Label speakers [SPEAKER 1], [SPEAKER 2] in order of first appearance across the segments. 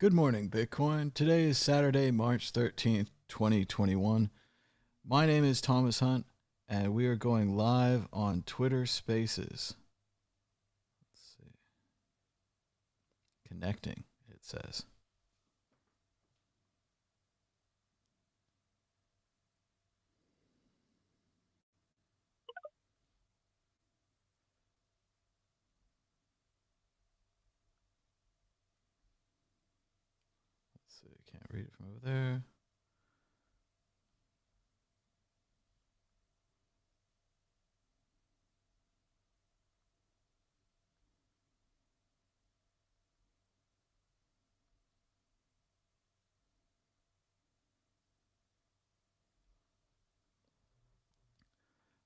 [SPEAKER 1] Good morning, Bitcoin. Today is Saturday, March 13th, 2021. My name is Thomas Hunt, and we are going live on Twitter Spaces. Let's see. Connecting, it says. Let's see. Can't read it from over there.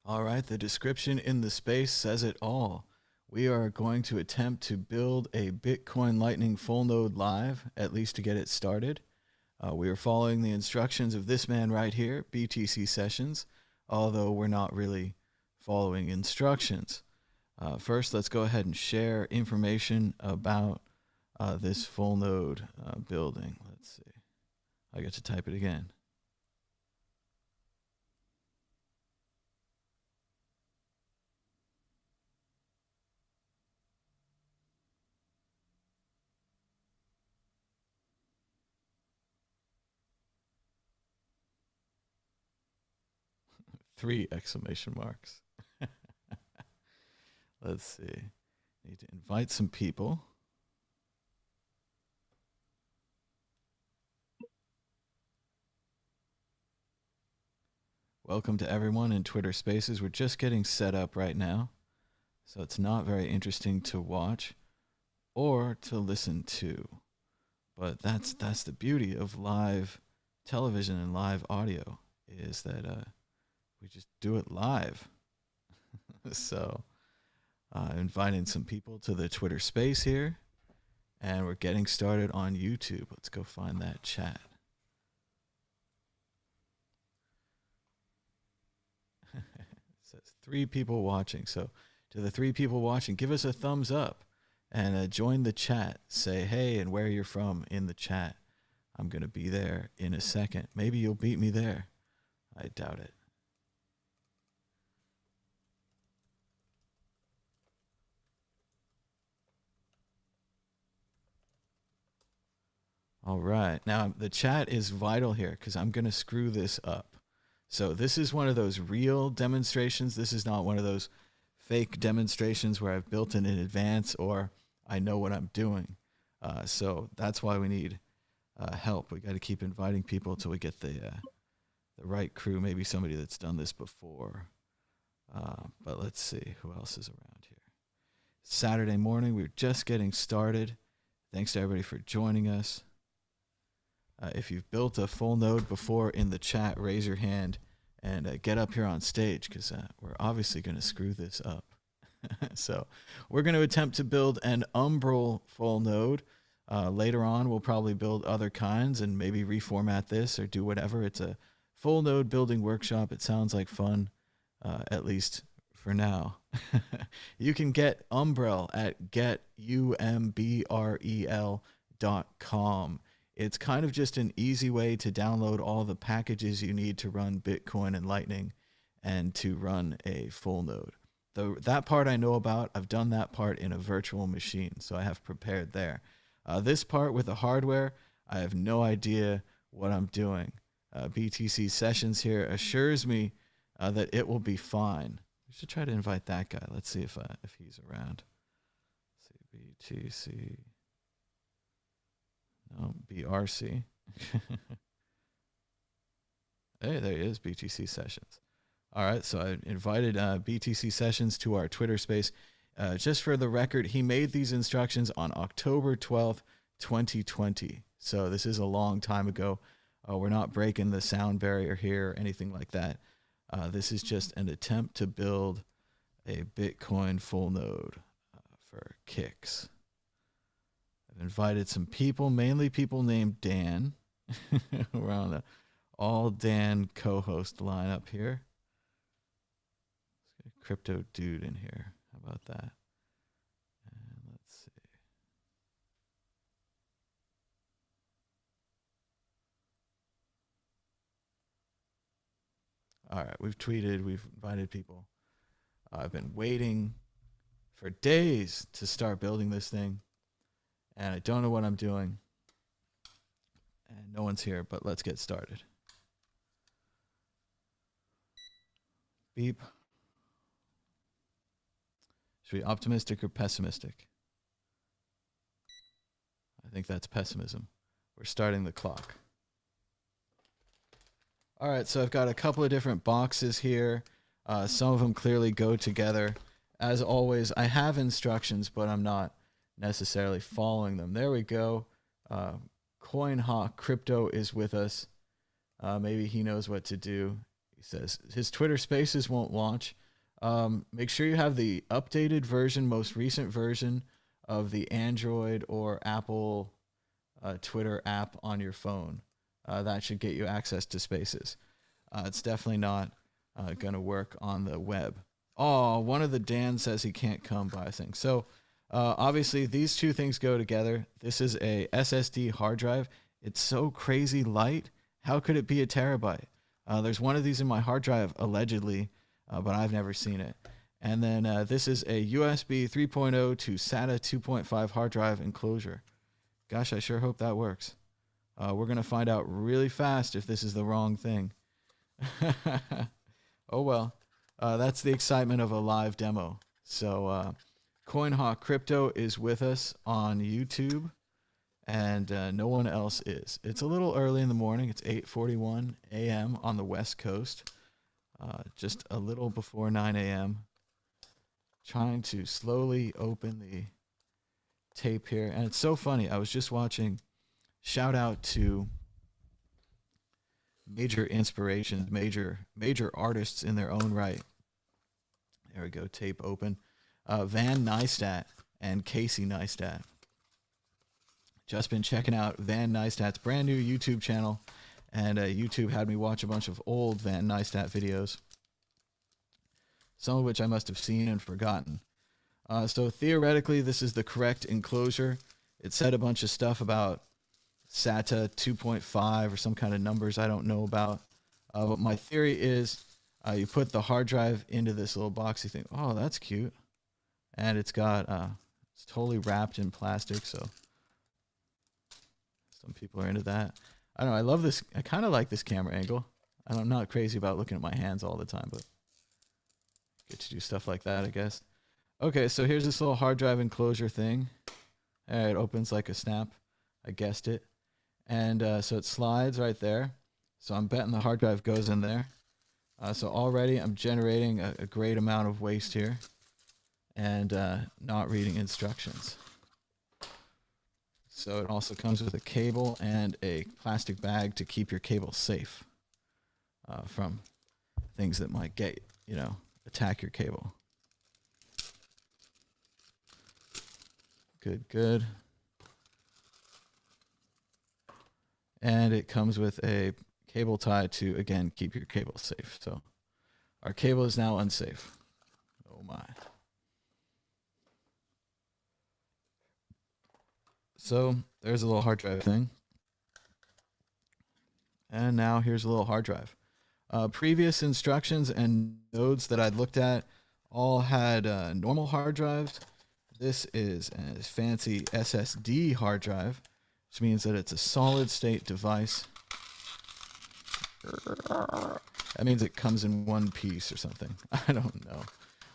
[SPEAKER 1] All right, the description in the space says it all. We are going to attempt to build a Bitcoin Lightning full node live, at least to get it started. We are following the instructions of this man right here, BTC Sessions, although we're not really following instructions. First, let's go ahead and share information about this full node building. Let's see. I get to type it again. Three exclamation marks. Let's see. Need to invite some people. Welcome to everyone in Twitter Spaces. We're just getting set up right now, so it's not very interesting to watch or to listen to. But that's the beauty of live television and live audio, is that we just do it live. So inviting some people to the Twitter space here, and we're getting started on YouTube. Let's go find that chat. It says 3 people watching. So to the 3 people watching, give us a thumbs up and join the chat. Say hey and where you're from in the chat. I'm going to be there in a second. Maybe you'll beat me there. I doubt it. All right. Now, the chat is vital here because I'm going to screw this up. So this is one of those real demonstrations. This is not one of those fake demonstrations where I've built it in advance or I know what I'm doing. So that's why we need help. We got to keep inviting people till we get the right crew, maybe somebody that's done this before. But let's see who else is around here. Saturday morning, we're just getting started. Thanks to everybody for joining us. If you've built a full node before in the chat, raise your hand and get up here on stage because we're obviously going to screw this up. So we're going to attempt to build an Umbrel full node. Later on, we'll probably build other kinds and maybe reformat this or do whatever. It's a full node building workshop. It sounds like fun, at least for now. You can get Umbrel at getumbrel.com. It's kind of just an easy way to download all the packages you need to run Bitcoin and Lightning and to run a full node. That part I know about. I've done that part in a virtual machine, so I have prepared there. This part with the hardware, I have no idea what I'm doing. BTC Sessions here assures me that it will be fine. We should try to invite that guy. Let's see if he's around. Let's see, BTC. No, BRC. Hey, there he is, BTC Sessions. All right, so I invited BTC Sessions to our Twitter space. Just for the record, he made these instructions on October 12th, 2020. So this is a long time ago. We're not breaking the sound barrier here or anything like that. This is just an attempt to build a Bitcoin full node for kicks. I've invited some people, mainly people named Dan. We're on the all Dan co-host lineup here. Let's get a crypto dude in here. How about that? And let's see. All right, we've tweeted, we've invited people. I've been waiting for days to start building this thing, and I don't know what I'm doing. And no one's here, but let's get started. Beep. Should we be optimistic or pessimistic? I think that's pessimism. We're starting the clock. All right, so I've got a couple of different boxes here. Some of them clearly go together. As always, I have instructions, but I'm not necessarily following them. There we go. CoinHawk Crypto is with us. Maybe he knows what to do. He says his Twitter Spaces won't launch. Make sure you have the updated version, most recent version of the Android or Apple Twitter app on your phone. That should get you access to Spaces. It's definitely not going to work on the web. Oh, one of the Dan says he can't come by a thing. So obviously these two things go together. This is a SSD hard drive. It's so crazy light. How could it be a terabyte? There's one of these in my hard drive, allegedly, but I've never seen it. And then this is a USB 3.0 to SATA 2.5 hard drive enclosure. Gosh, I sure hope that works. We're going to find out really fast if this is the wrong thing. Oh, well, that's the excitement of a live demo. So CoinHawk Crypto is with us on YouTube, and no one else is. It's a little early in the morning. It's 8:41 a.m. on the West Coast, just a little before 9 a.m. Trying to slowly open the tape here. And it's so funny. I was just watching, shout out to major inspirations, major artists in their own right. There we go, tape open. Van Neistat and Casey Neistat. Just been checking out Van Neistat's brand new YouTube channel, and YouTube had me watch a bunch of old Van Neistat videos, some of which I must have seen and forgotten. So theoretically, this is the correct enclosure. It said a bunch of stuff about SATA 2.5 or some kind of numbers I don't know about. But my theory is you put the hard drive into this little box. You think, oh, that's cute. And it's got, it's totally wrapped in plastic. So some people are into that. I don't know. I love this. I kind of like this camera angle. I'm not crazy about looking at my hands all the time, but get to do stuff like that, I guess. Okay, so here's this little hard drive enclosure thing. It opens like a snap. I guessed it. And so it slides right there. So I'm betting the hard drive goes in there. So already I'm generating a great amount of waste here and not reading instructions. So it also comes with a cable and a plastic bag to keep your cable safe from things that might get, attack your cable. Good. And it comes with a cable tie to, again, keep your cable safe. So our cable is now unsafe. Oh my. So there's a little hard drive thing. And now here's a little hard drive. Previous instructions and nodes that I'd looked at all had normal hard drives. This is a fancy SSD hard drive, which means that it's a solid state device. That means it comes in one piece or something. I don't know.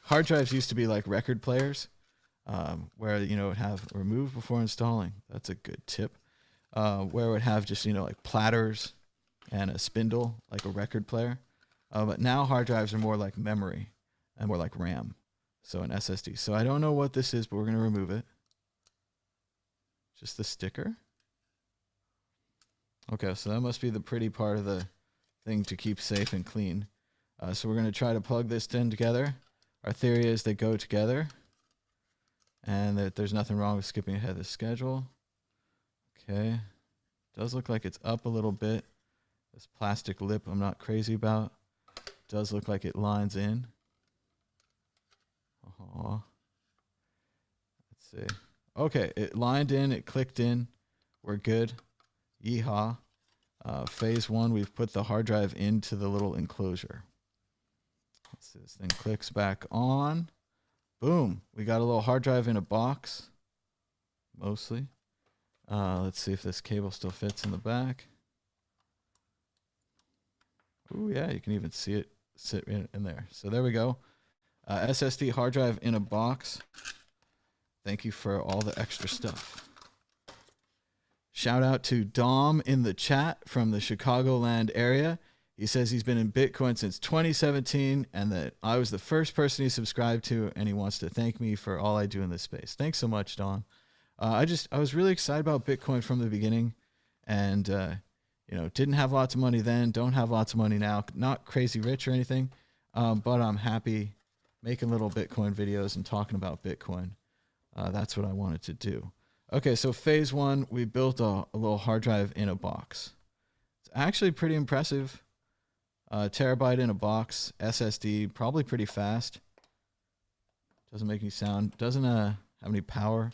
[SPEAKER 1] Hard drives used to be like record players, where, it would have remove before installing. That's a good tip. Where it would have just, like platters and a spindle, like a record player. But now hard drives are more like memory and more like RAM. So an SSD. So I don't know what this is, but we're going to remove it. Just the sticker. Okay, so that must be the pretty part of the thing to keep safe and clean. So we're going to try to plug this in together. Our theory is they go together, and that there's nothing wrong with skipping ahead of the schedule. Okay. Does look like it's up a little bit. This plastic lip I'm not crazy about. Does look like it lines in. Let's see. Okay, it lined in, it clicked in. We're good. Yeehaw. Phase one, we've put the hard drive into the little enclosure. So this thing clicks back on. Boom. We got a little hard drive in a box. Mostly. Let's see if this cable still fits in the back. Ooh, yeah, you can even see it sit in there. So there we go. SSD hard drive in a box. Thank you for all the extra stuff. Shout out to Dom in the chat from the Chicagoland area. He says he's been in Bitcoin since 2017 and that I was the first person he subscribed to, and he wants to thank me for all I do in this space. Thanks so much, Dom. I was really excited about Bitcoin from the beginning, and didn't have lots of money then, don't have lots of money now, not crazy rich or anything, but I'm happy making little Bitcoin videos and talking about Bitcoin. That's what I wanted to do. Okay, so phase one, we built a little hard drive in a box. It's actually pretty impressive. Terabyte in a box, SSD, probably pretty fast. Doesn't make any sound. Doesn't have any power.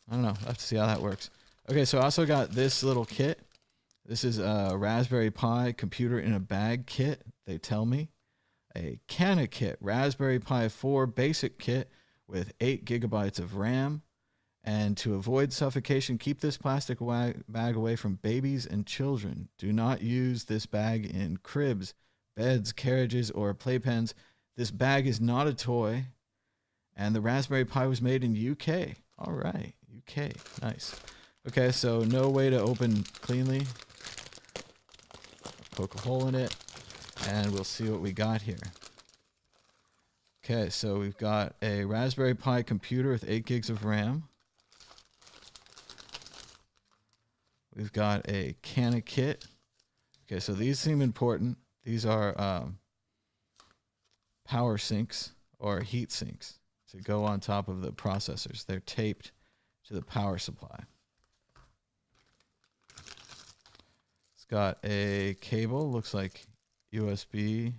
[SPEAKER 1] I don't know. I'll have to see how that works. Okay, so I also got this little kit. This is a Raspberry Pi computer in a bag kit, they tell me. A Cana kit, Raspberry Pi 4 basic kit with 8 gigabytes of RAM. And to avoid suffocation, keep this plastic bag away from babies and children. Do not use this bag in cribs, beds, carriages, or playpens. This bag is not a toy. And the Raspberry Pi was made in UK. All right, UK, nice. Okay, so no way to open cleanly. Poke a hole in it, and we'll see what we got here. Okay, so we've got a Raspberry Pi computer with 8 gigs of RAM. We've got a Cana kit. Okay, so these seem important. These are power sinks or heat sinks to go on top of the processors. They're taped to the power supply. It's got a cable, looks like USB-C.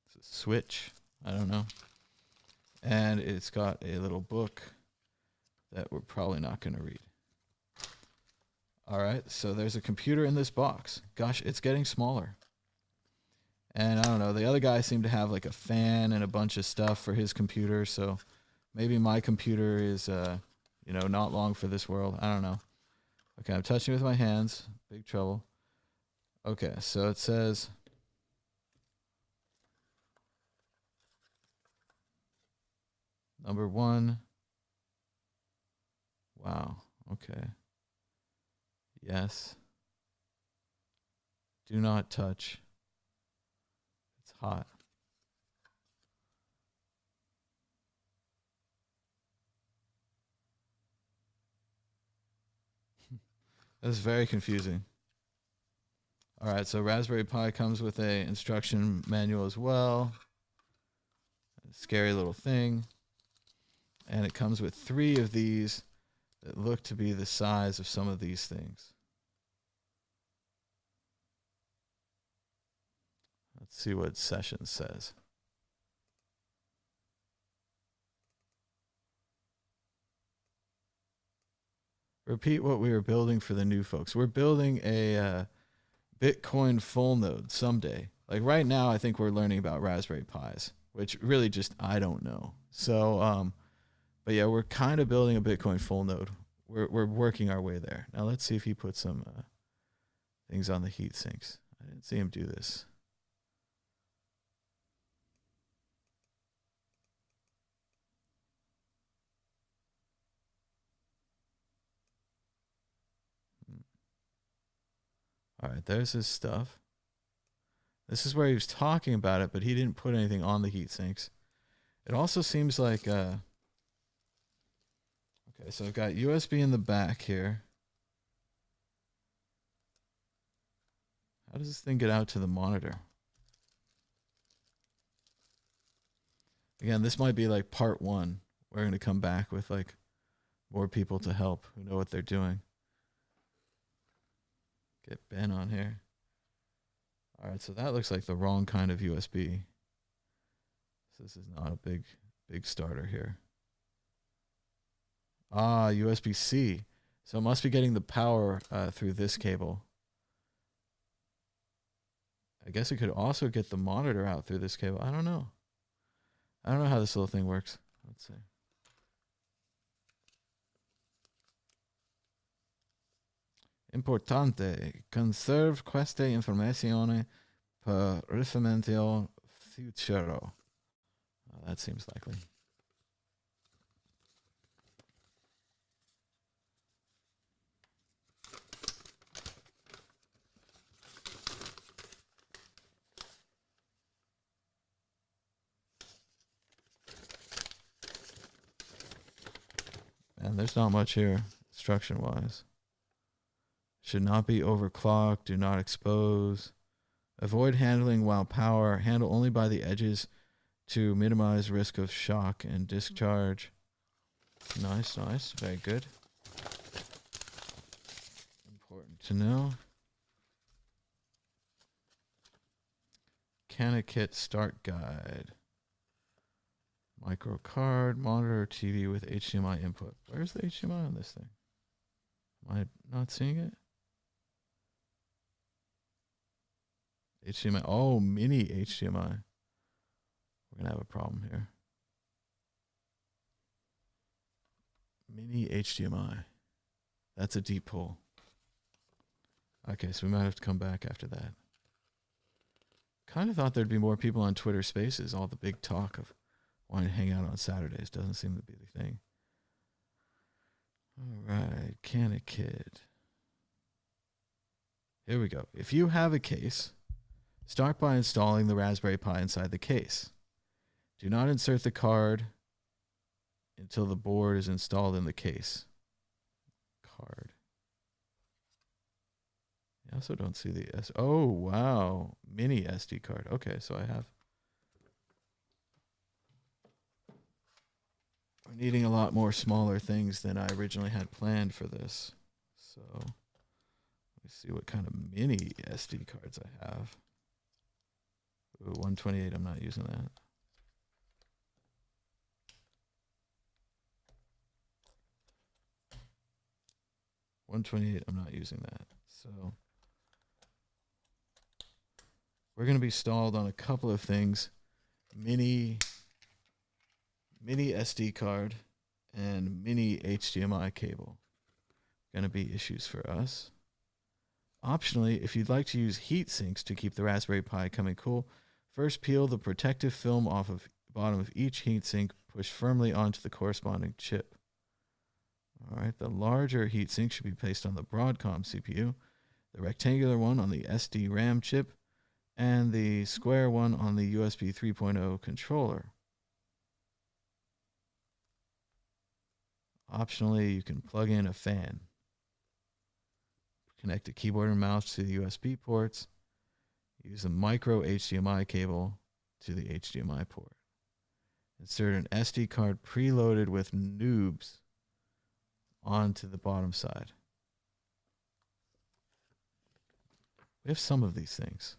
[SPEAKER 1] It's a switch, I don't know. And it's got a little book that we're probably not going to read. All right, so there's a computer in this box. Gosh, it's getting smaller. And I don't know, the other guy seemed to have like a fan and a bunch of stuff for his computer, so maybe my computer is, not long for this world. I don't know. Okay, I'm touching with my hands. Big trouble. Okay, so it says... Number 1. Wow. Okay. Yes. Do not touch. It's hot. That's very confusing. All right, so Raspberry Pi comes with a instruction manual as well. A scary little thing. And it comes with 3 of these that look to be the size of some of these things. Let's see what Session says. Repeat what we were building for the new folks. We're building a Bitcoin Fullnode someday. Like right now, I think we're learning about Raspberry Pis, which really just, I don't know. So, but yeah, we're kind of building a Bitcoin Fullnode. We're working our way there. Now let's see if he puts some things on the heat sinks. I didn't see him do this. All right, there's his stuff. This is where he was talking about it, but he didn't put anything on the heat sinks. It also seems like... okay, so I've got USB in the back here. How does this thing get out to the monitor? Again, this might be like part 1. We're going to come back with like more people to help who know what they're doing. Get Ben on here. All right, so that looks like the wrong kind of USB. So this is not a big starter here. Ah, USB-C. So it must be getting the power through this cable. I guess it could also get the monitor out through this cable. I don't know. I don't know how this little thing works. Let's see. Importante. Conserve queste informazioni per riferimento futuro. Oh, that seems likely. And there's not much here, instruction-wise. Should not be overclocked. Do not expose. Avoid handling while power. Handle only by the edges to minimize risk of shock and discharge. Nice, nice. Very good. Important to know. CanaKit start guide. Micro card, monitor, TV with HDMI input. Where's the HDMI on this thing? Am I not seeing it? HDMI. Oh, mini HDMI. We're going to have a problem here. Mini HDMI. That's a deep pull. Okay, so we might have to come back after that. Kind of thought there'd be more people on Twitter Spaces. All the big talk of wanting to hang out on Saturdays doesn't seem to be the thing. All right, CanaKit. Here we go. If you have a case, start by installing the Raspberry Pi inside the case. Do not insert the card until the board is installed in the case. Card. I also don't see the S. Oh, wow. Mini SD card. Okay, so I have. We're needing a lot more smaller things than I originally had planned for this. So let's see what kind of mini SD cards I have. Ooh, 128, I'm not using that. $128, I'm not using that. So we're going to be stalled on a couple of things. Mini SD card and mini HDMI cable. Going to be issues for us. Optionally, if you'd like to use heat sinks to keep the Raspberry Pi coming cool, first peel the protective film off of the bottom of each heatsink, push firmly onto the corresponding chip. All right, the larger heatsink should be placed on the Broadcom CPU, the rectangular one on the SD RAM chip, and the square one on the USB 3.0 controller. Optionally, you can plug in a fan. Connect a keyboard and mouse to the USB ports. Use a micro HDMI cable to the HDMI port. Insert an SD card preloaded with noobs onto the bottom side. We have some of these things.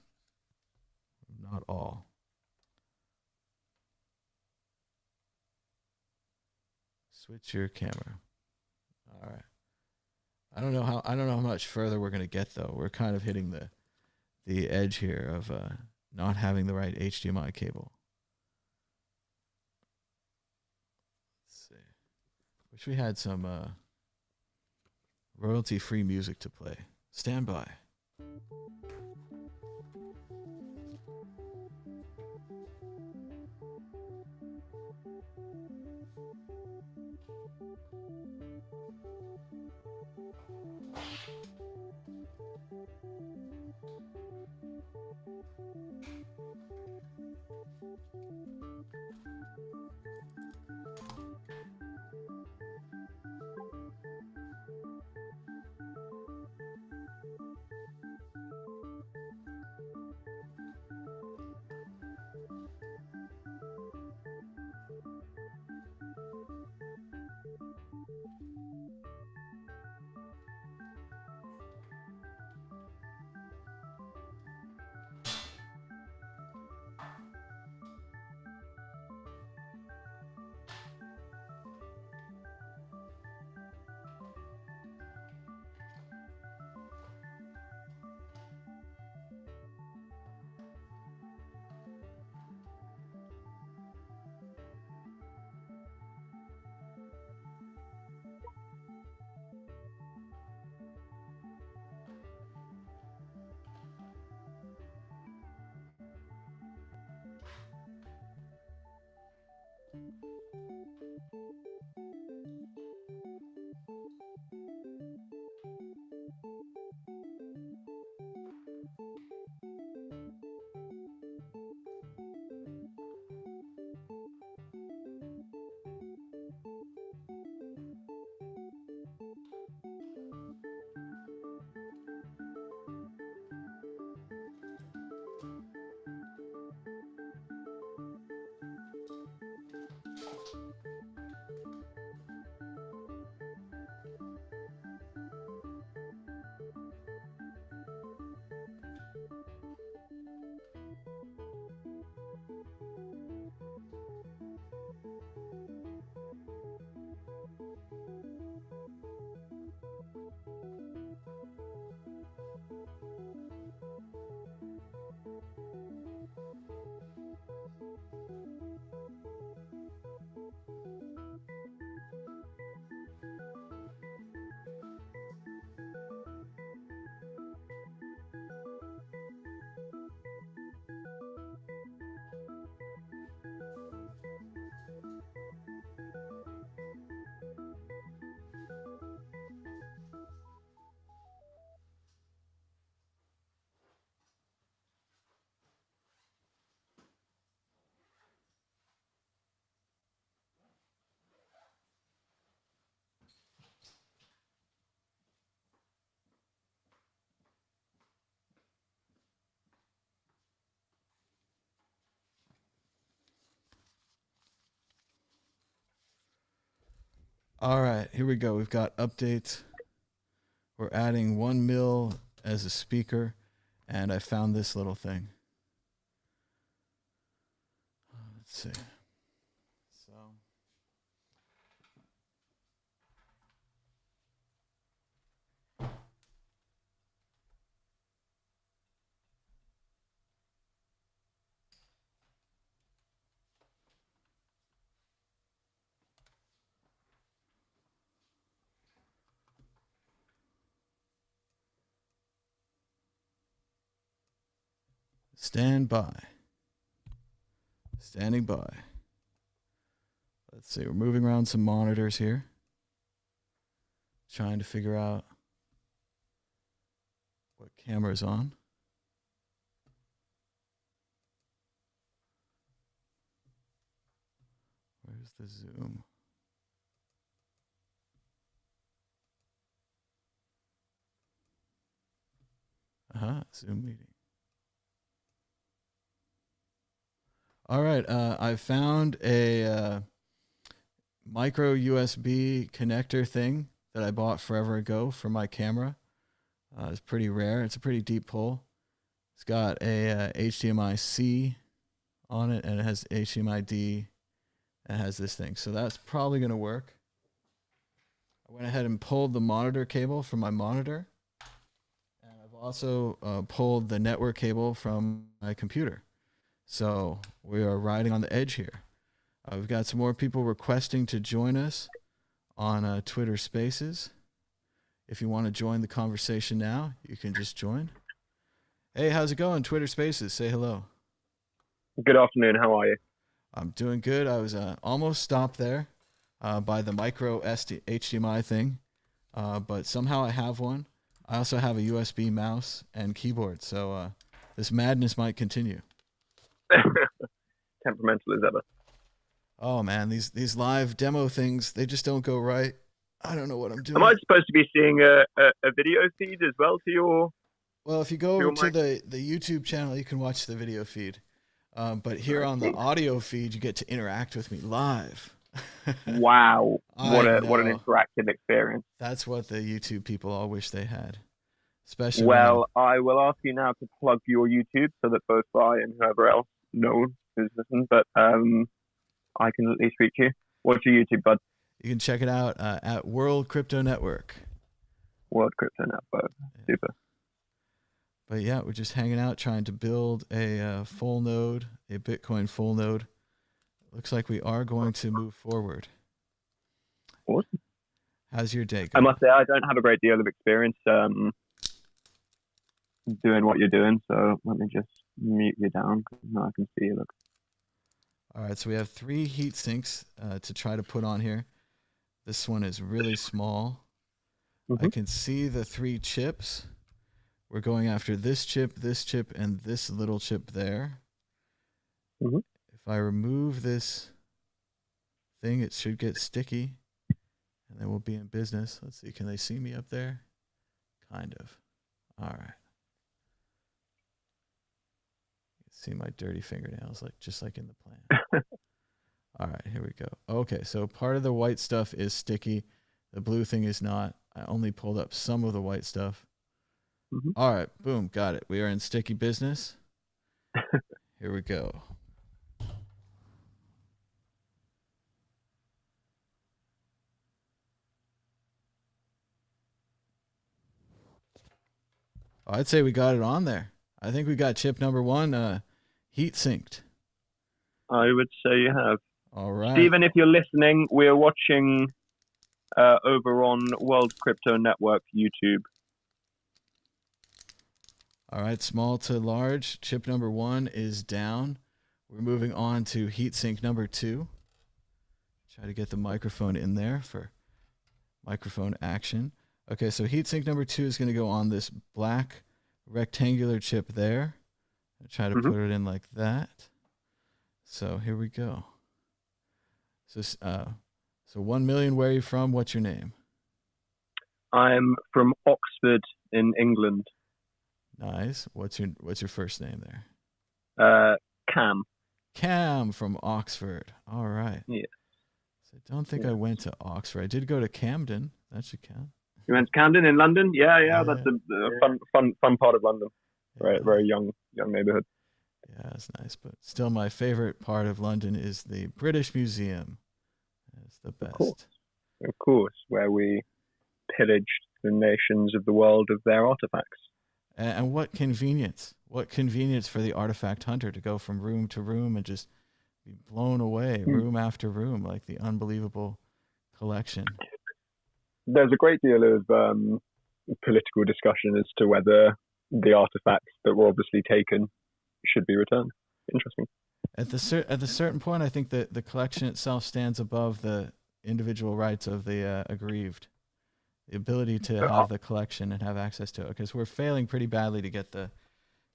[SPEAKER 1] Not all. Switch your camera. All right. I don't know how much further we're going to get though. We're kind of hitting the edge here of not having the right HDMI cable. Let's see. Wish we had some royalty-free music to play. Stand by. All right, here we go. We've got updates. We're adding 1 mil as a speaker, and I found this little thing. Let's see. So stand by. Standing by. Let's see. We're moving around some monitors here. Trying to figure out what camera's on. Where's the zoom? Zoom meeting. All right, I found a micro USB connector thing that I bought forever ago for my camera. It's pretty rare. It's a pretty deep pull. It's got a HDMI-C on it, and it has HDMI-D. It has this thing. So that's probably going to work. I went ahead and pulled the monitor cable from my monitor. And I've also pulled the network cable from my computer. So we are riding on the edge here. We've got some more people requesting to join us on Twitter Spaces. If you want to join the conversation now, you can just join. Hey, how's it going, Twitter Spaces? Say hello.
[SPEAKER 2] Good afternoon. How are you?
[SPEAKER 1] I'm doing good. I was almost stopped there by the micro HDMI thing, but somehow I have one. I also have a USB mouse and keyboard, so this madness might continue.
[SPEAKER 2] Temperamental as ever.
[SPEAKER 1] Oh man, these live demo things, they just don't go right. I don't know what I'm doing.
[SPEAKER 2] Am I supposed to be seeing a video feed as well to your?
[SPEAKER 1] Well, if you go over to the YouTube channel, you can watch the video feed. But here on the audio feed, you get to interact with me live.
[SPEAKER 2] Wow, what an interactive experience.
[SPEAKER 1] That's what the YouTube people all wish they had. Especially
[SPEAKER 2] I will ask you now to plug your YouTube so that both I and whoever else knows who's listening, but I can at least reach you. What's your YouTube, bud?
[SPEAKER 1] You can check it out at World Crypto Network.
[SPEAKER 2] World Crypto Network. Yeah. Super.
[SPEAKER 1] But yeah, we're just hanging out trying to build a Fullnode, a Bitcoin Fullnode. Looks like we are going to move forward.
[SPEAKER 2] Awesome.
[SPEAKER 1] How's your day going?
[SPEAKER 2] I must say I don't have a great deal of experience doing what you're doing, so let me just mute you down because now I can see you. Look.
[SPEAKER 1] All right, so we have 3 heat sinks to try to put on here. This one is really small. Mm-hmm. I can see the 3 chips. We're going after this chip, and this little chip there.
[SPEAKER 2] Mm-hmm.
[SPEAKER 1] If I remove this thing, it should get sticky, and then we'll be in business. Let's see, can they see me up there? Kind of. All right. You can see my dirty fingernails, just like in the plan. All right, here we go. Okay, so part of the white stuff is sticky. The blue thing is not. I only pulled up some of the white stuff.
[SPEAKER 2] Mm-hmm.
[SPEAKER 1] All right, boom, got it. We are in sticky business. Here we go. I'd say we got it on there. I think we got chip number 1 heat synced.
[SPEAKER 2] I would say you have.
[SPEAKER 1] All right.
[SPEAKER 2] Stephen, if you're listening, we're watching over on World Crypto Network YouTube.
[SPEAKER 1] All right, small to large. Chip number 1 is down. We're moving on to heat sink number 2. Try to get the microphone in there for microphone action. Okay, so heat sink number 2 is going to go on this black rectangular chip there. I'll try to put it in like that. So here we go. So 1 million, where are you from? What's your name?
[SPEAKER 2] I'm from Oxford in England.
[SPEAKER 1] Nice. What's your first name there?
[SPEAKER 2] Cam.
[SPEAKER 1] Cam from Oxford. All right.
[SPEAKER 2] Yeah.
[SPEAKER 1] So I don't think I went to Oxford. I did go to Camden. That should count.
[SPEAKER 2] You went to Camden in London? Yeah. That's a fun part of London.
[SPEAKER 1] Yeah.
[SPEAKER 2] Very young neighborhood.
[SPEAKER 1] Yeah, it's nice, but still my favorite part of London is the British Museum. It's the best.
[SPEAKER 2] Of course, where we pillaged the nations of the world of their artifacts.
[SPEAKER 1] And what convenience. What convenience for the artifact hunter to go from room to room and just be blown away, room after room, like the unbelievable collection.
[SPEAKER 2] There's a great deal of political discussion as to whether the artifacts that were obviously taken should be returned. Interesting.
[SPEAKER 1] At the certain point, I think that the collection itself stands above the individual rights of the aggrieved. The ability to have the collection and have access to it, because we're failing pretty badly to get the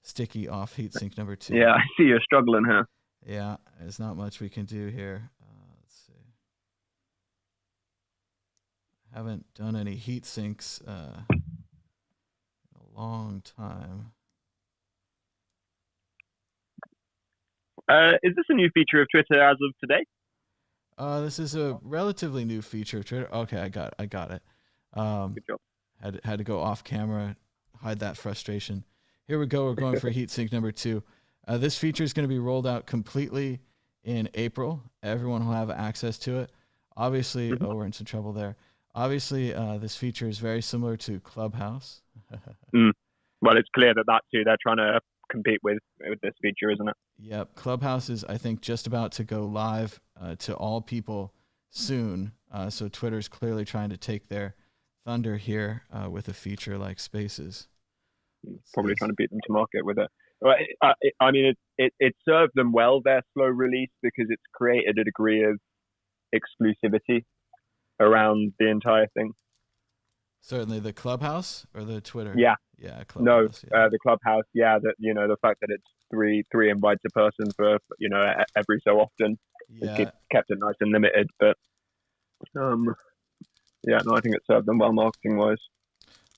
[SPEAKER 1] sticky off heatsink number 2.
[SPEAKER 2] Yeah, I see you're struggling here.
[SPEAKER 1] Yeah, there's not much we can do here. Let's see. Haven't done any heat sinks in a long time.
[SPEAKER 2] Is this a new feature of Twitter as of today?
[SPEAKER 1] This is a relatively new feature of Twitter. Okay, I got it.
[SPEAKER 2] Good job.
[SPEAKER 1] Had to go off camera, hide that frustration. Here we go. We're going for heatsink number 2. This feature is going to be rolled out completely in April. Everyone will have access to it. Obviously, we're in some trouble there. Obviously, this feature is very similar to Clubhouse.
[SPEAKER 2] Well, it's clear that too, they're trying to compete with this feature, isn't it?
[SPEAKER 1] Yep. Clubhouse is, I think, just about to go live to all people soon. So Twitter's clearly trying to take their thunder here with a feature like Spaces.
[SPEAKER 2] Probably trying to beat them to market with it. I mean, it served them well, their slow release, because it's created a degree of exclusivity around the entire thing.
[SPEAKER 1] Certainly, the Clubhouse or the Twitter.
[SPEAKER 2] Yeah.
[SPEAKER 1] Clubhouse.
[SPEAKER 2] No, the Clubhouse. Yeah, that the fact that it's three invites a person for every so often.
[SPEAKER 1] Yeah.
[SPEAKER 2] It's kept it nice and limited, but I think it served them well marketing wise.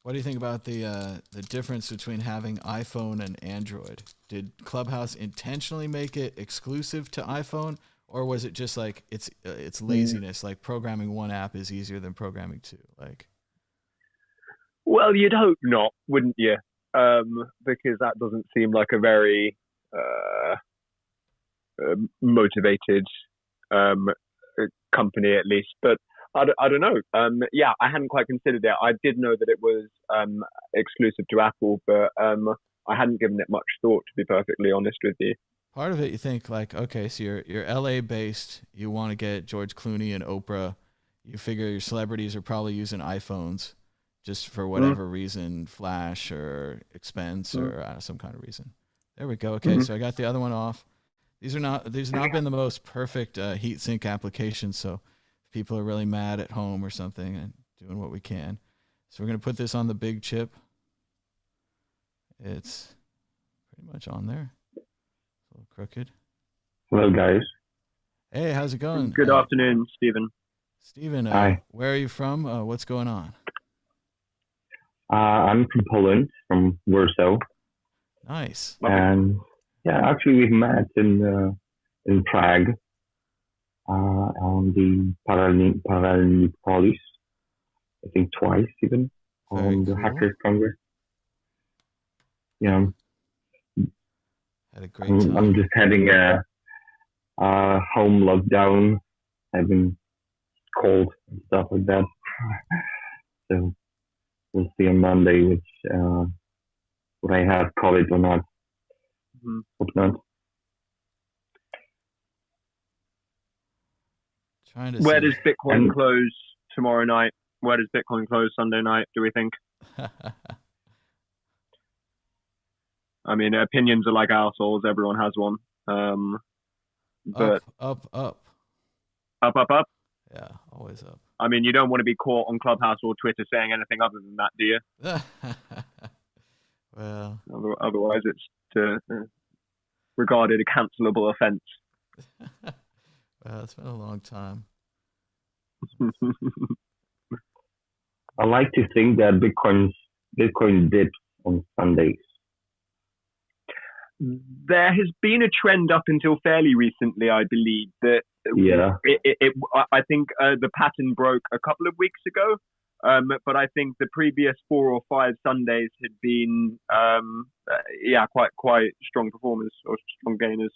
[SPEAKER 1] What do you think about the difference between having iPhone and Android? Did Clubhouse intentionally make it exclusive to iPhone, or was it just like it's laziness? Like programming one app is easier than programming 2. Like,
[SPEAKER 2] well, you'd hope not, wouldn't you? Because that doesn't seem like a very motivated company, at least. But I don't know. I hadn't quite considered it. I did know that it was exclusive to Apple, but I hadn't given it much thought, to be perfectly honest with you.
[SPEAKER 1] Part of it, you think like, okay, so you're LA based, you want to get George Clooney and Oprah. You figure your celebrities are probably using iPhones just for whatever reason, flash or expense or some kind of reason. There we go. Okay, so I got the other one off. These have not been the most perfect heat sink applications, so people are really mad at home or something and doing what we can. So we're going to put this on the big chip. It's pretty much on there. It's a little crooked.
[SPEAKER 3] Hello, guys.
[SPEAKER 1] Hey, how's it going?
[SPEAKER 2] Good afternoon, Stephen.
[SPEAKER 1] Stephen,
[SPEAKER 3] Hi.
[SPEAKER 1] Where are you from? What's going on?
[SPEAKER 3] I'm from Poland, from Warsaw.
[SPEAKER 1] Nice.
[SPEAKER 3] And yeah, actually we've met in Prague. on the Paralympics, I think twice even,
[SPEAKER 1] Very
[SPEAKER 3] on the
[SPEAKER 1] cool.
[SPEAKER 3] Hackers Congress. You know,
[SPEAKER 1] Had a great time.
[SPEAKER 3] I'm just having a home lockdown, having cold and stuff like that. So we'll see on Monday would I have COVID or not.
[SPEAKER 2] Mhm.
[SPEAKER 3] Hope not.
[SPEAKER 1] Trying to
[SPEAKER 2] Where
[SPEAKER 1] see.
[SPEAKER 2] does Bitcoin close tomorrow night? Where does Bitcoin close Sunday night, do we think? I mean, opinions are like assholes. Everyone has one. But
[SPEAKER 1] up.
[SPEAKER 2] up.
[SPEAKER 1] Yeah, always up.
[SPEAKER 2] I mean, you don't want to be caught on Clubhouse or Twitter saying anything other than that, do you?
[SPEAKER 1] Well,
[SPEAKER 2] otherwise it's regarded a cancelable offense.
[SPEAKER 1] Well, it's been a long time.
[SPEAKER 3] I like to think that Bitcoin dips on Sundays.
[SPEAKER 2] There has been a trend up until fairly recently, I believe, that I think the pattern broke a couple of weeks ago, but I think the previous 4 or 5 Sundays had been quite strong performers or strong gainers.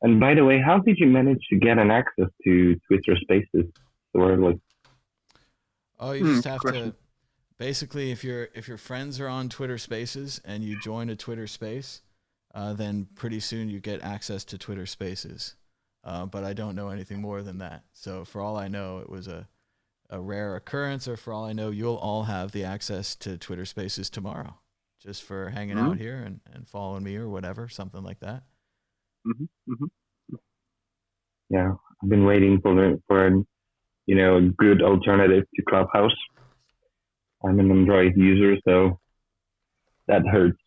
[SPEAKER 3] And by the way, how did you manage to get an access to Twitter Spaces so early?
[SPEAKER 1] Oh, you just have to. Basically, if your friends are on Twitter Spaces and you join a Twitter Space, then pretty soon you get access to Twitter Spaces. But I don't know anything more than that. So for all I know, it was a rare occurrence, or for all I know, you'll all have the access to Twitter Spaces tomorrow, just for hanging out here and following me or whatever, something like that.
[SPEAKER 3] Yeah, I've been waiting for a good alternative to Clubhouse. I'm an Android user, so that hurts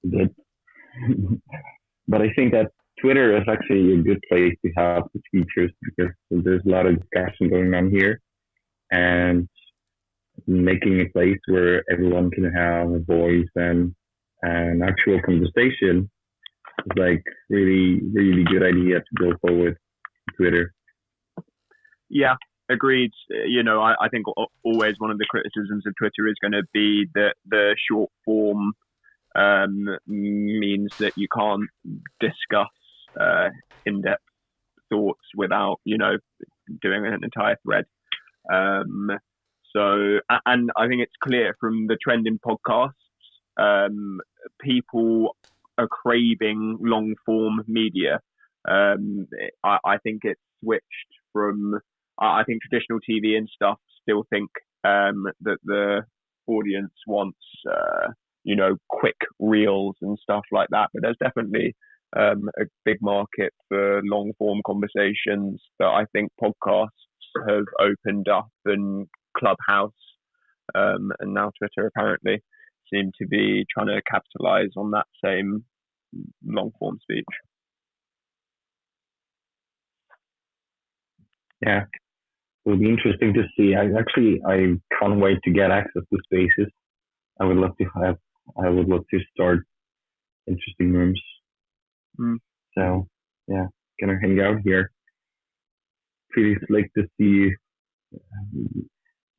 [SPEAKER 3] a bit. But I think that Twitter is actually a good place to have the features because there's a lot of discussion going on here, and making a place where everyone can have a voice and an actual conversation is like really, really good idea to go forward with Twitter.
[SPEAKER 2] Yeah. Agreed. I think always one of the criticisms of Twitter is going to be that the short form means that you can't discuss in-depth thoughts without, doing an entire thread. So, and I think it's clear from the trend in podcasts, people are craving long-form media. I think it's switched from. I think traditional TV and stuff still think that the audience wants, quick reels and stuff like that. But there's definitely a big market for long form conversations that I think podcasts have opened up, and Clubhouse and now Twitter apparently seem to be trying to capitalize on that same long form speech.
[SPEAKER 3] Yeah. It'll be interesting to see. I can't wait to get access to Spaces. I would love to start interesting rooms. So yeah, gonna hang out here. Pretty slick to see you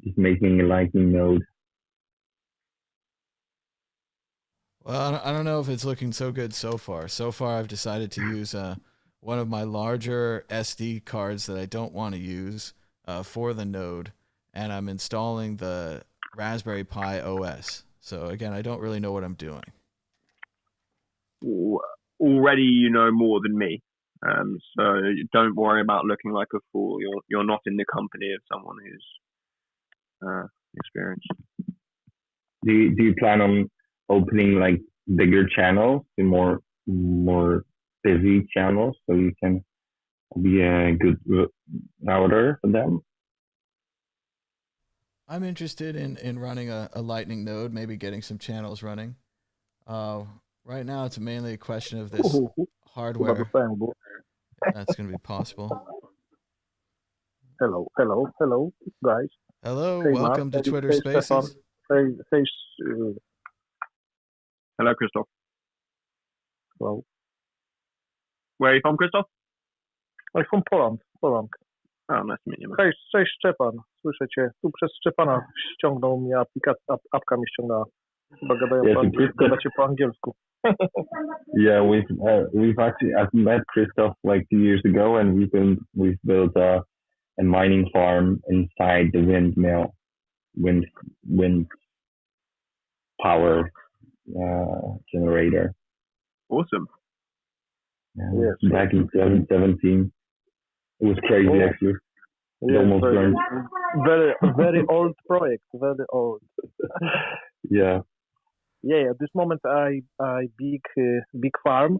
[SPEAKER 3] just making a lightning node.
[SPEAKER 1] Well, I don't know if it's looking so good so far. So far, I've decided to use one of my larger SD cards that I don't want to use for the node, and I'm installing the Raspberry Pi OS. So again, I don't really know what I'm doing.
[SPEAKER 2] Already, you know more than me, so don't worry about looking like a fool. You're not in the company of someone who's experienced.
[SPEAKER 3] Do you plan on opening like bigger channels, the more busy channels, so you can be a good router for them?
[SPEAKER 1] I'm interested in running a Lightning node, maybe getting some channels running. Right now, it's mainly a question of this hardware. That's going to be possible.
[SPEAKER 4] Hello, guys.
[SPEAKER 1] Hello, welcome to Twitter Spaces.
[SPEAKER 2] Hello, Christoph.
[SPEAKER 4] Hello.
[SPEAKER 2] Where are you from, Christoph?
[SPEAKER 4] I'm from Poland.
[SPEAKER 2] Oh, nice to meet you, man.
[SPEAKER 4] Cześć Szczepan, słyszę cię. Tu przez Szczepana ściągnął mnie apka mi ściągnęła. Chyba gadacie po angielsku.
[SPEAKER 3] Yeah, I've met Christoph like 2 years ago, and we've built a mining farm inside the wind power generator.
[SPEAKER 2] Awesome.
[SPEAKER 3] Yeah, back in 2017. It was crazy, actually. It almost burned.
[SPEAKER 4] Very old project, very old.
[SPEAKER 3] Yeah.
[SPEAKER 4] Yeah. At this moment, I big farm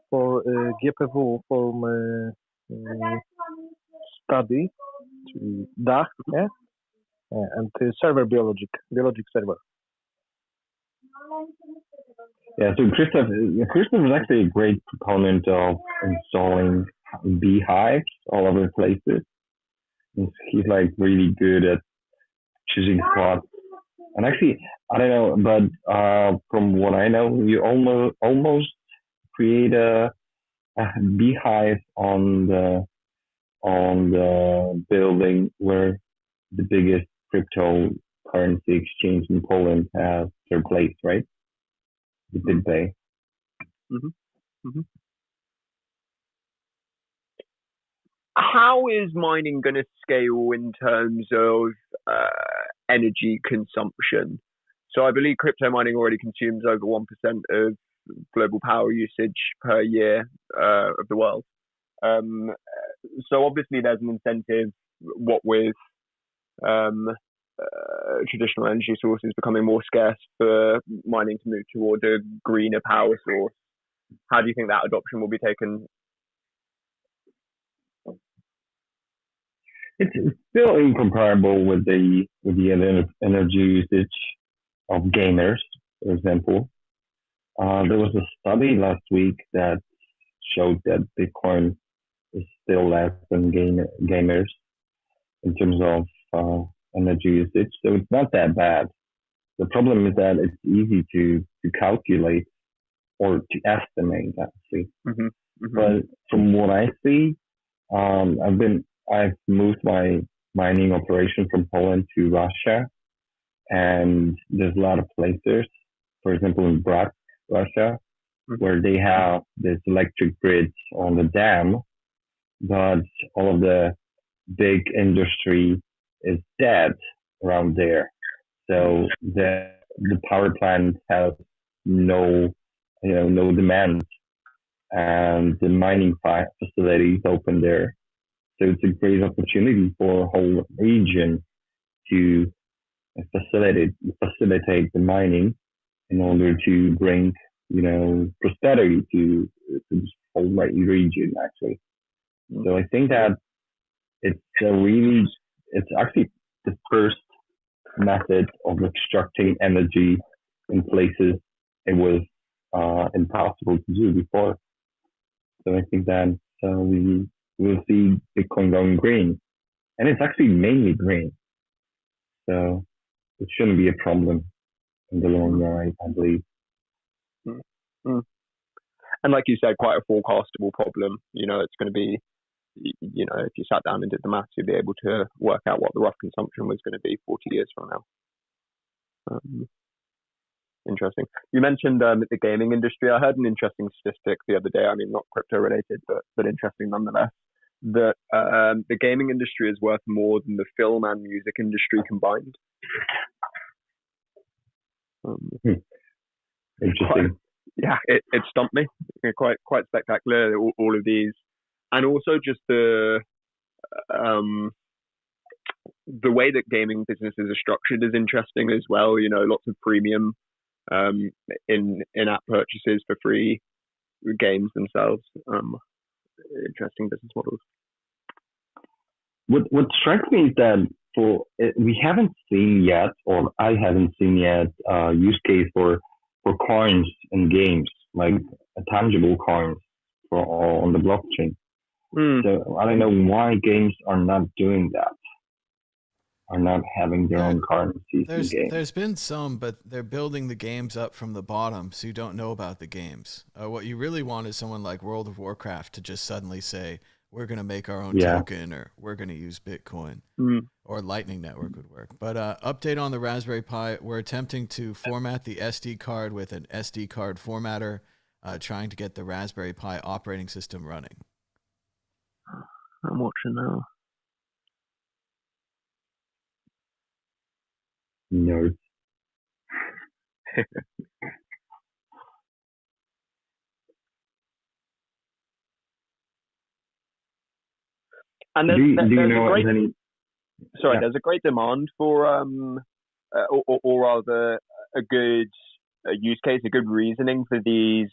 [SPEAKER 4] for GPW from study, czyli DACH, yeah? And server biologic server.
[SPEAKER 3] Yeah, so Christoph is actually a great proponent of installing beehives all over places. He's like really good at choosing spots. And actually, I don't know, but from what I know, you almost create a beehive on the building where the biggest cryptocurrency exchange in Poland has their place, right? The BitPay.
[SPEAKER 2] Mm-hmm. Mm-hmm. How is mining going to scale in terms of energy consumption? So I believe crypto mining already consumes over 1% of global power usage per year of the world. So obviously there's an incentive, what with traditional energy sources becoming more scarce, for mining to move toward a greener power source. How do you think that adoption will be taken?
[SPEAKER 3] It's still incomparable with the energy usage of gamers, for example. There was a study last week that showed that Bitcoin is still less than gamers in terms of energy usage, so it's not that bad. The problem is that it's easy to calculate or to estimate, actually.
[SPEAKER 2] Mm-hmm. Mm-hmm.
[SPEAKER 3] But from what I see, I've moved my mining operation from Poland to Russia, and there's a lot of places, for example, in Bratsk, Russia,
[SPEAKER 2] mm-hmm.
[SPEAKER 3] where they have this electric grids on the dam, but all of the big industry is dead around there. So the power plant has no demand, and the mining facility is open there. So it's a great opportunity for a whole region to facilitate the mining in order to bring, prosperity to this whole region, actually. So I think that it's actually the first method of extracting energy in places it was impossible to do before. So I think that we will see Bitcoin going green, and it's actually mainly green. So it shouldn't be a problem in the long run, I believe.
[SPEAKER 2] Mm-hmm. And like you said, quite a forecastable problem. It's going to be, if you sat down and did the maths, you'd be able to work out what the rough consumption was going to be 40 years from now. Interesting. You mentioned the gaming industry. I heard an interesting statistic the other day. I mean, not crypto related, but interesting nonetheless. That the gaming industry is worth more than the film and music industry combined.
[SPEAKER 3] Interesting.
[SPEAKER 2] It stumped me. Quite spectacular. All of these, and also just the way that gaming businesses are structured is interesting as well. Lots of premium in-app purchases for free games themselves. Interesting business models.
[SPEAKER 3] What strikes me is that we haven't seen yet, or I haven't seen yet, use case for coins in games, like tangible coins on the blockchain. So I don't know why games are not doing that. are not having their own currencies in game.
[SPEAKER 1] There's been some, but they're building the games up from the bottom, so you don't know about the games. What you really want is someone like World of Warcraft to just suddenly say, we're going to make our own token, or we're going to use Bitcoin, or Lightning Network would work. But update on the Raspberry Pi, we're attempting to format the SD card with an SD card formatter, trying to get the Raspberry Pi operating system running.
[SPEAKER 2] I'm watching now.
[SPEAKER 3] Nerds.
[SPEAKER 2] And there's a great demand for or rather a good use case, a good reasoning for these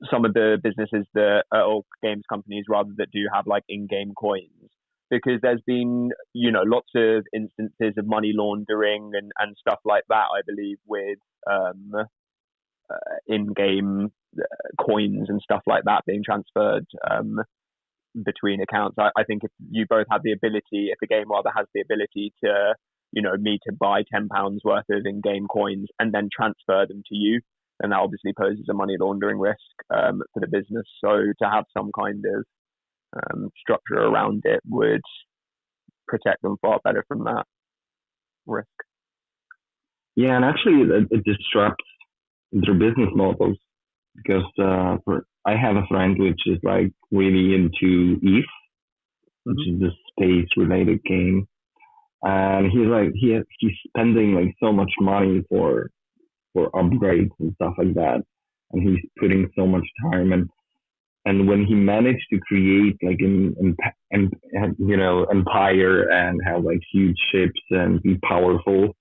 [SPEAKER 2] some of the businesses that or games companies rather that do have like in-game coins, because there's been lots of instances of money laundering and stuff like that, I believe, with in-game coins and stuff like that being transferred between accounts. I think if you both have the ability, if the game rather has the ability to, me to buy £10 worth of in-game coins and then transfer them to you, then that obviously poses a money laundering risk for the business. So to have some kind of structure around it would protect them far better from that risk.
[SPEAKER 3] Yeah, and actually it disrupts their business models, because I have a friend which is like really into ETH, which is the space related game, and he's spending like so much money for upgrades and stuff like that, and he's putting so much time, and when he managed to create like an empire and have like huge ships and be powerful,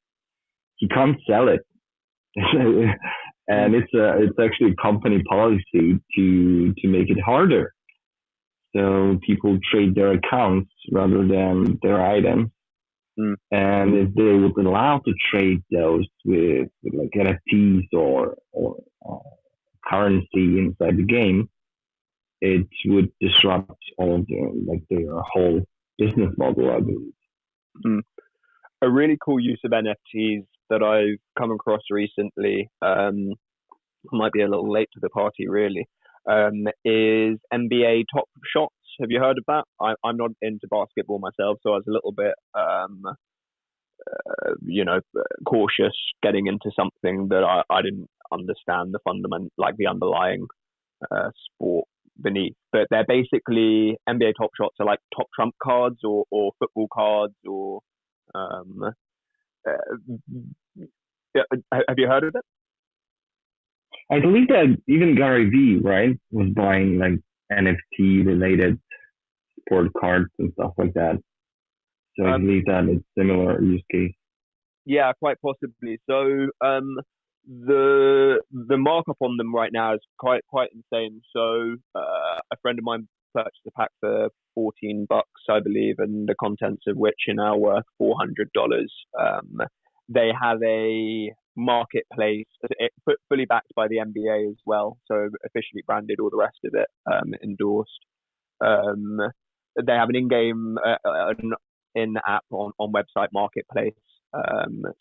[SPEAKER 3] he can't sell it. And it's actually company policy to make it harder. So people trade their accounts rather than their items. And if they would allow to trade those with like NFTs or currency inside the game, it would disrupt all of their whole business model, I believe.
[SPEAKER 2] A really cool use of NFTs that I've come across recently, might be a little late to the party really, is NBA Top Shots. Have you heard of that? I'm not into basketball myself, so I was a little bit cautious getting into something that I didn't understand the underlying sport beneath. But they're basically, NBA Top Shots are like top trump cards or football cards or have you heard of it?
[SPEAKER 3] I believe that even Gary Vee, right, was buying like NFT related sport cards and stuff like that. So I believe that it's similar use case.
[SPEAKER 2] Yeah, quite possibly. So the markup on them right now is quite insane. So a friend of mine purchased a pack for $14, I believe, and the contents of which are now worth $400. They have a marketplace, fully backed by the NBA as well, so officially branded, all the rest of it endorsed. They have an in-game, in-app on website marketplace,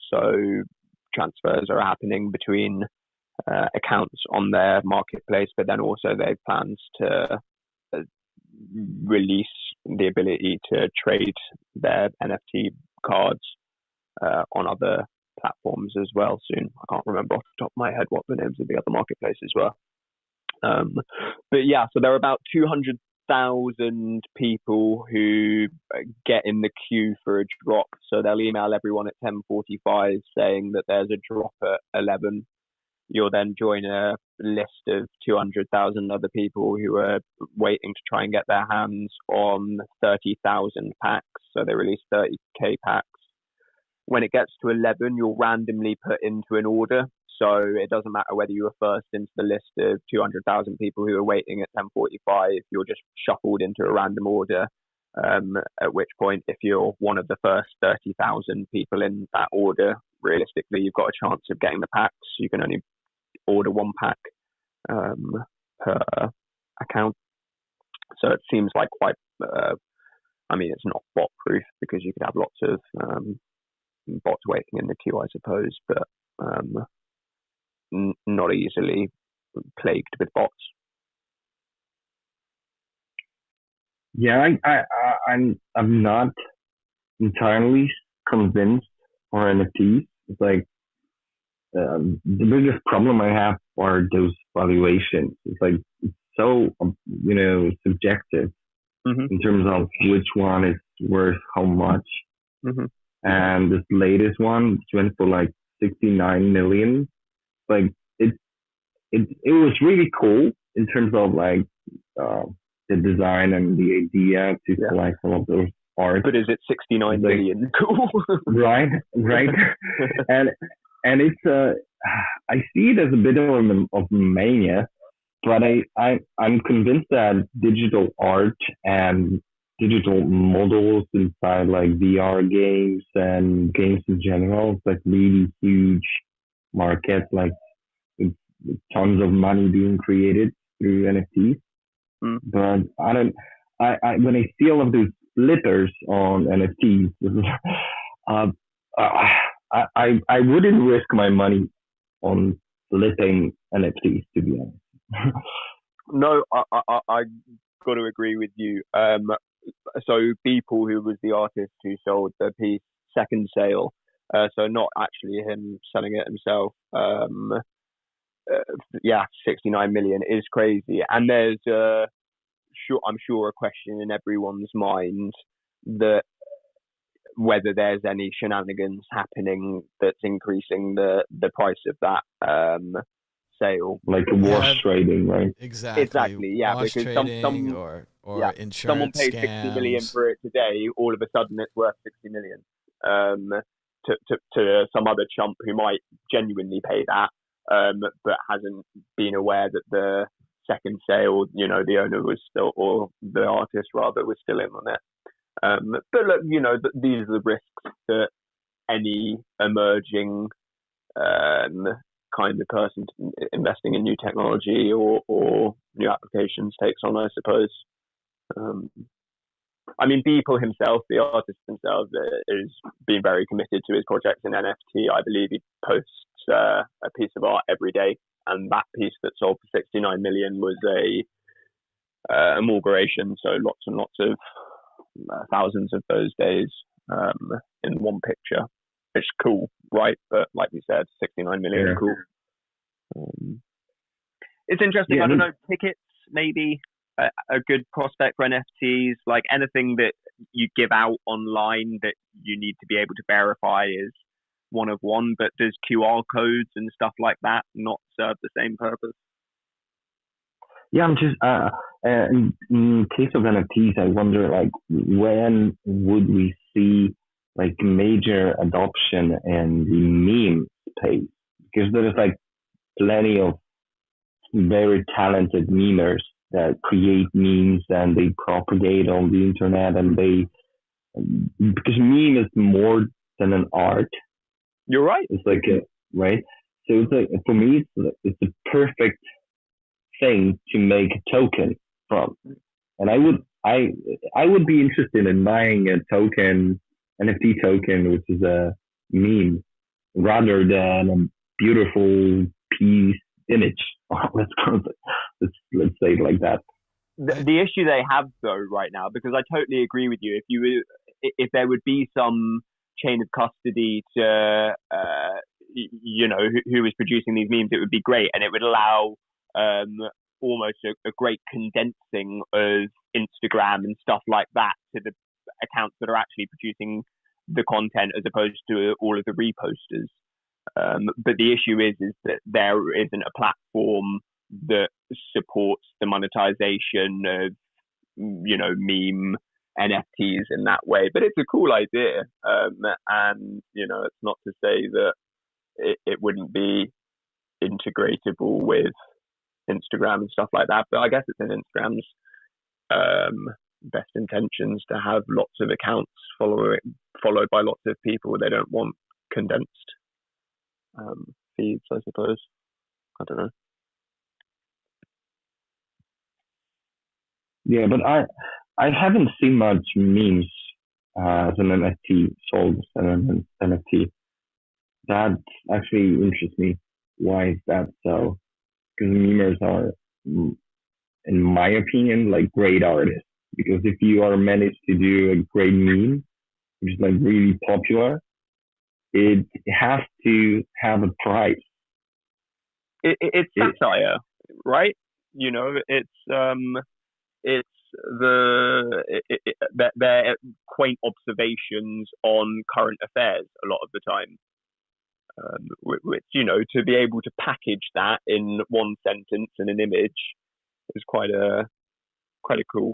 [SPEAKER 2] so transfers are happening between accounts on their marketplace, but then also they have plans to release the ability to trade their NFT cards on other platforms as well soon. I can't remember off the top of my head what the names of the other marketplaces were. But yeah, so there are about 200,000 people who get in the queue for a drop. So they'll email everyone at 10:45 saying that there's a drop at 11. You'll then join a list of 200,000 other people who are waiting to try and get their hands on 30,000 packs. So they release 30k packs. When it gets to 11, you'll randomly put into an order. So it doesn't matter whether you were first into the list of 200,000 people who are waiting at 10:45. You're just shuffled into a random order. At which point, if you're one of the first 30,000 people in that order, realistically, you've got a chance of getting the packs. You can only order one pack per account. So it seems like quite I mean, it's not bot proof because you could have lots of bots waiting in the queue, I suppose, but not easily plagued with bots.
[SPEAKER 3] Yeah, I'm not entirely convinced for NFTs. It's like the biggest problem I have are those valuations. It's like it's so subjective in terms of which one is worth how much. And this latest one went for like 69 million. Like it was really cool in terms of like the design and the idea to collect some of those art.
[SPEAKER 2] But is it 69 million? Cool.
[SPEAKER 3] Right. and it's I see it as a bit of mania, but I'm convinced that digital art and digital models inside like VR games and games in general, it's like really huge market, like with tons of money being created through NFTs. But I when I see all of those litters on NFTs, I wouldn't risk my money on flipping NFTs, to be honest.
[SPEAKER 2] No, I got to agree with you. So Beeple, who was the artist who sold the piece, second sale, so not actually him selling it himself. 69 million is crazy, and there's I'm sure a question in everyone's mind that whether there's any shenanigans happening that's increasing the price of that sale,
[SPEAKER 3] like wash trading, right?
[SPEAKER 1] Exactly,
[SPEAKER 2] yeah,
[SPEAKER 1] wash
[SPEAKER 2] because
[SPEAKER 1] trading or insurance
[SPEAKER 2] someone paid 60 million for it today, all of a sudden it's worth 60 million to some other chump who might genuinely pay that, but hasn't been aware that the second sale, the owner was still, or the artist rather, was still in on it. But look, these are the risks that any emerging kind of person investing in new technology or new applications takes on, I suppose. I mean, Beeple himself, the artist himself, is being very committed to his projects in NFT. I believe he posts a piece of art every day, and that piece that sold for 69 million was a amalgamation, so lots and lots of thousands of those days in one picture. It's cool, right? But like you said, 69 million, cool. It's interesting. I don't know, tickets maybe a good prospect for NFTs, like anything that you give out online that you need to be able to verify is one of one, but does QR codes and stuff like that not serve the same purpose?
[SPEAKER 3] Yeah, I'm just in case of NFTs, I wonder like when would we see like major adoption in the meme space? Because there's like plenty of very talented memers that create memes and they propagate on the internet, and because meme is more than an art.
[SPEAKER 2] You're right.
[SPEAKER 3] It's like right. So it's like, for me, it's the perfect thing to make a token from, and I would be interested in buying a token, NFT token, which is a meme, rather than a beautiful piece image. Let's say it like that.
[SPEAKER 2] The issue they have though right now, because I totally agree with you, if there would be some chain of custody to who is producing these memes, it would be great, and it would allow almost a great condensing of Instagram and stuff like that to the accounts that are actually producing the content, as opposed to all of the reposters. But the issue is that there isn't a platform that supports the monetization of meme NFTs in that way. But it's a cool idea, and it's not to say that it wouldn't be integratable with Instagram and stuff like that. But I guess it's in Instagram's best intentions to have lots of accounts followed by lots of people. They don't want condensed feeds, I suppose. I don't know.
[SPEAKER 3] Yeah, but I haven't seen much memes as an NFT sold as an NFT. That actually interests me. Why is that so? Because memers are, in my opinion, like great artists. Because if you are managed to do a great meme, which is like really popular, it has to have a price.
[SPEAKER 2] It's satire, right? You know, it's their quaint observations on current affairs a lot of the time. Which, you know, to be able to package that in one sentence and an image is quite a cool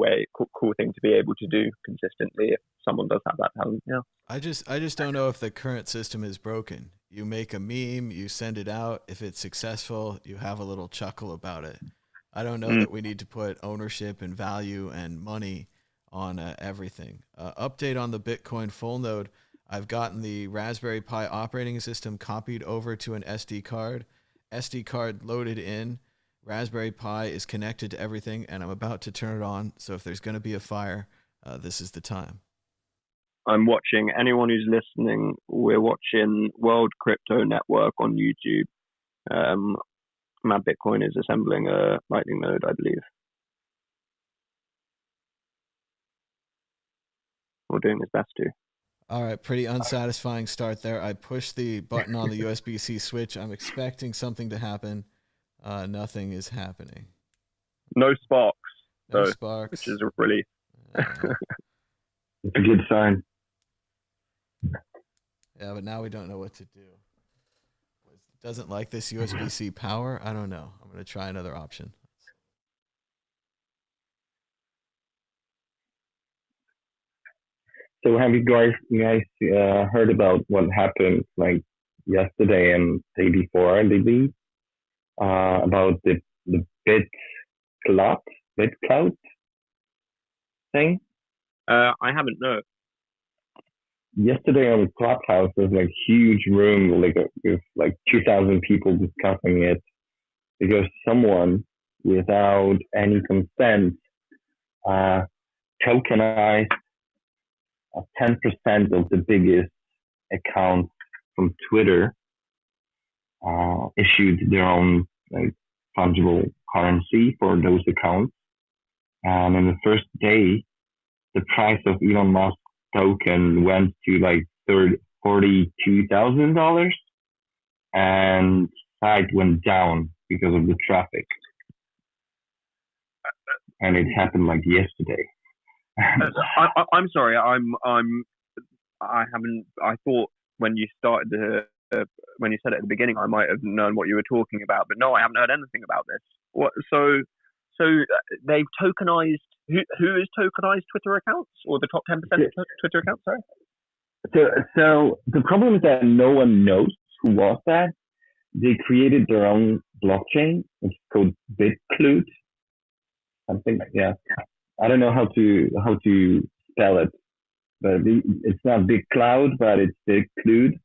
[SPEAKER 2] thing to be able to do consistently if someone does have that talent. Yeah.
[SPEAKER 1] I just don't know if the current system is broken. You make a meme, you send it out. If it's successful, you have a little chuckle about it. I don't know that we need to put ownership and value and money on everything. Update on the Bitcoin Fullnode. I've gotten the Raspberry Pi operating system copied over to an SD card. SD card loaded in. Raspberry Pi is connected to everything, and I'm about to turn it on. So if there's going to be a fire, this is the time.
[SPEAKER 2] I'm watching, anyone who's listening, we're watching World Crypto Network on YouTube. Mad Bitcoin is assembling a Lightning node, I believe. Or doing his best to.
[SPEAKER 1] All right, pretty unsatisfying start there. I pushed the button on the USB-C switch. I'm expecting something to happen. Nothing is happening.
[SPEAKER 2] No sparks.
[SPEAKER 1] No sparks.
[SPEAKER 2] Which is a relief.
[SPEAKER 3] It's a good sign.
[SPEAKER 1] Yeah, but now we don't know what to do. It doesn't like this USB-C power? I don't know. I'm going to try another option.
[SPEAKER 3] So have you guys heard about what happened like yesterday and day before, maybe? About the BitCloud thing?
[SPEAKER 2] I haven't, no.
[SPEAKER 3] Yesterday on Clubhouse, there's like huge room, with like 2,000 people discussing it, because someone, without any consent, tokenized 10% of the biggest accounts from Twitter, issued their own like fungible currency for those accounts. And in the first day, the price of Elon Musk token went to like $42,000, and site went down because of the traffic. And it happened like yesterday.
[SPEAKER 2] I'm sorry. I thought when you started when you said it at the beginning, I might have known what you were talking about, but no, I haven't heard anything about this. What? So they've tokenized. Who has tokenized Twitter accounts, or the top 10% of Twitter accounts? Sorry.
[SPEAKER 3] So the problem is that no one knows who was that. They created their own blockchain. It's called BitCloud. Something like that. I don't know how to spell it, but it's not BitCloud, but it's BitCloud.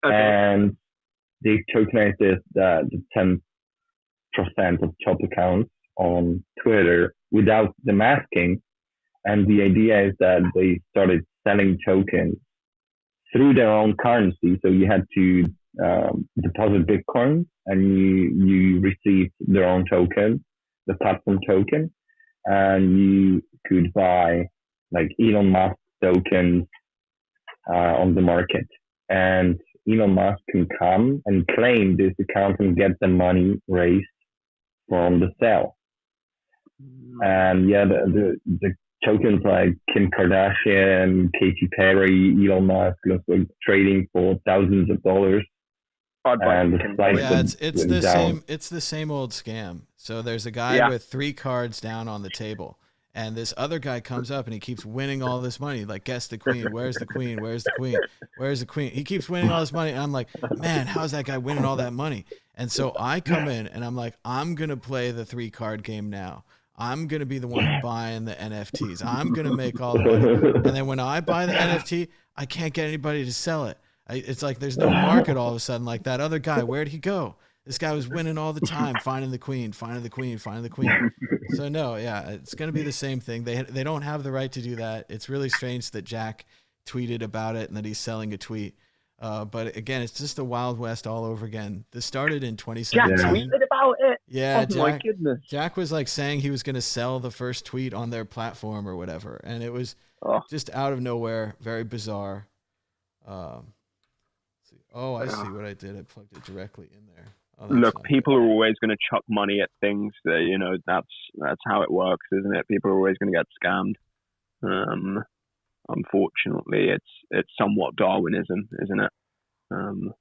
[SPEAKER 3] Okay. And they tokenized the 10% of top accounts on Twitter without the masking. And the idea is that they started selling tokens through their own currency. So you had to deposit Bitcoin, and you received their own token, the platform token, and you could buy like Elon Musk tokens on the market. And Elon Musk can come and claim this account and get the money raised from the sale. And yeah, the tokens like Kim Kardashian, Katy Perry, Elon Musk, like trading for thousands of dollars.
[SPEAKER 1] And it's the same. It's the same old scam. So there's a guy with 3 cards down on the table, and this other guy comes up and he keeps winning all this money. Like, guess the queen. Where's the queen? Where's the queen? Where's the queen? He keeps winning all this money, and I'm like, man, how's that guy winning all that money? And so I come in and I'm like, I'm gonna play the 3 card game now. I'm going to be the one buying the NFTs. I'm going to make all the money. And then when I buy the NFT, I can't get anybody to sell it. It's like there's no market all of a sudden. Like that other guy, where'd he go? This guy was winning all the time, finding the queen, finding the queen, finding the queen. So no, yeah, it's going to be the same thing. They don't have the right to do that. It's really strange that Jack tweeted about it and that he's selling a tweet. But again, it's just the Wild West all over again. This started in 2017.
[SPEAKER 2] Jack tweeted about it.
[SPEAKER 1] Yeah,
[SPEAKER 2] oh my goodness.
[SPEAKER 1] Jack was like saying he was going to sell the first tweet on their platform or whatever, and it was just out of nowhere, very bizarre. I see what I did. I plugged it directly in there.
[SPEAKER 2] Look, people are always going to chuck money at things. That, that's how it works, isn't it? People are always going to get scammed. Unfortunately, it's somewhat Darwinism, isn't it?
[SPEAKER 1] And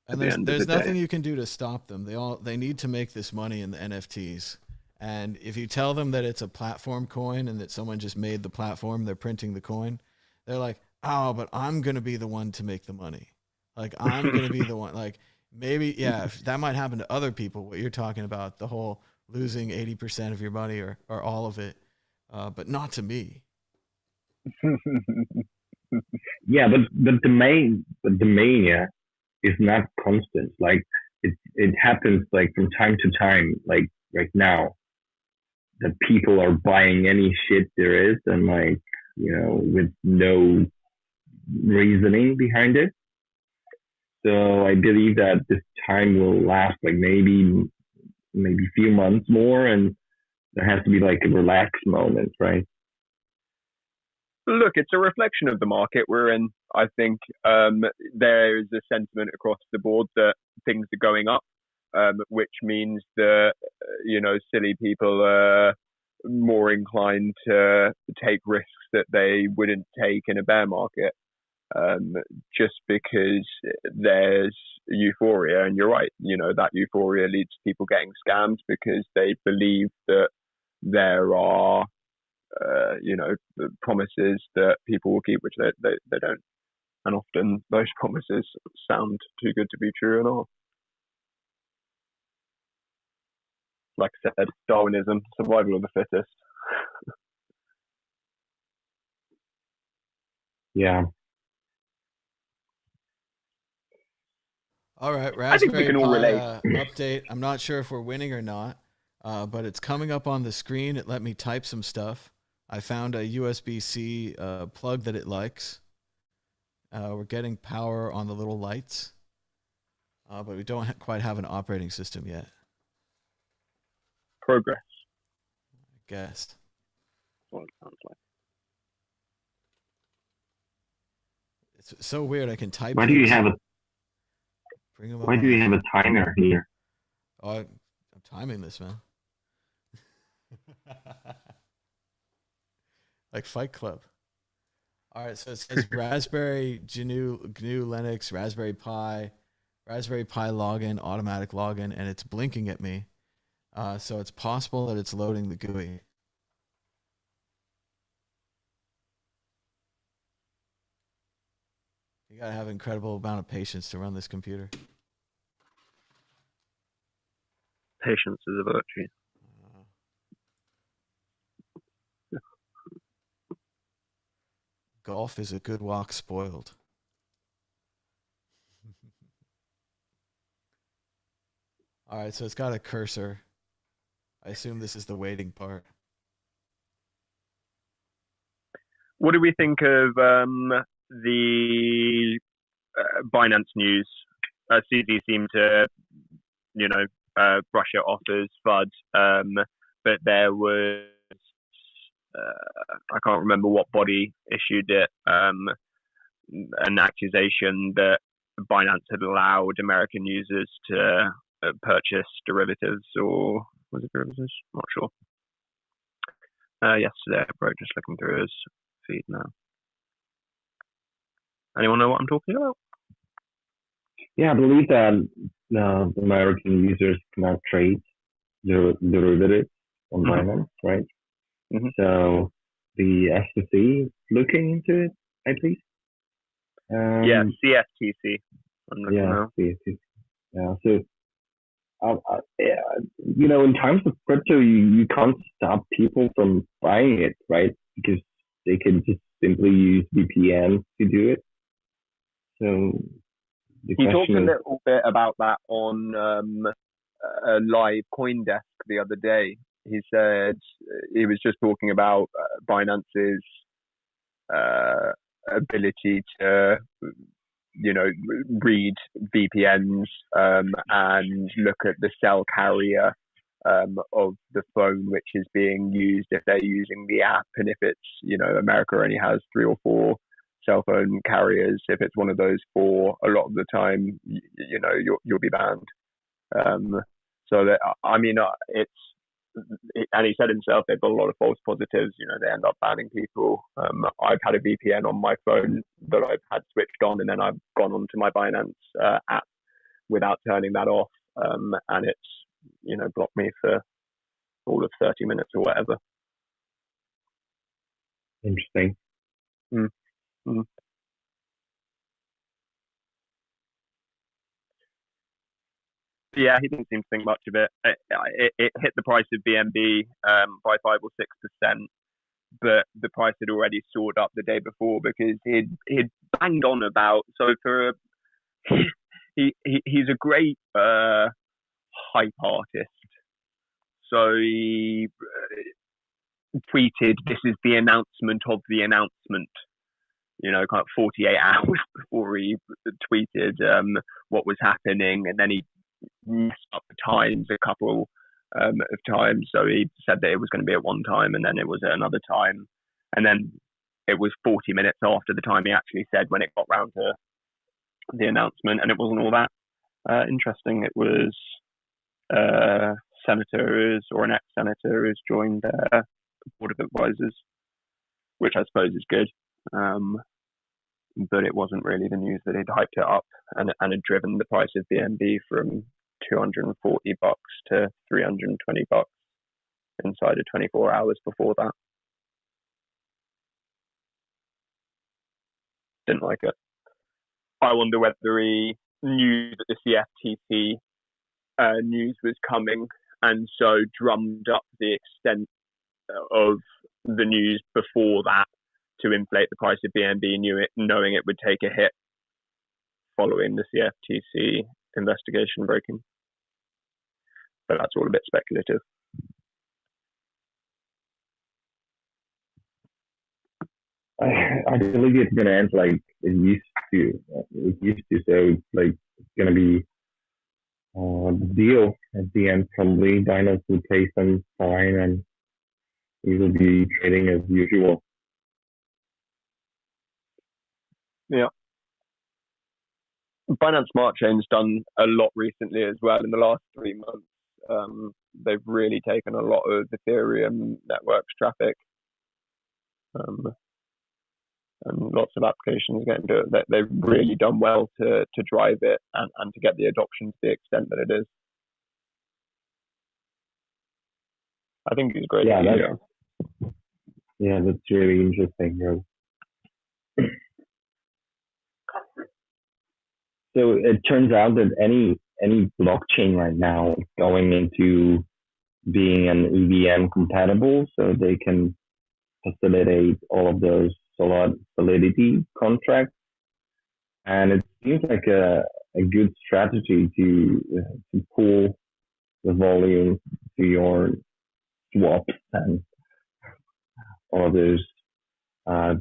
[SPEAKER 1] there's nothing you can do to stop them. They need to make this money in the NFTs. And if you tell them that it's a platform coin and that someone just made the platform, they're printing the coin, they're like, oh, but I'm going to be the one to make the money. Like, I'm going to be the one. Like, maybe, yeah, that might happen to other people, what you're talking about, the whole losing 80% of your money or all of it, but not to me.
[SPEAKER 3] Yeah, but the mania is not constant. Like, it happens like from time to time, like right now, that people are buying any shit there is and like, with no reasoning behind it. So I believe that this time will last like maybe a few months more, and there has to be like a relaxed moment, right?
[SPEAKER 2] Look, it's a reflection of the market we're in. I think there is a sentiment across the board that things are going up, which means that silly people are more inclined to take risks that they wouldn't take in a bear market. Just because there's euphoria, and you're right, that euphoria leads to people getting scammed because they believe that there are, promises that people will keep, which they don't. And often those promises sound too good to be true and all. Like I said, Darwinism, survival of the fittest.
[SPEAKER 3] Yeah.
[SPEAKER 1] All right, Raspberry
[SPEAKER 2] can all relate.
[SPEAKER 1] Update. I'm not sure if we're winning or not, but it's coming up on the screen. It let me type some stuff. I found a USB-C plug that it likes. We're getting power on the little lights, but we don't quite have an operating system yet.
[SPEAKER 2] Progress,
[SPEAKER 1] I guess.
[SPEAKER 2] That's what it sounds like.
[SPEAKER 1] It's so weird. I can type.
[SPEAKER 3] Why do you have a timer here?
[SPEAKER 1] Oh, I'm timing this, man. Like Fight Club. All right, so it says Raspberry, GNU Linux, Raspberry Pi login, automatic login, and it's blinking at me. So it's possible that it's loading the GUI. You gotta have an incredible amount of patience to run this computer.
[SPEAKER 2] Patience is a virtue.
[SPEAKER 1] Golf is a good walk spoiled. All right, so it's got a cursor. I assume this is the waiting part.
[SPEAKER 2] What do we think of the Binance news? CZ seemed to, brush it off as FUD, but there was, I can't remember what body issued it, an accusation that Binance had allowed American users to purchase derivatives, or was it derivatives? Not sure. Yesterday, bro, just looking through his feed now. Anyone know what I'm talking about?
[SPEAKER 3] Yeah, I believe that American users cannot trade derivatives on Binance, right? Mm-hmm. So the SEC looking into it, I believe.
[SPEAKER 2] Yeah, CFTC.
[SPEAKER 3] CFTC. Yeah, so in terms of crypto, you can't stop people from buying it, right? Because they can just simply use VPN to do it. So
[SPEAKER 2] he talked a little bit about that on a live CoinDesk the other day. He said he was just talking about Binance's ability to, read VPNs and look at the cell carrier of the phone which is being used if they're using the app, and if it's, America only has 3 or 4 cell phone carriers. If it's one of those 4, a lot of the time, you'll be banned. So that, it's. And he said himself, they've got a lot of false positives. They end up banning people. I've had a VPN on my phone that I've had switched on, and then I've gone onto my Binance app without turning that off, and it's blocked me for all of 30 minutes or whatever.
[SPEAKER 3] Interesting.
[SPEAKER 2] Mm-hmm. Yeah, he didn't seem to think much of it. It hit the price of BNB by 5 or 6%, but the price had already soared up the day before because he'd banged on about. So he's a great hype artist. So he tweeted, "This is the announcement of the announcement." Kind of 48 hours before he tweeted what was happening, and then he messed up the times a couple of times. So he said that it was going to be at one time, and then it was at another time, and then it was 40 minutes after the time he actually said when it got round to the announcement, and it wasn't all that interesting. It was senators or an ex-senator who's joined their board of advisors, which I suppose is good. But it wasn't really the news that he'd hyped it up and had driven the price of BNB from $240 to $320 inside of 24 hours before that. Didn't like it. I wonder whether he knew that the CFTC news was coming and so drummed up the extent of the news before that to inflate the price of BNB, knowing it would take a hit following the CFTC investigation breaking. But that's all a bit speculative.
[SPEAKER 3] I believe it's gonna end like it used to. So it's gonna be the deal at the end. Probably Binance will pay some fine, and we will be trading as usual.
[SPEAKER 2] Yeah. Binance Smart Chain's done a lot recently as well. In the last 3 months, they've really taken a lot of Ethereum networks traffic, and lots of applications getting to it. They've really done well to drive it and to get the adoption to the extent that it is. I think it's great.
[SPEAKER 3] Yeah, that's really interesting. So it turns out that any blockchain right now is going into being an EVM compatible, so they can facilitate all of those Solidity contracts. And it seems like a good strategy to pull the volume to your swaps and all of those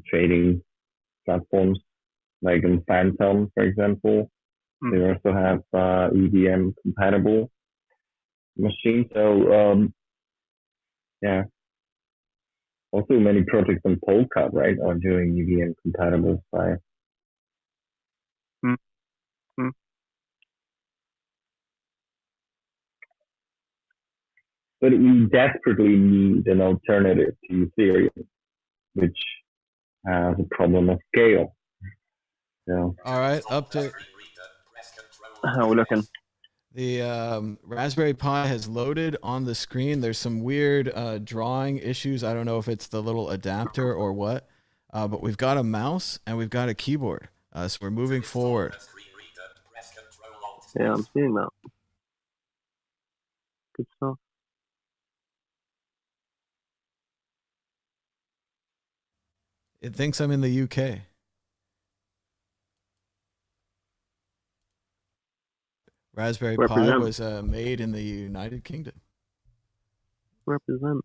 [SPEAKER 3] trading platforms, like in Phantom, for example. They also have EVM compatible machines. So yeah. Also, many projects on Polka, right, are doing EVM compatible style. But we desperately need an alternative to Ethereum, which has a problem of scale. So.
[SPEAKER 1] All right, update.
[SPEAKER 2] How are we looking?
[SPEAKER 1] The Raspberry Pi has loaded on the screen. There's some weird drawing issues. I don't know if it's the little adapter or what, but we've got a mouse and we've got a keyboard. So we're moving forward.
[SPEAKER 2] Yeah, I'm seeing that. Good stuff.
[SPEAKER 1] It thinks I'm in the UK. Raspberry Pi
[SPEAKER 2] Represent.
[SPEAKER 1] was made in the United Kingdom.
[SPEAKER 2] Represent.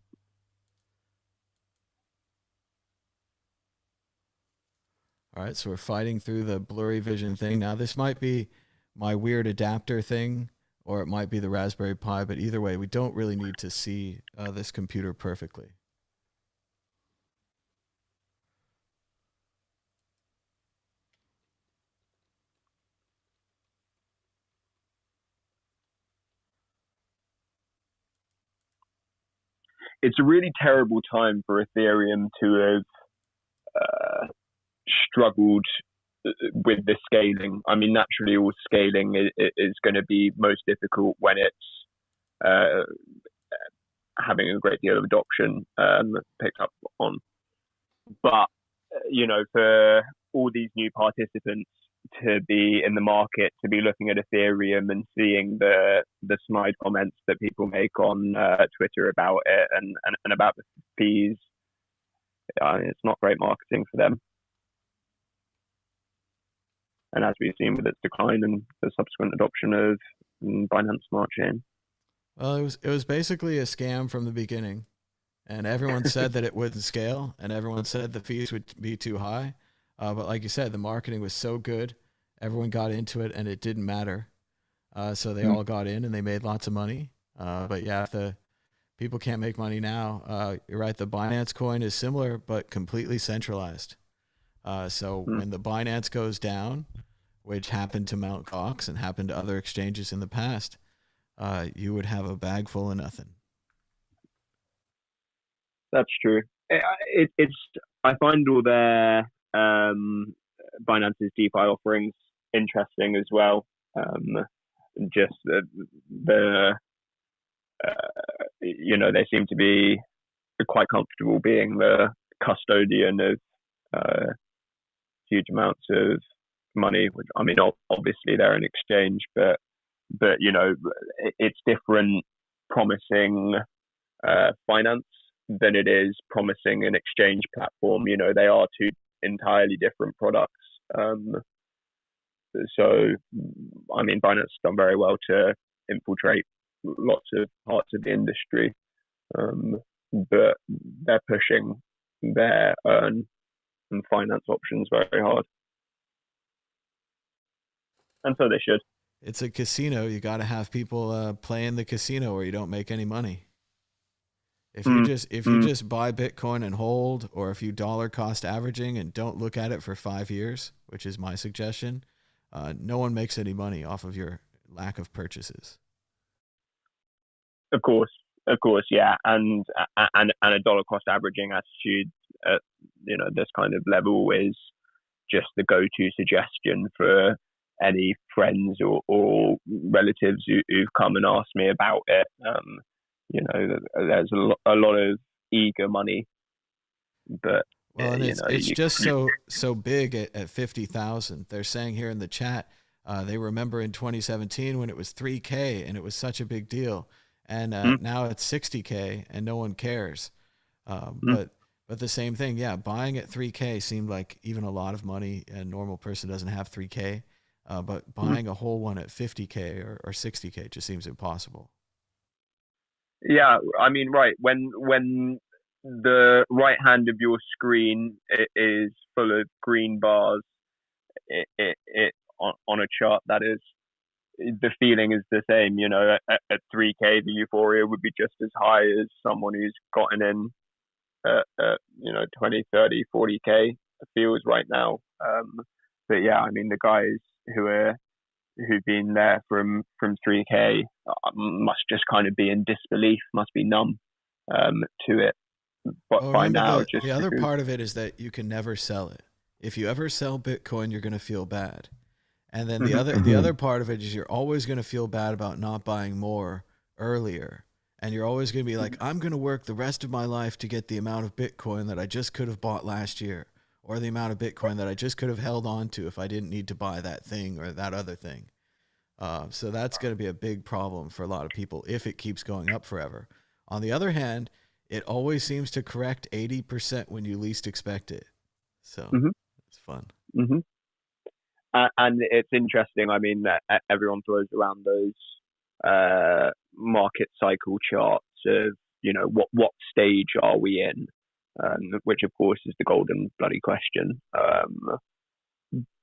[SPEAKER 1] All right, so we're fighting through the blurry vision thing. Now, this might be my weird adapter thing, or it might be the Raspberry Pi, but either way, we don't really need to see this computer perfectly.
[SPEAKER 2] It's a really terrible time for Ethereum to have struggled with the scaling. I mean, naturally, all scaling is going to be most difficult when it's having a great deal of adoption picked up on. But, for all these new participants to be in the market, to be looking at Ethereum and seeing the snide comments that people make on Twitter about it and about the fees, it's not great marketing for them. And as we've seen with its decline and the subsequent adoption of Binance Smart Chain.
[SPEAKER 1] Well, it was basically a scam from the beginning, and everyone said that it wouldn't scale, and everyone said the fees would be too high. But like you said, the marketing was so good, everyone got into it, and it didn't matter. So they all got in, and they made lots of money. But yeah, if the people can't make money now, you're right. The Binance coin is similar, but completely centralized. So when the Binance goes down, which happened to Mt. Gox and happened to other exchanges in the past, you would have a bag full of nothing.
[SPEAKER 2] That's true. I find all their Binance's DeFi offerings interesting as well. Just they seem to be quite comfortable being the custodian of huge amounts of money. Which, I mean, obviously they're an exchange, but it's different promising finance than it is promising an exchange platform. They are two entirely different products. So, I mean, Binance has done very well to infiltrate lots of parts of the industry, but they're pushing their earn and finance options very hard. And so they should.
[SPEAKER 1] It's a casino. You got to have people playing the casino, or you don't make any money. If you just buy Bitcoin and hold, or if you dollar cost averaging and don't look at it for 5 years, which is my suggestion, no one makes any money off of your lack of purchases.
[SPEAKER 2] Of course, yeah, and a dollar cost averaging attitude at this kind of level is just the go-to suggestion for any friends or relatives who've come and asked me about it. There's a lot of eager money, but
[SPEAKER 1] well, and it's just so big at 50,000. They're saying here in the chat, they remember in 2017 when it was 3K and it was such a big deal, and now it's 60K and no one cares. But the same thing, yeah, buying at 3K seemed like even a lot of money. A normal person doesn't have 3K, but buying a whole one at 50K or 60K just seems impossible.
[SPEAKER 2] Yeah, I mean, right, when the right hand of your screen is full of green bars, it on a chart, that is, the feeling is the same. At 3K, the euphoria would be just as high as someone who's gotten in at 20, 30, 40K feels right now. But yeah, I mean, the guys who've been there from 3K must just kind of be in disbelief, must be numb to it. But by now,
[SPEAKER 1] the other part of it is that you can never sell it. If you ever sell Bitcoin, you're going to feel bad. And then the other part of it is you're always going to feel bad about not buying more earlier. And you're always going to be like, I'm going to work the rest of my life to get the amount of Bitcoin that I just could have bought last year, or the amount of Bitcoin that I just could have held on to if I didn't need to buy that thing or that other thing. So that's going to be a big problem for a lot of people if it keeps going up forever. On the other hand, it always seems to correct 80% when you least expect it. So it's fun.
[SPEAKER 2] And it's interesting. I mean, everyone throws around those market cycle charts of, what stage are we in, which of course is the golden bloody question.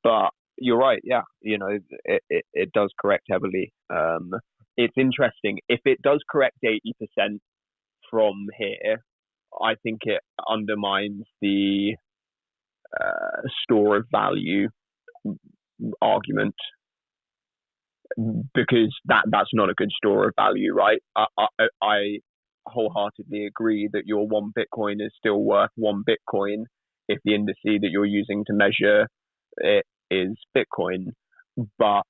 [SPEAKER 2] But you're right. Yeah, it does correct heavily. It's interesting if it does correct 80% from here. I think it undermines the store of value argument, because that's not a good store of value, right? I wholeheartedly agree that your one Bitcoin is still worth one Bitcoin if the indice that you're using to measure it is Bitcoin, but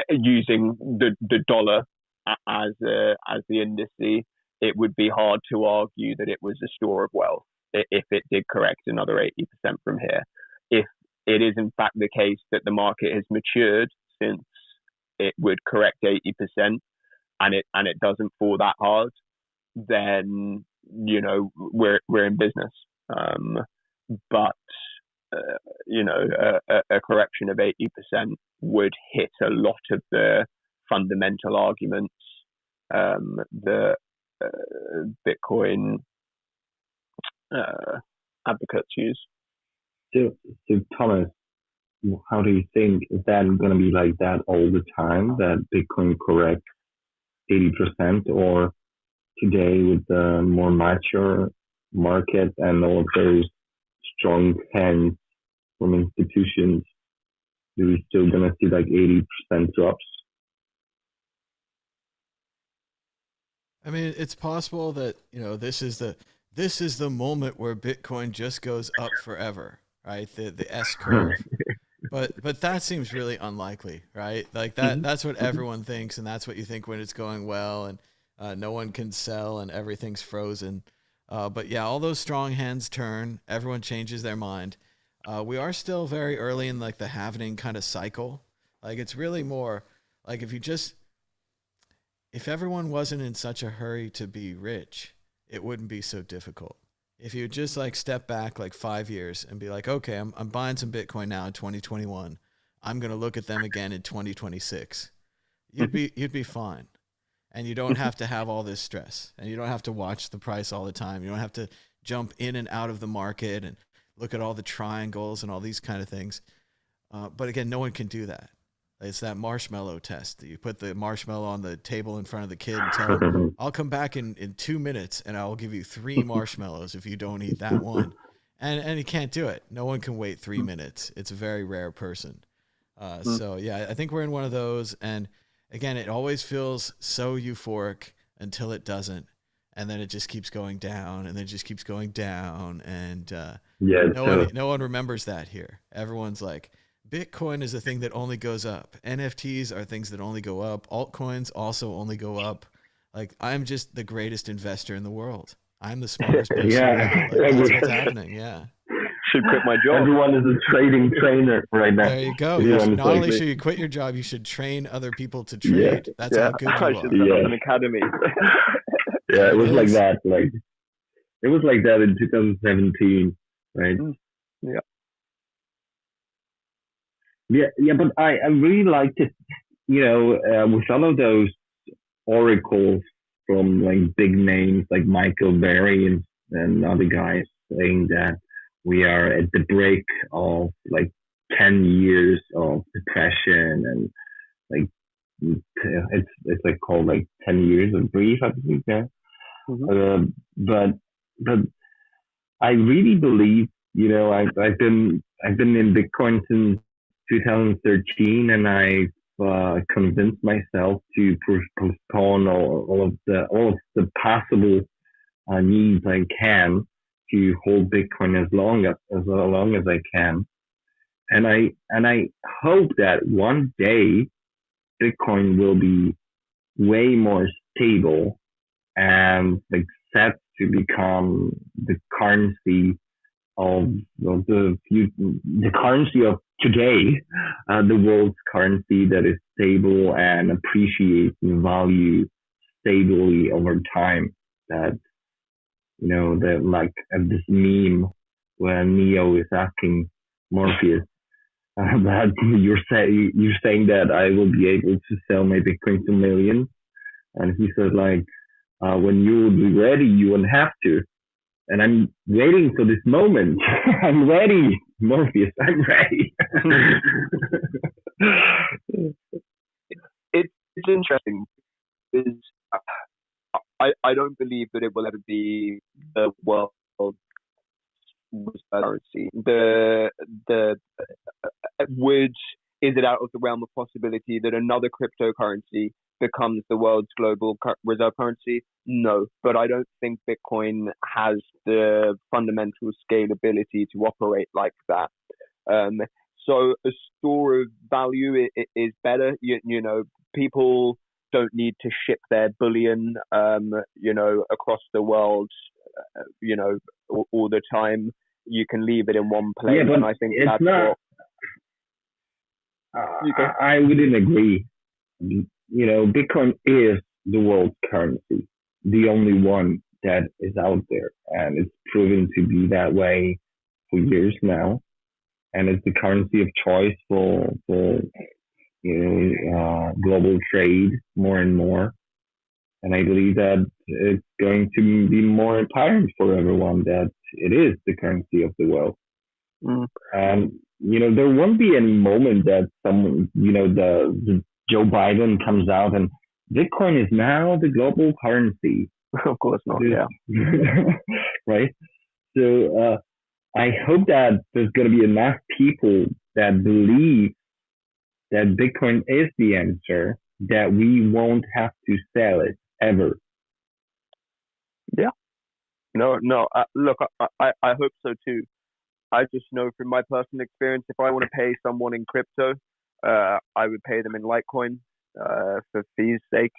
[SPEAKER 2] using the dollar as the indice, it would be hard to argue that it was a store of wealth if it did correct another 80% from here. If it is in fact the case that the market has matured since it would correct 80%, and it doesn't fall that hard, then we're in business. But a correction of 80% would hit a lot of the fundamental arguments that Bitcoin advocates use.
[SPEAKER 3] So Thomas, how do you think, is that going to be like that all the time, that Bitcoin corrects 80%, or today with the more mature market and all of those strong hands from institutions, are we still going to see like 80% drops?
[SPEAKER 1] I mean, it's possible that, this is the moment where Bitcoin just goes up forever, right? The S curve. But that seems really unlikely, right? Like that's what everyone thinks, and that's what you think when it's going well, and no one can sell and everything's frozen. But yeah, all those strong hands turn, everyone changes their mind. We are still very early in like the halvening kind of cycle. Like it's really more like if everyone wasn't in such a hurry to be rich, it wouldn't be so difficult. If you just like step back like 5 years and be like, okay, I'm buying some Bitcoin now in 2021. I'm going to look at them again in 2026. You'd be fine. And you don't have to have all this stress, and you don't have to watch the price all the time. You don't have to jump in and out of the market and look at all the triangles and all these kind of things. But again, no one can do that. It's that marshmallow test. You put the marshmallow on the table in front of the kid and tell him, I'll come back in 2 minutes and I'll give you 3 marshmallows if you don't eat that one. And he can't do it. No one can wait 3 minutes. It's a very rare person. So yeah, I think we're in one of those. And again, it always feels so euphoric until it doesn't. And then it just keeps going down, and then it just keeps going down. And no one remembers that here. Everyone's like, Bitcoin is a thing that only goes up. NFTs are things that only go up. Altcoins also only go up. Like, I'm just the greatest investor in the world. I'm the smartest person. That's what's happening. Yeah.
[SPEAKER 2] Should quit my job.
[SPEAKER 3] Everyone is a trading trainer right now.
[SPEAKER 1] There you go. Not only should you quit your job, you should train other people to trade.
[SPEAKER 3] Yeah.
[SPEAKER 1] That's how good you are.
[SPEAKER 2] I should set up an academy.
[SPEAKER 3] Yeah, it was like that. Like, it was like that in 2017, right?
[SPEAKER 2] Yeah.
[SPEAKER 3] Yeah, but I really liked it, with some of those oracles from like big names like Michael Berry and other guys saying that we are at the break of like 10 years of depression, and like it's like called like 10 years of grief, I think. Yeah. But I really believe, I've been in Bitcoin since 2013, and I've convinced myself to postpone all of the possible needs I can to hold Bitcoin as long as I can, and I hope that one day Bitcoin will be way more stable and like set to become the currency of the currency of today, the world's currency that is stable and appreciates in value stably over time. That, that like this meme when Neo is asking Morpheus that you're saying that I will be able to sell my Bitcoin to millions, and he says like, when you will be ready, you won't have to. And I'm waiting for this moment. I'm ready, Morpheus. I'm ready.
[SPEAKER 2] It's interesting because I don't believe that it will ever be the world currency. Is it out of the realm of possibility that another cryptocurrency becomes the world's global reserve currency? No, but I don't think Bitcoin has the fundamental scalability to operate like that. So a store of value is better. You know, people don't need to ship their bullion, across the world, all the time. You can leave it in one place,
[SPEAKER 3] yeah, but
[SPEAKER 2] and I think
[SPEAKER 3] it's
[SPEAKER 2] that's
[SPEAKER 3] not. I wouldn't agree. Bitcoin is the world's currency, the only one that is out there, and it's proven to be that way for years now. And it's the currency of choice for global trade more and more. And I believe that it's going to be more apparent for everyone that it is the currency of the world. And there won't be any moment that someone, the Joe Biden comes out and Bitcoin is now the global currency.
[SPEAKER 2] Of course not. Yeah.
[SPEAKER 3] Right. So I hope that there's going to be enough people that believe that Bitcoin is the answer, that we won't have to sell it ever.
[SPEAKER 2] Yeah. No. Look, I hope so too. I just know from my personal experience, if I want to pay someone in crypto, I would pay them in Litecoin for fees' sake.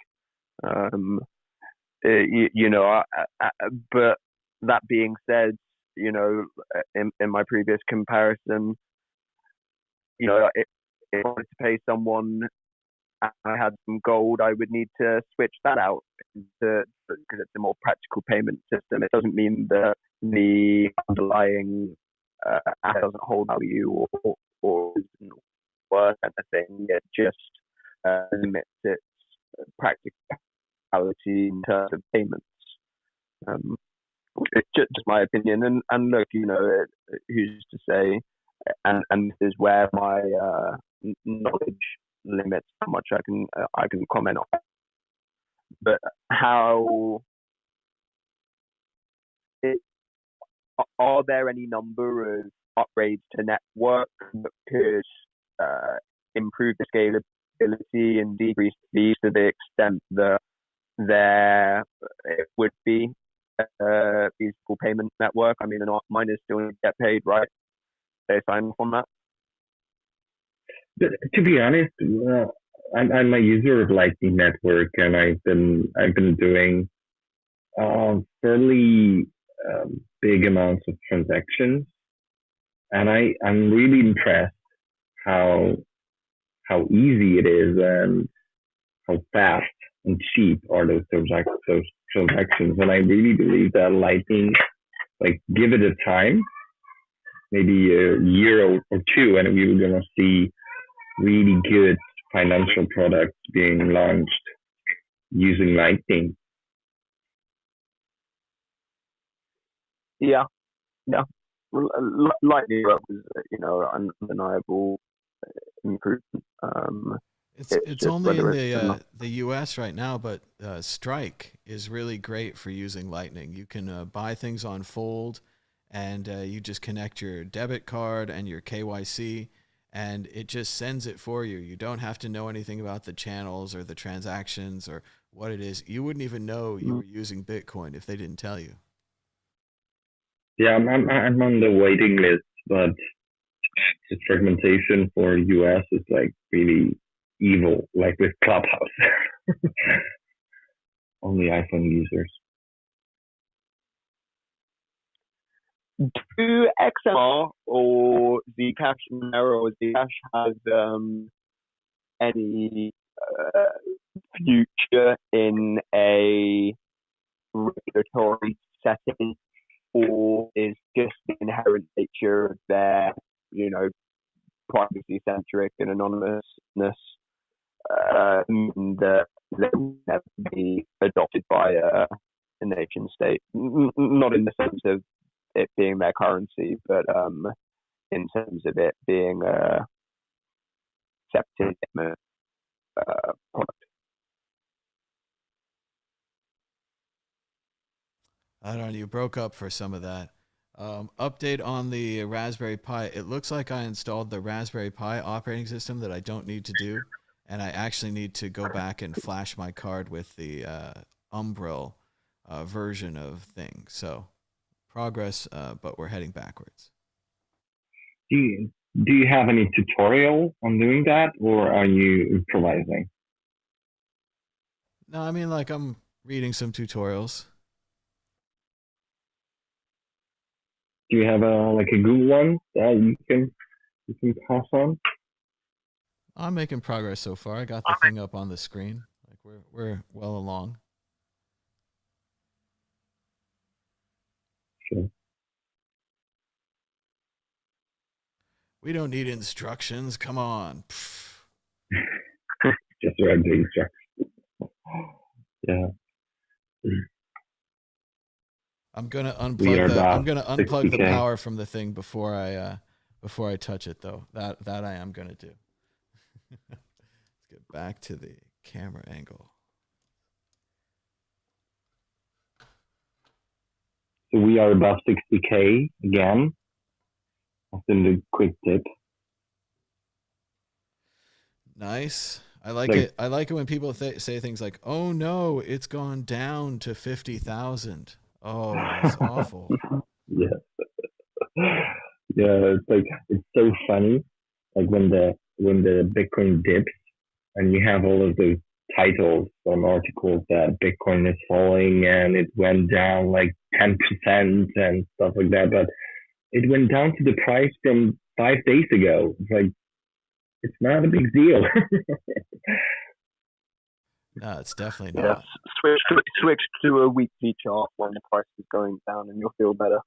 [SPEAKER 2] But that being said, in my previous comparison, if I wanted to pay someone and I had some gold, I would need to switch that out because it's a more practical payment system. It doesn't mean that the underlying asset doesn't hold value or isn't worth anything. It just limits its practicality in terms of payments. It's just my opinion, and look, who's to say? And this is where my knowledge limits how much I can comment on. But are there any number of upgrades to network that could improve the scalability and decrease fees to the extent that it would be a feasible payment network? I mean, miners still need to get paid, right? They sign off on that.
[SPEAKER 3] But to be honest, I'm a user of Lightning Network, and I've been doing fairly big amounts of transactions, and I'm really impressed how easy it is and how fast and cheap are those transactions. And I really believe that Lightning, like, give it a time, maybe a year or two, and we were gonna see really good financial products being launched using Lightning.
[SPEAKER 2] Yeah. Lightning was, undeniable improvement.
[SPEAKER 1] It's only in the U.S. right now, but Strike is really great for using Lightning. You can buy things on Fold, and you just connect your debit card and your KYC, and it just sends it for you. You don't have to know anything about the channels or the transactions or what it is. You wouldn't even know you were using Bitcoin if they didn't tell you.
[SPEAKER 3] Yeah, I'm on the waiting list, but the fragmentation for US is like really evil, like with Clubhouse. Only iPhone users.
[SPEAKER 2] Do XMR or Zcash, Monero or Zcash have any future in a regulatory setting, or or is just the inherent nature of their, privacy centric and anonymousness, that they will never be adopted by a nation state. Not in the sense of it being their currency, but in terms of it being a accepted product.
[SPEAKER 1] I don't know. You broke up for some of that. Update on the Raspberry Pi. It looks like I installed the Raspberry Pi operating system that I don't need to do, and I actually need to go back and flash my card with the Umbrel version of things. So progress, but we're heading backwards.
[SPEAKER 3] Do you have any tutorial on doing that, or are you improvising?
[SPEAKER 1] No, I mean, like, I'm reading some tutorials.
[SPEAKER 3] Do you have a good one that you can pass on?
[SPEAKER 1] I'm making progress so far. I got the thing up on the screen. Like, we're well along.
[SPEAKER 3] Sure.
[SPEAKER 1] We don't need instructions. Come on.
[SPEAKER 3] Just read the instructions. Yeah.
[SPEAKER 1] I'm gonna unplug the power from the thing before I touch it, though. That I am gonna do. Let's get back to the camera angle.
[SPEAKER 3] So we are above 60K again. That's been the quick tip.
[SPEAKER 1] Nice. I like it. I like it when people say things like, "Oh no, it's gone down to 50,000." Oh, that's awful.
[SPEAKER 3] Yeah. Yeah, it's so funny. Like when the Bitcoin dips and you have all of those titles on articles that Bitcoin is falling and it went down like 10% and stuff like that, but it went down to the price from 5 days ago. It's like, it's not a big deal.
[SPEAKER 1] No, it's definitely not.
[SPEAKER 2] Switch to a weekly chart when the price is going down and you'll feel better.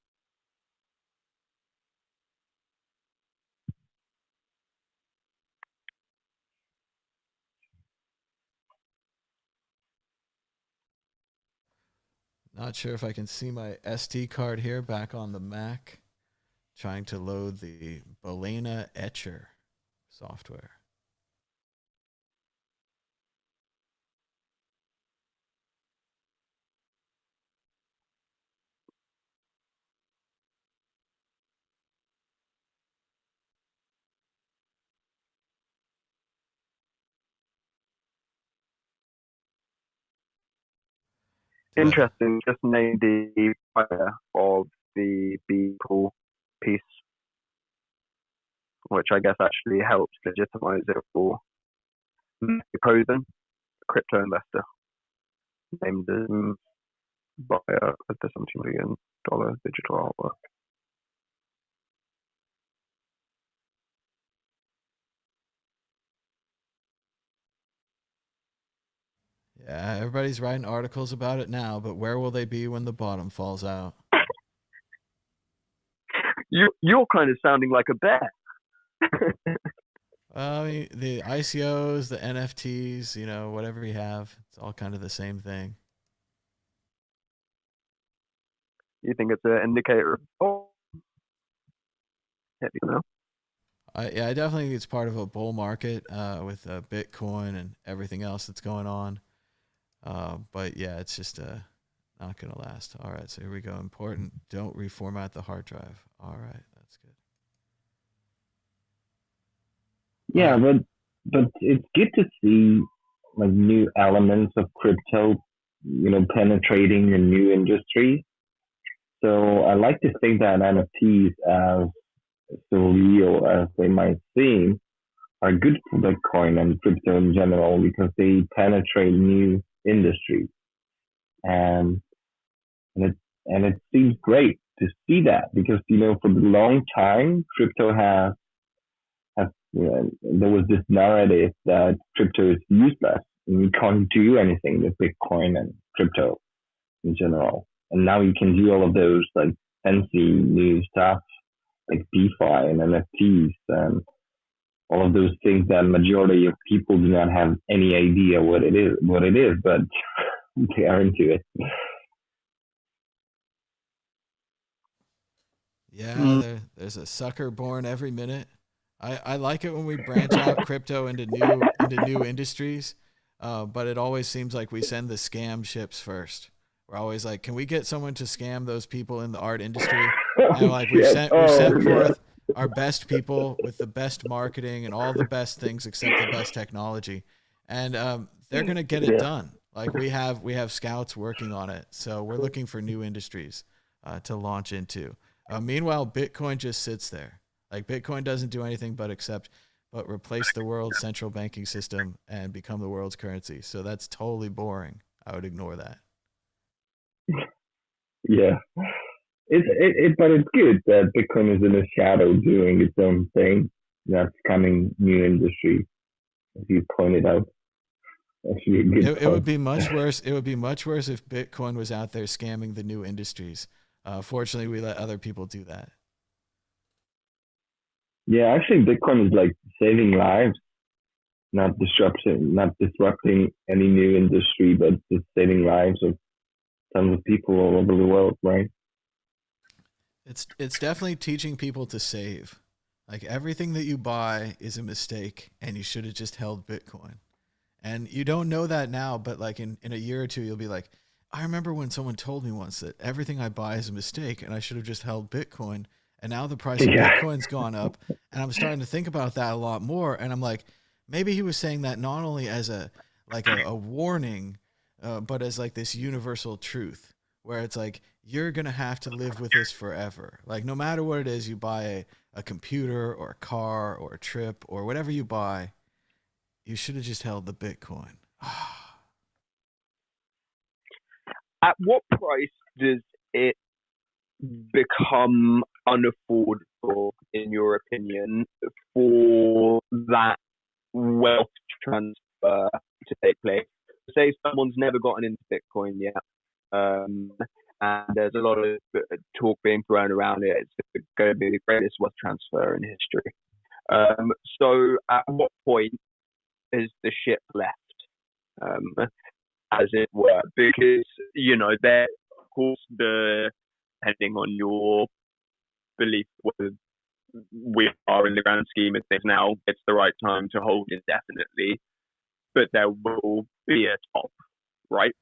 [SPEAKER 1] Not sure if I can see my SD card here back on the Mac. Trying to load the Balena Etcher software.
[SPEAKER 2] Interesting. Just named the fire of the Beeple piece, which I guess actually helps legitimize it for Posen, crypto investor, named as buyer of the $70 million digital artwork.
[SPEAKER 1] Yeah, everybody's writing articles about it now, but where will they be when the bottom falls out?
[SPEAKER 2] You're kind of sounding like a bear.
[SPEAKER 1] Well, I mean, the ICOs, the NFTs, whatever you have, it's all kind of the same thing.
[SPEAKER 2] You think it's an indicator of
[SPEAKER 1] I definitely think it's part of a bull market with Bitcoin and everything else that's going on. But yeah, it's just not going to last. All right, so here we go. Important, don't reformat the hard drive. All right, that's good.
[SPEAKER 3] Yeah, but it's good to see like new elements of crypto, penetrating a new industry. So I like to think that NFTs, as surreal as they might seem, are good for Bitcoin and crypto in general because they penetrate new industries, and it seems great to see that because for the long time crypto has there was this narrative that crypto is useless and you can't do anything with Bitcoin and crypto in general, and now you can do all of those like fancy new stuff like DeFi and NFTs and all of those things that majority of people do not have any idea what it is, but they are into it.
[SPEAKER 1] Yeah, there's a sucker born every minute. I like it when we branch out crypto into new industries, but it always seems like we send the scam ships first. We're always like, can we get someone to scam those people in the art industry? And like we've sent forth our best people with the best marketing and all the best things except the best technology, and they're gonna get it done. Like we have scouts working on it, so we're looking for new industries to launch into. Meanwhile, Bitcoin just sits there. Like Bitcoin doesn't do anything but replace the world's central banking system and become the world's currency. So that's totally boring. I would ignore that.
[SPEAKER 3] Yeah, but it's good that Bitcoin is in the shadow doing its own thing. That's coming new industry, as you pointed out. Actually,
[SPEAKER 1] it would be much worse. It would be much worse if Bitcoin was out there scamming the new industries. Fortunately, we let other people do that.
[SPEAKER 3] Yeah, actually, Bitcoin is like saving lives, not disrupting any new industry, but just saving lives of tons of people all over the world, right?
[SPEAKER 1] It's definitely teaching people to save. Like everything that you buy is a mistake, and you should have just held Bitcoin. And you don't know that now, but like in a year or two, you'll be like, I remember when someone told me once that everything I buy is a mistake, and I should have just held Bitcoin. And now the price of Bitcoin's gone up, and I'm starting to think about that a lot more. And I'm like, maybe he was saying that not only as a warning, but as like this universal truth, where it's like you're gonna have to live with this forever. Like no matter what it is, you buy a computer or a car or a trip or whatever you buy, you should have just held the Bitcoin.
[SPEAKER 2] At what price does it become unaffordable, in your opinion, for that wealth transfer to take place? Say someone's never gotten into Bitcoin yet, and there's a lot of talk being thrown around it. It's going to be the greatest wealth transfer in history. So at what point is the ship left, as it were? Because, there, of course, depending on your belief whether we are in the grand scheme of things now, it's the right time to hold indefinitely, but there will be a top, right?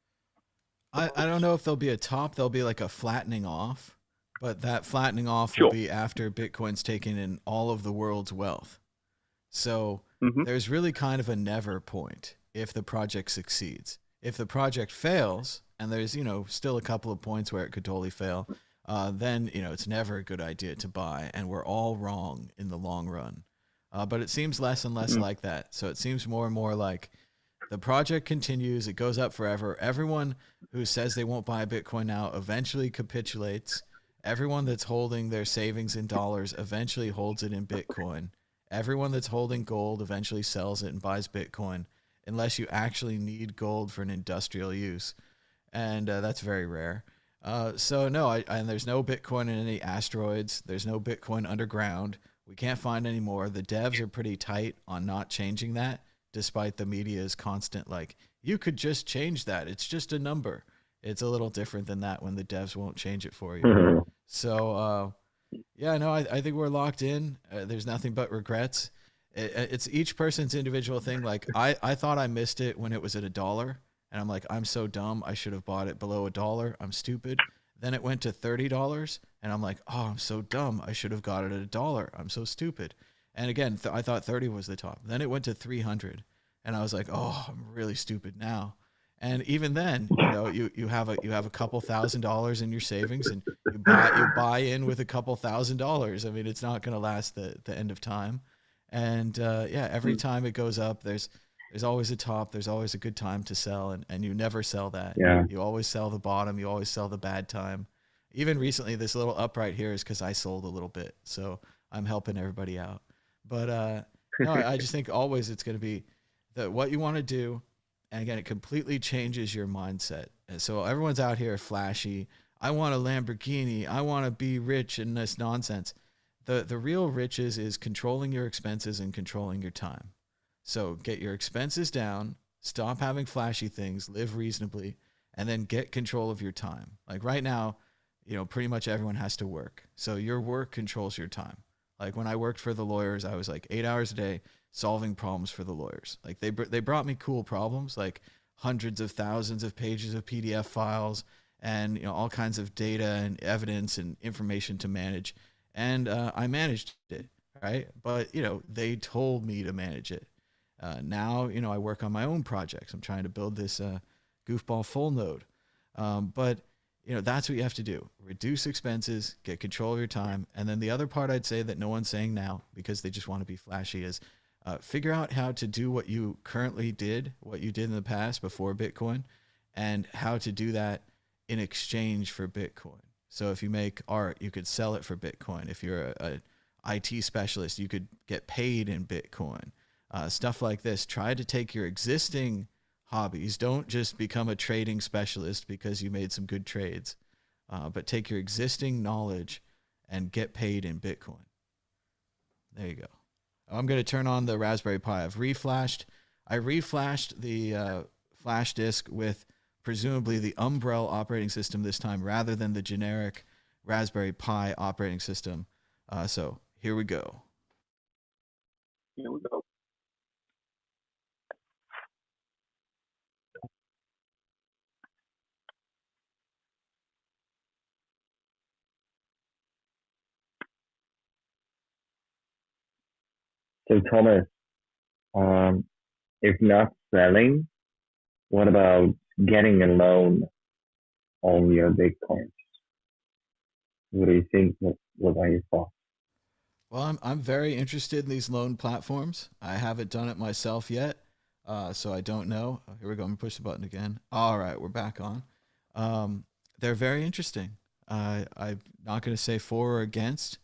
[SPEAKER 1] I don't know if there'll be a top. There'll be like a flattening off, but that flattening off will be after Bitcoin's taken in all of the world's wealth. So there's really kind of a never point if the project succeeds. If the project fails, and there's, still a couple of points where it could totally fail, then, it's never a good idea to buy, and we're all wrong in the long run. But it seems less and less like that. So it seems more and more like the project continues, it goes up forever. Everyone who says they won't buy Bitcoin now eventually capitulates. Everyone that's holding their savings in dollars eventually holds it in Bitcoin. Everyone that's holding gold eventually sells it and buys Bitcoin, unless you actually need gold for an industrial use. And that's very rare. So no, and there's no Bitcoin in any asteroids. There's no Bitcoin underground. We can't find any more. The devs are pretty tight on not changing that, despite the media's constant, like, you could just change that. It's just a number. It's a little different than that when the devs won't change it for you. So, yeah, no, I think we're locked in. There's nothing but regrets. It's each person's individual thing. Like, I thought I missed it when it was at $1. And I'm like, I'm so dumb. I should have bought it below $1. I'm stupid. Then it went to $30. And I'm like, oh, I'm so dumb. I should have got it at $1. I'm so stupid. And again, I thought 30 was the top. Then it went to 300. And I was like, oh, I'm really stupid now. And even then, you have a couple $1,000s in your savings, and you buy in with a couple $1,000s. I mean, it's not going to last the end of time. And every time it goes up, there's always a top. There's always a good time to sell, and you never sell that.
[SPEAKER 3] Yeah.
[SPEAKER 1] You always sell the bottom. You always sell the bad time. Even recently, this little up right here is because I sold a little bit, so I'm helping everybody out. But no, I just think always it's going to be what you want to do. And again, it completely changes your mindset. And so everyone's out here flashy. I want a Lamborghini. I want to be rich and this nonsense. The real riches is controlling your expenses and controlling your time. So get your expenses down, stop having flashy things, live reasonably, and then get control of your time. Like right now, pretty much everyone has to work. So your work controls your time. Like when I worked for the lawyers, I was like 8 hours a day solving problems for the lawyers. Like they brought me cool problems, like hundreds of thousands of pages of PDF files and all kinds of data and evidence and information to manage. And I managed it, right? But they told me to manage it. Now I work on my own projects. I'm trying to build this goofball Fullnode. But that's what you have to do. Reduce expenses, get control of your time. And then the other part I'd say that no one's saying now because they just want to be flashy is figure out how to do what you currently did, what you did in the past before Bitcoin, and how to do that in exchange for Bitcoin. So if you make art, you could sell it for Bitcoin. If you're a IT specialist, you could get paid in Bitcoin. Stuff like this. Try to take your existing hobbies. Don't just become a trading specialist because you made some good trades, but take your existing knowledge and get paid in Bitcoin. There you go. I'm going to turn on the Raspberry Pi. I reflashed the flash disk with presumably the Umbrella operating system this time rather than the generic Raspberry Pi operating system. So here we go.
[SPEAKER 2] Here we go.
[SPEAKER 3] So Thomas, if not selling, what about getting a loan on your Bitcoins? What do you think? What are your thoughts?
[SPEAKER 1] Well, I'm very interested in these loan platforms. I haven't done it myself yet, so I don't know. Oh, here we go. I'm gonna push the button again. All right, we're back on. They're very interesting. I'm not going to say for or against.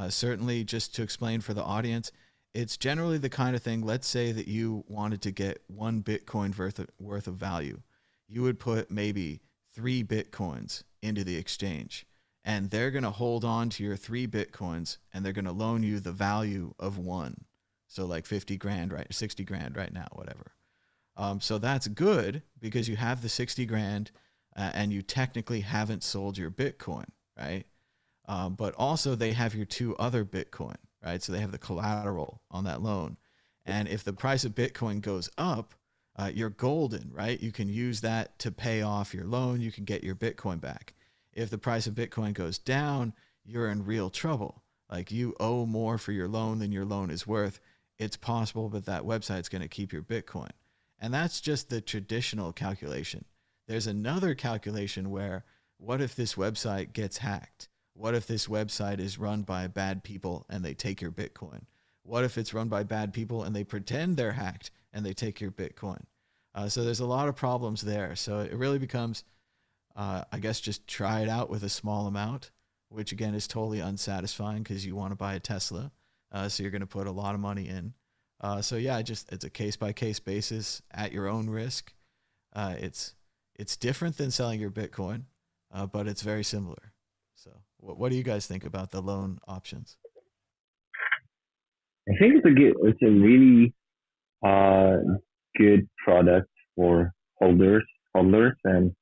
[SPEAKER 1] Certainly, just to explain for the audience, it's generally the kind of thing. Let's say that you wanted to get 1 Bitcoin worth of value. You would put maybe 3 Bitcoins into the exchange. And they're going to hold on to your 3 Bitcoins and they're going to loan you the value of 1. So like 50 grand, right? 60 grand right now, whatever. So that's good because you have the 60 grand and you technically haven't sold your Bitcoin, right? But also they have your 2 other Bitcoin, right? So they have the collateral on that loan. And if the price of Bitcoin goes up, you're golden, right? You can use that to pay off your loan. You can get your Bitcoin back. If the price of Bitcoin goes down, you're in real trouble. Like you owe more for your loan than your loan is worth. It's possible, but that website's going to keep your Bitcoin. And that's just the traditional calculation. There's another calculation where what if this website gets hacked? What if this website is run by bad people and they take your Bitcoin? What if it's run by bad people and they pretend they're hacked and they take your Bitcoin? So there's a lot of problems there. So it really becomes, I guess, just try it out with a small amount, which again is totally unsatisfying because you want to buy a Tesla. So you're going to put a lot of money in. So yeah, it's a case by case basis at your own risk. It's different than selling your Bitcoin, but it's very similar. So what do you guys think about the loan options?
[SPEAKER 3] I think it's a really good product for hodlers and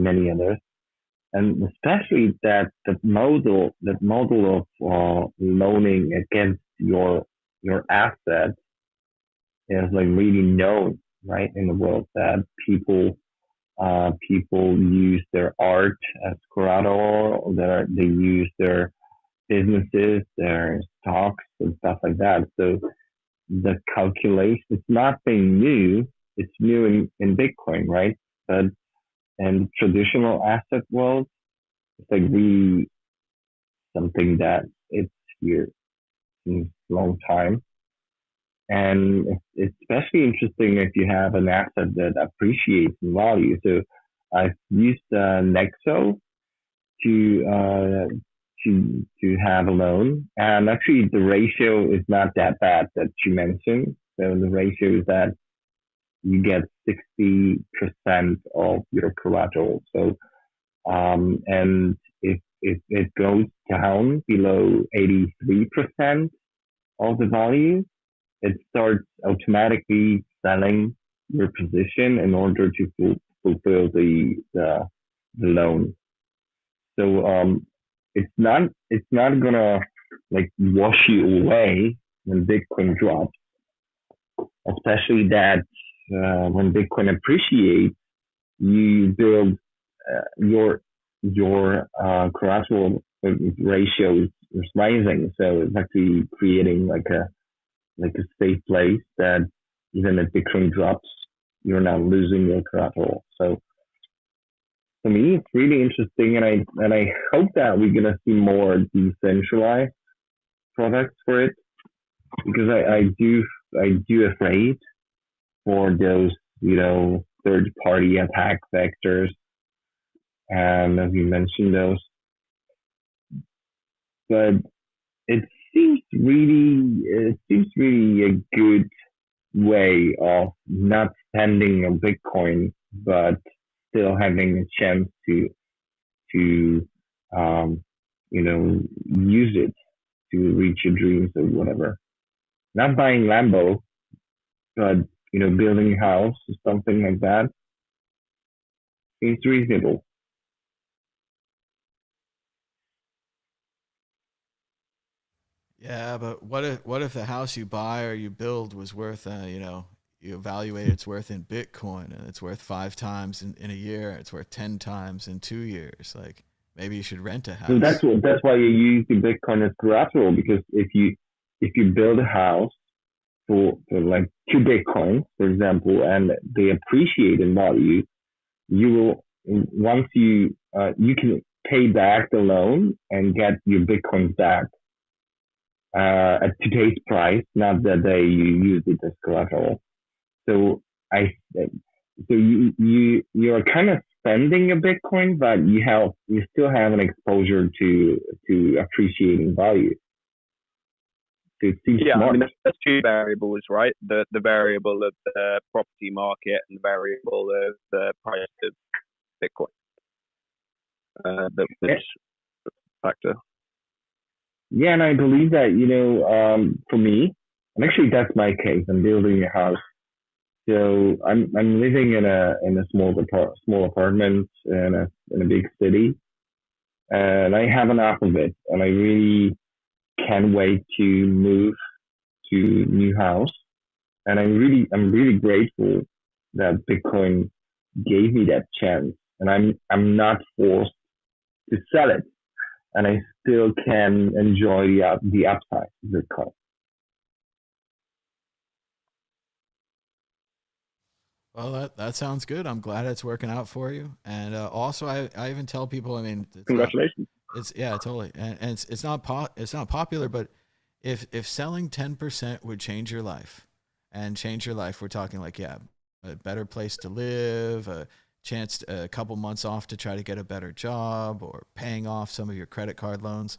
[SPEAKER 3] many others, and especially that model of loaning against your asset is like really known, right, in the world, that people use their art as collateral, they use their businesses, their stocks and stuff like that. So the calculation, it's nothing new. It's new in Bitcoin, right? But in traditional asset world, it's like really something that it's here since a long time. And it's especially interesting if you have an asset that appreciates in value. So I've used Nexo to have a loan, and actually the ratio is not that bad that you mentioned. So the ratio is that you get 60% of your collateral. So And if it goes down below 83% of the value, it starts automatically selling your position in order to fulfill the loan. So it's not gonna like wash you away when Bitcoin drops, especially that when Bitcoin appreciates, you build your collateral ratio is rising, so it's actually creating like a safe place that even if Bitcoin drops, you're not losing your collateral. So for me, it's really interesting, and I hope that we're gonna see more decentralized products for it, because I do afraid for those third party attack vectors, and as you mentioned those, but it seems really a good way of not spending on Bitcoin, but still having a chance to use it to reach your dreams or whatever. Not buying Lambo, but building a house or something like that seems reasonable.
[SPEAKER 1] Yeah, but what if the house you buy or you build was worth you evaluate it's worth in Bitcoin and it's worth 5 times in a year, it's worth 10 times in 2 years. Like maybe you should rent a
[SPEAKER 3] So that's
[SPEAKER 1] house.
[SPEAKER 3] what that's why you use the Bitcoin as collateral, because if you build a house for like 2 Bitcoins, for example, and they appreciate in value, you will once you can pay back the loan and get your Bitcoins back at today's price, not the day you use it as collateral. So I so you're kind of spending a Bitcoin, but you still have an exposure to appreciating value. So it seems
[SPEAKER 2] Yeah, I
[SPEAKER 3] smart.
[SPEAKER 2] mean there's two variables, right? The variable of the property market and the variable of the price of Bitcoin. That
[SPEAKER 3] Yeah,
[SPEAKER 2] was a factor.
[SPEAKER 3] yeah, and I believe that for me, and actually that's my case. I'm building a house, so I'm living in a small apartment in a big city, and I have enough of it, and I really can't wait to move to new house. And I'm really grateful that Bitcoin gave me that chance, and I'm not forced to sell it, and I still can enjoy the upside of Bitcoin.
[SPEAKER 1] Well, that sounds good. I'm glad it's working out for you. And also, I even tell people, I mean,
[SPEAKER 2] Congratulations.
[SPEAKER 1] it's yeah, totally, and it's not popular, but if selling 10% would change your life, and change your life, we're talking like yeah, a better place to live, a chance, a couple months off to try to get a better job, or paying off some of your credit card loans,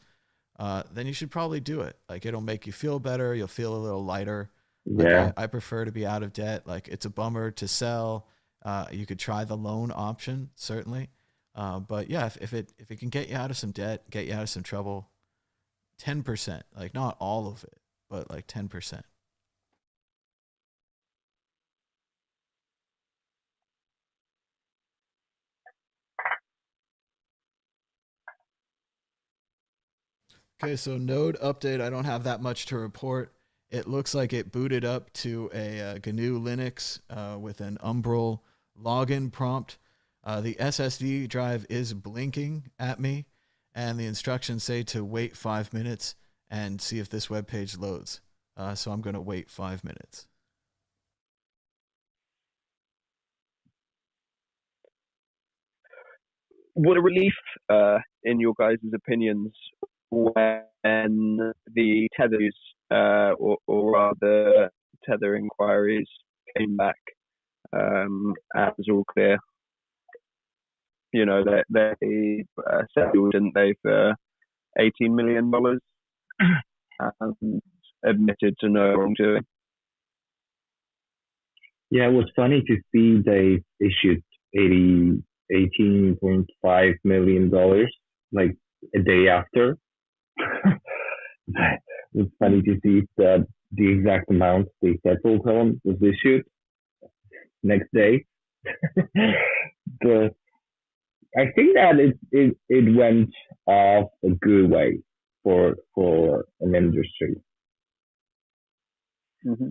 [SPEAKER 1] then you should probably do it. Like it'll make you feel better. You'll feel a little lighter. Like
[SPEAKER 3] Yeah,
[SPEAKER 1] I prefer to be out of debt. Like it's a bummer to sell. You could try the loan option, certainly. But yeah, if it can get you out of some debt, get you out of some trouble, 10%, like not all of it, but like 10%. Okay, so node update. I don't have that much to report. It looks like it booted up to a GNU Linux with an Umbrel login prompt. The SSD drive is blinking at me, and the instructions say to wait 5 minutes and see if this web page loads. So I'm going to wait 5 minutes.
[SPEAKER 2] What a relief, in your guys' opinions, when the tethers, or rather tether inquiries came back, and it was all clear. They settled, didn't they, for $18 million and admitted to no wrongdoing.
[SPEAKER 3] yeah. It was funny to see they issued 80 $18.5 million, like a day after. It's funny to see that the exact amount they settled on was issued next day. But I think that it went off a good way for an industry.
[SPEAKER 2] Mm-hmm.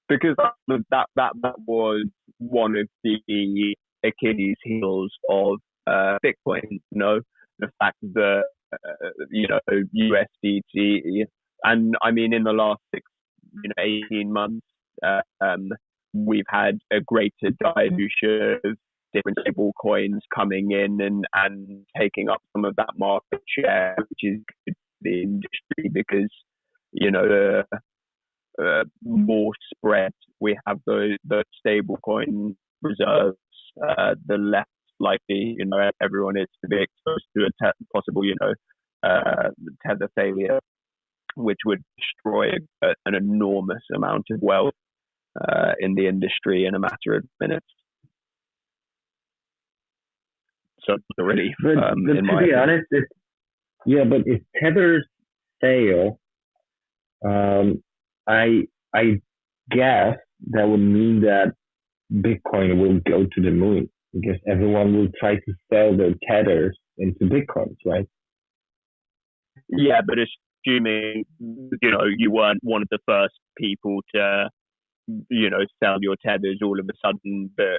[SPEAKER 2] Because that was one of the Achilles heels of Bitcoin. The fact that USDT, and I mean in the last 18 months, we've had a greater dilution of different stable coins coming in and taking up some of that market share, which is good for the industry because more spread we have those stable coin reserves, the less likely everyone is to be exposed to a possible tether failure, which would destroy an enormous amount of wealth in the industry in a matter of minutes. So it's a relief.
[SPEAKER 3] But to be honest, if tethers fail, I guess that would mean that Bitcoin will go to the moon because everyone will try to sell their tethers into Bitcoins, right?
[SPEAKER 2] Yeah, but assuming you weren't one of the first people to sell your tethers, all of a sudden the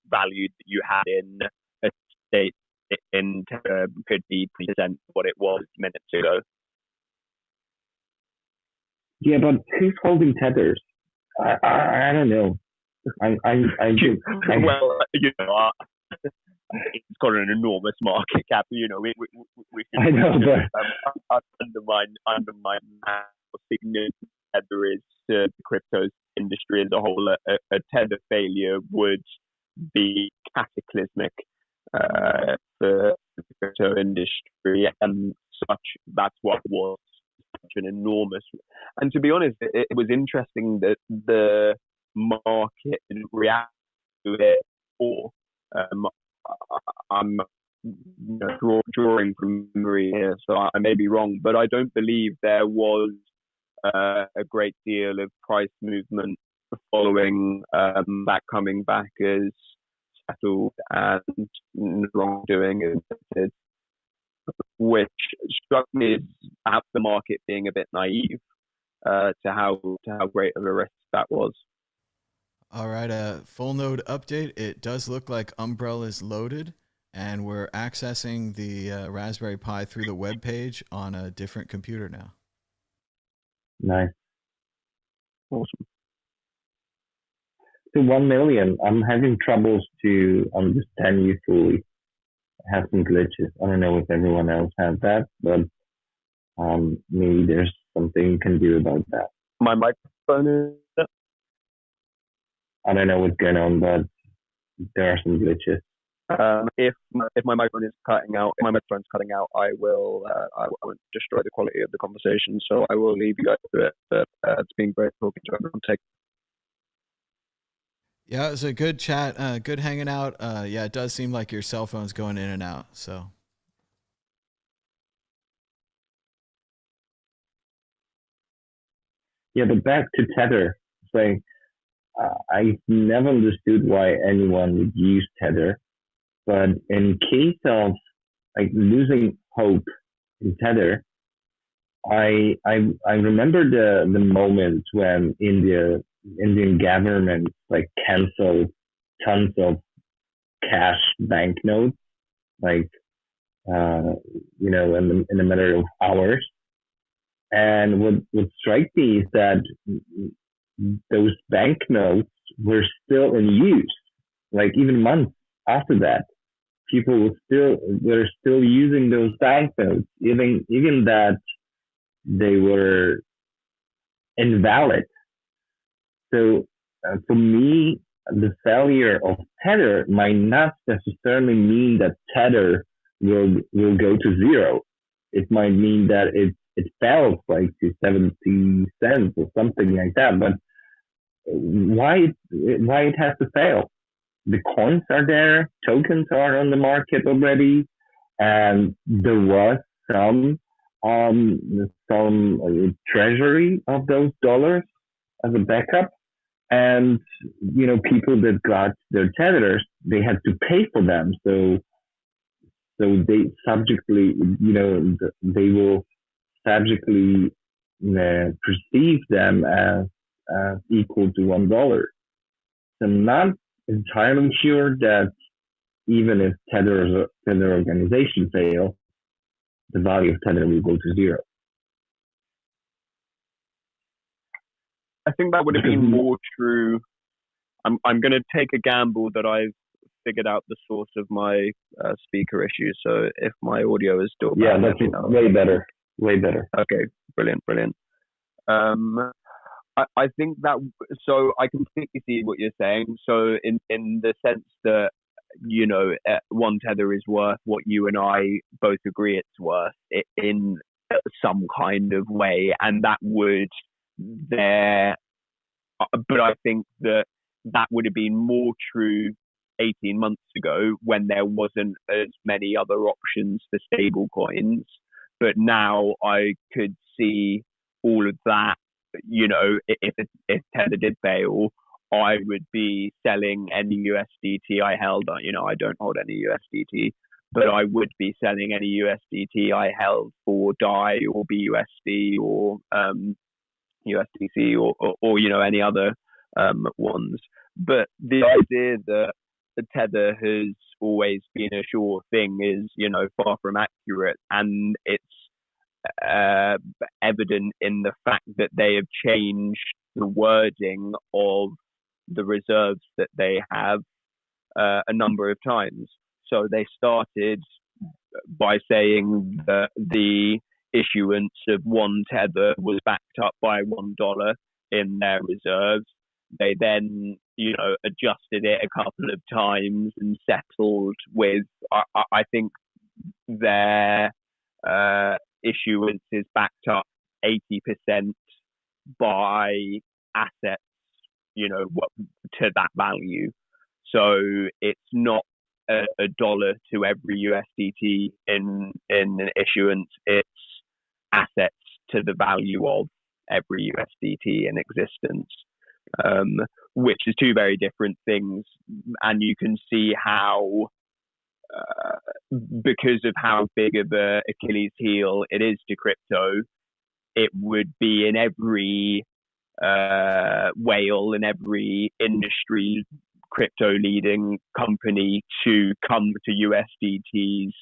[SPEAKER 2] value that you had in a state in Tether could be percent what it was minutes ago.
[SPEAKER 3] Yeah, but who's holding tethers? I don't know.
[SPEAKER 2] Well, it's got an enormous market cap. We
[SPEAKER 3] I know, but
[SPEAKER 2] undermine how significant Tether is to the crypto industry as a whole. A Tether failure would be cataclysmic for the crypto industry, and such. That's what was such an enormous. And to be honest, it was interesting that the market didn't react to it. Or I'm drawing from memory here, so I may be wrong, but I don't believe there was a great deal of price movement following that coming back as settled and wrongdoing, which struck me as perhaps the market being a bit naive to how great of a risk that was.
[SPEAKER 1] All right, Fullnode update. It does look like Umbrella is loaded, and we're accessing the Raspberry Pi through the web page on a different computer now.
[SPEAKER 3] Nice.
[SPEAKER 2] Awesome.
[SPEAKER 3] So 1 million. I'm having troubles to understand you fully. I have some glitches. I don't know if everyone else has that, but maybe there's something you can do about that.
[SPEAKER 2] My microphone is.
[SPEAKER 3] I don't know what's going on, but there are some glitches.
[SPEAKER 2] If my microphone is cutting out, I won't destroy the quality of the conversation. So I will leave you guys to it. But it's been great talking to everyone.
[SPEAKER 1] Yeah, it was a good chat. Good hanging out. Yeah, it does seem like your cell phone's going in and out. So.
[SPEAKER 3] Yeah, but back to Tether. Like, I've never understood why anyone would use Tether, but in case of like losing hope in Tether, I remember the moment when Indian government like canceled tons of cash banknotes, like in a matter of hours. And what strikes me is that those banknotes were still in use, like even months after that. People were still using those banknotes, even that they were invalid. So for me, the failure of Tether might not necessarily mean that Tether will go to zero. It might mean that it fell like to 70 cents or something like that. But why it has to fail? the coins are there, tokens are on the market already, and there was some treasury of those dollars as a backup. And people that got their tethers, they had to pay for them. So they subjectly, they will subjectly perceive them as equal to $1. So I'm not entirely sure that even if Tether organization fail, the value of Tether will go to zero.
[SPEAKER 2] I think that would have been more true. I'm going to take a gamble that I've figured out the source of my speaker issue. So if my audio is still bad,
[SPEAKER 3] that's way better. Way better.
[SPEAKER 2] Okay, brilliant. I think that, so I completely see what you're saying. So in the sense that, one tether is worth what you and I both agree it's worth in some kind of way, and that would there. But I think that would have been more true 18 months ago when there wasn't as many other options for stable coins. But now I could see all of that. If Tether did fail, I would be selling any USDT I held. I don't hold any USDT, but I would be selling any USDT I held for DAI or BUSD or USDC or any other ones. But the idea that the Tether has always been a sure thing is far from accurate, and it's evident in the fact that they have changed the wording of the reserves that they have a number of times. So they started by saying that the issuance of one tether was backed up by $1 in their reserves. They then, adjusted it a couple of times and settled with, I think their issuance is backed up 80% by assets, to that value. So it's not a dollar to every USDT in an issuance. It's assets to the value of every USDT in existence, which is two very different things. And you can see how, because of how big of a Achilles heel it is to crypto, it would be in every whale in every industry crypto leading company to come to USDT's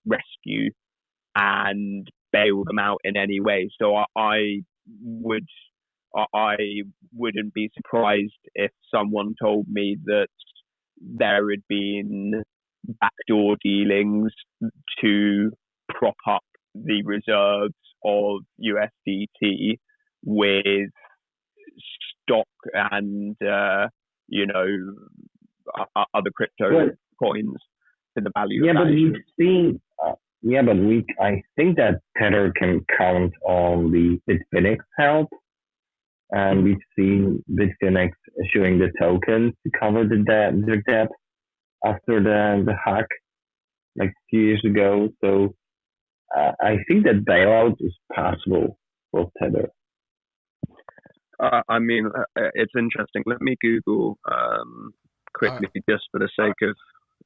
[SPEAKER 2] rescue and bail them out in any way. So I wouldn't be surprised if someone told me that there had been backdoor dealings to prop up the reserves of USDT with stock and other crypto coins to the value.
[SPEAKER 3] Yeah, but we've seen. I think that Tether can count on the Bitfinex help, and we've seen Bitfinex issuing the tokens to cover their debt after the hack, like a few years ago. So I think that bailout is possible for Tether.
[SPEAKER 2] It's interesting. Let me Google quickly, just for the sake of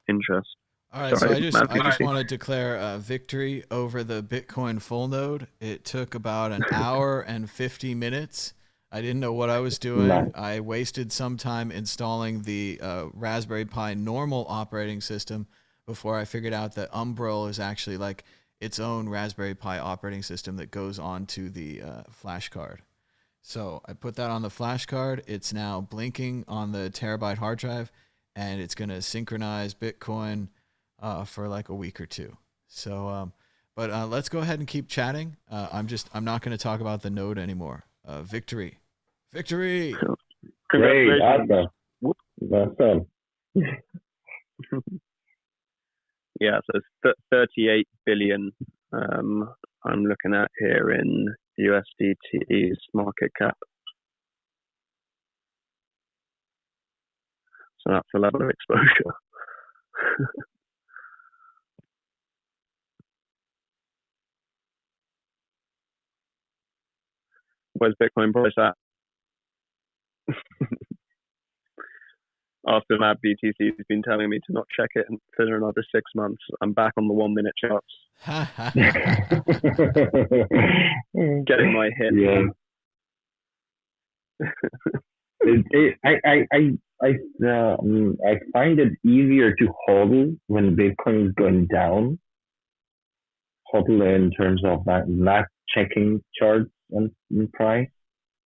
[SPEAKER 2] interest.
[SPEAKER 1] All right, sorry, so I just want to declare victory over the Bitcoin Fullnode. It took about an hour and 50 minutes. I didn't know what I was doing.
[SPEAKER 3] Nice.
[SPEAKER 1] I wasted some time installing the Raspberry Pi normal operating system before I figured out that Umbrel is actually like its own Raspberry Pi operating system that goes onto the flash card. So I put that on the flash card. It's now blinking on the terabyte hard drive, and it's going to synchronize Bitcoin for like a week or two. So, but let's go ahead and keep chatting. I'm not going to talk about the node anymore. Victory.
[SPEAKER 3] Great, awesome.
[SPEAKER 2] Yeah, so it's 38 billion. I'm looking at here in USDT's market cap. So that's the level of exposure. Where's Bitcoin price at? After that, BTC has been telling me to not check it for another 6 months. I'm back on the 1 minute charts. Getting my hit.
[SPEAKER 3] Yeah. I find it easier to hodl when Bitcoin is going down. Hodl in terms of not checking charts and price.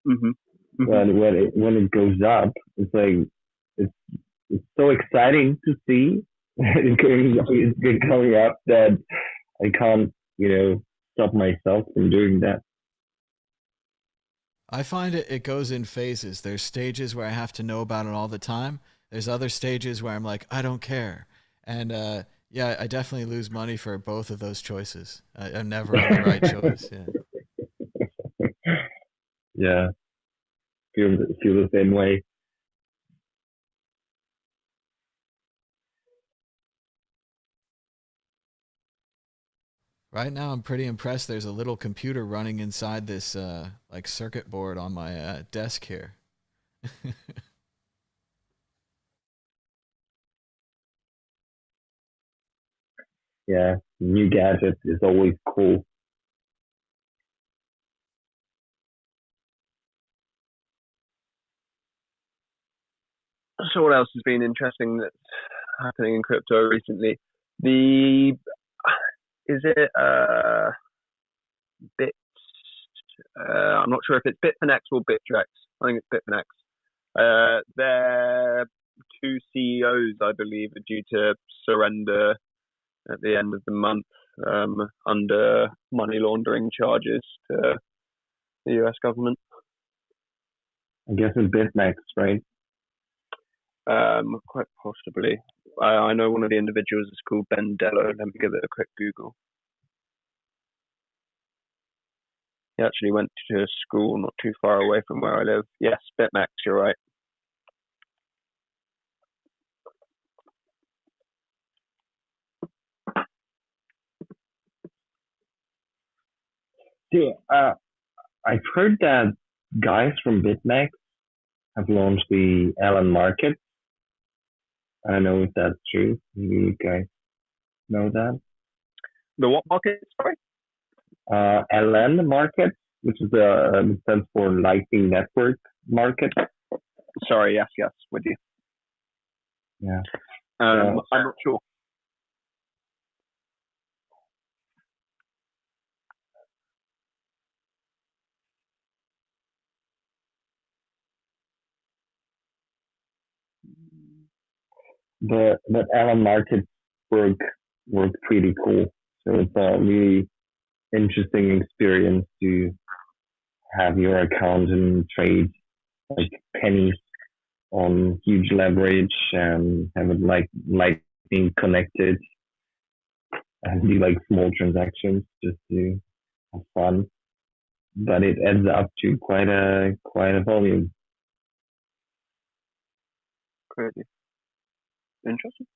[SPEAKER 2] Mm-hmm. Mm-hmm.
[SPEAKER 3] But when it goes up, it's like it's so exciting to see it's coming up that I can't stop myself from doing that.
[SPEAKER 1] I find it goes in phases. There's stages where I have to know about it all the time. There's other stages where I'm like, I don't care. And yeah, I definitely lose money for both of those choices. I'm never on the right choice.
[SPEAKER 3] Yeah. Feel the same way.
[SPEAKER 1] Right now, I'm pretty impressed. There's a little computer running inside this like circuit board on my desk here.
[SPEAKER 3] Yeah, new gadget is always cool.
[SPEAKER 2] So what else has been interesting that's happening in crypto recently? Is it Bit? I'm not sure if it's Bitfinex or Bittrex. I think it's Bitfinex. Their 2 CEOs, I believe, are due to surrender at the end of the month under money laundering charges to the US government.
[SPEAKER 3] I guess it's BitMEX, right?
[SPEAKER 2] Quite possibly. I know one of the individuals is called Ben Dello. Let me give it a quick Google. He actually went to school not too far away from where I live. Yes, BitMEX, you're right.
[SPEAKER 3] Yeah, I've heard that guys from BitMEX have launched the LN market. I don't know if that's true. Maybe you guys know that.
[SPEAKER 2] The what market? Sorry.
[SPEAKER 3] LN market, which is the stands for Lightning Network market.
[SPEAKER 2] Sorry. Yes, with you.
[SPEAKER 3] Yeah.
[SPEAKER 2] I'm not sure.
[SPEAKER 3] But LN markets work pretty cool. So it's a really interesting experience to have your account and trade like pennies on huge leverage and have it like lightning connected and do like small transactions just to have fun. But it adds up to quite a volume.
[SPEAKER 2] Crazy. Interesting.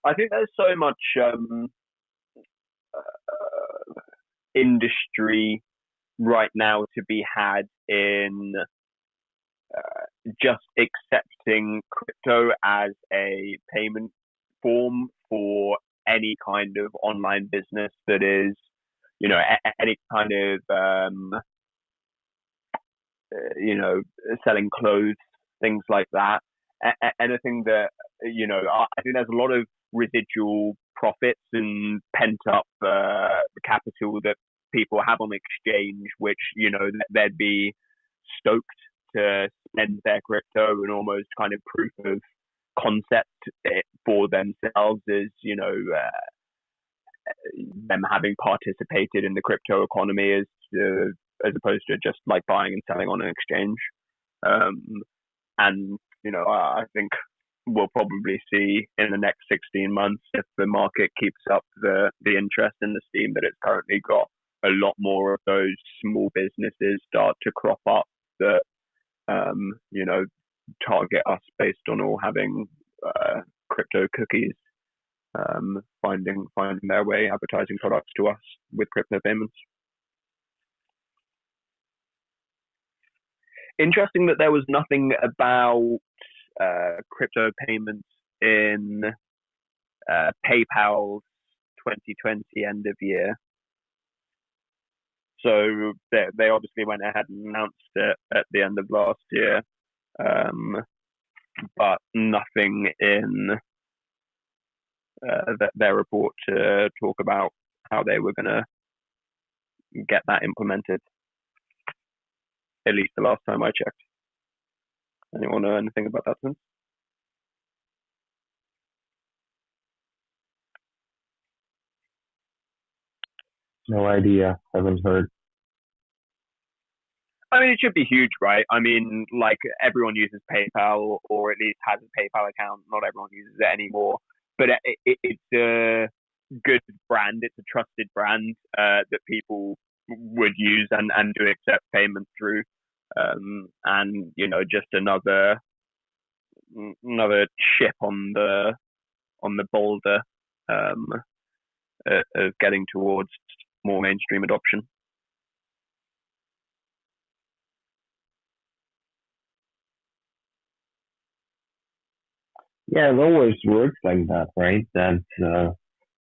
[SPEAKER 2] I think there's so much industry right now to be had in just accepting crypto as a payment form for any kind of online business that is, any kind of, selling clothes, things like that. Anything that, I think there's a lot of residual profits and pent up capital that people have on exchange, which, they'd be stoked to spend their crypto and almost kind of proof of concept for themselves as, them having participated in the crypto economy as opposed to just like buying and selling on an exchange. And, I think we'll probably see in the next 16 months, if the market keeps up the interest in the steam that it's currently got, a lot more of those small businesses start to crop up that, target us based on all having crypto cookies, finding their way, advertising products to us with crypto payments. Interesting that there was nothing about crypto payments in PayPal's 2020 end of year. So they obviously went ahead and announced it at the end of last year, but nothing in their report to talk about how they were going to get that implemented. At least the last time I checked. Anyone know anything about that since?
[SPEAKER 3] No idea. Haven't heard.
[SPEAKER 2] I mean, it should be huge, right? I mean, like, everyone uses PayPal, or at least has a PayPal account. Not everyone uses it anymore. But it's a good brand. It's a trusted brand that people would use and do accept payment through. And, you know, just another chip on the boulder of getting towards more mainstream adoption.
[SPEAKER 3] Yeah, it always works like that, right? That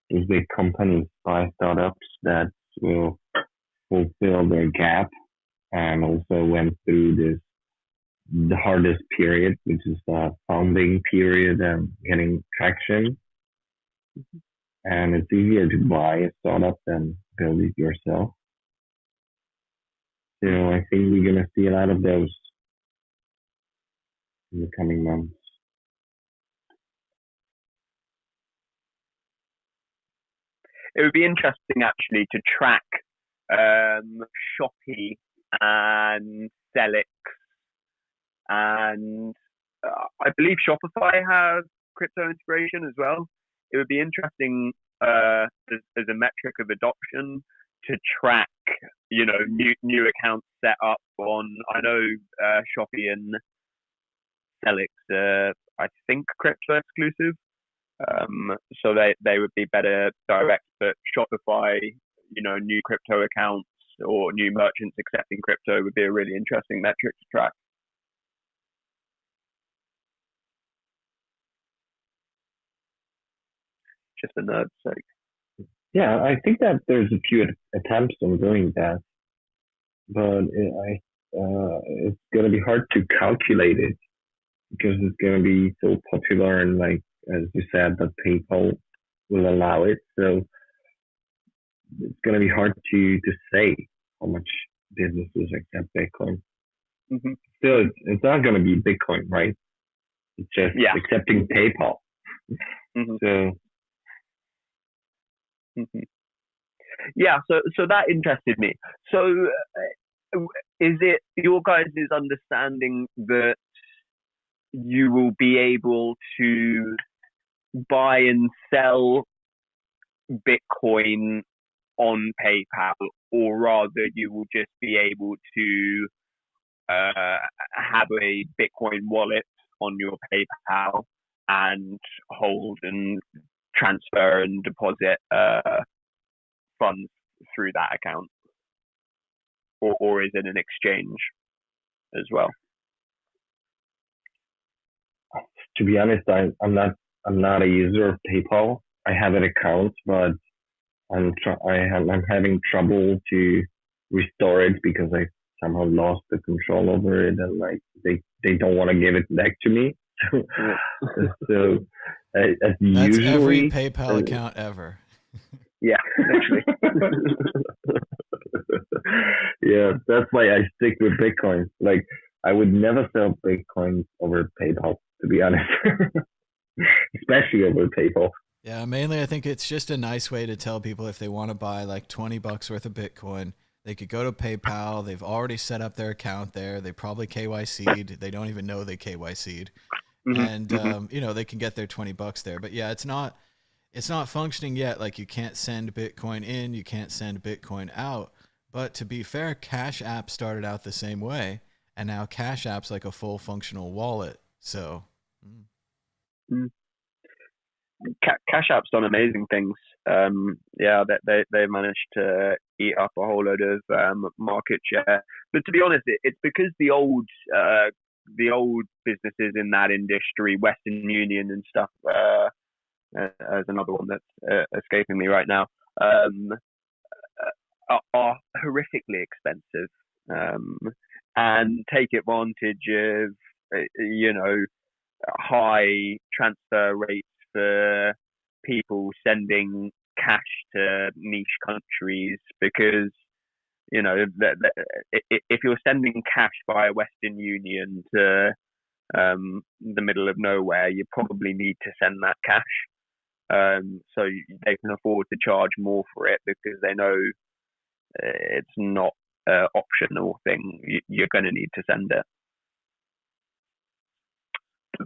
[SPEAKER 3] these big companies buy startups that will fulfill their gap, and also went through the hardest period, which is the founding period and getting traction. And it's easier to buy a startup than build it yourself. So I think we're gonna see a lot of those in the coming months.
[SPEAKER 2] It would be interesting actually to track Shopee and Selix, and I believe Shopify has crypto integration as well. It would be interesting as a metric of adoption to track, you know, new accounts set up on. I know Shopee and Selix, I think, crypto exclusive. So they would be better direct, but Shopify, you know, new crypto accounts or new merchants accepting crypto would be a really interesting metric to track. Just for nerd's sake.
[SPEAKER 3] Yeah, I think that there's a few attempts on doing that, but it's going to be hard to calculate it because it's going to be so popular, and like as you said, that PayPal will allow it. So it's going to be hard to say how much businesses accept Bitcoin.
[SPEAKER 2] Mm-hmm.
[SPEAKER 3] Still, it's not going to be Bitcoin, right? It's just accepting PayPal.
[SPEAKER 2] Mm-hmm.
[SPEAKER 3] So.
[SPEAKER 2] Mm-hmm. Yeah, so that interested me. So is it your guys' understanding that you will be able to buy and sell Bitcoin on PayPal, or rather you will just be able to have a Bitcoin wallet on your PayPal and hold and transfer and deposit funds through that account, or is it an exchange as well?
[SPEAKER 3] To be honest, I'm not a user of PayPal. I have an account, but I'm having trouble to restore it because I somehow lost the control over it, and like they don't want to give it back to me. So
[SPEAKER 1] that's
[SPEAKER 3] usually
[SPEAKER 1] every PayPal account ever.
[SPEAKER 2] Yeah, actually.
[SPEAKER 3] Yeah, that's why I stick with Bitcoin. Like, I would never sell Bitcoin over PayPal, to be honest. Especially over PayPal.
[SPEAKER 1] Yeah, mainly I think it's just a nice way to tell people if they want to buy like $20 worth of Bitcoin, they could go to PayPal. They've already set up their account there. They probably KYC'd. They don't even know they KYC'd.
[SPEAKER 2] Mm-hmm.
[SPEAKER 1] And, you know, they can get their $20 there. But yeah, it's not functioning yet. Like, you can't send Bitcoin in, you can't send Bitcoin out. But to be fair, Cash App started out the same way. and now Cash App's like a full functional wallet. So
[SPEAKER 2] Cash App's done amazing things. Yeah, they managed to eat up a whole load of market share. But to be honest, it's because the old businesses in that industry, Western Union and stuff, as another one that's escaping me right now, are horrifically expensive, and take advantage of high transfer rates for people sending cash to niche countries, because if you're sending cash via Western Union to the middle of nowhere, you probably need to send that cash. So they can afford to charge more for it because they know it's not an optional thing. You're going to need to send it.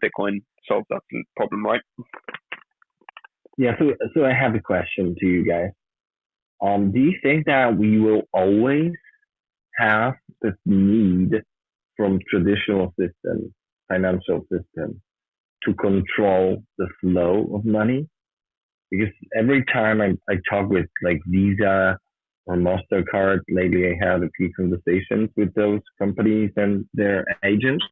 [SPEAKER 2] Bitcoin solves that problem, right?
[SPEAKER 3] Yeah. So I have a question to you guys. Do you think that we will always have this need from traditional systems, financial systems, to control the flow of money? Because every time I talk with like Visa or MasterCard, lately I had a few conversations with those companies and their agents,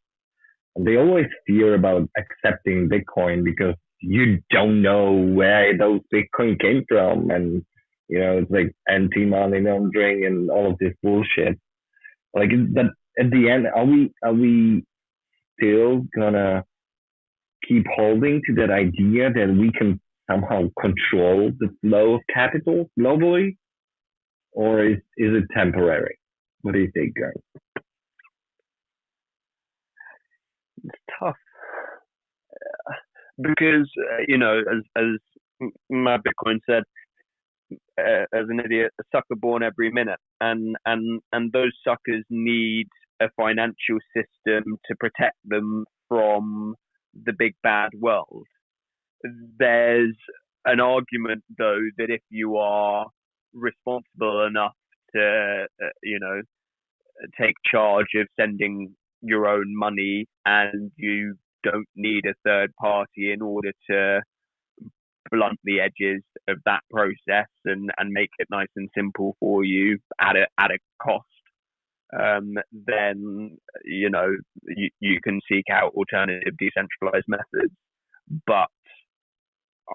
[SPEAKER 3] and they always fear about accepting Bitcoin because you don't know where those Bitcoin came from, and it's like anti-money laundering and all of this bullshit. Like, but at the end, are we still gonna keep holding to that idea that we can somehow control the flow of capital globally, or is it temporary? What do you think, guys?
[SPEAKER 2] It's tough because as Mad Bitcoin said, as an idiot, a sucker born every minute, and those suckers need a financial system to protect them from the big bad world. There's an argument, though, that if you are responsible enough to take charge of sending your own money, and you don't need a third party in order to blunt the edges of that process and make it nice and simple for you at a cost, then you can seek out alternative decentralized methods. But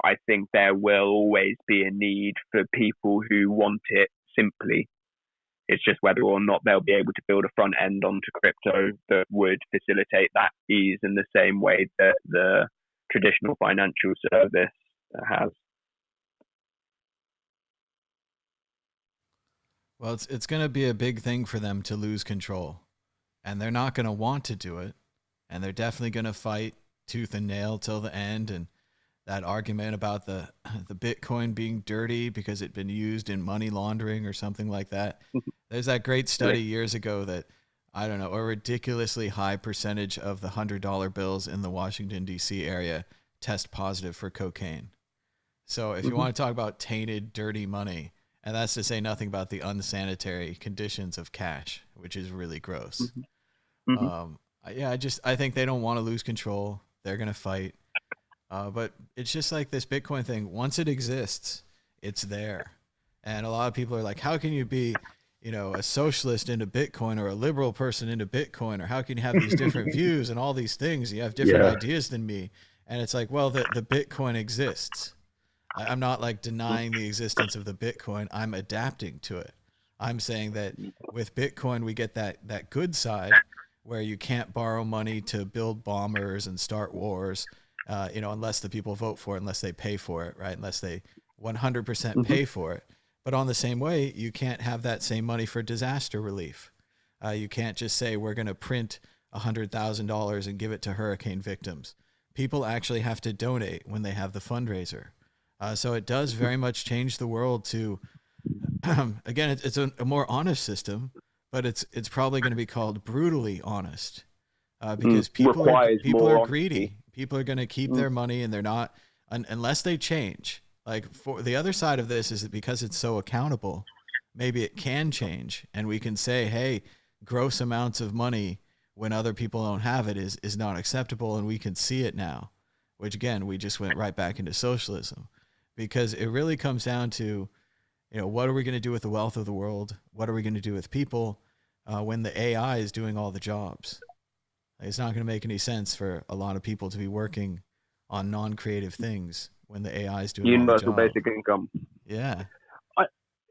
[SPEAKER 2] I think there will always be a need for people who want it simply. It's just whether or not they'll be able to build a front end onto crypto that would facilitate that ease in the same way that the traditional financial service has.
[SPEAKER 1] Well, it's going to be a big thing for them to lose control, and they're not going to want to do it, and they're definitely going to fight tooth and nail till the end. And that argument about the Bitcoin being dirty because it'd been used in money laundering or something like that. There's that great study years ago that, I don't know, a ridiculously high percentage of the $100 bills in the Washington, D.C. area test positive for cocaine. So if you want to talk about tainted, dirty money, and that's to say nothing about the unsanitary conditions of cash, which is really gross. I think they don't want to lose control. They're going to fight. But it's just like this Bitcoin thing. Once it exists, it's there. And a lot of people are like, how can you be, a socialist into Bitcoin or a liberal person into Bitcoin? Or how can you have these different views and all these things? You have different ideas than me. And it's like, well, the Bitcoin exists. I'm not like denying the existence of the Bitcoin. I'm adapting to it. I'm saying that with Bitcoin, we get that good side where you can't borrow money to build bombers and start wars. Unless the people vote for it, unless they pay for it, right? Unless they 100% pay for it. But on the same way, you can't have that same money for disaster relief. You can't just say, we're going to print $100,000 and give it to hurricane victims. People actually have to donate when they have the fundraiser. So it does very much change the world to, again, it's a more honest system, but it's probably going to be called brutally honest. Because people are greedy. People are going to keep their money, and they're not, unless they change. Like, for the other side of this is that because it's so accountable, maybe it can change, and we can say, hey, gross amounts of money when other people don't have it is not acceptable, and we can see it now, which again, we just went right back into socialism, because it really comes down to, what are we going to do with the wealth of the world? What are we going to do with people when the AI is doing all the jobs? It's not going to make any sense for a lot of people to be working on non-creative things when the AI is doing
[SPEAKER 2] universal
[SPEAKER 1] all the job.
[SPEAKER 2] basic income.
[SPEAKER 1] Yeah.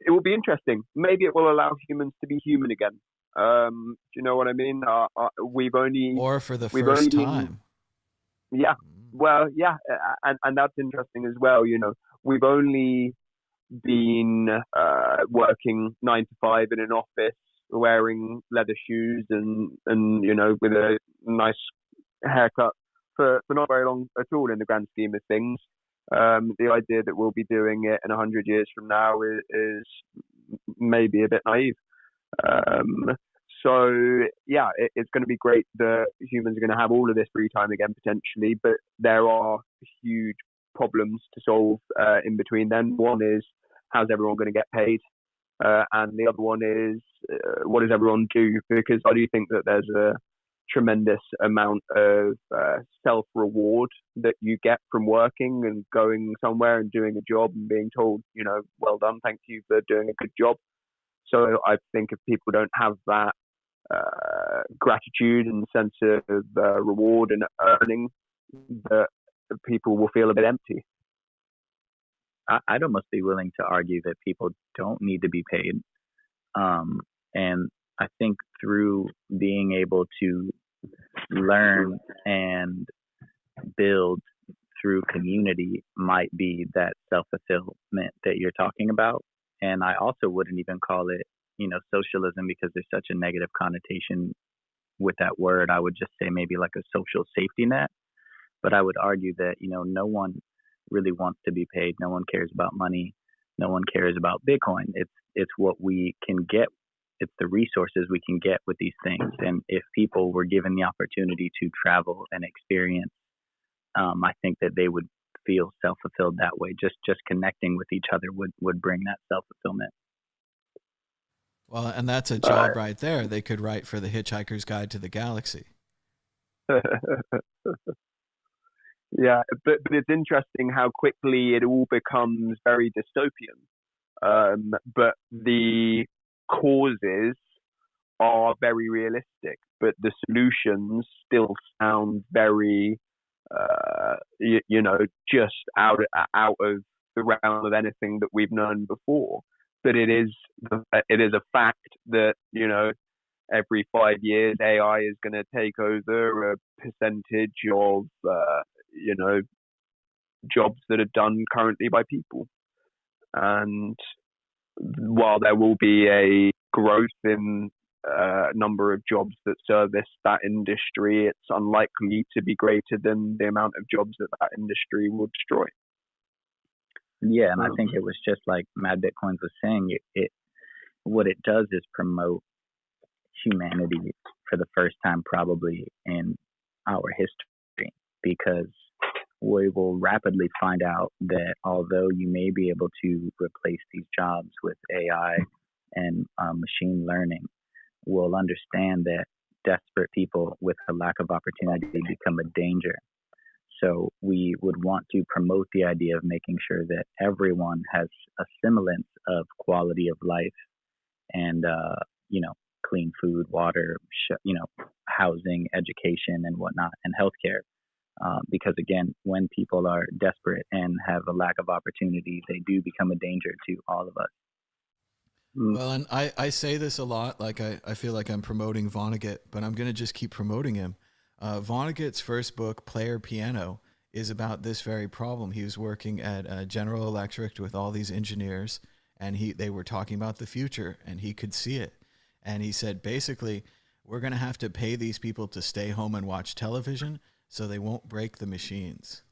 [SPEAKER 2] It will be interesting. Maybe it will allow humans to be human again. Do you know what I mean?
[SPEAKER 1] Or for the first time.
[SPEAKER 2] Yeah. Well, yeah, and that's interesting as well. We've only been working 9 to 5 in an office, wearing leather shoes and with a nice haircut for not very long at all in the grand scheme of things. The idea that we'll be doing it in 100 years from now is maybe a bit naive. So yeah, it's going to be great that humans are going to have all of this free time again potentially, but there are huge problems to solve in between then. One is, how's everyone going to get paid? And the other one is, what does everyone do? Because I do think that there's a tremendous amount of self-reward that you get from working and going somewhere and doing a job and being told, well done, thank you for doing a good job. So I think if people don't have that gratitude and sense of reward and earning, that people will feel a bit empty.
[SPEAKER 5] I'd almost be willing to argue that people don't need to be paid. And I think through being able to learn and build through community might be that self-fulfillment that you're talking about. And I also wouldn't even call it, socialism, because there's such a negative connotation with that word. I would just say maybe like a social safety net. But I would argue that, no one really wants to be paid. No one cares about money. No one cares about Bitcoin. It's what we can get. It's the resources we can get with these things. And if people were given the opportunity to travel and experience, I think that they would feel self-fulfilled that way. Just connecting with each other would bring that self-fulfillment.
[SPEAKER 1] Well, and that's a job right there. They could write for the Hitchhiker's Guide to the Galaxy.
[SPEAKER 2] Yeah, but it's interesting how quickly it all becomes very dystopian. But the causes are very realistic, but the solutions still sound very, just out of the realm of anything that we've known before. But it is a fact that, every 5 years AI is going to take over a percentage of, jobs that are done currently by people. And while there will be a growth in number of jobs that service that industry, it's unlikely to be greater than the amount of jobs that industry will destroy.
[SPEAKER 5] Yeah, and I think it was just like Mad Bitcoins was saying, what it does is promote humanity for the first time probably in our history, because we will rapidly find out that although you may be able to replace these jobs with AI and machine learning, we'll understand that desperate people with a lack of opportunity become a danger. So we would want to promote the idea of making sure that everyone has a semblance of quality of life and, clean food, water, housing, education, and whatnot, and healthcare. Because again, when people are desperate and have a lack of opportunity, they do become a danger to all of us.
[SPEAKER 1] Well, and I say this a lot, like I feel like I'm promoting Vonnegut, but I'm going to just keep promoting him. Vonnegut's first book, Player Piano, is about this very problem. He was working at General Electric with all these engineers, and they were talking about the future, and he could see it. And he said, basically, we're going to have to pay these people to stay home and watch television so they won't break the machines.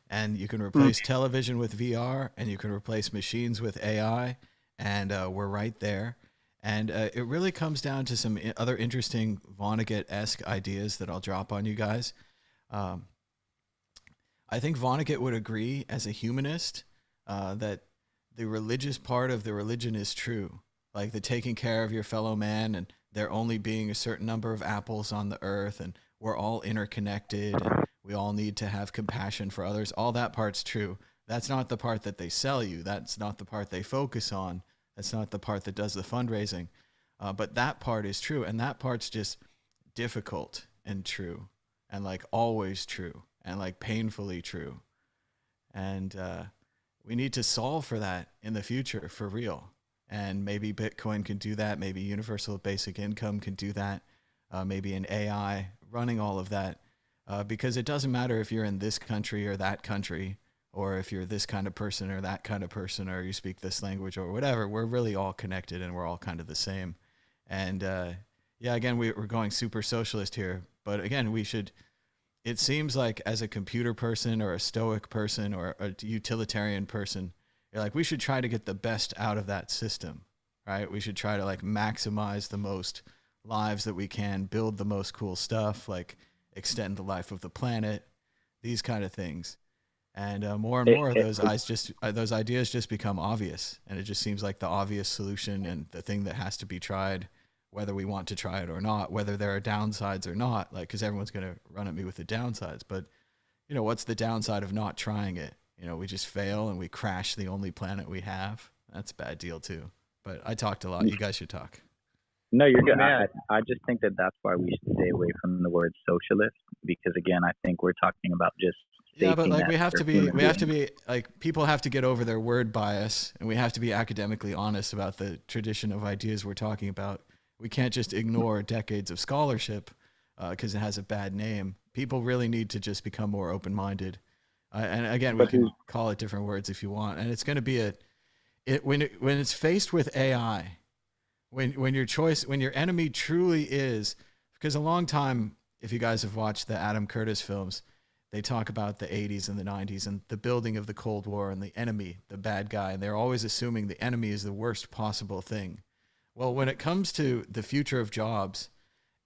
[SPEAKER 1] And you can replace television with VR, and you can replace machines with AI, and we're right there. And it really comes down to some other interesting Vonnegut-esque ideas that I'll drop on you guys. I think Vonnegut would agree, as a humanist, that the religious part of the religion is true. Like the taking care of your fellow man and there only being a certain number of apples on the earth, and we're all interconnected, and we all need to have compassion for others. All that part's true. That's not the part that they sell you. That's not the part they focus on. That's not the part that does the fundraising. But that part is true, and that part's just difficult and true, and like always true, and like painfully true. And we need to solve for that in the future for real. And maybe Bitcoin can do that. Maybe universal basic income can do that. Maybe an AI running all of that. Because it doesn't matter if you're in this country or that country, or if you're this kind of person or that kind of person, or you speak this language or whatever. We're really all connected, and we're all kind of the same. And yeah, again, we're going super socialist here. But again, we should, it seems like as a computer person or a stoic person or a utilitarian person, you're like, we should try to get the best out of that system, right? We should try to like maximize the most lives that we can, build the most cool stuff, like extend the life of the planet, these kind of things. And more and more, those ideas just become obvious, and it just seems like the obvious solution and the thing that has to be tried, whether we want to try it or not, whether there are downsides or not. Like, because everyone's going to run at me with the downsides, but you know, what's the downside of not trying it? You know, we just fail and we crash the only planet we have. That's a bad deal too. But I talked a lot. You guys should talk.
[SPEAKER 5] No, you're good. I just think that that's why we should stay away from the word socialist, because again, I think we're talking about just
[SPEAKER 1] yeah, but like we have to be like, people have to get over their word bias, and we have to be academically honest about the tradition of ideas we're talking about. We can't just ignore decades of scholarship because it has a bad name. People really need to just become more open-minded. And again, we can call it different words if you want. And it's going to be when it's faced with AI, when your enemy truly is, because a long time, if you guys have watched the Adam Curtis films, they talk about the 80s and the 90s and the building of the Cold War and the enemy, the bad guy. And they're always assuming the enemy is the worst possible thing. Well, when it comes to the future of jobs,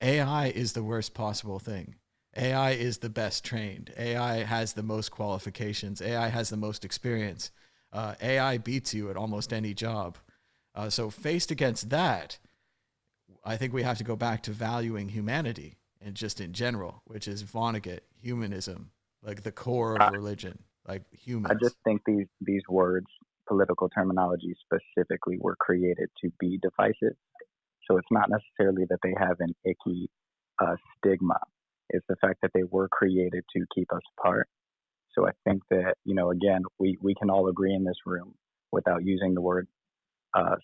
[SPEAKER 1] AI is the worst possible thing. AI is the best trained. AI has the most qualifications. AI has the most experience. AI beats you at almost any job. So faced against that, I think we have to go back to valuing humanity, and just in general, which is Vonnegut, humanism, like the core of religion, like humans.
[SPEAKER 5] I just think these words, political terminology specifically, were created to be divisive. So it's not necessarily that they have an icky stigma. It's the fact that they were created to keep us apart. So I think that, you know, again, we can all agree in this room, without using the word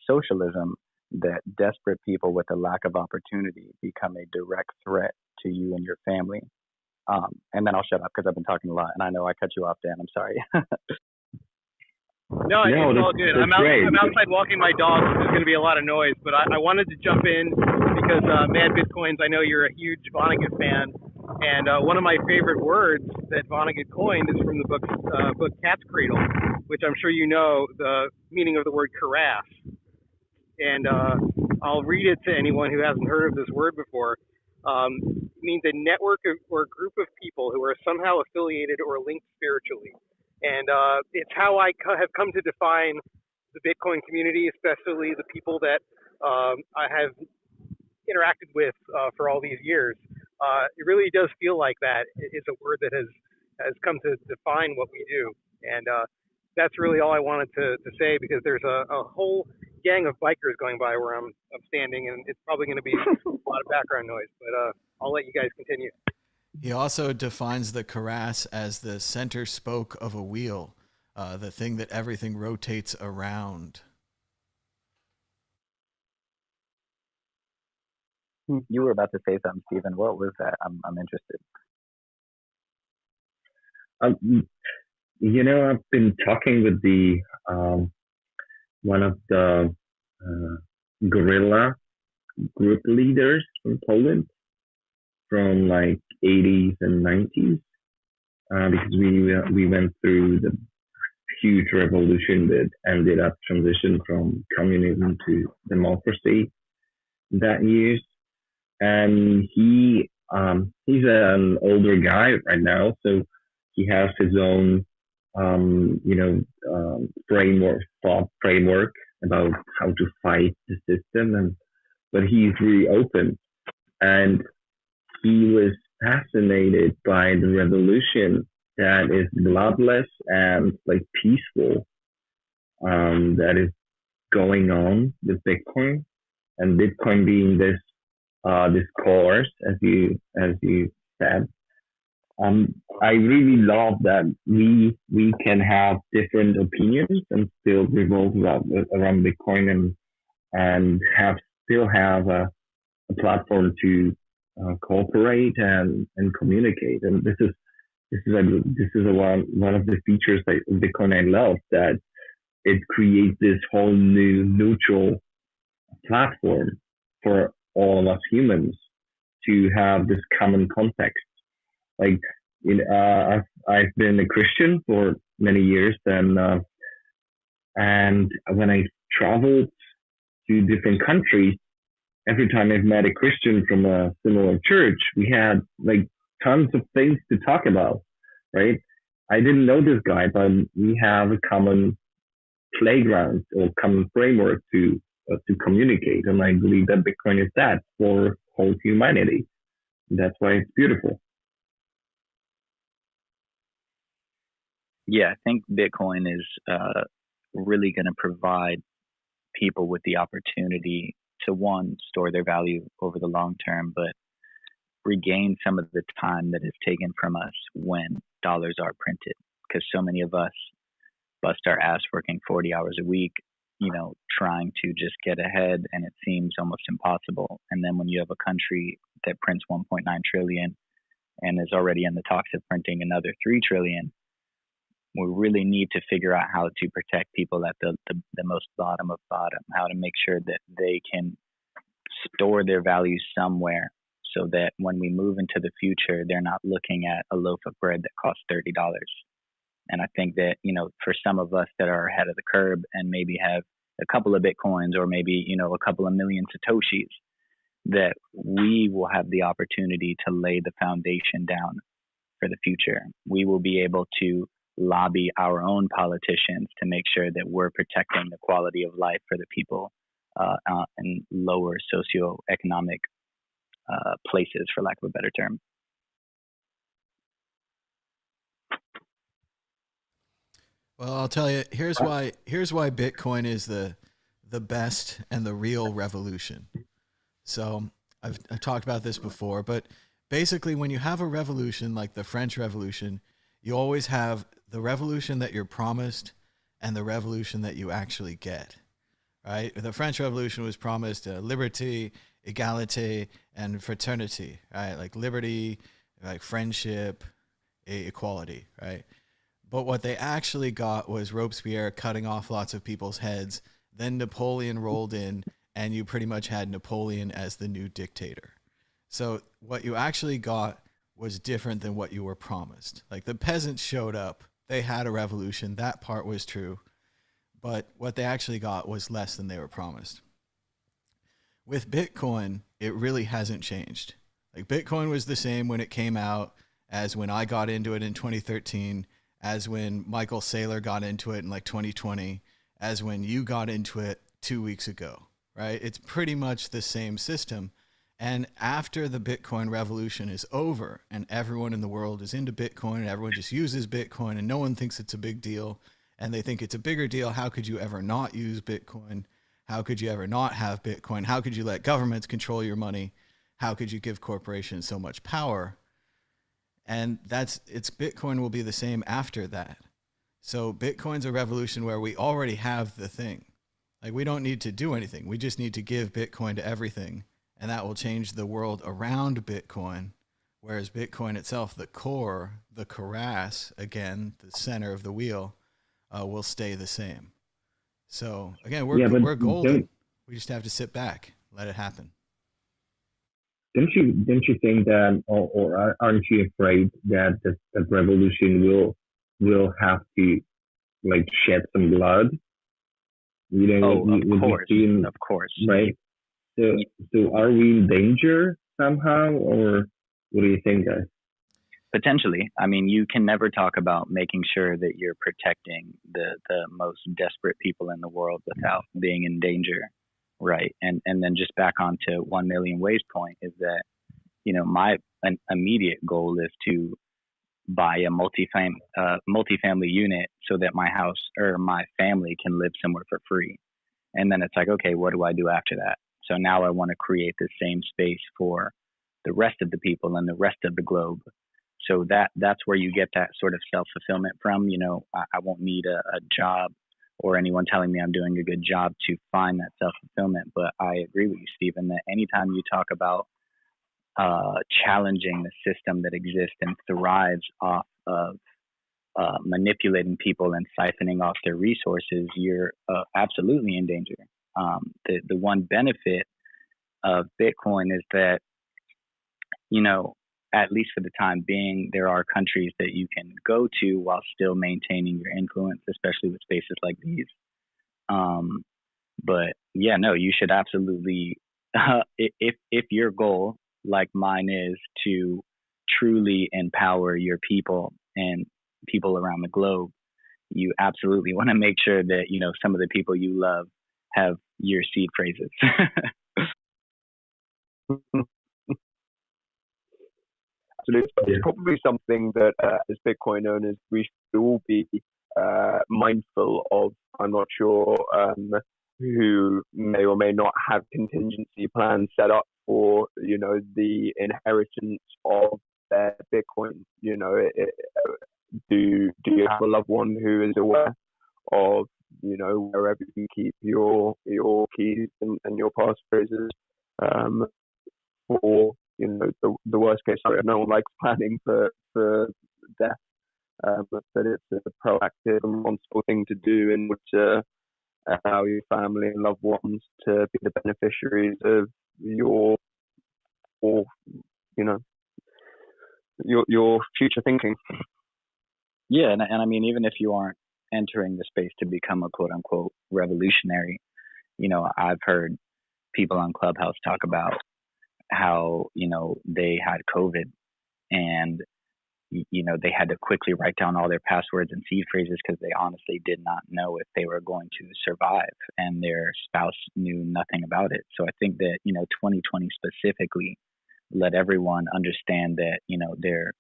[SPEAKER 5] socialism, that desperate people with a lack of opportunity become a direct threat to you and your family. And then I'll shut up because I've been talking a lot, and I know I cut you off, Dan. I'm sorry.
[SPEAKER 4] No, it's all good. I'm outside walking my dog, so there's going to be a lot of noise. But I wanted to jump in because Mad Bitcoins, I know you're a huge Vonnegut fan. And one of my favorite words that Vonnegut coined is from the book Cat's Cradle, which I'm sure you know the meaning of the word carafe. And I'll read it to anyone who hasn't heard of this word before. It means a network or a group of people who are somehow affiliated or linked spiritually. And it's how I have come to define the Bitcoin community, especially the people that I have interacted with for all these years. It really does feel like that. It's a word that has come to define what we do. And that's really all I wanted to say, because there's a whole gang of bikers going by where I'm standing, and it's probably going to be a lot of background noise. But I'll let you guys continue.
[SPEAKER 1] He also defines the karass as the center spoke of a wheel, the thing that everything rotates around.
[SPEAKER 5] You were about to say something, Stephen. What was that? I'm interested.
[SPEAKER 3] You know, I've been talking with the one of the guerrilla group leaders from Poland from like 80s and 90s, because we went through the huge revolution that ended up transition from communism to democracy that year. And he's an older guy right now, so he has his own thought framework about how to fight the system and but he's really open. And he was fascinated by the revolution that is bloodless and like peaceful, that is going on with Bitcoin, and Bitcoin being this course, as you said. I really love that we can have different opinions and still revolve around Bitcoin, and still have a platform to cooperate and communicate. And this is one of the features that Bitcoin I love, that it creates this whole new neutral platform for all of us humans to have this common context. Like, I've been a Christian for many years, and when I traveled to different countries, every time I've met a Christian from a similar church, we had like tons of things to talk about, right? I didn't know this guy, but we have a common playground or common framework to communicate, and I believe that Bitcoin is that for whole humanity. That's why it's beautiful.
[SPEAKER 5] Yeah, I think Bitcoin is really going to provide people with the opportunity to, one, store their value over the long term, but regain some of the time that is taken from us when dollars are printed. Because so many of us bust our ass working 40 hours a week, trying to just get ahead, and it seems almost impossible. And then when you have a country that prints 1.9 trillion and is already in the talks of printing another 3 trillion, we really need to figure out how to protect people at the most bottom of bottom, how to make sure that they can store their value somewhere, so that when we move into the future, they're not looking at a loaf of bread that costs $30. And I think that, for some of us that are ahead of the curve and maybe have a couple of Bitcoins, or maybe, a couple of million Satoshis, that we will have the opportunity to lay the foundation down for the future. We will be able to lobby our own politicians to make sure that we're protecting the quality of life for the people in lower socioeconomic places, for lack of a better term.
[SPEAKER 1] Well, I'll tell you, here's why Bitcoin is the best and the real revolution. So I've talked about this before, but basically when you have a revolution like the French Revolution, you always have the revolution that you're promised and the revolution that you actually get, right? The French Revolution was promised liberty, equality, and fraternity, right? Like liberty, like friendship, equality, right? But what they actually got was Robespierre cutting off lots of people's heads. Then Napoleon rolled in, and you pretty much had Napoleon as the new dictator. So what you actually got was different than what you were promised. Like the peasants showed up, they had a revolution, that part was true, but what they actually got was less than they were promised. With Bitcoin, it really hasn't changed. Like Bitcoin was the same when it came out as when I got into it in 2013, as when Michael Saylor got into it in like 2020, as when you got into it 2 weeks ago, right? It's pretty much the same system. And after the Bitcoin revolution is over and everyone in the world is into Bitcoin and everyone just uses Bitcoin and no one thinks it's a big deal and they think it's a bigger deal, how could you ever not use Bitcoin? How could you ever not have Bitcoin? How could you let governments control your money? How could you give corporations so much power? And Bitcoin will be the same after that. So Bitcoin's a revolution where we already have the thing. Like we don't need to do anything. We just need to give Bitcoin to everything. And that will change the world around Bitcoin, whereas Bitcoin itself, the core, the cuirass, again, the center of the wheel, will stay the same. So again, we're golden. We just have to sit back, let it happen.
[SPEAKER 3] Don't you think that, or aren't you afraid that the revolution will have to like shed some blood?
[SPEAKER 5] Of course,
[SPEAKER 3] right? So are we in danger somehow, or what do you think, guys?
[SPEAKER 5] Potentially. I mean, you can never talk about making sure that you're protecting the most desperate people in the world without being in danger right? And then just back onto 1 million ways point is that, you know, my an immediate goal is to buy a multifamily unit so that my house or my family can live somewhere for free. And then it's like, okay, what do I do after that? So now I want to create the same space for the rest of the people and the rest of the globe. So that's where you get that sort of self-fulfillment from. You know, I won't need a job or anyone telling me I'm doing a good job to find that self-fulfillment. But I agree with you, Stephen, that anytime you talk about challenging the system that exists and thrives off of manipulating people and siphoning off their resources, you're absolutely in danger. The one benefit of Bitcoin is that, you know, at least for the time being, there are countries that you can go to while still maintaining your influence, especially with spaces like these. But yeah, no, you should absolutely, if your goal, like mine is, to truly empower your people and people around the globe, you absolutely want to make sure that, you know, some of the people you love have your seed phrases.
[SPEAKER 2] Absolutely. It's probably something that as Bitcoin owners, we should all be mindful of. I'm not sure who may or may not have contingency plans set up for, you know, the inheritance of their Bitcoin. You know, do you have a loved one who is aware of, you know, wherever you keep your keys and your passphrases for, you know, the worst case scenario? No one likes planning for death, but it's a proactive and responsible thing to do in order to allow your family and loved ones to be the beneficiaries of your you know, your future thinking.
[SPEAKER 5] Yeah, and I mean, even if you aren't entering the space to become a quote unquote revolutionary, you know, I've heard people on Clubhouse talk about how, you know, they had COVID and, you know, they had to quickly write down all their passwords and seed phrases because they honestly did not know if they were going to survive, and their spouse knew nothing about it. So I think that, you know, 2020 specifically let everyone understand that, you know, their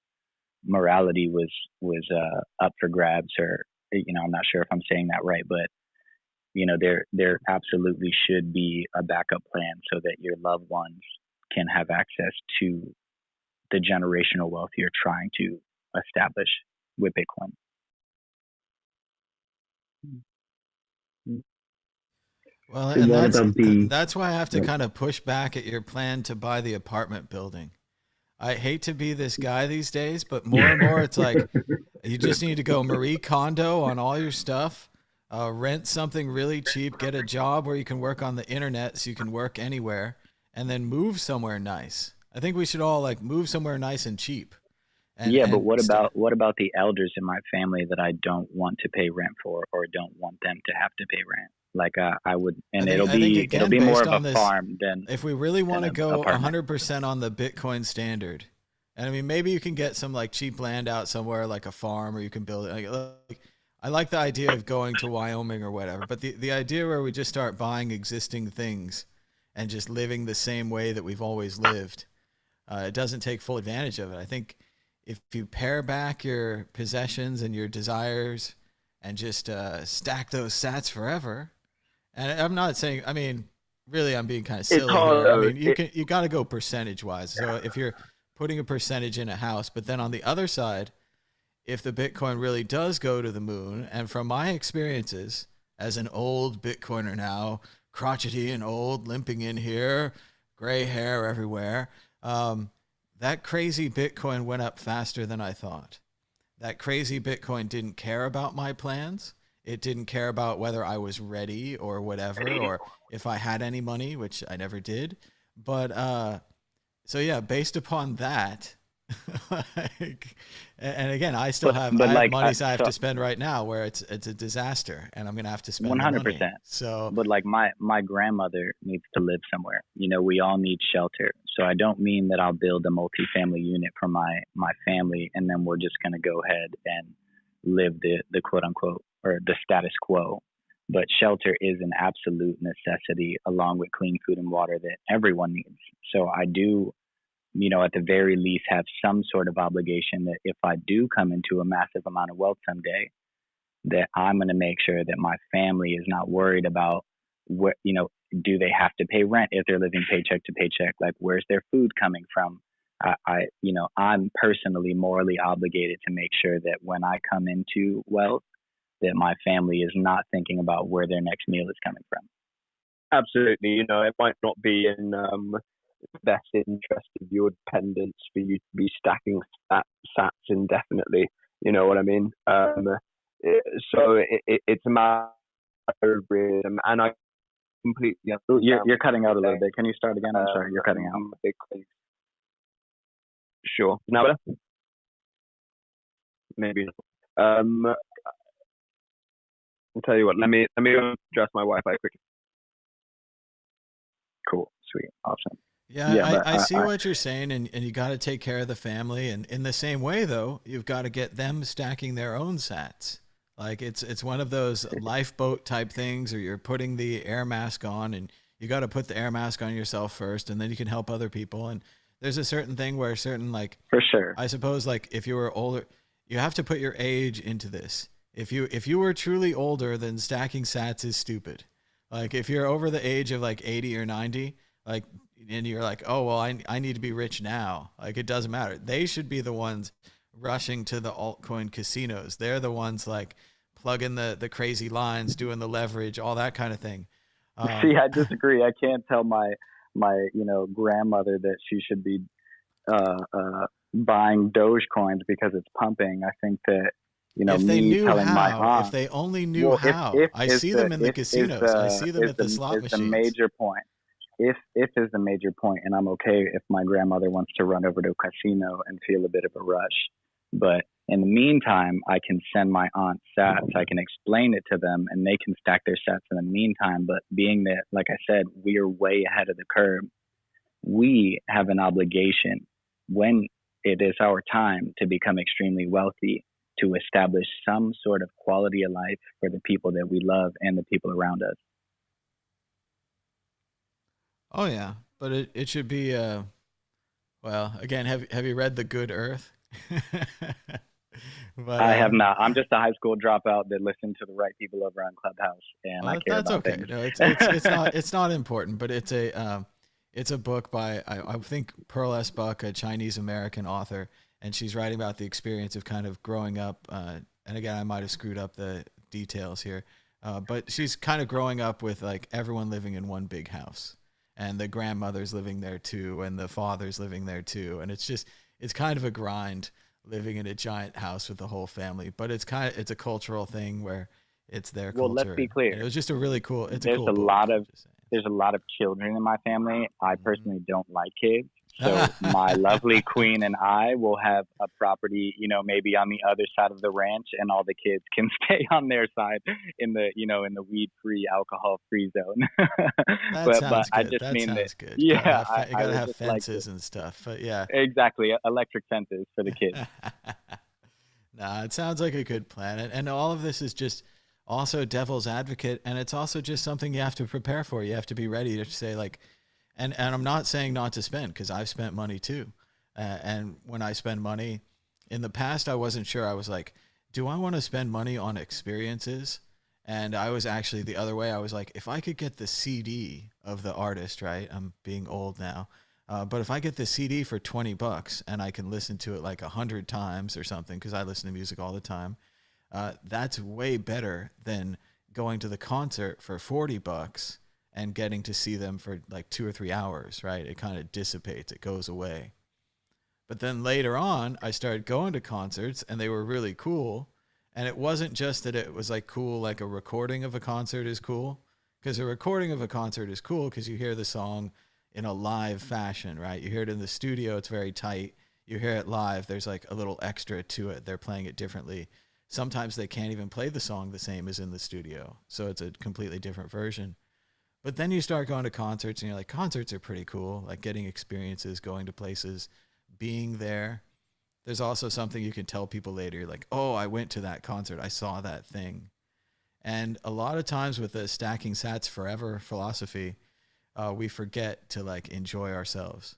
[SPEAKER 5] morality was up for grabs, or, you know, I'm not sure if I'm saying that right, but, you know, there absolutely should be a backup plan so that your loved ones can have access to the generational wealth you're trying to establish with Bitcoin.
[SPEAKER 1] Well, and that's why I have to kind of push back at your plan to buy the apartment building. I hate to be this guy these days, but more and more it's like you just need to go Marie Kondo on all your stuff, rent something really cheap, get a job where you can work on the internet so you can work anywhere, and then move somewhere nice. I think we should all like move somewhere nice and cheap.
[SPEAKER 5] But what about the elders in my family that I don't want to pay rent for, or don't want them to have to pay rent? Like I would, and it'll be more of a farm than.
[SPEAKER 1] If we really want to go 100% on the Bitcoin standard, and I mean, maybe you can get some like cheap land out somewhere, like a farm, or you can build it. Like, I like the idea of going to Wyoming or whatever, but the idea where we just start buying existing things and just living the same way that we've always lived, it doesn't take full advantage of it. I think if you pare back your possessions and your desires and just stack those sats forever, and I'm not saying, I mean, really, I'm being kind of silly here. I mean, you got to go percentage wise. So if you're putting a percentage in a house, but then on the other side, if the Bitcoin really does go to the moon, and from my experiences as an old Bitcoiner now, crotchety and old, limping in here, gray hair everywhere, that crazy Bitcoin went up faster than I thought. That crazy Bitcoin didn't care about my plans. It didn't care about whether I was ready or whatever, or if I had any money, which I never did. But so yeah, based upon that, like, and again, I still have money I have to spend right now where it's a disaster, and I'm gonna have to spend 100%. So,
[SPEAKER 5] but like my grandmother needs to live somewhere. You know, we all need shelter. So I don't mean that I'll build a multifamily unit for my family, and then we're just gonna go ahead and live the quote unquote or the status quo. but shelter is an absolute necessity along with clean food and water that everyone needs. So I do, at the very least have some sort of obligation that if I do come into a massive amount of wealth someday, that I'm going to make sure that my family is not worried about what, do they have to pay rent if they're living paycheck to paycheck? Like, where's their food coming from? I'm personally morally obligated to make sure that when I come into wealth, that my family is not thinking about where their next meal is coming from.
[SPEAKER 2] Absolutely. It might not be in best interest of your dependents for you to be stacking sats indefinitely. You know what I mean? So it's a matter of realism, and I completely.
[SPEAKER 5] You're cutting out a little bit. Can you start again? I'm sorry, you're cutting out.
[SPEAKER 2] Sure. Now better? Maybe. I'll tell you what. Let me adjust my Wi-Fi quickly.
[SPEAKER 5] Cool. Sweet. Awesome.
[SPEAKER 1] Yeah, I see what you're saying, and you got to take care of the family. And in the same way, though, you've got to get them stacking their own sats. Like it's one of those lifeboat type things, or you're putting the air mask on, and you got to put the air mask on yourself first, and then you can help other people. And there's a certain thing where
[SPEAKER 5] for sure.
[SPEAKER 1] I suppose if you were older, you have to put your age into this. If you were truly older, then stacking sats is stupid. Like if you're over the age of 80 or 90, and you're like, oh, well, I need to be rich now. It doesn't matter. They should be the ones rushing to the altcoin casinos. They're the ones plugging the crazy lines, doing the leverage, all that kind of thing.
[SPEAKER 5] See, I disagree. I can't tell my grandmother that she should be buying Dogecoins because it's pumping. I think that,
[SPEAKER 1] if they knew
[SPEAKER 5] telling
[SPEAKER 1] how,
[SPEAKER 5] my aunt,
[SPEAKER 1] if they only knew how. I see them in the casinos. I see them at the slot machines.
[SPEAKER 5] The major point. If is the major point, and I'm okay if my grandmother wants to run over to a casino and feel a bit of a rush. But in the meantime, I can send my aunt sats. I can explain it to them, and they can stack their sats in the meantime. But being that, like I said, we are way ahead of the curve, we have an obligation when it is our time to become extremely wealthy to establish some sort of quality of life for the people that we love and the people around us.
[SPEAKER 1] Oh yeah, but it should be well, again, have you read The Good Earth?
[SPEAKER 5] But, I have not. I'm just a high school dropout that listened to the right people over on Clubhouse, and I care about
[SPEAKER 1] okay.
[SPEAKER 5] things.
[SPEAKER 1] No, it's not important, but it's a book by I think Pearl S. Buck, a Chinese American author, and she's writing about the experience of kind of growing up. And again, I might have screwed up the details here, but she's kind of growing up with everyone living in one big house, and the grandmother's living there too, and the father's living there too, and it's kind of a grind living in a giant house with the whole family. But it's a cultural thing where it's their culture.
[SPEAKER 5] Well, let's be clear.
[SPEAKER 1] And it was just a really cool. There's
[SPEAKER 5] a lot of children in my family. I personally don't like kids. So my lovely queen and I will have a property, maybe on the other side of the ranch, and all the kids can stay on their side in the, in the weed-free, alcohol-free zone.
[SPEAKER 1] But
[SPEAKER 5] I just
[SPEAKER 1] that
[SPEAKER 5] mean
[SPEAKER 1] sounds
[SPEAKER 5] that.
[SPEAKER 1] good.
[SPEAKER 5] Yeah,
[SPEAKER 1] you gotta have fences and stuff. But yeah,
[SPEAKER 5] exactly, electric fences for the kids.
[SPEAKER 1] Nah, it sounds like a good plan, and all of this is just also devil's advocate, and it's also just something you have to prepare for. You have to be ready to say And I'm not saying not to spend, because I've spent money too. And when I spend money, in the past, I wasn't sure. I was like, do I want to spend money on experiences? And I was actually the other way. I was like, if I could get the CD of the artist, right? I'm being old now. But if I get the CD for $20 and I can listen to it 100 times or something, because I listen to music all the time, that's way better than going to the concert for $40 and getting to see them for 2 or 3 hours, right? It kind of dissipates, it goes away. But then later on, I started going to concerts, and they were really cool. And it wasn't just that it was cool, like a recording of a concert is cool, because a recording of a concert is cool because you hear the song in a live fashion, right? You hear it in the studio, it's very tight. You hear it live, there's a little extra to it. They're playing it differently. Sometimes they can't even play the song the same as in the studio, so it's a completely different version. But then you start going to concerts, and you're like, concerts are pretty cool, getting experiences, going to places, being there. There's also something you can tell people later. You're like, oh, I went to that concert. I saw that thing. And a lot of times with the stacking sats forever philosophy, we forget to like enjoy ourselves.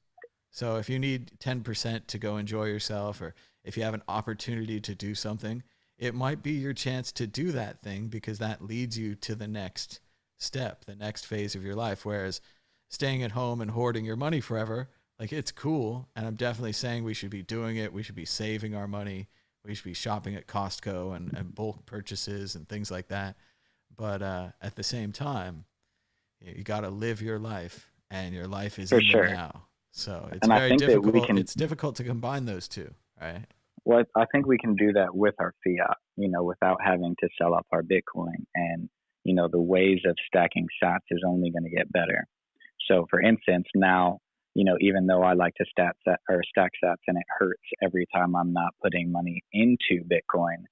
[SPEAKER 1] So if you need 10% to go enjoy yourself, or if you have an opportunity to do something, it might be your chance to do that thing, because that leads you to the next step, the next phase of your life. Whereas staying at home and hoarding your money forever, like, it's cool. And I'm definitely saying we should be doing it. We should be saving our money. We should be shopping at Costco and bulk purchases and things like that. But at the same time, you got to live your life, and your life is
[SPEAKER 5] For
[SPEAKER 1] in
[SPEAKER 5] sure.
[SPEAKER 1] the now. So it's
[SPEAKER 5] And I
[SPEAKER 1] very
[SPEAKER 5] think that
[SPEAKER 1] difficult.
[SPEAKER 5] can,
[SPEAKER 1] It's difficult to combine those two, right?
[SPEAKER 5] well, I think we can do that with our fiat, without having to sell off our Bitcoin. And, the ways of stacking sats is only going to get better. So for instance, now, even though I like to stack sats and it hurts every time I'm not putting money into Bitcoin,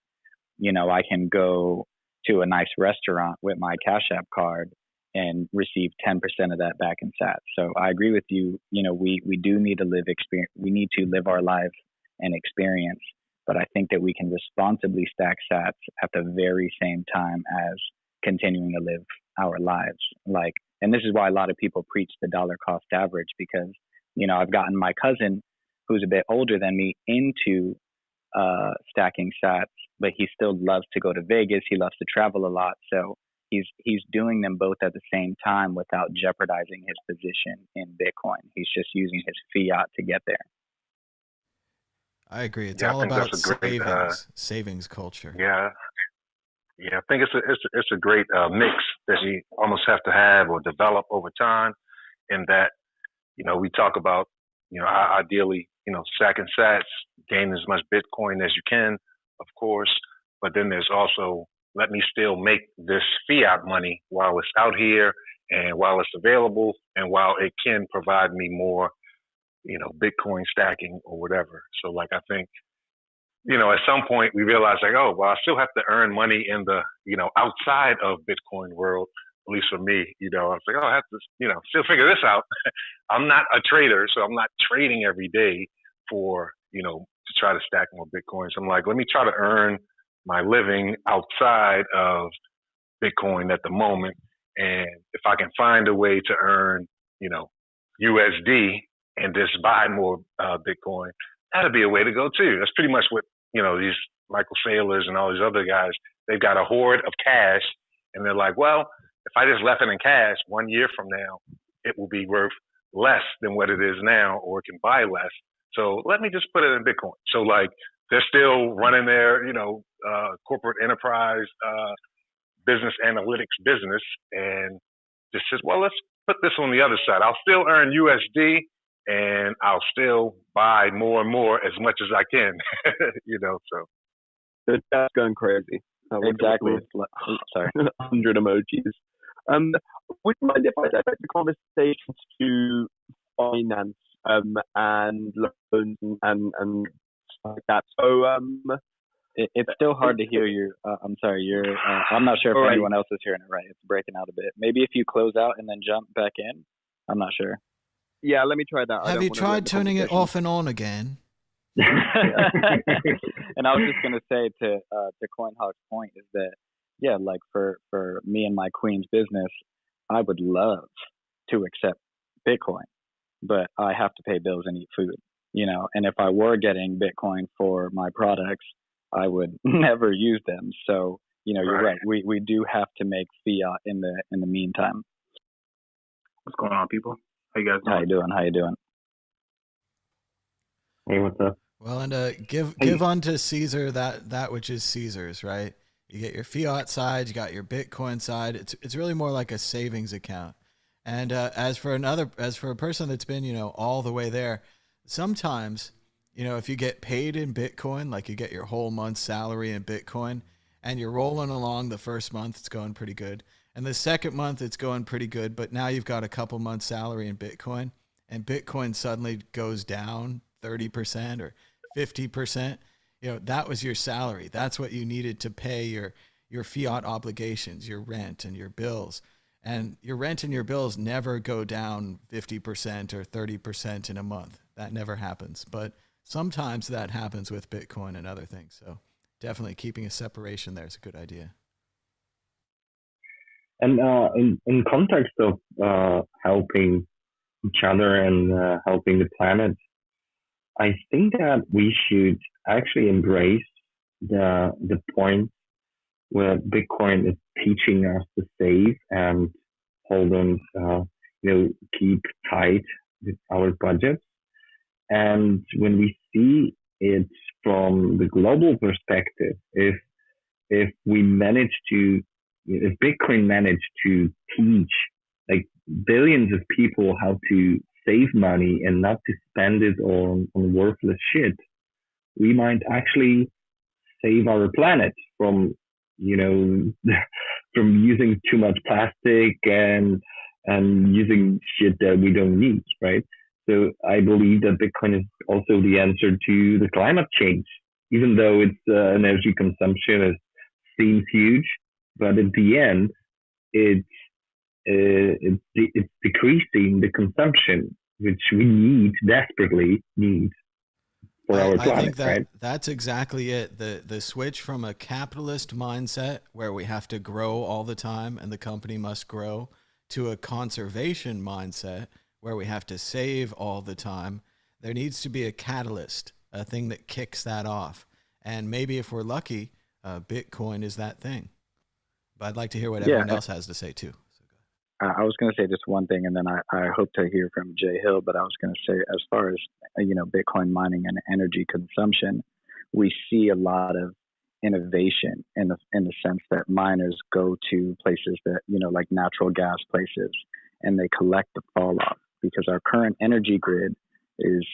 [SPEAKER 5] I can go to a nice restaurant with my Cash App card and receive 10% of that back in sats. So I agree with you. We do need to we need to live our lives and experience, but I think that we can responsibly stack sats at the very same time as continuing to live our lives. And this is why a lot of people preach the dollar cost average, because, I've gotten my cousin, who's a bit older than me, into stacking sats, but he still loves to go to Vegas. He loves to travel a lot. So he's doing them both at the same time without jeopardizing his position in Bitcoin. He's just using his fiat to get there.
[SPEAKER 1] I agree. It's all about savings culture.
[SPEAKER 6] Yeah. Yeah, I think it's a great mix that you almost have to have or develop over time. In that, we talk about, ideally, stacking sats, gain as much Bitcoin as you can, of course. But then there's also, let me still make this fiat money while it's out here and while it's available and while it can provide me more, Bitcoin stacking or whatever. So like, I think, at some point we realize like, oh, well, I still have to earn money in the, outside of Bitcoin world, at least for me, I was like, oh, I have to, still figure this out. I'm not a trader, so I'm not trading every day for, to try to stack more Bitcoin. So I'm like, let me try to earn my living outside of Bitcoin at the moment. And if I can find a way to earn, USD and just buy more Bitcoin, that'd be a way to go too. That's pretty much what, these Michael Saylors and all these other guys, they've got a hoard of cash and they're like, well, if I just left it in cash 1 year from now, it will be worth less than what it is now, or it can buy less. So let me just put it in Bitcoin. So like they're still running their, corporate enterprise, business analytics business, and just says, well, let's put this on the other side. I'll still earn USD and I'll still buy more and more as much as I can, so.
[SPEAKER 2] That's going crazy.
[SPEAKER 5] Exactly. Sorry.
[SPEAKER 2] 100 emojis. Would you mind if I direct the conversation to finance and loans and stuff like that? So
[SPEAKER 5] it's still hard to hear you. I'm sorry. I'm not sure if anyone else is hearing it right. It's breaking out a bit. Maybe if you close out and then jump back in. I'm not sure.
[SPEAKER 2] Yeah, let me try that.
[SPEAKER 1] Have you tried turning it off and on again?
[SPEAKER 5] And I was just gonna say to CoinHawk's point is that, yeah, like for me and my Queen's business, I would love to accept Bitcoin, but I have to pay bills and eat food, and if I were getting Bitcoin for my products, I would never use them. So, you're right. We do have to make fiat in the meantime.
[SPEAKER 7] What's going on, people? How you guys doing?
[SPEAKER 5] How you doing?
[SPEAKER 3] Hey, what's up?
[SPEAKER 1] Well, and give unto Caesar that which is Caesar's, right? You get your fiat side, you got your Bitcoin side. It's really more like a savings account. And as for a person that's been, all the way there, sometimes, if you get paid in Bitcoin, like you get your whole month's salary in Bitcoin, and you're rolling along the first month, it's going pretty good. And the second month, it's going pretty good. But now you've got a couple months salary in Bitcoin, and Bitcoin suddenly goes down 30% or 50%. That was your salary. That's what you needed to pay your fiat obligations, your rent and your bills. And your rent and your bills never go down 50% or 30% in a month. That never happens. But sometimes that happens with Bitcoin and other things. So definitely keeping a separation there is a good idea.
[SPEAKER 3] And in context of helping each other and helping the planet, I think that we should actually embrace the point where Bitcoin is teaching us to save and hold on, keep tight with our budgets. And when we see it from the global perspective, if Bitcoin managed to teach like billions of people how to save money and not to spend it on worthless shit, we might actually save our planet from from using too much plastic and using shit that we don't need, right? So I believe that Bitcoin is also the answer to the climate change, even though its energy consumption seems huge, but at the end, it's decreasing the consumption, which we desperately need for our planet. I think right?
[SPEAKER 1] That's exactly it. The switch from a capitalist mindset where we have to grow all the time and the company must grow to a conservation mindset where we have to save all the time. There needs to be a catalyst, a thing that kicks that off. And maybe if we're lucky, Bitcoin is that thing. But I'd like to hear what everyone else has to say too.
[SPEAKER 5] I was going to say just one thing, and then I hope to hear from Jay Hill, but I was going to say, as far as, Bitcoin mining and energy consumption, we see a lot of innovation in the sense that miners go to places that, like natural gas places, and they collect the fall off, because our current energy grid is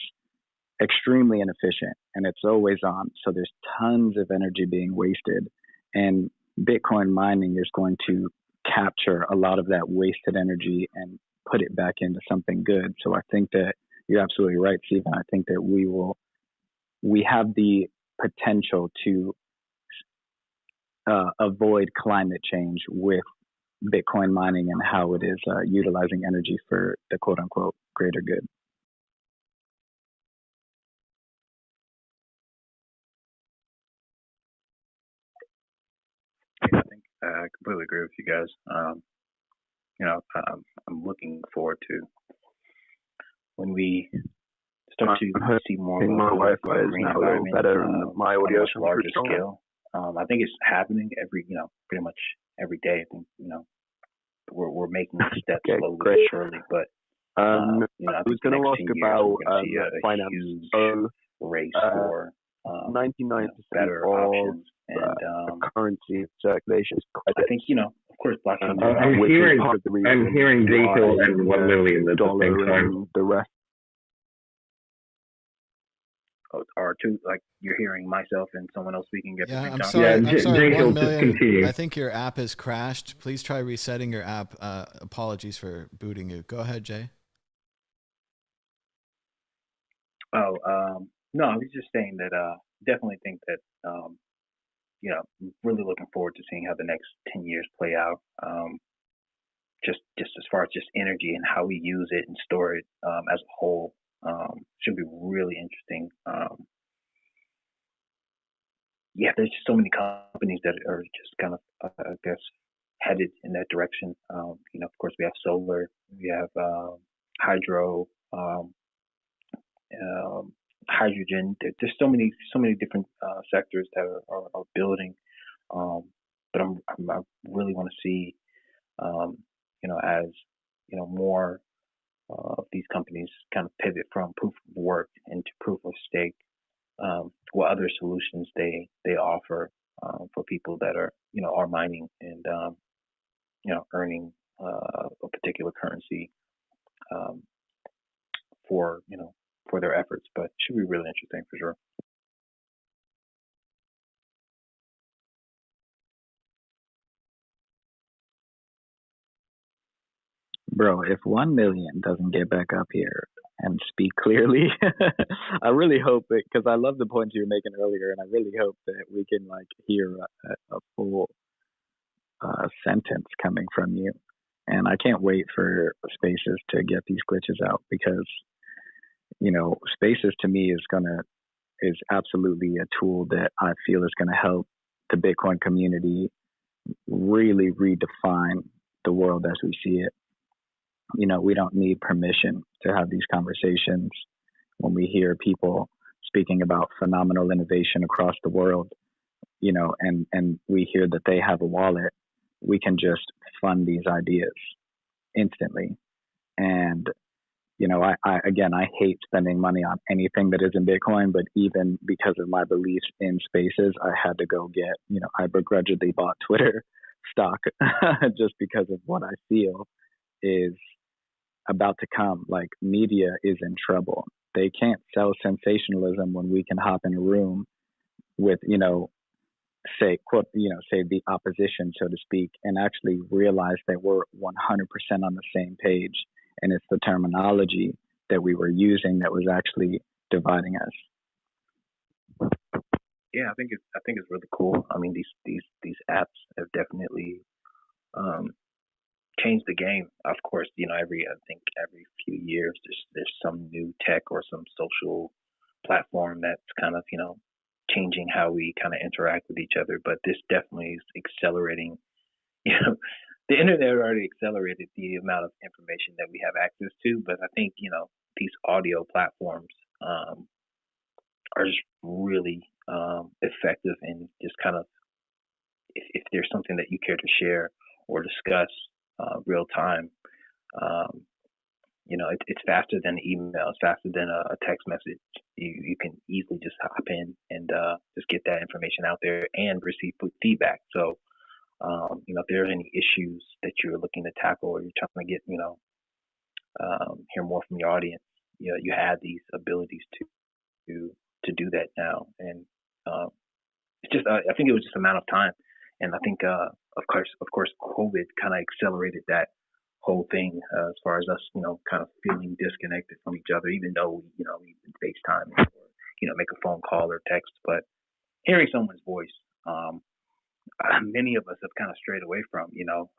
[SPEAKER 5] extremely inefficient and it's always on. So there's tons of energy being wasted, and Bitcoin mining is going to capture a lot of that wasted energy and put it back into something good. So I think that you're absolutely right, Stephen. I think that we have the potential to avoid climate change with Bitcoin mining and how it is utilizing energy for the quote unquote greater good.
[SPEAKER 7] I think I completely agree with you guys. I'm looking forward to when we start to see more of
[SPEAKER 2] my Wi-Fi is now a little better and my audio is
[SPEAKER 7] larger scale. I think it's happening pretty much every day. I think we're making steps slowly but surely. But
[SPEAKER 2] I was going to ask about finance.
[SPEAKER 7] Race for
[SPEAKER 2] 99%
[SPEAKER 7] better
[SPEAKER 2] of
[SPEAKER 7] options and
[SPEAKER 2] currency circulation is quite.
[SPEAKER 7] I think of course, blockchain.
[SPEAKER 3] I'm hearing Dayton and 1 million at the same time.
[SPEAKER 2] The rest.
[SPEAKER 7] Or two, like you're hearing myself and someone else speaking at the same time.
[SPEAKER 1] I'm sorry, 1 million. I think your app has crashed. Please try resetting your app. Apologies for booting you. Go ahead, Jay.
[SPEAKER 7] No, I was just saying that definitely think that really looking forward to seeing how the next 10 years play out. Just as far as just energy and how we use it and store it as a whole. Should be really interesting. There's just so many companies that are just kind of, I guess, headed in that direction. Of course, we have solar, we have hydro, hydrogen. There's so many different sectors that are building. But I really want to see, as more of these companies kind of pivot from proof of work into proof of stake, what other solutions they offer for people that are mining and earning a particular currency for their efforts. But it should be really interesting for sure.
[SPEAKER 5] Bro, if 1 million doesn't get back up here and speak clearly, I really hope it, because I love the points you were making earlier, and I really hope that we can hear a full sentence coming from you. And I can't wait for Spaces to get these glitches out, because Spaces to me is absolutely a tool that I feel is going to help the Bitcoin community really redefine the world as we see it. You know, we don't need permission to have these conversations. When we hear people speaking about phenomenal innovation across the world, you know, and we hear that they have a wallet, we can just fund these ideas instantly. And, you know, I hate spending money on anything that isn't Bitcoin, but even because of my beliefs in spaces, I had to go get, you know, I begrudgingly bought Twitter stock just because of what I feel is about to come. Like, media is in trouble. They can't sell sensationalism when we can hop in a room with, you know, say the opposition, so to speak, and actually realize that we're 100% on the same page. And it's the terminology that we were using that was actually dividing us.
[SPEAKER 7] Yeah, I think it's really cool. I mean, these apps have definitely changed the game. Of course, you know, every few years there's some new tech or some social platform that's kind of, you know, changing how we kind of interact with each other. But this definitely is accelerating. You know, the internet already accelerated the amount of information that we have access to, but I think, you know, these audio platforms are just really effective in just kind of, if there's something that you care to share or discuss real time, you know, it's faster than email, it's faster than a text message. You can easily just hop in and just get that information out there and receive feedback. So, you know, if there are any issues that you're looking to tackle or you're trying to get, you know, hear more from your audience, you know, you have these abilities to do that now. And it's just, I think it was just a matter of time. And I think, of course, COVID kind of accelerated that whole thing as far as us, you know, kind of feeling disconnected from each other, even though we can FaceTime or, you know, make a phone call or text. But hearing someone's voice, many of us have kind of strayed away from, you know,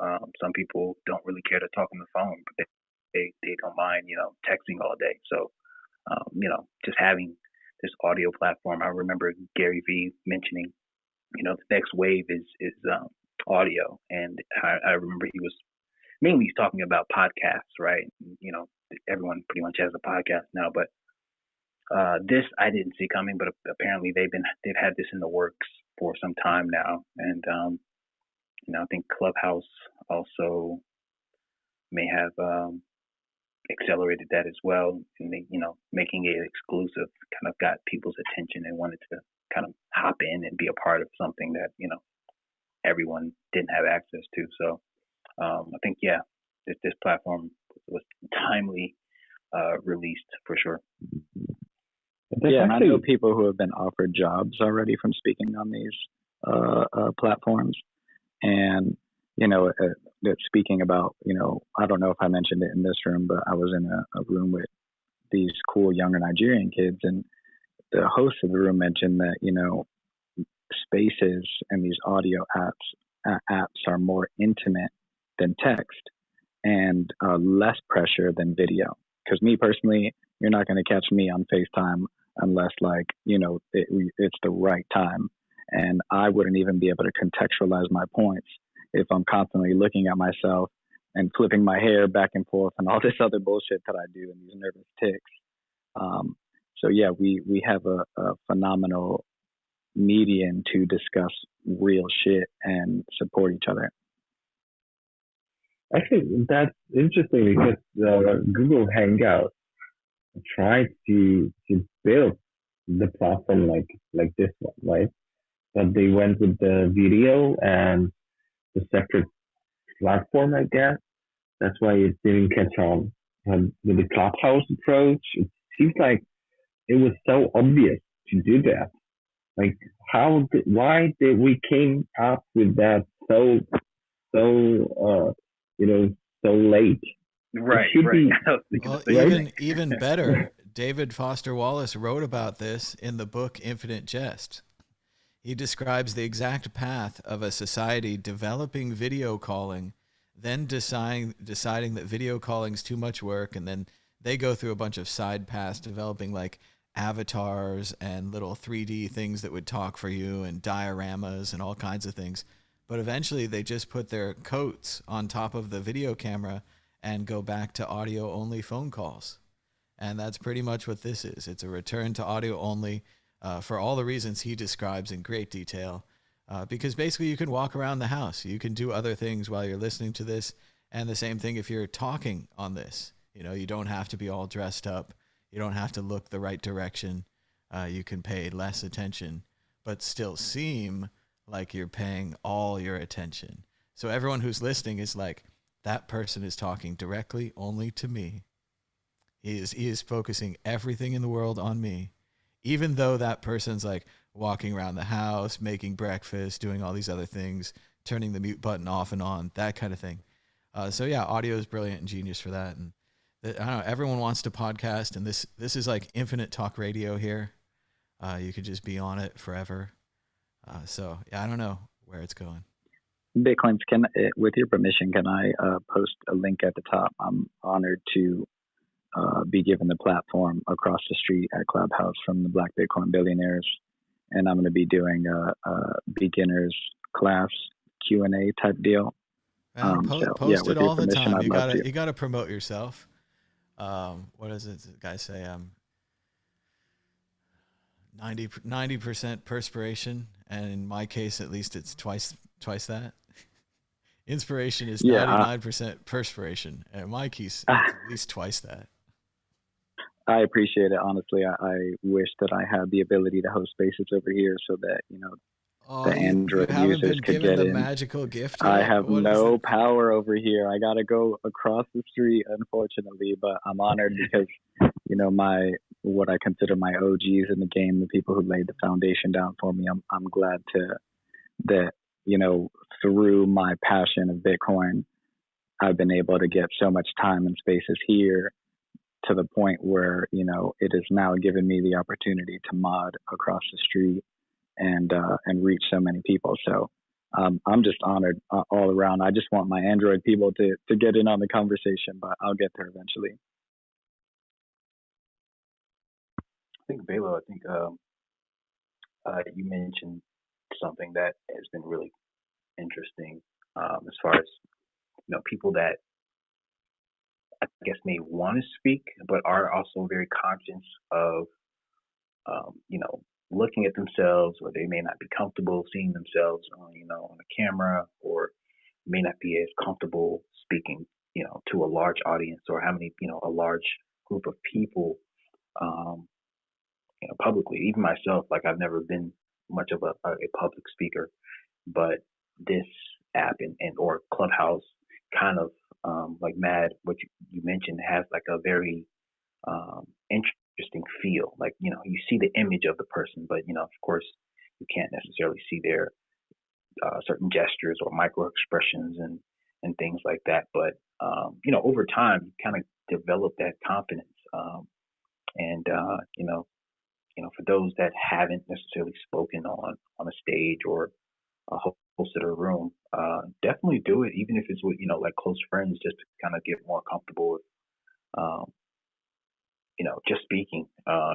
[SPEAKER 7] some people don't really care to talk on the phone, but they don't mind, you know, texting all day. So, you know, just having this audio platform. I remember Gary Vee mentioning, you know, the next wave is audio. And I remember he was mainly talking about podcasts, right? You know, everyone pretty much has a podcast now, but this I didn't see coming, but apparently they've had this in the works for some time now. And, you know, I think Clubhouse also may have accelerated that as well. And they, you know, making it exclusive kind of got people's attention and wanted to kind of hop in and be a part of something that, you know, everyone didn't have access to. So I think, yeah, this platform was timely released for sure.
[SPEAKER 5] Yeah, and I know people who have been offered jobs already from speaking on these platforms. And, you know, speaking about, you know, I don't know if I mentioned it in this room, but I was in a room with these cool younger Nigerian kids, and the host of the room mentioned that, you know, spaces and these audio apps are more intimate than text and less pressure than video. Because me personally, you're not going to catch me on FaceTime unless, like, you know, it's the right time. And I wouldn't even be able to contextualize my points if I'm constantly looking at myself and flipping my hair back and forth and all this other bullshit that I do and these nervous tics. So yeah, we have a phenomenal medium to discuss real shit and support each other.
[SPEAKER 3] Actually, that's interesting because Google Hangouts tried to build the platform like this one, right? But they went with the video and the separate platform, I guess. That's why it didn't catch on. And with the Clubhouse approach, it seems like it was so obvious to do that. Like, why did we came up with that so so late?
[SPEAKER 2] Right.
[SPEAKER 1] Well, even better, David Foster Wallace wrote about this in the book Infinite Jest. He describes the exact path of a society developing video calling, then deciding that video calling is too much work, and then they go through a bunch of side paths developing like avatars and little 3D things that would talk for you and dioramas and all kinds of things. but eventually they just put their coats on top of the video camera and go back to audio only phone calls. And that's pretty much what this is. It's a return to audio only for all the reasons he describes in great detail. Because basically you can walk around the house. You can do other things while you're listening to this. And the same thing if you're talking on this. You know, you don't have to be all dressed up. You don't have to look the right direction. You can pay less attention, but still seem like you're paying all your attention. So everyone who's listening is like, that person is talking directly only to me. He is focusing everything in the world on me, even though that person's like walking around the house, making breakfast, doing all these other things, turning the mute button off and on, that kind of thing. So yeah, audio is brilliant and genius for that. And I don't know, everyone wants to podcast, and this is like infinite talk radio here. You could just be on it forever. So yeah, I don't know where it's going.
[SPEAKER 5] Bitcoins, with your permission, can I post a link at the top? I'm honored to be given the platform across the street at Clubhouse from the Black Bitcoin Billionaires, and I'm going to be doing a beginners class Q&A type deal.
[SPEAKER 1] Post it all the time. You gotta promote yourself. What does the guy say? 90% perspiration, and in my case, at least, it's twice that. Inspiration is 99% perspiration, and in my case, it's at least twice that.
[SPEAKER 5] I appreciate it. Honestly, I wish that I had the ability to host spaces over here so that, the Android users could get in.
[SPEAKER 1] Magical gift.
[SPEAKER 5] I have no power over here. I got to go across the street, unfortunately, but I'm honored because, what I consider my OGs in the game, the people who laid the foundation down for me, I'm glad that through my passion of Bitcoin, I've been able to get so much time and spaces here to the point where, it has now given me the opportunity to mod across the street and reach so many people. So I'm just honored all around. I just want my Android people to get in on the conversation, but I'll get there eventually.
[SPEAKER 7] I think, Belo, you mentioned something that has been really interesting as far as, people that I guess may want to speak, but are also very conscious of, looking at themselves, or they may not be comfortable seeing themselves on, on a camera, or may not be as comfortable speaking, to a large audience, or having, a large group of people, publicly. Even myself, like, I've never been much of a public speaker, but this app and or Clubhouse kind of, like Mad, what you mentioned, has like a very interesting feel. Like, you see the image of the person, but, of course, you can't necessarily see their certain gestures or micro expressions and things like that. But, over time, you kind of develop that confidence. For those that haven't necessarily spoken on a stage or hosted a room, definitely do it, even if it's with, like close friends, just to kind of get more comfortable with, just speaking.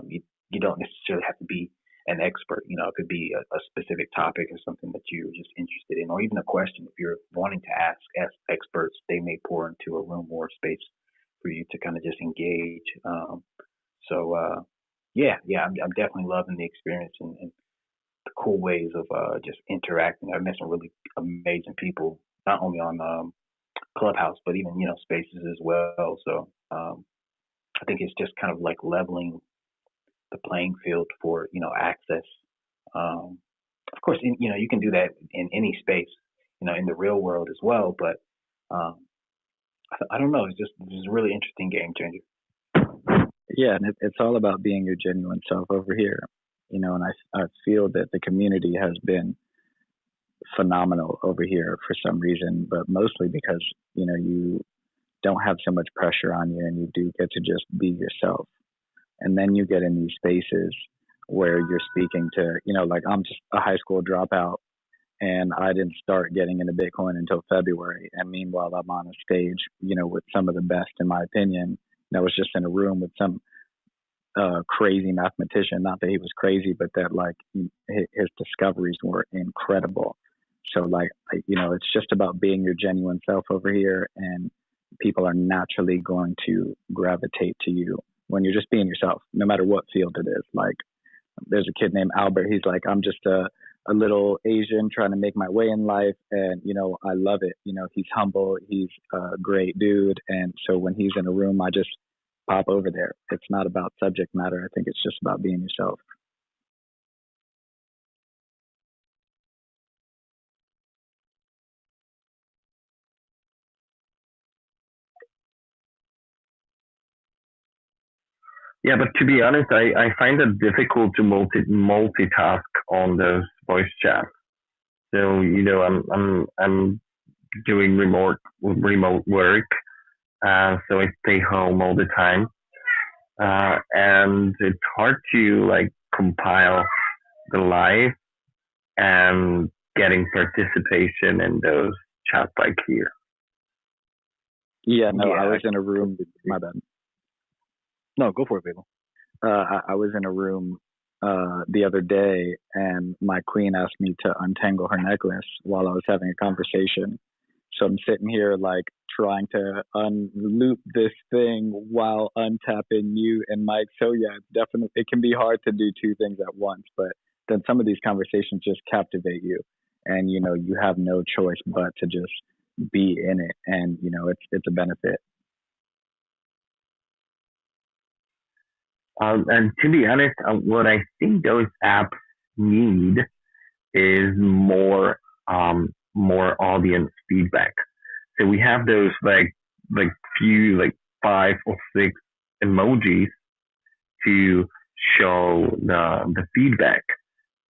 [SPEAKER 7] You don't necessarily have to be an expert. It could be a specific topic or something that you're just interested in, or even a question. If you're wanting to ask experts, they may pour into a room or space for you to kind of just engage. I'm definitely loving the experience and the cool ways of just interacting. I've met some really amazing people, not only on Clubhouse, but even, spaces as well. So I think it's just kind of like leveling the playing field for, access. Of course, you can do that in any space, in the real world as well. But I don't know. It's a really interesting game changer.
[SPEAKER 5] Yeah, and it's all about being your genuine self over here, and I feel that the community has been phenomenal over here for some reason, but mostly because, you don't have so much pressure on you, and you do get to just be yourself. And then you get in these spaces where you're speaking to, like, I'm just a high school dropout, and I didn't start getting into Bitcoin until February. And meanwhile, I'm on a stage, with some of the best, in my opinion. I was just in a room with some crazy mathematician. Not that he was crazy, but that, like, his discoveries were incredible. So like, it's just about being your genuine self over here, and people are naturally going to gravitate to you when you're just being yourself, no matter what field it is. Like, there's a kid named Albert. He's like, I'm just a little Asian trying to make my way in life. And, I love it. He's humble. He's a great dude. And so when he's in a room, I just pop over there. It's not about subject matter. I think it's just about being yourself.
[SPEAKER 3] Yeah, but to be honest, I find it difficult to multitask on those voice chats. So I'm doing remote work, so I stay home all the time, and it's hard to like compile the live and getting participation in those chats like here.
[SPEAKER 5] Yeah, no, I was in a room. My bad.
[SPEAKER 7] No, go for it, Babel.
[SPEAKER 5] I was in a room the other day, and my queen asked me to untangle her necklace while I was having a conversation. So I'm sitting here like trying to unloop this thing while untapping you and Mike. So yeah, definitely it can be hard to do two things at once, but then some of these conversations just captivate you, and you have no choice but to just be in it, and it's a benefit.
[SPEAKER 3] And to be honest, what I think those apps need is more audience feedback. So we have those like few, like 5 or 6 emojis to show the feedback,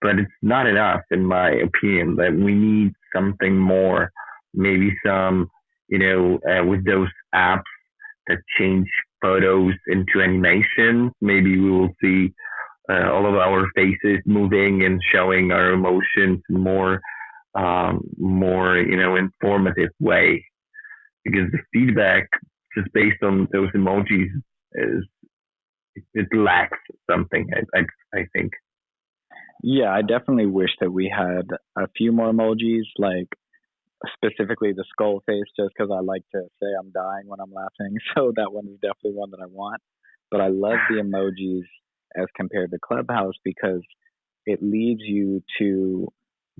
[SPEAKER 3] but it's not enough in my opinion. That we need something more, maybe some with those apps that change photos into animation. Maybe we will see all of our faces moving and showing our emotions more informative way. Because the feedback just based on those emojis it lacks something. I think.
[SPEAKER 5] Yeah, I definitely wish that we had a few more emojis, like specifically the skull face, just because I like to say I'm dying when I'm laughing. So that one is definitely one that I want. But I love the emojis as compared to Clubhouse because it leads you to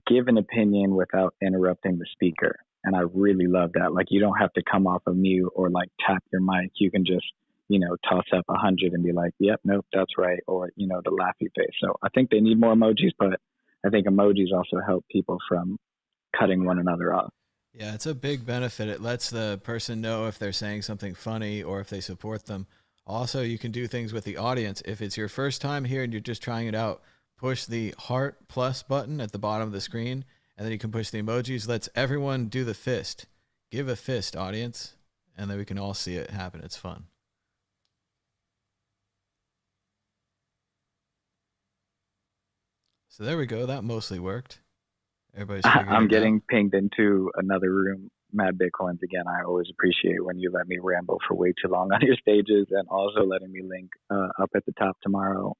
[SPEAKER 5] give an opinion without interrupting the speaker. And I really love that. Like, you don't have to come off of mute or like tap your mic. You can just, toss up 100 and be like, yep, nope, that's right. Or, the laughy face. So I think they need more emojis, but I think emojis also help people from cutting one another off.
[SPEAKER 1] Yeah, it's a big benefit. It lets the person know if they're saying something funny or if they support them. Also, you can do things with the audience. If it's your first time here and you're just trying it out, push the heart plus button at the bottom of the screen, and then you can push the emojis. Lets everyone do the fist. Give a fist, audience, and then we can all see it happen. It's fun. So there we go. That mostly worked. Everybody's
[SPEAKER 5] I'm getting pinged into another room, Mad Bitcoins again. I always appreciate when you let me ramble for way too long on your stages, and also letting me link up at the top tomorrow,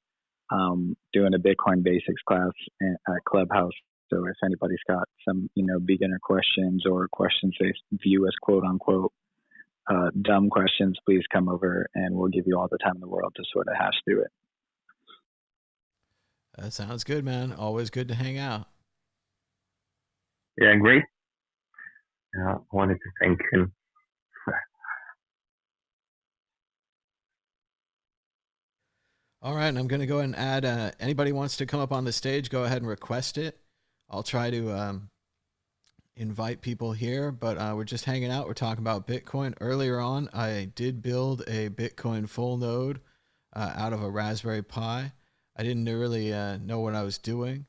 [SPEAKER 5] doing a Bitcoin basics class at Clubhouse. So if anybody's got some, beginner questions or questions they view as quote unquote dumb questions, please come over and we'll give you all the time in the world to sort of hash through it.
[SPEAKER 1] That sounds good, man. Always good to hang out.
[SPEAKER 3] Yeah, great. I wanted to thank him.
[SPEAKER 1] All right, and I'm going to go ahead and add, anybody wants to come up on the stage, go ahead and request it. I'll try to invite people here, but we're just hanging out. We're talking about Bitcoin. Earlier on, I did build a Bitcoin Fullnode out of a Raspberry Pi. I didn't really know what I was doing,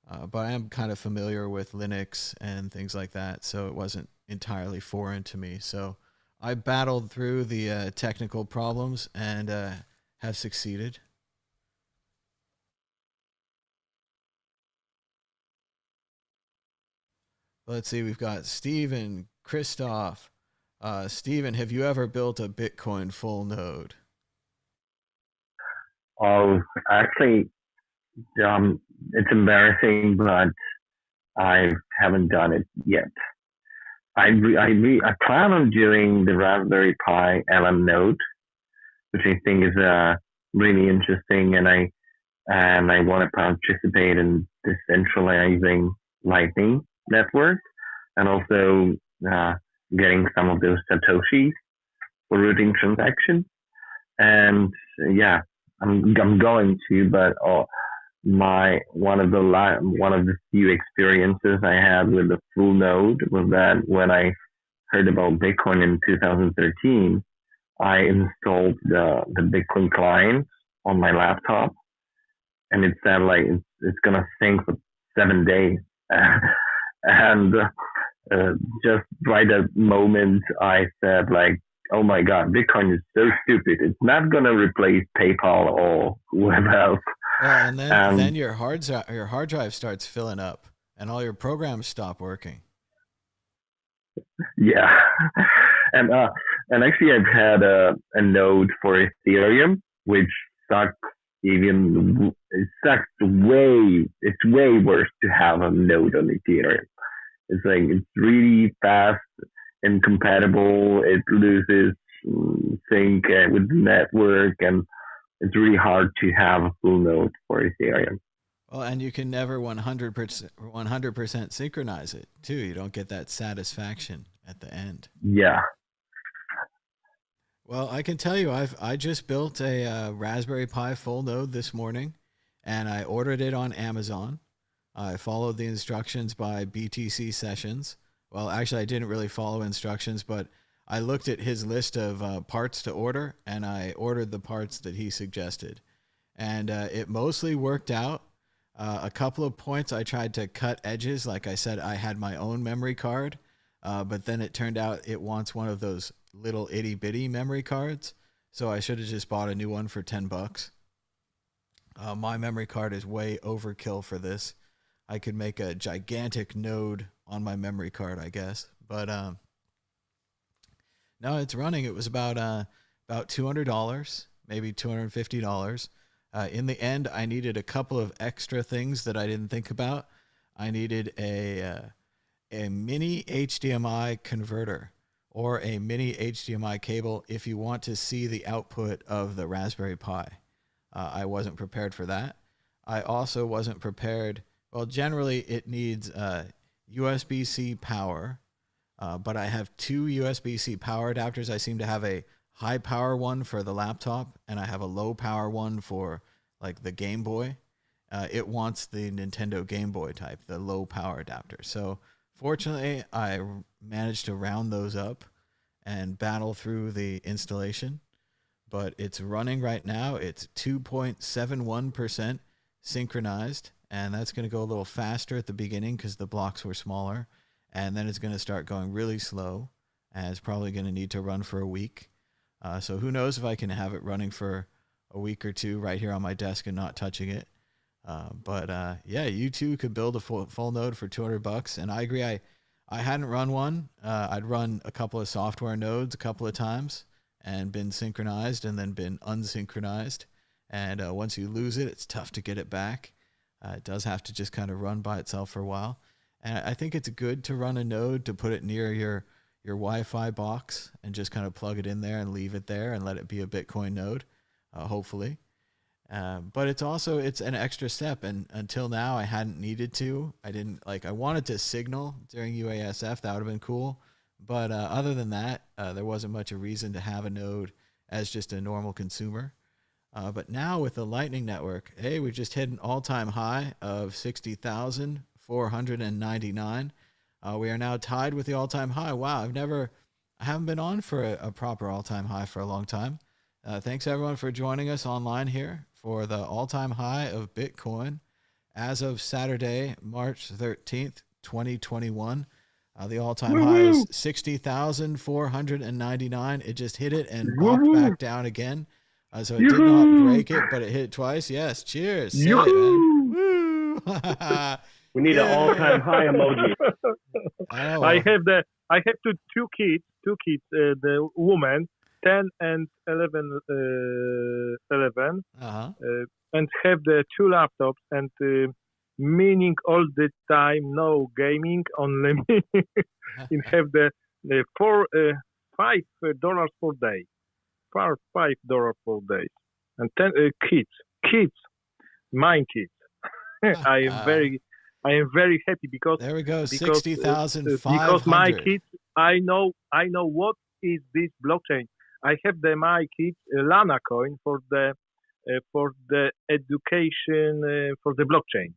[SPEAKER 1] but I am kind of familiar with Linux and things like that, so it wasn't entirely foreign to me. So I battled through the technical problems and have succeeded. Let's see, we've got Steven, Christoph. Steven, have you ever built a Bitcoin Fullnode?
[SPEAKER 3] Oh, actually, it's embarrassing, but I haven't done it yet. I plan on doing the Raspberry Pi LM node, which I think is really interesting, and I want to participate in decentralizing Lightning Network, and also getting some of those satoshis for routing transactions. And yeah, I'm going to, but one of the few experiences I had with the Fullnode was that when I heard about Bitcoin in 2013, I installed the Bitcoin client on my laptop, and it said like it's gonna sync for 7 days, and just right at the moment I said like, oh my god, Bitcoin is so stupid. It's not gonna replace PayPal or whoever else.
[SPEAKER 1] Well, and then your hard drive starts filling up, and all your programs stop working.
[SPEAKER 3] Yeah, and actually, I've had a node for Ethereum, which sucks. It sucks way. It's way worse to have a node on Ethereum. It's like it's really fast and compatible. It loses sync with the network, and it's really hard to have a Fullnode for Ethereum.
[SPEAKER 1] Well, and you can never 100% synchronize it too. You don't get that satisfaction at the end.
[SPEAKER 3] Yeah.
[SPEAKER 1] Well, I can tell you, I just built a Raspberry Pi Fullnode this morning, and I ordered it on Amazon. I followed the instructions by BTC Sessions. Well, actually, I didn't really follow instructions, but I looked at his list of parts to order, and I ordered the parts that he suggested. And it mostly worked out. A couple of points I tried to cut edges. Like I said, I had my own memory card, but then it turned out it wants one of those little itty bitty memory cards. So I should have just bought a new one for $10. My memory card is way overkill for this. I could make a gigantic node on my memory card, I guess. But no, it's running. It was about $200, maybe $250. In the end, I needed a couple of extra things that I didn't think about. I needed a mini HDMI converter or a mini HDMI cable if you want to see the output of the Raspberry Pi. I wasn't prepared for that. I also wasn't prepared. Well, generally it needs USB-C power, but I have two USB-C power adapters. I seem to have a high power one for the laptop, and I have a low power one for like the Game Boy. It wants the Nintendo Game Boy type, the low power adapter. So fortunately, I managed to round those up and battle through the installation. But it's running right now. It's 2.71% synchronized, and that's going to go a little faster at the beginning because the blocks were smaller, and then it's going to start going really slow, and it's probably going to need to run for a week. So who knows if I can have it running for a week or two right here on my desk and not touching it. But yeah, you too could build a Fullnode for $200. And I agree. I hadn't run one. I'd run a couple of software nodes a couple of times and been synchronized and then been unsynchronized. And once you lose it, it's tough to get it back. It does have to just kind of run by itself for a while. And I think it's good to run a node to put it near your Wi-Fi box and just kind of plug it in there and leave it there and let it be a Bitcoin node, hopefully. But it's an extra step. And until now, I hadn't needed to. I wanted to signal during UASF. That would have been cool. But other than that, there wasn't much a reason to have a node as just a normal consumer. But now with the Lightning Network, hey, we've just hit an all-time high of 60,499. We are now tied with the all-time high. Wow, I haven't been on for a proper all-time high for a long time. Thanks everyone for joining us online here for the all-time high of Bitcoin as of Saturday, March 13th, 2021. The all-time high is 60,499. It just hit it and popped back down again. So it did not break it, but it hit it twice. Yes, cheers. Say it, man. Woo!
[SPEAKER 7] We need an all-time high emoji.
[SPEAKER 4] I have two kids, the woman, 10 and 11, and have the two laptops, and
[SPEAKER 8] meaning all the time, no gaming, only and have the $5 per day, $5 per day, and 10 kids, my kids. I am very happy because
[SPEAKER 1] there we go,
[SPEAKER 8] because
[SPEAKER 1] 60,500.
[SPEAKER 8] my kids, I know what is this blockchain. I have my kids Lana coin for the education for the blockchain.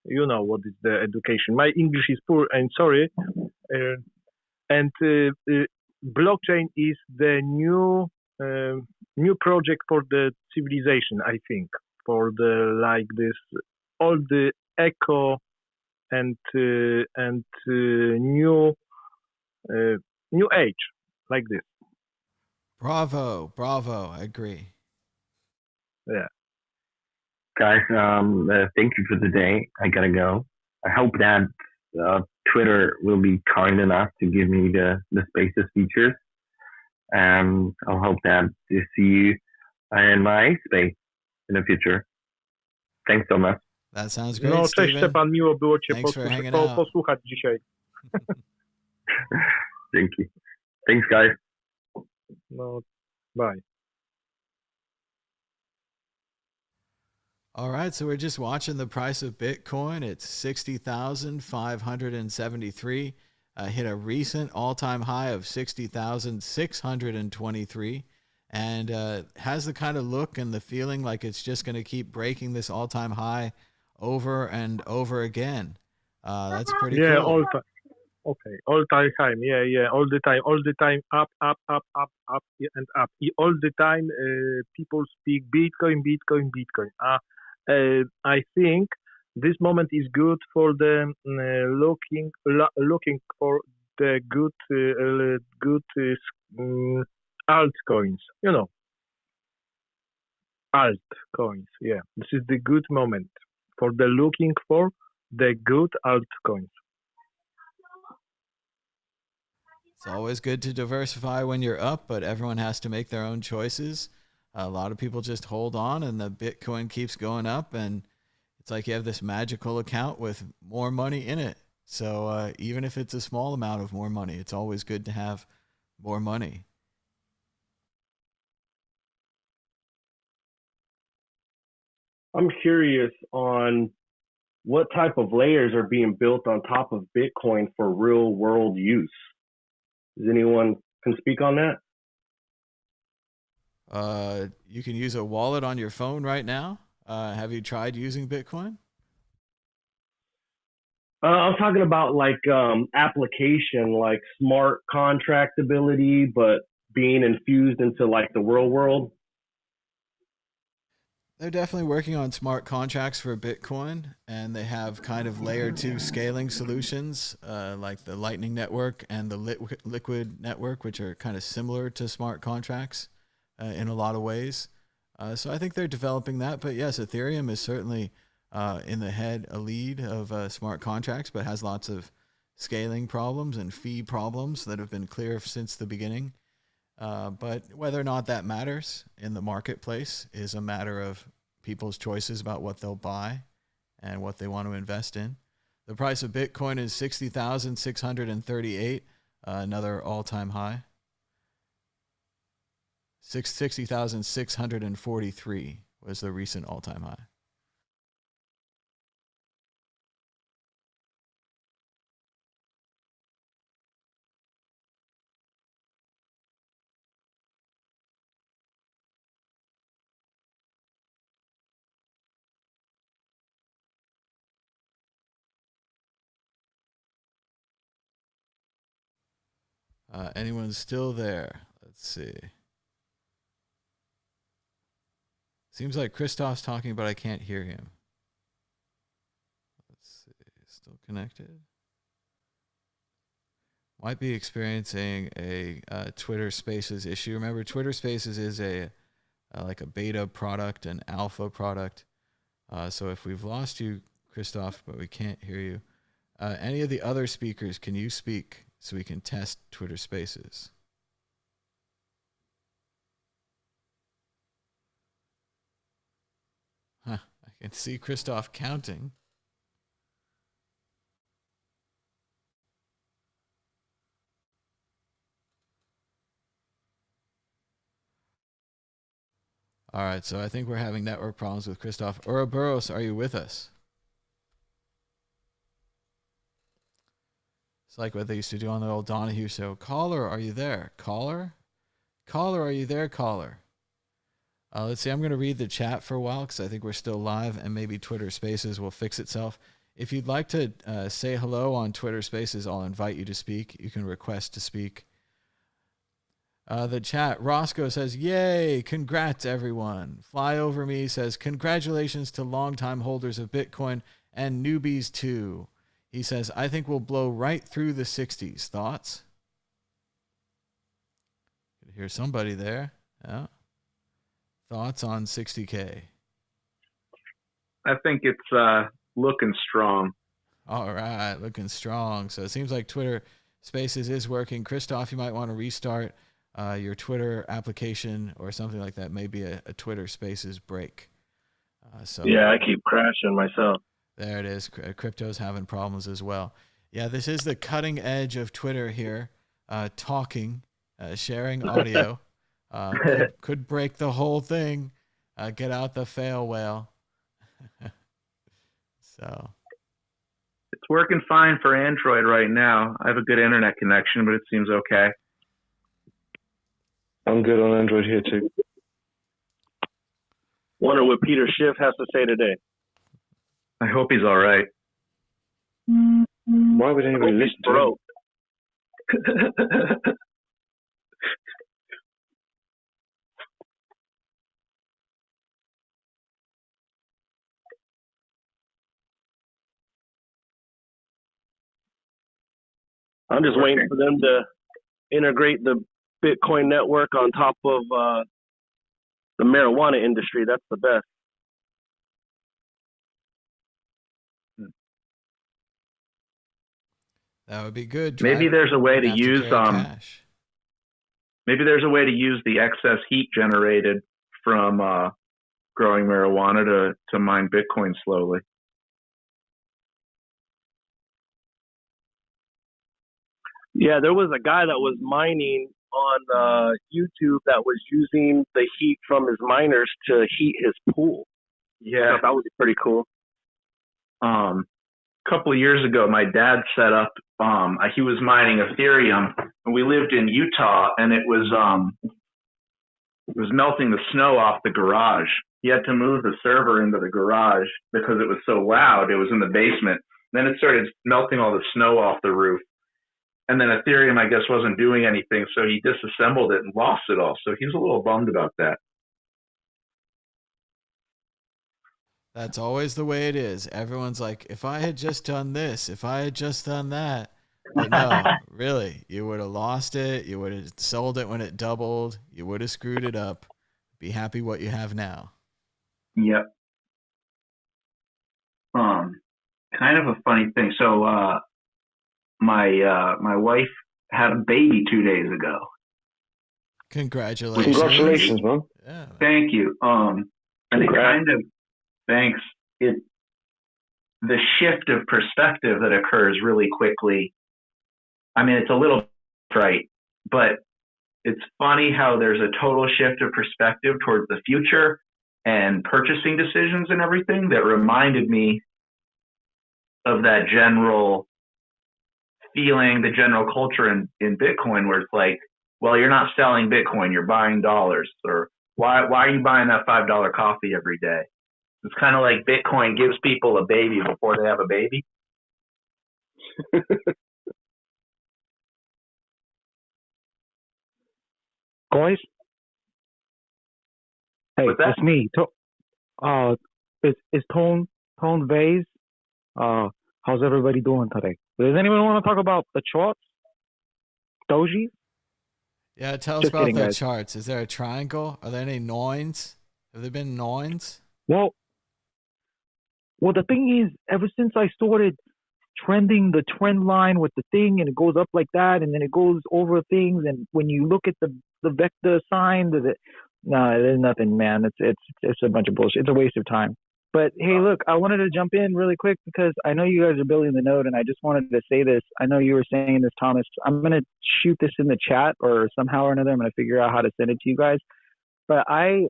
[SPEAKER 8] You know what is the education. My English is poor and sorry. And blockchain is the new project for the civilization. I think for the like this all the eco and new age like this.
[SPEAKER 1] Bravo, I agree.
[SPEAKER 8] Yeah.
[SPEAKER 3] Guys, thank you for the day. I gotta go. I hope that Twitter will be kind enough to give me the Spaces features, and I'll hope that to see you in my space in the future. Thanks so much.
[SPEAKER 1] That sounds great,
[SPEAKER 8] No,
[SPEAKER 1] Steven.
[SPEAKER 8] cześć Stepan, miło było Cię
[SPEAKER 1] posłuchać
[SPEAKER 8] dzisiaj.
[SPEAKER 3] Thank you. Thanks, guys.
[SPEAKER 8] No, bye.
[SPEAKER 1] All right, so we're just watching the price of Bitcoin. It's 60,573. Hit a recent all-time high of 60,623, and has the kind of look and the feeling like it's just going to keep breaking this all-time high over and over again. That's pretty cool.
[SPEAKER 8] Yeah, all time. Okay, all time high. Yeah, all the time, up, and up. All the time, people speak Bitcoin. I think this moment is good for the looking for the good altcoins. You know, altcoins. Yeah, this is the good moment for the looking for the good altcoins.
[SPEAKER 1] It's always good to diversify when you're up, but everyone has to make their own choices. A lot of people just hold on and the Bitcoin keeps going up, and it's like you have this magical account with more money in it. So even if it's a small amount of more money, it's always good to have more money.
[SPEAKER 9] I'm curious on what type of layers are being built on top of Bitcoin for real world use. Does anyone can speak on that?
[SPEAKER 1] You can use a wallet on your phone right now. Have you tried using Bitcoin?
[SPEAKER 9] I'm talking about like application, like smart contract ability, but being infused into like the real world.
[SPEAKER 1] They're definitely working on smart contracts for Bitcoin, and they have kind of layer 2 scaling solutions like the Lightning Network and the Liquid Network, which are kind of similar to smart contracts in a lot of ways. So I think they're developing that. But yes, Ethereum is certainly in the lead of smart contracts, but has lots of scaling problems and fee problems that have been clear since the beginning. But whether or not that matters in the marketplace is a matter of people's choices about what they'll buy and what they want to invest in. The price of Bitcoin is 60,638, another all-time high. 60,643 was the recent all-time high. Anyone still there? Let's see. Seems like Christoph's talking, but I can't hear him. Let's see. Still connected? Might be experiencing a Twitter Spaces issue. Remember, Twitter Spaces is like a beta product, an alpha product. So if we've lost you, Christoph, but we can't hear you, any of the other speakers, can you speak so we can test Twitter Spaces? Huh, I can see Christoph counting. All right, so I think we're having network problems with Christoph. Ouroboros, are you with us? It's like what they used to do on the old Donahue show. Caller, are you there? Caller? Caller, are you there, caller? Let's see, I'm going to read the chat for a while because I think we're still live, and maybe Twitter Spaces will fix itself. If you'd like to say hello on Twitter Spaces, I'll invite you to speak. You can request to speak. The chat, Roscoe says, yay, congrats, everyone. Fly Over Me says, congratulations to longtime holders of Bitcoin and newbies, too. He says, I think we'll blow right through the 60s. Thoughts? Could hear somebody there. Yeah. Thoughts on 60K?
[SPEAKER 10] I think it's looking strong.
[SPEAKER 1] All right, looking strong. So it seems like Twitter Spaces is working. Christoph, you might want to restart your Twitter application or something like that. Maybe a Twitter Spaces break.
[SPEAKER 9] Yeah, I keep crashing myself.
[SPEAKER 1] There it is. Crypto's having problems as well. Yeah, this is the cutting edge of Twitter here. Talking, sharing audio. Could break the whole thing. Get out the fail whale. So
[SPEAKER 10] it's working fine for Android right now. I have a good internet connection, but it seems okay.
[SPEAKER 3] I'm good on Android here too.
[SPEAKER 9] Wonder what Peter Schiff has to say today.
[SPEAKER 10] I hope he's all right.
[SPEAKER 3] Why would anybody listen to him?
[SPEAKER 9] I'm just waiting for them to integrate the Bitcoin network on top of the marijuana industry. That's the best.
[SPEAKER 1] That would be good.
[SPEAKER 10] Maybe there's a way to use maybe there's a way to use the excess heat generated from growing marijuana to mine Bitcoin slowly.
[SPEAKER 9] Yeah, there was a guy that was mining on YouTube that was using the heat from his miners to heat his pool.
[SPEAKER 10] Yeah,
[SPEAKER 9] that was pretty cool.
[SPEAKER 10] A couple of years ago, my dad set up. He was mining Ethereum, and we lived in Utah, and it was melting the snow off the garage. He had to move the server into the garage because it was so loud. It was in the basement. Then it started melting all the snow off the roof. And then Ethereum, I guess, wasn't doing anything, so he disassembled it and lost it all. So he's a little bummed about that.
[SPEAKER 1] That's always the way it is. Everyone's like, if I had just done this, if I had just done that. But no, really, you would have lost it. You would have sold it when it doubled. You would have screwed it up. Be happy what you have now.
[SPEAKER 10] Yep. Kind of a funny thing. So, my wife had a baby 2 days ago.
[SPEAKER 1] Congratulations.
[SPEAKER 3] Congratulations, man.
[SPEAKER 1] Yeah.
[SPEAKER 10] Thank you. And it kind of, thanks. The shift of perspective that occurs really quickly. I mean, it's a little trite, but it's funny how there's a total shift of perspective towards the future and purchasing decisions and everything that reminded me of that general feeling, the general culture in Bitcoin, where it's like, well, you're not selling Bitcoin, you're buying dollars. Or why are you buying that $5 coffee every day? It's kind of like Bitcoin gives people a baby before they have a baby.
[SPEAKER 11] Guys, hey, it's me. It's Tone Vase. How's everybody doing today? Does anyone want to talk about the charts? Doji?
[SPEAKER 1] Yeah, tell us about the charts. Is there a triangle? Are there any noins? Have there been noins?
[SPEAKER 11] Well, the thing is, ever since I started trending the trend line with the thing, and it goes up like that, and then it goes over things, and when you look at the vector sign, there's nothing, man. It's a bunch of bullshit. It's a waste of time. But hey, look, I wanted to jump in really quick because I know you guys are building the node, and I just wanted to say this. I know you were saying this, Thomas. I'm gonna shoot this in the chat, or somehow or another, I'm gonna figure out how to send it to you guys. But I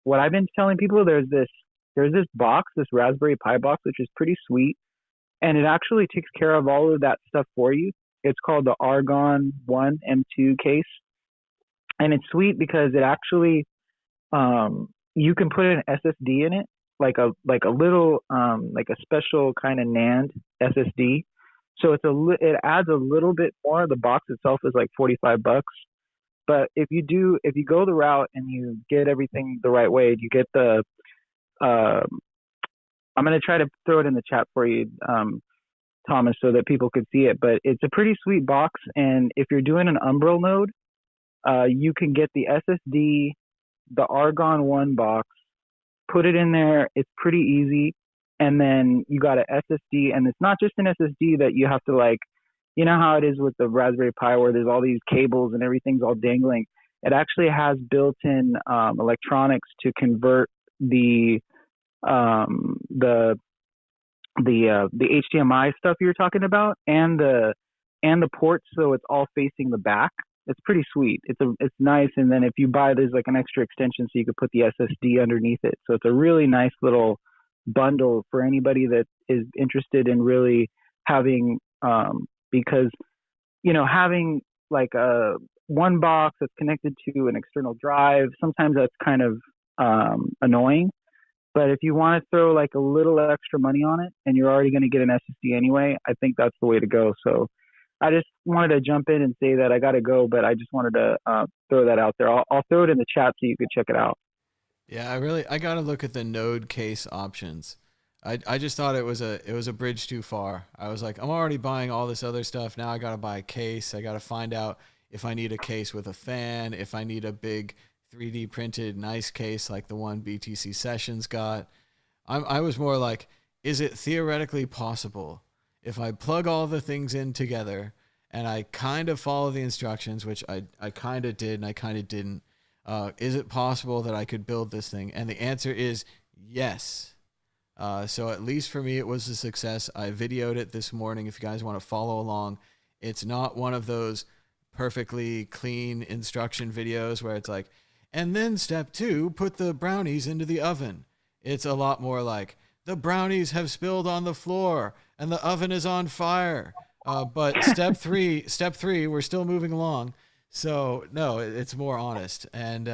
[SPEAKER 11] what I've been telling people, there's this box, this Raspberry Pi box, which is pretty sweet, and it actually takes care of all of that stuff for you. It's called the Argon 1 M2 case, and it's sweet because it actually you can put an SSD in it, like a little like a special kind of NAND SSD. So it adds a little bit more. The box itself is like $45, but if you go the route and you get everything the right way, you get the I'm gonna try to throw it in the chat for you, Thomas, so that people could see it. But it's a pretty sweet box, and if you're doing an Umbrel node, you can get the SSD, the Argon 1 box, put it in there. It's pretty easy. And then you got an SSD, and it's not just an SSD that you have to, like, you know how it is with the Raspberry Pi where there's all these cables and everything's all dangling. It actually has built-in electronics to convert the HDMI stuff you're talking about and the ports, so it's all facing the back. It's pretty sweet. It's nice. And then if you buy, there's like an extra extension so you could put the SSD underneath it. So it's a really nice little bundle for anybody that is interested in really having, because, you know, having like a one box that's connected to an external drive, sometimes that's kind of annoying. But if you want to throw like a little extra money on it and you're already going to get an SSD anyway, I think that's the way to go. So I just wanted to jump in and say that I got to go, but I just wanted to throw that out there. I'll throw it in the chat so you could check it out.
[SPEAKER 1] Yeah, I got to look at the node case options. I just thought it was a bridge too far. I was like, I'm already buying all this other stuff. Now I got to buy a case. I got to find out if I need a case with a fan, if I need a big 3D printed nice case like the one BTC Sessions got. I was more like, is it theoretically possible if I plug all the things in together and I kind of follow the instructions, which I kind of did and I kind of didn't, is it possible that I could build this thing? And the answer is yes. So at least for me, it was a success. I videoed it this morning. If you guys want to follow along, it's not one of those perfectly clean instruction videos where it's like, and then step 2, put the brownies into the oven. It's a lot more like, the brownies have spilled on the floor and the oven is on fire. But step three, we're still moving along. So no, it's more honest, and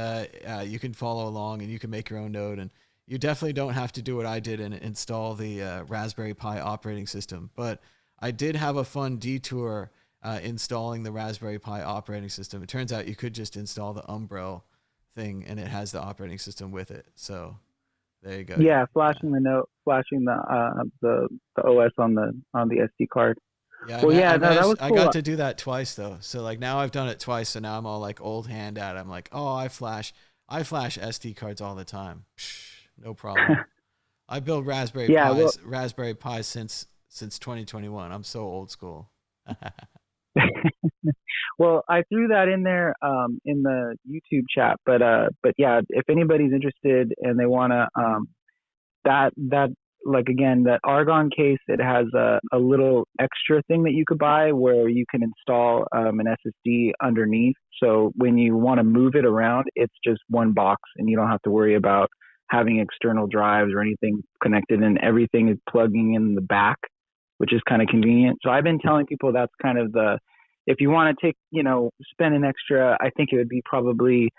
[SPEAKER 1] you can follow along and you can make your own node, and you definitely don't have to do what I did and install the Raspberry Pi operating system. But I did have a fun detour installing the Raspberry Pi operating system. It turns out you could just install the Umbrel thing and it has the operating system with it. So there you go.
[SPEAKER 11] Yeah, flashing the OS on the SD card.
[SPEAKER 1] Yeah,
[SPEAKER 11] well,
[SPEAKER 1] that
[SPEAKER 11] was cool.
[SPEAKER 1] I got to do that twice though. So like now I've done it twice, so now I'm all like old hand at it. I'm like, oh, I flash SD cards all the time. Psh, no problem. I build Raspberry Pis since 2021. I'm so old school.
[SPEAKER 11] Well, I threw that in there in the YouTube chat, but yeah, if anybody's interested and they want to that like, again, that Argon case, it has a little extra thing that you could buy where you can install an SSD underneath. So when you want to move it around, it's just one box and you don't have to worry about having external drives or anything connected, and everything is plugging in the back, which is kind of convenient. So I've been telling people that's kind of if you want to take, spend an extra, I think it would be probably,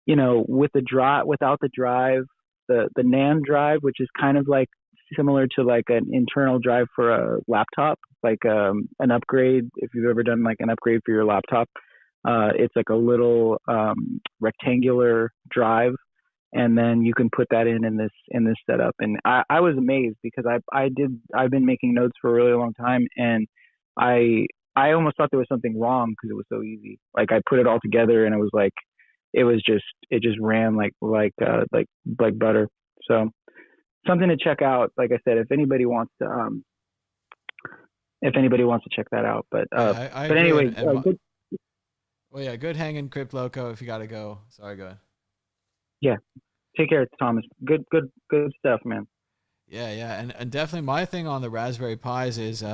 [SPEAKER 11] with the drive, without the drive, the NAND drive, which is kind of like similar to like an internal drive for a laptop, like an upgrade. If you've ever done like an upgrade for your laptop, it's like a little rectangular drive, and then you can put that in this setup. And I was amazed because I've been making nodes for a really long time, and I almost thought there was something wrong because it was so easy. Like I put it all together and it was like, it just ran like butter. So something to check out. Like I said, if anybody wants to check that out, but anyway, good.
[SPEAKER 1] Well, yeah, good hanging, Crypt Loco. If you gotta go, sorry, go ahead.
[SPEAKER 11] Yeah, take care, Thomas. Good stuff, man.
[SPEAKER 1] Yeah, and definitely my thing on the Raspberry Pis is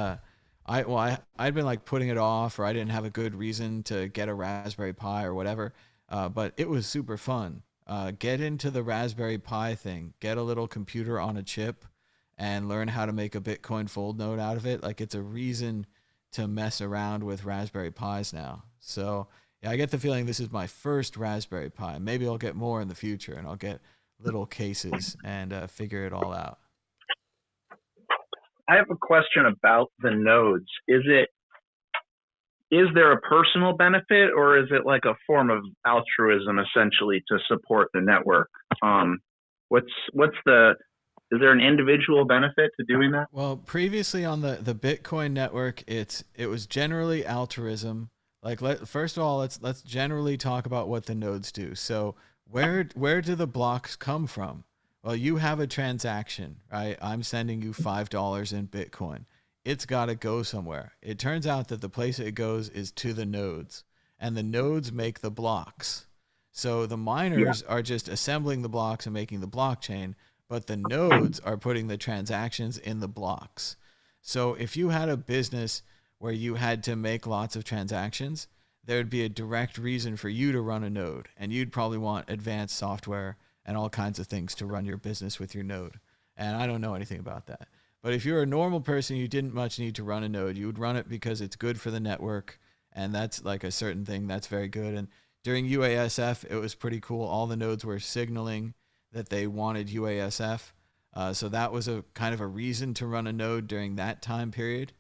[SPEAKER 1] I'd been like putting it off, or I didn't have a good reason to get a Raspberry Pi or whatever, but it was super fun. get into the Raspberry Pi thing. Get a little computer on a chip and learn how to make a Bitcoin Fullnode out of it. Like, it's a reason to mess around with Raspberry Pis now. So yeah, I get the feeling this is my first Raspberry Pi. Maybe I'll get more in the future, and I'll get little cases and figure it all out.
[SPEAKER 10] I have a question about the nodes. Is there a personal benefit, or is it like a form of altruism essentially to support the network? Is there an individual benefit to doing that?
[SPEAKER 1] Well, previously on the Bitcoin network, it was generally altruism. Like, first of all, let's generally talk about what the nodes do. So where do the blocks come from? Well, you have a transaction, right? I'm sending you $5 in Bitcoin. It's got to go somewhere. It turns out that the place it goes is to the nodes, and the nodes make the blocks. So the miners are just assembling the blocks and making the blockchain, but the nodes are putting the transactions in the blocks. So if you had a business where you had to make lots of transactions, there would be a direct reason for you to run a node, and you'd probably want advanced software and all kinds of things to run your business with your node. And I don't know anything about that. But if you're a normal person, you didn't much need to run a node. You would run it because it's good for the network, and that's like a certain thing that's very good. And during UASF, it was pretty cool. All the nodes were signaling that they wanted UASF. So that was a kind of a reason to run a node during that time period.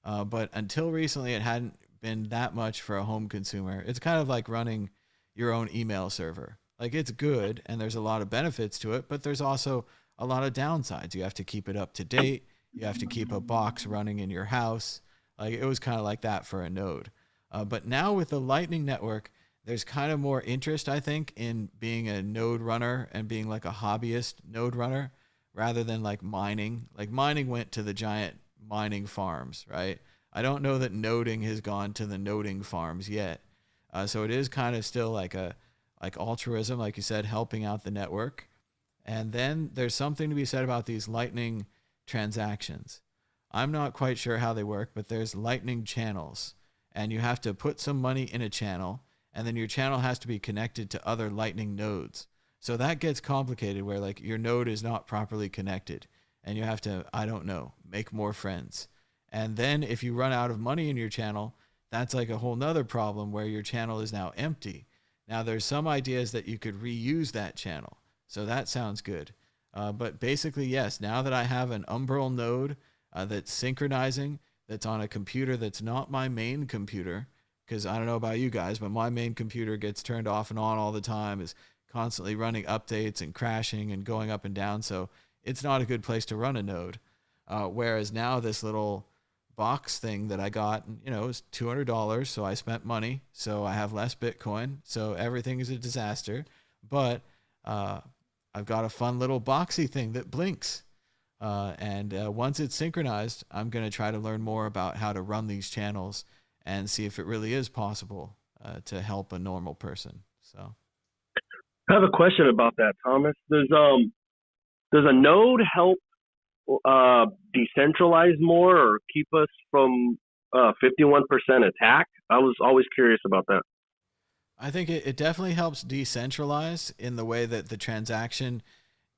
[SPEAKER 1] But until recently, it hadn't been that much for a home consumer. It's kind of like running your own email server. Like, it's good, and there's a lot of benefits to it, but there's also a lot of downsides. You have to keep it up to date. You have to keep a box running in your house. Like, it was kind of like that for a node. But now with the Lightning Network, there's kind of more interest, I think, in being a node runner and being like a hobbyist node runner rather than like mining. Like, mining went to the giant mining farms, right? I don't know that noding has gone to the noding farms yet. So it is kind of still like altruism, like you said, helping out the network. And then there's something to be said about these Lightning transactions. I'm not quite sure how they work, but there's Lightning channels, and you have to put some money in a channel, and then your channel has to be connected to other Lightning nodes. So that gets complicated where like your node is not properly connected, and you have to, I don't know, make more friends. And then if you run out of money in your channel, that's like a whole nother problem where your channel is now empty. Now there's some ideas that you could reuse that channel. So that sounds good. But basically, yes, now that I have an Umbrel node that's synchronizing, that's on a computer that's not my main computer, because I don't know about you guys, but my main computer gets turned off and on all the time, is constantly running updates and crashing and going up and down. So it's not a good place to run a node. Whereas now this little box thing that I got, you know, is $200. So I spent money. So I have less Bitcoin. So everything is a disaster. But I've got a fun little boxy thing that blinks. And once it's synchronized, I'm going to try to learn more about how to run these channels and see if it really is possible to help a normal person. So
[SPEAKER 9] I have a question about that, Thomas. Does a node help decentralize more or keep us from 51% attack? I was always curious about that.
[SPEAKER 1] I think it definitely helps decentralize in the way that the transaction,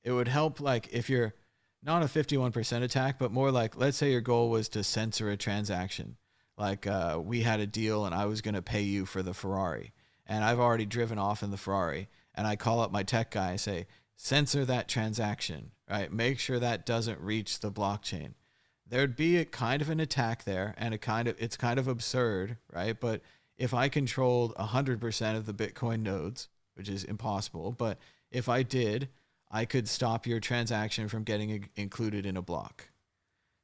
[SPEAKER 1] it would help like if you're not a 51% attack, but more like, let's say your goal was to censor a transaction. Like we had a deal and I was going to pay you for the Ferrari, and I've already driven off in the Ferrari, and I call up my tech guy and say, censor that transaction, right? Make sure that doesn't reach the blockchain. There'd be a kind of an attack there, and it's kind of absurd, right? But if I controlled 100% of the Bitcoin nodes, which is impossible, but if I did, I could stop your transaction from getting included in a block.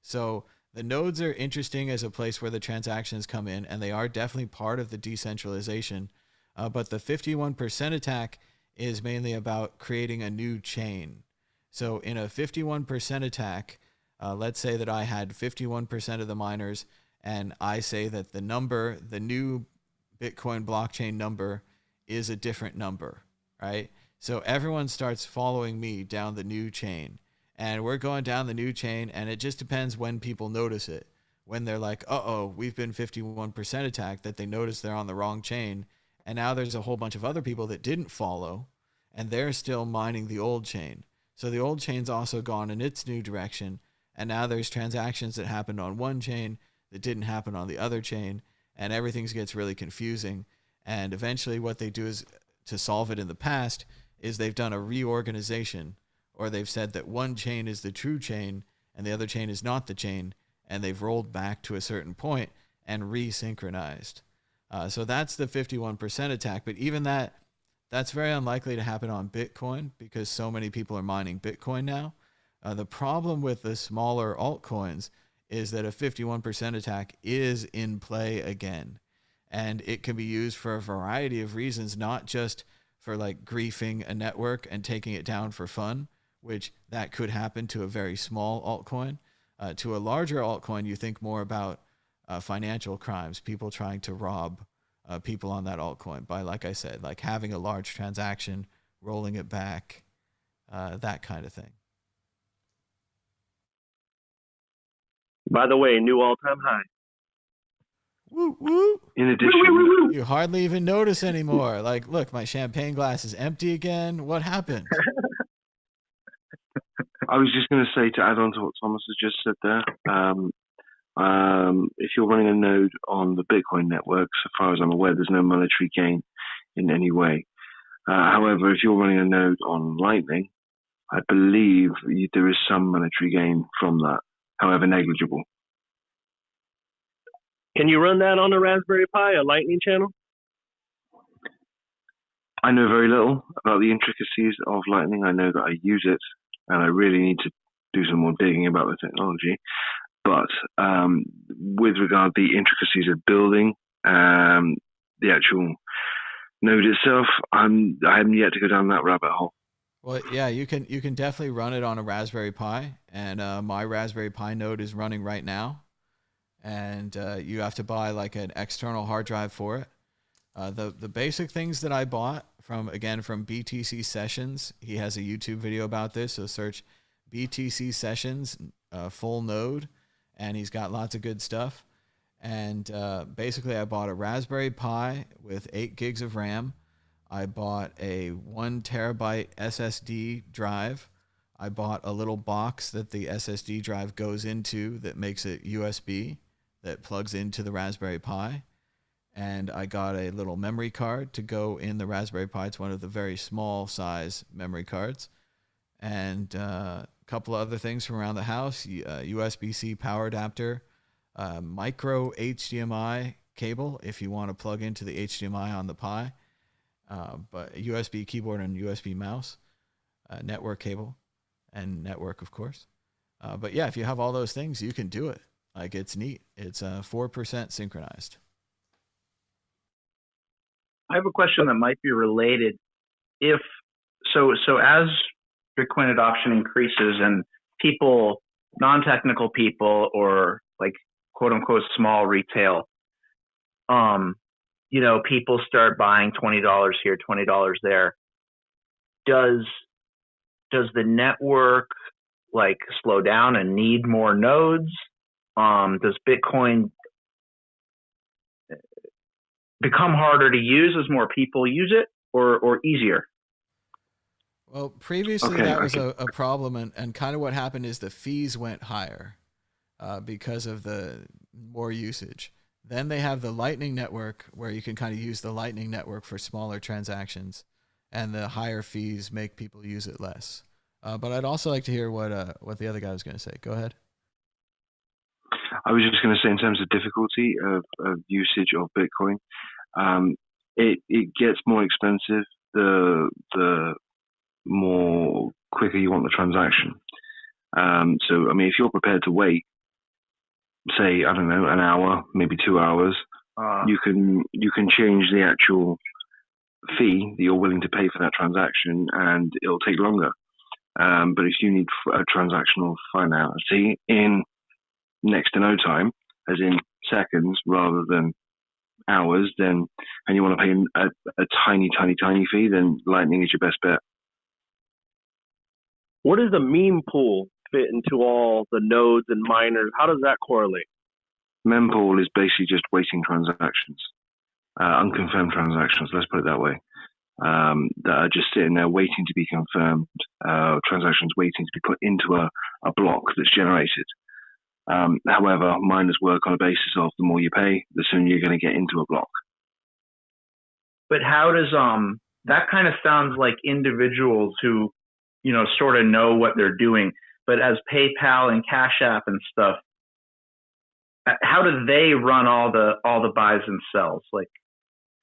[SPEAKER 1] So the nodes are interesting as a place where the transactions come in, and they are definitely part of the decentralization. But the 51% attack is mainly about creating a new chain. So in a 51% attack, let's say that I had 51% of the miners, and I say that the new Bitcoin blockchain number is a different number, right? So everyone starts following me down the new chain, and we're going down the new chain, and it just depends when people notice it. When they're like, uh-oh, we've been 51% attacked, that they notice they're on the wrong chain, and now there's a whole bunch of other people that didn't follow, and they're still mining the old chain. So the old chain's also gone in its new direction, and now there's transactions that happened on one chain that didn't happen on the other chain, and everything gets really confusing. And eventually what they do is, to solve it in the past, is they've done a reorganization, or they've said that one chain is the true chain and the other chain is not the chain, and they've rolled back to a certain point and resynchronized. So that's the 51% attack. But even that's very unlikely to happen on Bitcoin because so many people are mining Bitcoin now. The problem with the smaller altcoins is that a 51% attack is in play again. And it can be used for a variety of reasons, not just for like griefing a network and taking it down for fun, which that could happen to a very small altcoin. To a larger altcoin, you think more about financial crimes, people trying to rob people on that altcoin by, like I said, like having a large transaction, rolling it back, that kind of thing.
[SPEAKER 9] By the way, new all-time high.
[SPEAKER 1] Woo, woo.
[SPEAKER 6] In addition,
[SPEAKER 1] you hardly even notice anymore. Like, look, my champagne glass is empty again. What happened?
[SPEAKER 6] I was just going to say, to add on to what Thomas has just said there, if you're running a node on the Bitcoin network, so far as I'm aware, there's no monetary gain in any way. However, if you're running a node on Lightning, I believe there is some monetary gain from that, however negligible.
[SPEAKER 9] Can you run that on a Raspberry Pi, a Lightning channel?
[SPEAKER 6] I know very little about the intricacies of Lightning. I know that I use it, and I really need to do some more digging about the technology. But with regard to the intricacies of building the actual node itself, I haven't yet to go down that rabbit hole.
[SPEAKER 1] Well, yeah, you can definitely run it on a Raspberry Pi, and my Raspberry Pi node is running right now. And you have to buy like an external hard drive for it. The basic things that I bought from BTC Sessions, he has a YouTube video about this, so search BTC Sessions Fullnode, and he's got lots of good stuff. And basically I bought a Raspberry Pi with 8 gigs of RAM. I bought a 1 terabyte SSD drive. I bought a little box that the SSD drive goes into that makes it USB, that plugs into the Raspberry Pi. And I got a little memory card to go in the Raspberry Pi. It's one of the very small size memory cards. And a couple of other things from around the house, USB-C power adapter, micro HDMI cable if you want to plug into the HDMI on the Pi, but a USB keyboard and USB mouse, network cable, and network, of course. But yeah, if you have all those things, you can do it. Like, it's neat. It's 4% synchronized.
[SPEAKER 10] I have a question that might be related. If so as Bitcoin adoption increases and people, non-technical people, or like quote unquote small retail, people start buying $20 here, $20 there. Does the network like slow down and need more nodes? Does Bitcoin become harder to use as more people use it, or easier?
[SPEAKER 1] Well, previously that was a problem, and kind of what happened is the fees went higher because of the more usage. Then they have the Lightning Network, where you can kind of use the Lightning Network for smaller transactions, and the higher fees make people use it less. But I'd also like to hear what the other guy was going to say. Go ahead.
[SPEAKER 6] I was just going to say, in terms of difficulty of usage of Bitcoin, it gets more expensive the more quicker you want the transaction. So, I mean, if you're prepared to wait, say, I don't know, an hour, maybe 2 hours, you can change the actual fee that you're willing to pay for that transaction, and it'll take longer. But if you need a transactional finality in next to no time, as in seconds rather than hours, and you want to pay a tiny fee, then Lightning is your best bet.
[SPEAKER 9] What does the meme pool fit into all the nodes and miners? How does that correlate?
[SPEAKER 6] Mempool is basically just waiting transactions, unconfirmed transactions. Let's put it that way.
[SPEAKER 12] that are just sitting there waiting to be confirmed, transactions waiting to be put into a block that's generated. However, miners work on a basis of the more you pay, the sooner you're going to get into a block.
[SPEAKER 10] But how does that kind of sounds like individuals who, sort of know what they're doing, but as PayPal and Cash App and stuff, how do they run all the buys and sells? Like,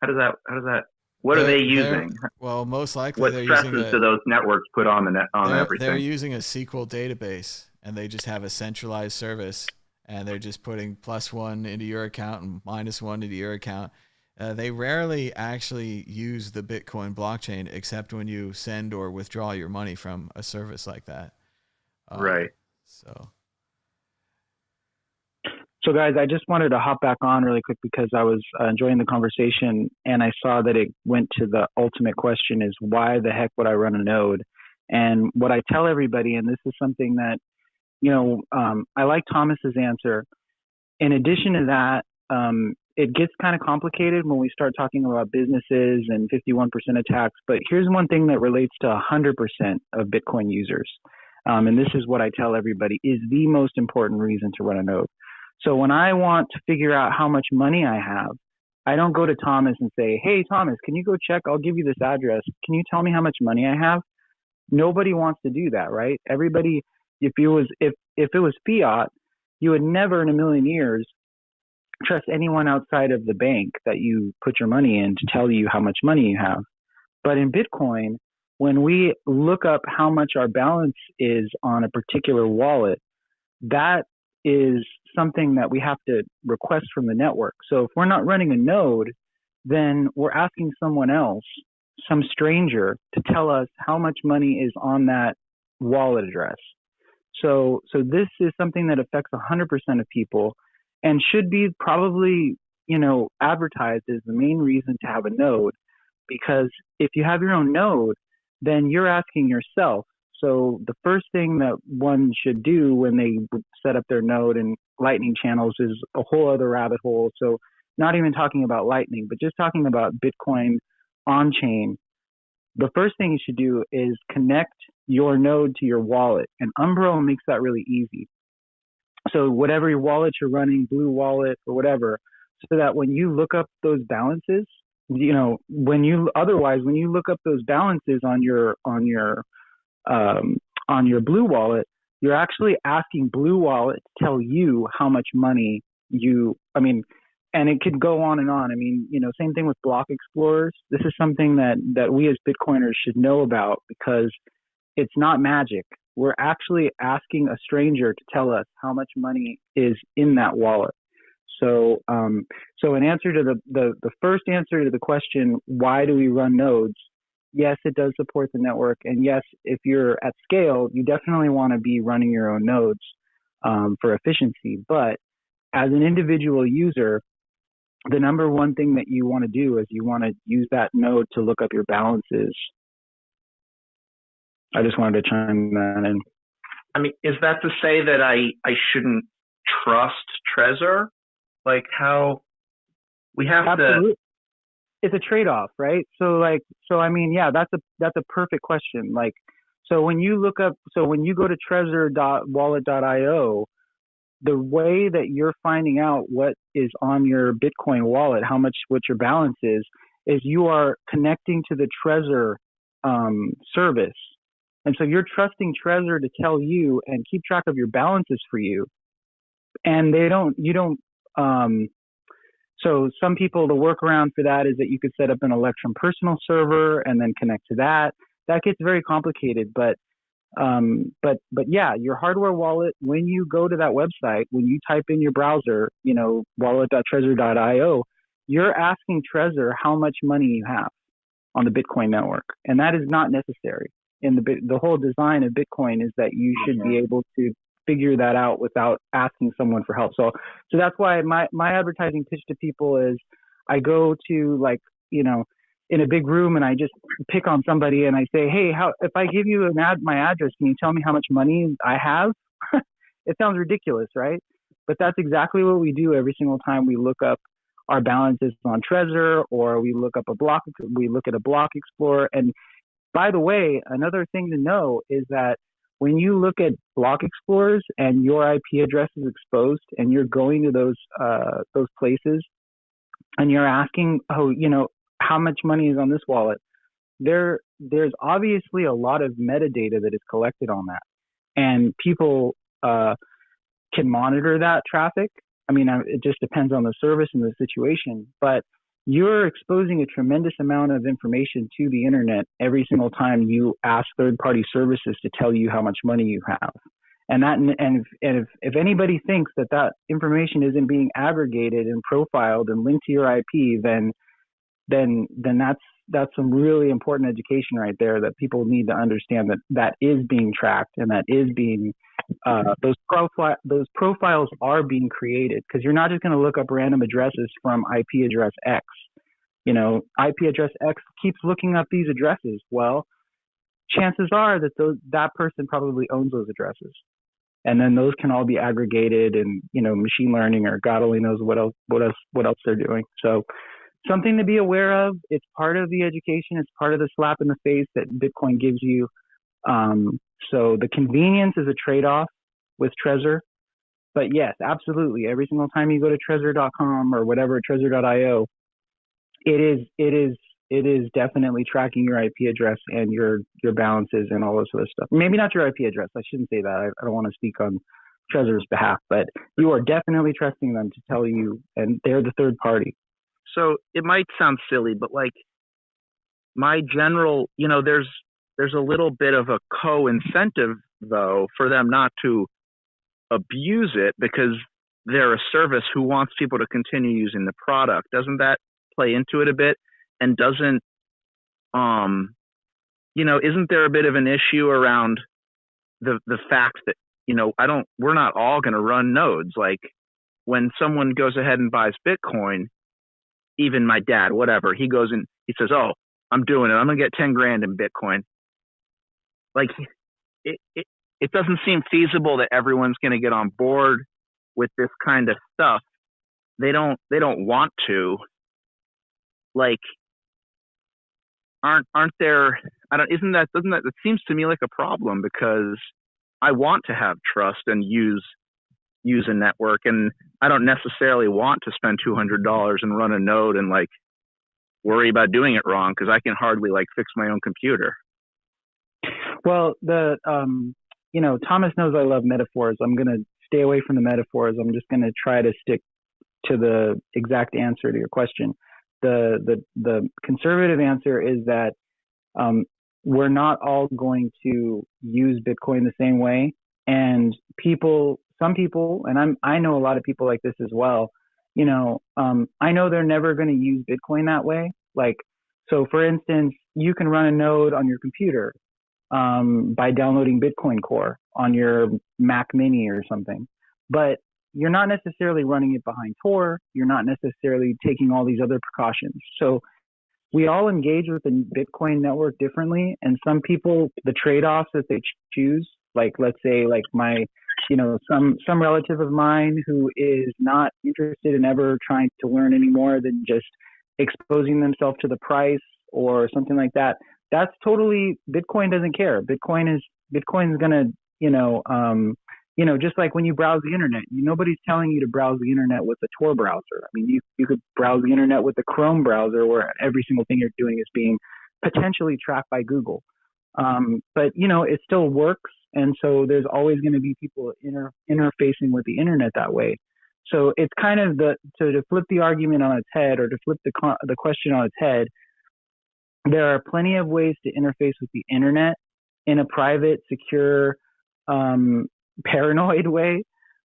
[SPEAKER 10] how does that? What are they using?
[SPEAKER 1] Well, most likely
[SPEAKER 10] what
[SPEAKER 1] they're
[SPEAKER 10] stresses
[SPEAKER 1] using
[SPEAKER 10] do those networks put on everything?
[SPEAKER 1] They're using a SQL database, and they just have a centralized service, and they're just putting +1 into your account and -1 into your account. They rarely actually use the Bitcoin blockchain, except when you send or withdraw your money from a service like that.
[SPEAKER 10] Right.
[SPEAKER 11] So guys, I just wanted to hop back on really quick because I was enjoying the conversation, and I saw that it went to the ultimate question is, why the heck would I run a node? And what I tell everybody, and this is something that, I like Thomas's answer. In addition to that, it gets kind of complicated when we start talking about businesses and 51% attacks. But here's one thing that relates to 100% of Bitcoin users. And this is what I tell everybody is the most important reason to run a node. So when I want to figure out how much money I have, I don't go to Thomas and say, hey, Thomas, can you go check? I'll give you this address. Can you tell me how much money I have? Nobody wants to do that, right? Everybody, if it was fiat, you would never in a million years trust anyone outside of the bank that you put your money in to tell you how much money you have. But in Bitcoin, when we look up how much our balance is on a particular wallet, that is something that we have to request from the network. So if we're not running a node, then we're asking someone else, some stranger, to tell us how much money is on that wallet address. So this is something that affects 100% of people and should be probably, advertised as the main reason to have a node. Because if you have your own node, then you're asking yourself. So the first thing that one should do when they set up their node and Lightning channels is a whole other rabbit hole. So not even talking about Lightning, but just talking about Bitcoin on-chain. The first thing you should do is connect your node to your wallet. And Umbro makes that really easy. So whatever your wallet you're running, Blue Wallet or whatever, so that when you look up those balances, when you look up those balances on your Blue Wallet, you're actually asking Blue Wallet to tell you how much money and it could go on and on. Same thing with block explorers. This is something that we as Bitcoiners should know about because it's not magic. We're actually asking a stranger to tell us how much money is in that wallet. So in answer to the first answer to the question, why do we run nodes? Yes, it does support the network. And yes, if you're at scale, you definitely want to be running your own nodes for efficiency. But as an individual user, the number one thing that you want to do is you want to use that node to look up your balances. I just wanted to chime that in.
[SPEAKER 10] Is that to say that I shouldn't trust Trezor? Like how we have
[SPEAKER 11] Absolutely. It's a trade-off, right? That's a perfect question. When you go to trezor.wallet.io, the way that you're finding out what is on your Bitcoin wallet, what your balance is you are connecting to the Trezor service. And so you're trusting Trezor to tell you and keep track of your balances for you. And so some people, the workaround for that is that you could set up an Electrum personal server and then connect to that. That gets very complicated, but yeah, your hardware wallet, when you go to that website, when you type in your browser, wallet.trezor.io, you're asking Trezor how much money you have on the Bitcoin network. And that is not necessary. And the whole design of Bitcoin is that you should be able to figure that out without asking someone for help. So that's why my advertising pitch to people is I go to in a big room and I just pick on somebody and I say, hey, if I give you my address, can you tell me how much money I have? It sounds ridiculous, right? But that's exactly what we do every single time we look up our balances on Trezor, or we look at a block explorer. And by the way, another thing to know is that when you look at block explorers and your IP address is exposed and you're going to those places and you're asking, how much money is on this wallet? There's obviously a lot of metadata that is collected on that, and people can monitor that traffic. I mean, it just depends on the service and the situation, but you're exposing a tremendous amount of information to the internet every single time you ask third-party services to tell you how much money you have. And if anybody thinks that information isn't being aggregated and profiled and linked to your IP, then that's some really important education right there, that people need to understand that is being tracked, and that is being those profiles are being created, because you're not just going to look up random addresses from IP address X. IP address X keeps looking up these addresses. Well, chances are that person probably owns those addresses, and then those can all be aggregated, and machine learning, or God only knows what else they're doing. So something to be aware of. It's part of the education. It's part of the slap in the face that Bitcoin gives you. So the convenience is a trade-off with Trezor. But yes, absolutely. Every single time you go to Trezor.com or whatever, Trezor.io, it is definitely tracking your IP address and your balances and all this other stuff. Maybe not your IP address. I shouldn't say that. I don't want to speak on Trezor's behalf, but you are definitely trusting them to tell you, and they're the third party.
[SPEAKER 5] So it might sound silly, but like my general, there's a little bit of a co-incentive though for them not to abuse it, because they're a service who wants people to continue using the product. Doesn't that play into it a bit? And doesn't, isn't there a bit of an issue around the fact that, we're not all going to run nodes. Like when someone goes ahead and buys Bitcoin, even my dad, whatever, he goes and he says, "Oh, I'm doing it. I'm going to get 10 grand in Bitcoin." Like it doesn't seem feasible that everyone's going to get on board with this kind of stuff. They don't want to. Like, aren't there? Doesn't that? It seems to me like a problem, because I want to have trust and use a network, and I don't necessarily want to spend $200 and run a node and like worry about doing it wrong, because I can hardly like fix my own computer.
[SPEAKER 11] Well, Thomas knows I love metaphors. I'm going to stay away from the metaphors. I'm just going to try to stick to the exact answer to your question. The conservative answer is that we're not all going to use Bitcoin the same way, and some people, and I know a lot of people like this as well. I know they're never going to use Bitcoin that way. Like, so for instance, you can run a node on your computer by downloading Bitcoin Core on your Mac Mini or something, but you're not necessarily running it behind Tor. You're not necessarily taking all these other precautions. So we all engage with the Bitcoin network differently, and some people, the trade-offs that they choose, like let's say like some relative of mine who is not interested in ever trying to learn any more than just exposing themselves to the price or something like that. That's totally, Bitcoin doesn't care. Bitcoin's gonna, just like when you browse the internet, nobody's telling you to browse the internet with a Tor browser. I mean, you could browse the internet with the Chrome browser, where every single thing you're doing is being potentially tracked by Google. But it still works. And so there's always going to be people interfacing with the internet that way. So it's kind of to flip the argument on its head, or to flip the question on its head, there are plenty of ways to interface with the internet in a private, secure, paranoid way,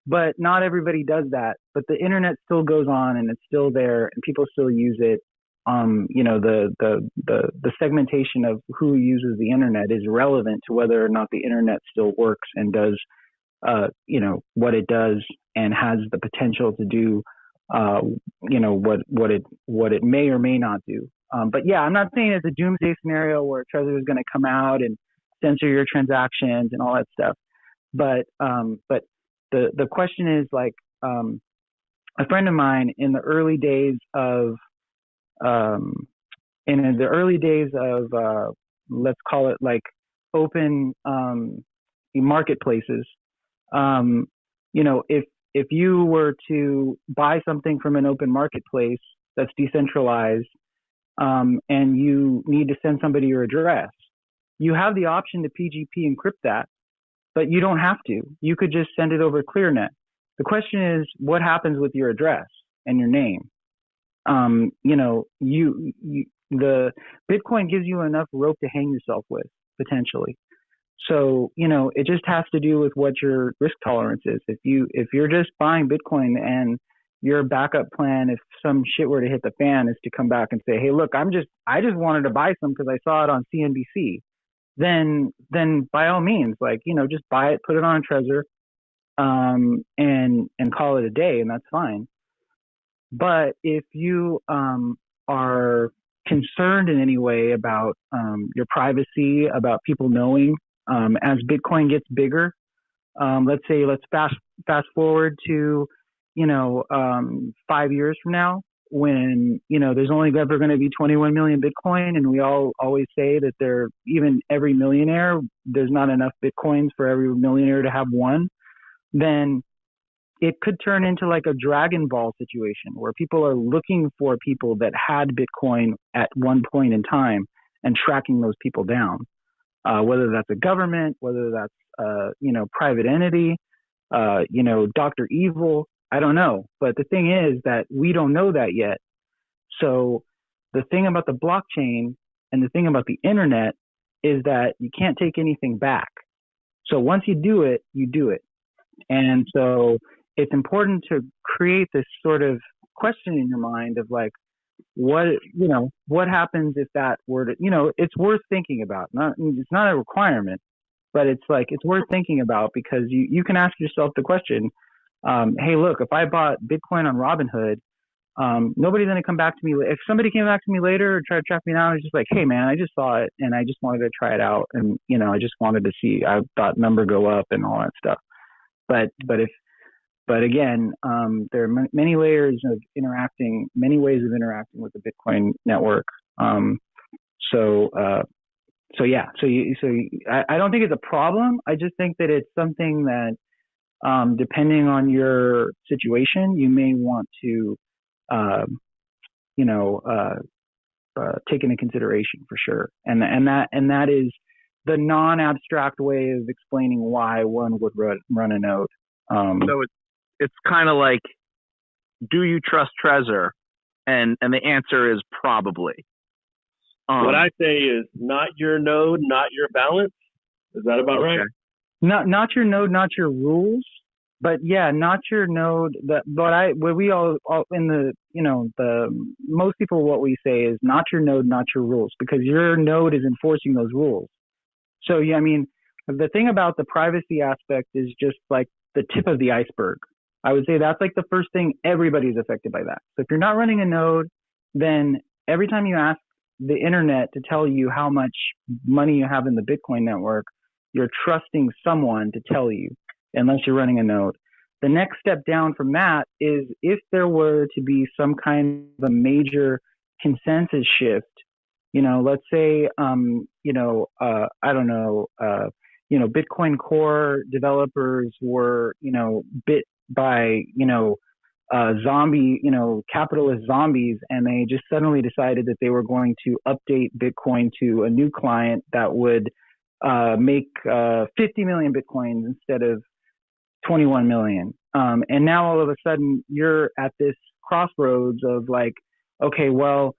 [SPEAKER 11] but not everybody does that. But the internet still goes on, and it's still there, and people still use it. The segmentation of who uses the internet is relevant to whether or not the internet still works and does what it does, and has the potential to do what it may or may not do. But yeah, I'm not saying it's a doomsday scenario where Trezor is going to come out and censor your transactions and all that stuff. But the question is like, a friend of mine in the early days of let's call it like open marketplaces. If you were to buy something from an open marketplace that's decentralized, and you need to send somebody your address, you have the option to PGP encrypt that, but you don't have to. You could just send it over ClearNet. The question is, what happens with your address and your name? The Bitcoin gives you enough rope to hang yourself with, potentially. So, it just has to do with what your risk tolerance is. If you're just buying Bitcoin and your backup plan, if some shit were to hit the fan, is to come back and say, hey, look, I just wanted to buy some because I saw it on CNBC, then by all means, just buy it, put it on a Trezor, and call it a day, and that's fine. But if you are concerned in any way about your privacy, about people knowing, as Bitcoin gets bigger, let's fast forward to 5 years from now, when there's only ever going to be 21 million Bitcoin, and we all always say that every millionaire, there's not enough Bitcoins for every millionaire to have one, then it could turn into like a Dragon Ball situation where people are looking for people that had Bitcoin at one point in time and tracking those people down, whether that's a government, whether that's private entity, Dr. Evil, I don't know. But the thing is that we don't know that yet. So the thing about the blockchain and the thing about the internet is that you can't take anything back. So once you do it, you do it. And so it's important to create this sort of question in your mind of like, what happens if that were to, it's worth thinking about. It's not a requirement, but it's worth thinking about, because you can ask yourself the question, hey, look, if I bought Bitcoin on Robinhood, nobody's going to come back to me. If somebody came back to me later or tried to track me down, it's just like, hey man, I just saw it and I just wanted to try it out. And, I just wanted to see, I thought number go up and all that stuff. But again, there are many layers of interacting, many ways of interacting with the Bitcoin network. I don't think it's a problem. I just think that it's something that, depending on your situation, you may want to, take into consideration for sure. And that is the non-abstract way of explaining why one would run a node.
[SPEAKER 13] So it's kind of like, do you trust Trezor? And the answer is probably.
[SPEAKER 9] What I say is not your node, not your balance. Is that about right?
[SPEAKER 11] Not your node, not your rules, but yeah, not your node. Most people, what we say is not your node, not your rules, because your node is enforcing those rules. So yeah, I mean, the thing about the privacy aspect is just like the tip of the iceberg. I would say that's like the first thing. Everybody's affected by that. So if you're not running a node, then every time you ask the internet to tell you how much money you have in the Bitcoin network, you're trusting someone to tell you, unless you're running a node. The next step down from that is if there were to be some kind of a major consensus shift, let's say, I don't know, Bitcoin Core developers were, bit by, capitalist zombies, and they just suddenly decided that they were going to update Bitcoin to a new client that would make 50 million Bitcoins instead of 21 million. And now all of a sudden you're at this crossroads of like, okay, well,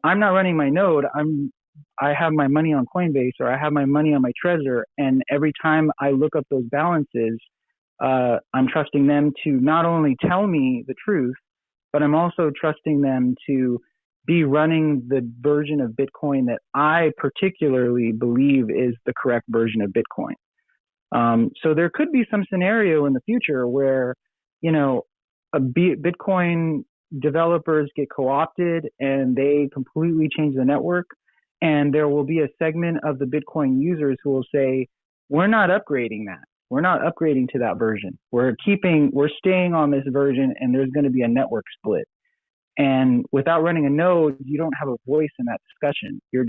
[SPEAKER 11] I'm not running my node. I have my money on Coinbase, or I have my money on my Trezor. And every time I look up those balances, I'm trusting them to not only tell me the truth, but I'm also trusting them to be running the version of Bitcoin that I particularly believe is the correct version of Bitcoin. So there could be some scenario in the future where, Bitcoin developers get co-opted and they completely change the network. And there will be a segment of the Bitcoin users who will say, we're not upgrading that. We're not upgrading to that version. We're staying on this version, and there's going to be a network split. And without running a node, you don't have a voice in that discussion. You're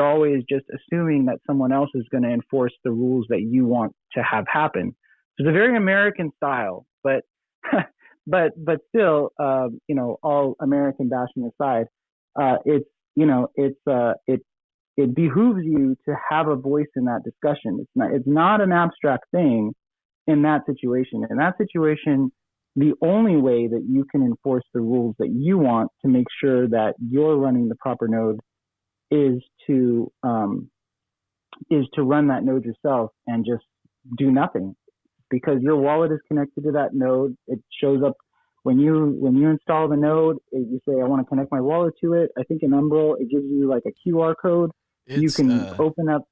[SPEAKER 11] always just assuming that someone else is going to enforce the rules that you want to have happen. So it's a very American style, but but still, all American bashing aside, it behooves you to have a voice in that discussion. It's not an abstract thing in that situation. In that situation, the only way that you can enforce the rules that you want to make sure that you're running the proper node is to run that node yourself and just do nothing, because your wallet is connected to that node. It shows up when you install the node. You say, I want to connect my wallet to it. I think in Umbrel it gives you like a QR code. You can open up.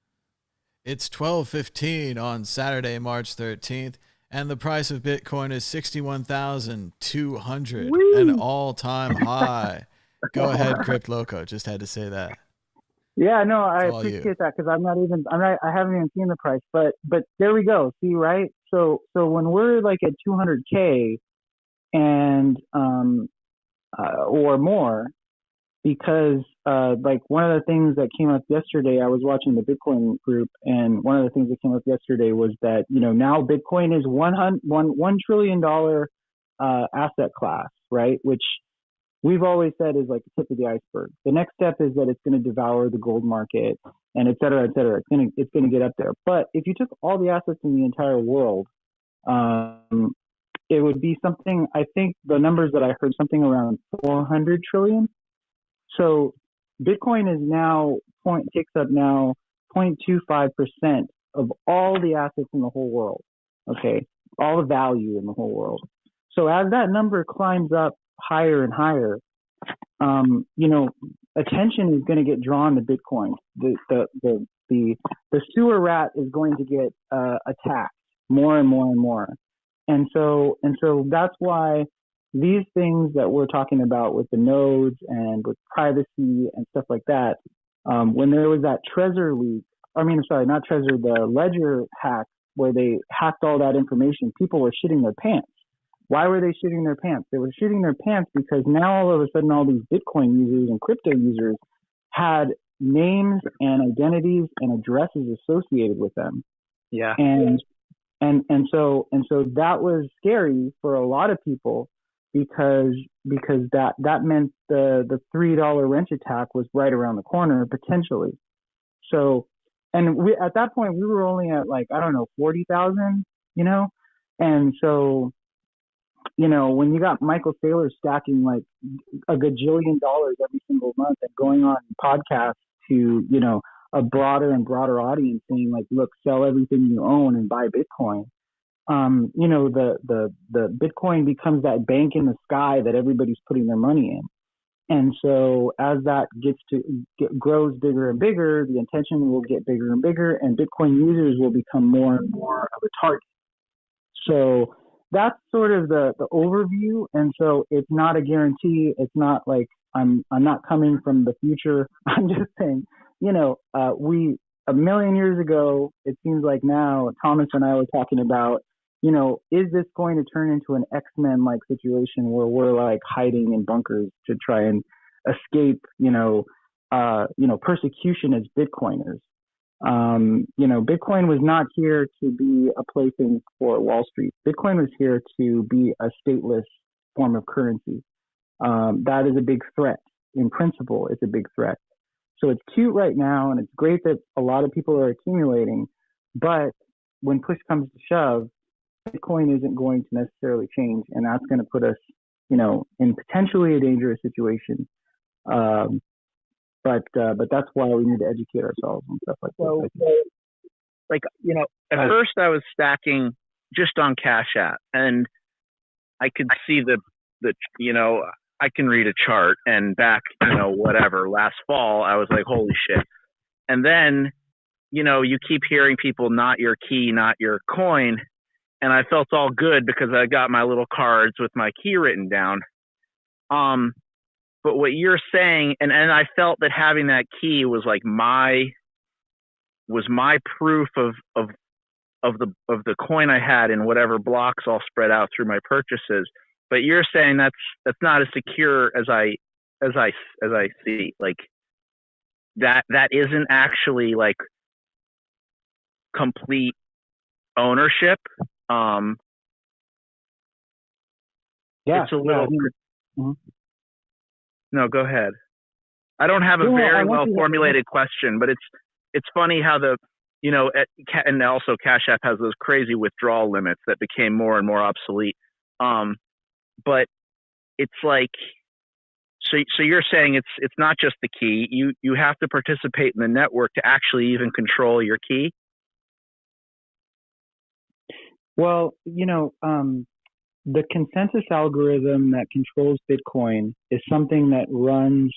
[SPEAKER 1] It's 12:15 on Saturday, March 13th, and the price of Bitcoin is 61,200, an all-time high. Go ahead, Crypt Loco. Just had to say that.
[SPEAKER 11] Yeah, no, I appreciate that, because I haven't even seen the price, but there we go. See, right? So when we're like at 200K and or more, because like one of the things that came up yesterday, I was watching the Bitcoin group, and one of the things that came up yesterday was that now Bitcoin is $1 trillion asset class, right? Which we've always said is like the tip of the iceberg. The next step is that it's going to devour the gold market, and et cetera, et cetera. It's going to get up there. But if you took all the assets in the entire world, it would be something. I think the numbers that I heard, something around 400 trillion. So Bitcoin is now takes up now 0.25% of all the assets in the whole world. Okay, all the value in the whole world. So as that number climbs up higher and higher, attention is going to get drawn to Bitcoin. The sewer rat is going to get attacked more and more and more, and so that's why these things that we're talking about with the nodes and with privacy and stuff like that, when there was that Trezor leak, not Trezor, the Ledger hack, where they hacked all that information, people were shitting their pants. Why were they shitting their pants? They were shitting their pants because now all of a sudden all these Bitcoin users and crypto users had names and identities and addresses associated with them.
[SPEAKER 4] Yeah.
[SPEAKER 11] And so that was scary for a lot of people, because that meant the $3 wrench attack was right around the corner potentially. So, and we at that point we were only at 40,000, and so when you got Michael Saylor stacking like a gajillion dollars every single month and going on podcasts to a broader and broader audience saying like, look, sell everything you own and buy Bitcoin. The Bitcoin becomes that bank in the sky that everybody's putting their money in. And so as that grows bigger and bigger, the intention will get bigger and bigger, and Bitcoin users will become more and more of a target. So that's sort of the overview. And so it's not a guarantee. It's not like I'm not coming from the future. I'm just saying, we a million years ago, it seems like now, Thomas and I were talking about, is this going to turn into an X-Men like situation where we're like hiding in bunkers to try and escape, persecution as Bitcoiners? Bitcoin was not here to be a plaything for Wall Street. Bitcoin was here to be a stateless form of currency. That is a big threat. In principle, it's a big threat. So it's cute right now, and it's great that a lot of people are accumulating. But when push comes to shove, Bitcoin isn't going to necessarily change, and that's going to put us, in potentially a dangerous situation. But that's why we need to educate ourselves and stuff like that.
[SPEAKER 13] At first I was stacking just on Cash App, and I could see I can read a chart, and back, last fall, I was like, holy shit. And then, you keep hearing people, not your key, not your coin. And I felt all good because I got my little cards with my key written down. But what you're saying, and I felt that having that key was like my proof of the coin I had in whatever blocks all spread out through my purchases. But you're saying that's not as secure as I see. Like that isn't actually like complete ownership. It's a little. No, go ahead. I don't have a very well formulated question, but it's funny how and also Cash App has those crazy withdrawal limits that became more and more obsolete. But it's like, so you're saying it's not just the key. You have to participate in the network to actually even control your key.
[SPEAKER 11] Well, the consensus algorithm that controls Bitcoin is something that runs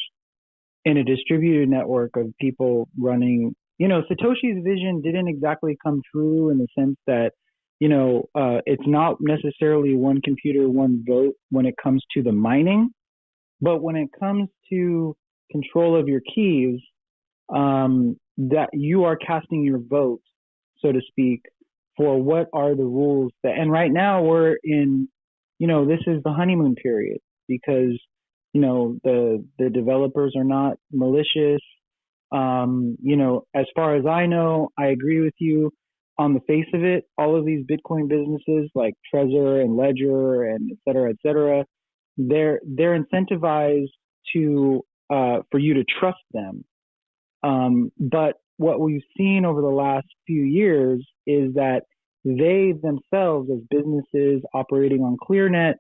[SPEAKER 11] in a distributed network of people running. Satoshi's vision didn't exactly come true in the sense that, it's not necessarily one computer, one vote when it comes to the mining, but when it comes to control of your keys, that you are casting your vote, so to speak, for what are the rules and right now we're in, this is the honeymoon period because, the developers are not malicious. As far as I know, I agree with you on the face of it. All of these Bitcoin businesses like Trezor and Ledger and et cetera, they're incentivized to, for you to trust them. But what we've seen over the last few years is that they themselves, as businesses operating on ClearNet,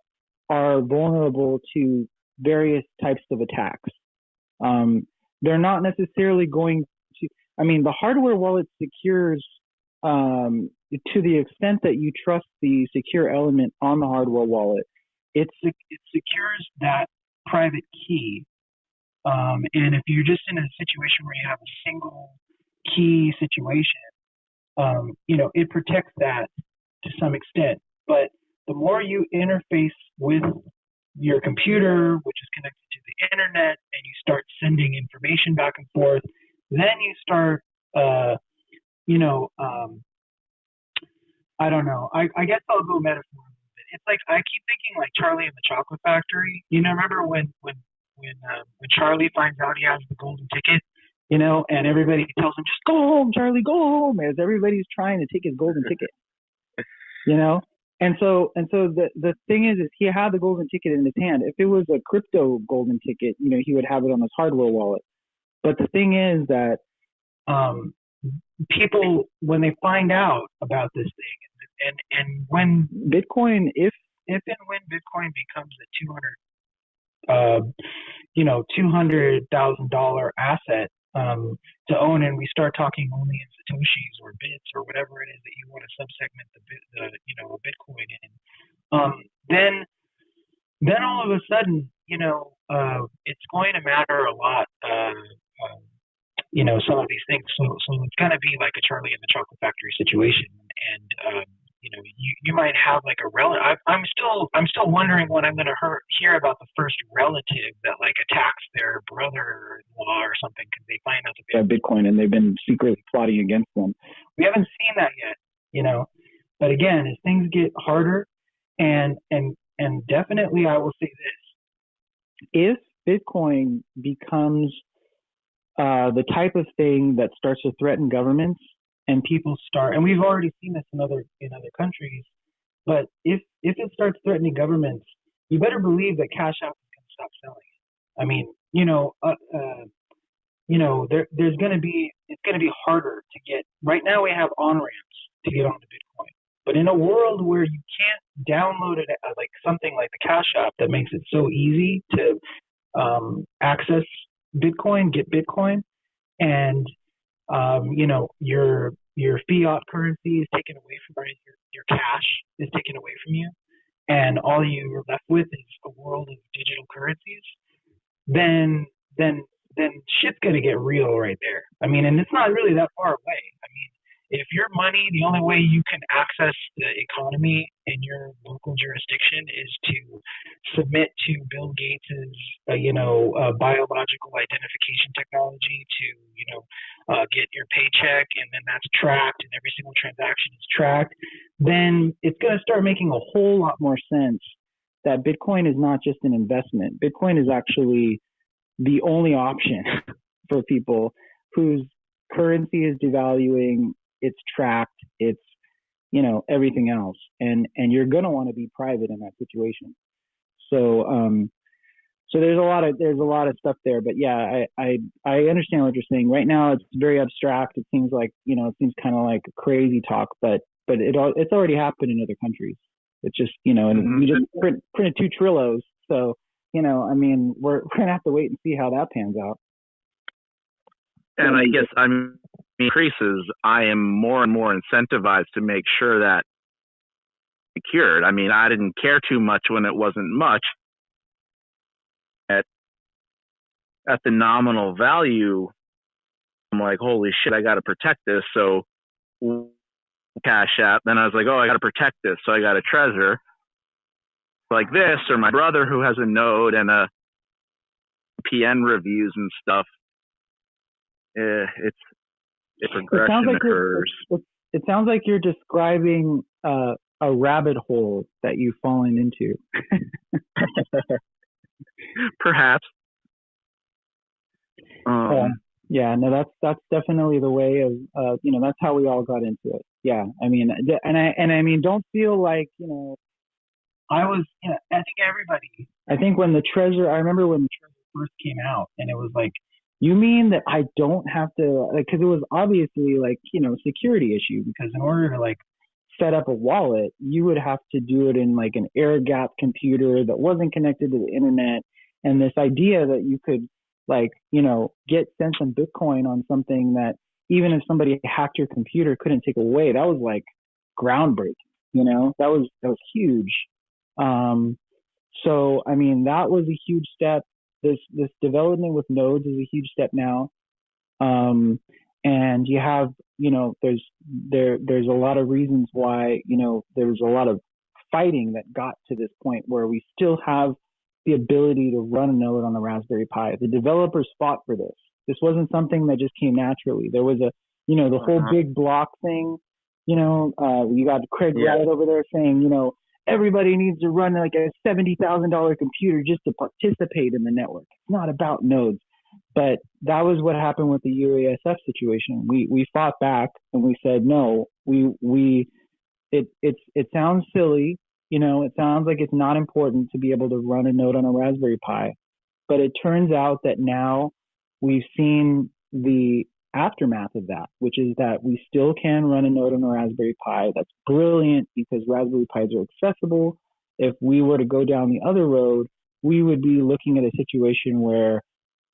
[SPEAKER 11] are vulnerable to various types of attacks. They're not necessarily going to, the hardware wallet secures to the extent that you trust the secure element on the hardware wallet. It secures that private key. And if you're just in a situation where you have a single key situation, it protects that to some extent. But the more you interface with your computer, which is connected to the internet, and you start sending information back and forth, then you start, I don't know. I guess I'll go metaphor a little bit. It's like I keep thinking like Charlie and the Chocolate Factory. Remember when Charlie finds out he has the golden ticket, and everybody tells him, just go home, Charlie, go home, as everybody's trying to take his golden ticket, And so the thing is he had the golden ticket in his hand. If it was a crypto golden ticket, he would have it on his hardware wallet. But the thing is that people, when they find out about this thing, and when Bitcoin, if and when Bitcoin becomes a $200,000 asset to own, and we start talking only in Satoshis or bits or whatever it is that you want to subsegment a Bitcoin in, then all of a sudden, it's going to matter a lot. Some of these things. So it's going to be like a Charlie and the Chocolate Factory situation, and you might have like a relative. I'm still wondering when I'm going to hear about the first relative that like attacks their brother-in-law or something because they find out that they have Bitcoin and they've been secretly plotting against them. We haven't seen that yet, But again, as things get harder, and definitely, I will say this: if Bitcoin becomes the type of thing that starts to threaten governments, and people start, and we've already seen this in other countries, but if it starts threatening governments, you better believe that Cash App is going to stop selling it. There's going to be, it's going to be harder to get. Right now we have on ramps to get onto Bitcoin, but in a world where you can't download it like something like the Cash App that makes it so easy to access Bitcoin, get Bitcoin, and your fiat currency is taken away from you, your cash is taken away from you, and all you're left with is a world of digital currencies, then shit's gonna get real right there. And it's not really that far away. If your money, the only way you can access the economy in your local jurisdiction is to submit to Bill Gates's, biological identification technology to, get your paycheck, and then that's tracked, and every single transaction is tracked, then it's going to start making a whole lot more sense that Bitcoin is not just an investment. Bitcoin is actually the only option for people whose currency is devaluing, it's tracked, it's, everything else. And you're going to want to be private in that situation. So, so there's a lot of stuff there, but yeah, I understand what you're saying. Right now, it's very abstract. It seems like, it seems kind of like crazy talk, but it's already happened in other countries. It's just, and we just printed 2 Trillos. So, we're going to have to wait and see how that pans out.
[SPEAKER 13] And I guess increases, I am more and more incentivized to make sure that secured. I didn't care too much when it wasn't much. At the nominal value, I'm like, holy shit, I got to protect this. So Cash App. Then I was like, oh, I got to protect this. So I got a Trezor like this, or my brother who has a node and a PN reviews and stuff. It's progression occurs.
[SPEAKER 11] It sounds like you're describing a rabbit hole that you've fallen into.
[SPEAKER 13] Perhaps.
[SPEAKER 11] Yeah, no, that's definitely the way of, that's how we all got into it. Yeah, don't feel like, I was, I think when the Trezor, I remember when the Trezor first came out, and it was like, you mean that I don't have to, because it was obviously security issue, because in order to set up a wallet, you would have to do it in an air gap computer that wasn't connected to the internet. And this idea that you could send some Bitcoin on something that even if somebody hacked your computer couldn't take away, that was groundbreaking, that was huge. So, that was a huge step. This development with nodes is a huge step now. And you have, there's a lot of reasons why, there's a lot of fighting that got to this point where we still have the ability to run a node on the Raspberry Pi. The developers fought for this. This wasn't something that just came naturally. There was the whole big block thing, you got Craig Wright over there saying, everybody needs to run a $70,000 computer just to participate in the network. It's not about nodes. But that was what happened with the UASF situation. We fought back and we said, no, it sounds silly. It sounds like it's not important to be able to run a node on a Raspberry Pi. But it turns out that now we've seen the aftermath of that, which is that we still can run a node on a Raspberry Pi. That's brilliant because Raspberry Pis are accessible. If we were to go down the other road, we would be looking at a situation where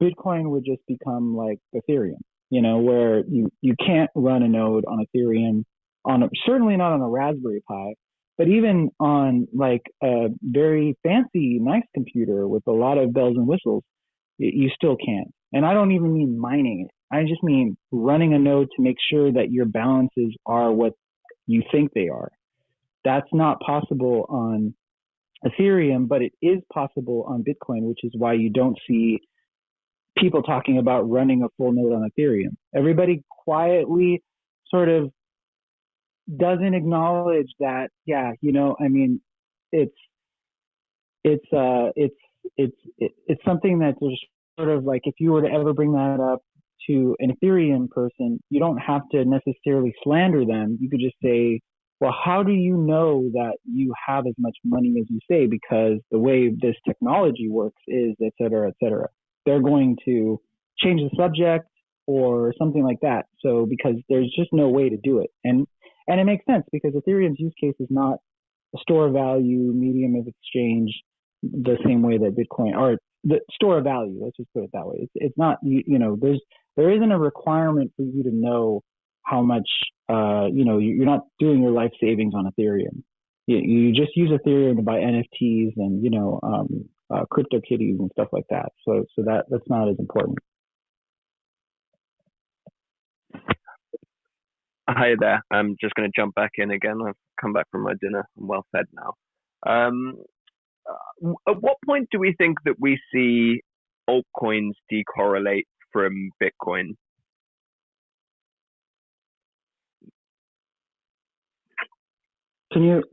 [SPEAKER 11] Bitcoin would just become like Ethereum, where you can't run a node on Ethereum, certainly not on a Raspberry Pi, but even on a very fancy, nice computer with a lot of bells and whistles, you still can't. And I don't even mean mining it. I just mean running a node to make sure that your balances are what you think they are. That's not possible on Ethereum, but it is possible on Bitcoin, which is why you don't see people talking about running a full node on Ethereum. Everybody quietly sort of doesn't acknowledge that, it's something that's sort of like, if you were to ever bring that up to an Ethereum person, you don't have to necessarily slander them. You could just say, well, how do you know that you have as much money as you say? Because the way this technology works is, et cetera, et cetera. They're going to change the subject or something like that. So because there's just no way to do it. And it makes sense because Ethereum's use case is not a store of value, medium of exchange, the same way that Bitcoin, or the store of value, let's just put it that way. It's not, there isn't a requirement for you to know how much, you're not doing your life savings on Ethereum. You just use Ethereum to buy NFTs and, CryptoKitties and stuff like that. So that's not as important.
[SPEAKER 2] Hi there. I'm just going to jump back in again. I've come back from my dinner. I'm well fed now. Um, at what point do we think that we see altcoins decorrelate from Bitcoin?
[SPEAKER 11] Can you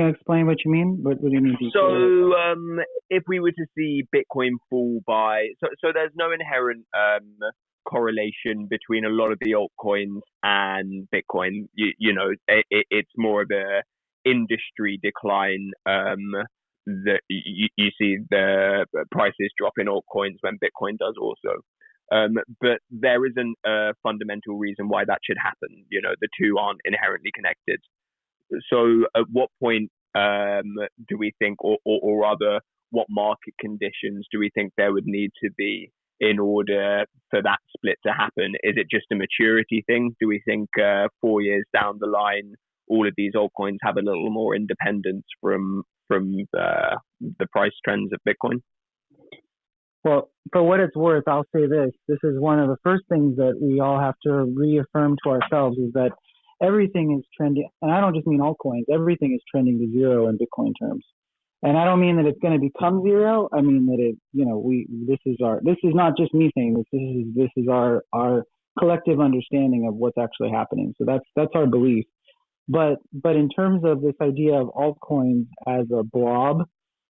[SPEAKER 11] explain what you mean? What do you mean?
[SPEAKER 2] So, if we were to see Bitcoin fall by, so there's no inherent correlation between a lot of the altcoins and Bitcoin. It's more of a industry decline. That you see the prices drop in altcoins when Bitcoin does also. But there isn't a fundamental reason why that should happen. The two aren't inherently connected. So at what point do we think, or rather, what market conditions do we think there would need to be in order for that split to happen? Is it just a maturity thing? Do we think 4 years down the line, all of these altcoins have a little more independence from the price trends of Bitcoin?
[SPEAKER 11] Well, for what it's worth, I'll say this. This is one of the first things that we all have to reaffirm to ourselves is that everything is trending, and I don't just mean altcoins, everything is trending to zero in Bitcoin terms. And I don't mean that it's going to become zero. I mean that this is not just me saying this. This is our collective understanding of what's actually happening. So that's our belief. But in terms of this idea of altcoins as a blob,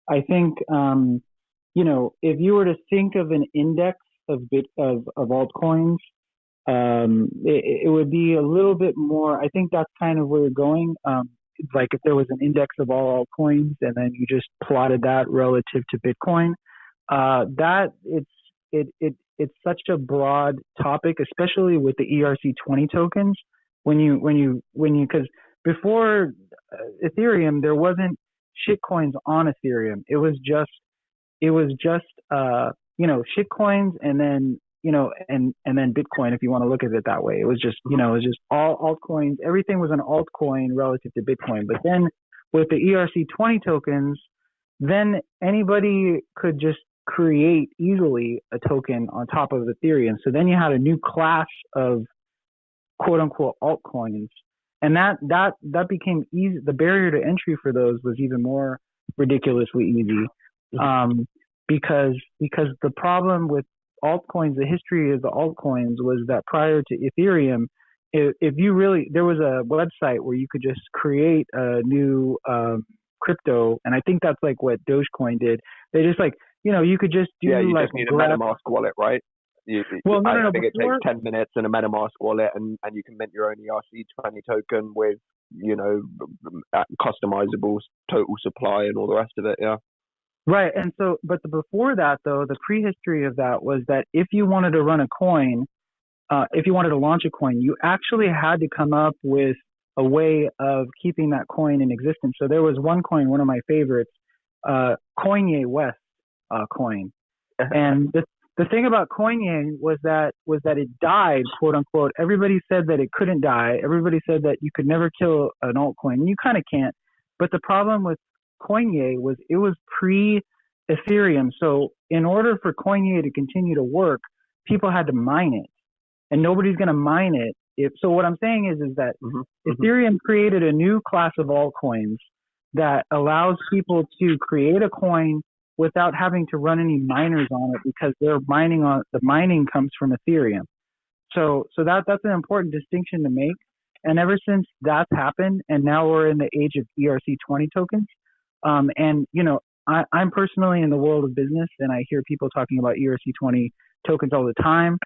[SPEAKER 11] I think if you were to think of an index of altcoins, it would be a little bit more. I think that's kind of where you're going. Like if there was an index of all altcoins and then you just plotted that relative to Bitcoin, it's such a broad topic, especially with the ERC20 tokens. Because before Ethereum, there wasn't shitcoins on Ethereum. It was just shitcoins and then and then Bitcoin, if you want to look at it that way. It was just all altcoins. Everything was an altcoin relative to Bitcoin. But then with the ERC20 tokens, then anybody could just create easily a token on top of Ethereum. So then you had a new class of quote unquote altcoins. And that became easy. The barrier to entry for those was even more ridiculously easy. Because the problem with altcoins, the history of the altcoins was that prior to Ethereum, there was a website where you could just create a new crypto, and I think that's like what Dogecoin did. They just you could just do
[SPEAKER 2] you
[SPEAKER 11] like
[SPEAKER 2] just need a MetaMask wallet, right? I think it takes 10 minutes in a MetaMask wallet, and you can mint your own ERC20 token with customizable total supply and all the rest of it. Yeah.
[SPEAKER 11] Right. And so, but before that, though, the prehistory of that was that if you wanted to run a coin, if you wanted to launch a coin, you actually had to come up with a way of keeping that coin in existence. So there was one coin, one of my favorites, Kanye West coin. And the thing about Kanye was that it died, quote unquote. Everybody said that it couldn't die. Everybody said that you could never kill an altcoin. And you kind of can't. But the problem with Kanye was it was pre-Ethereum. So in order for Kanye to continue to work, people had to mine it. And nobody's going to mine it. So what I'm saying is that Ethereum created a new class of altcoins that allows people to create a coin without having to run any miners on it because the mining comes from Ethereum. So that's an important distinction to make. And ever since that's happened, and now we're in the age of ERC20 tokens, I'm personally in the world of business, and I hear people talking about ERC20 tokens all the time.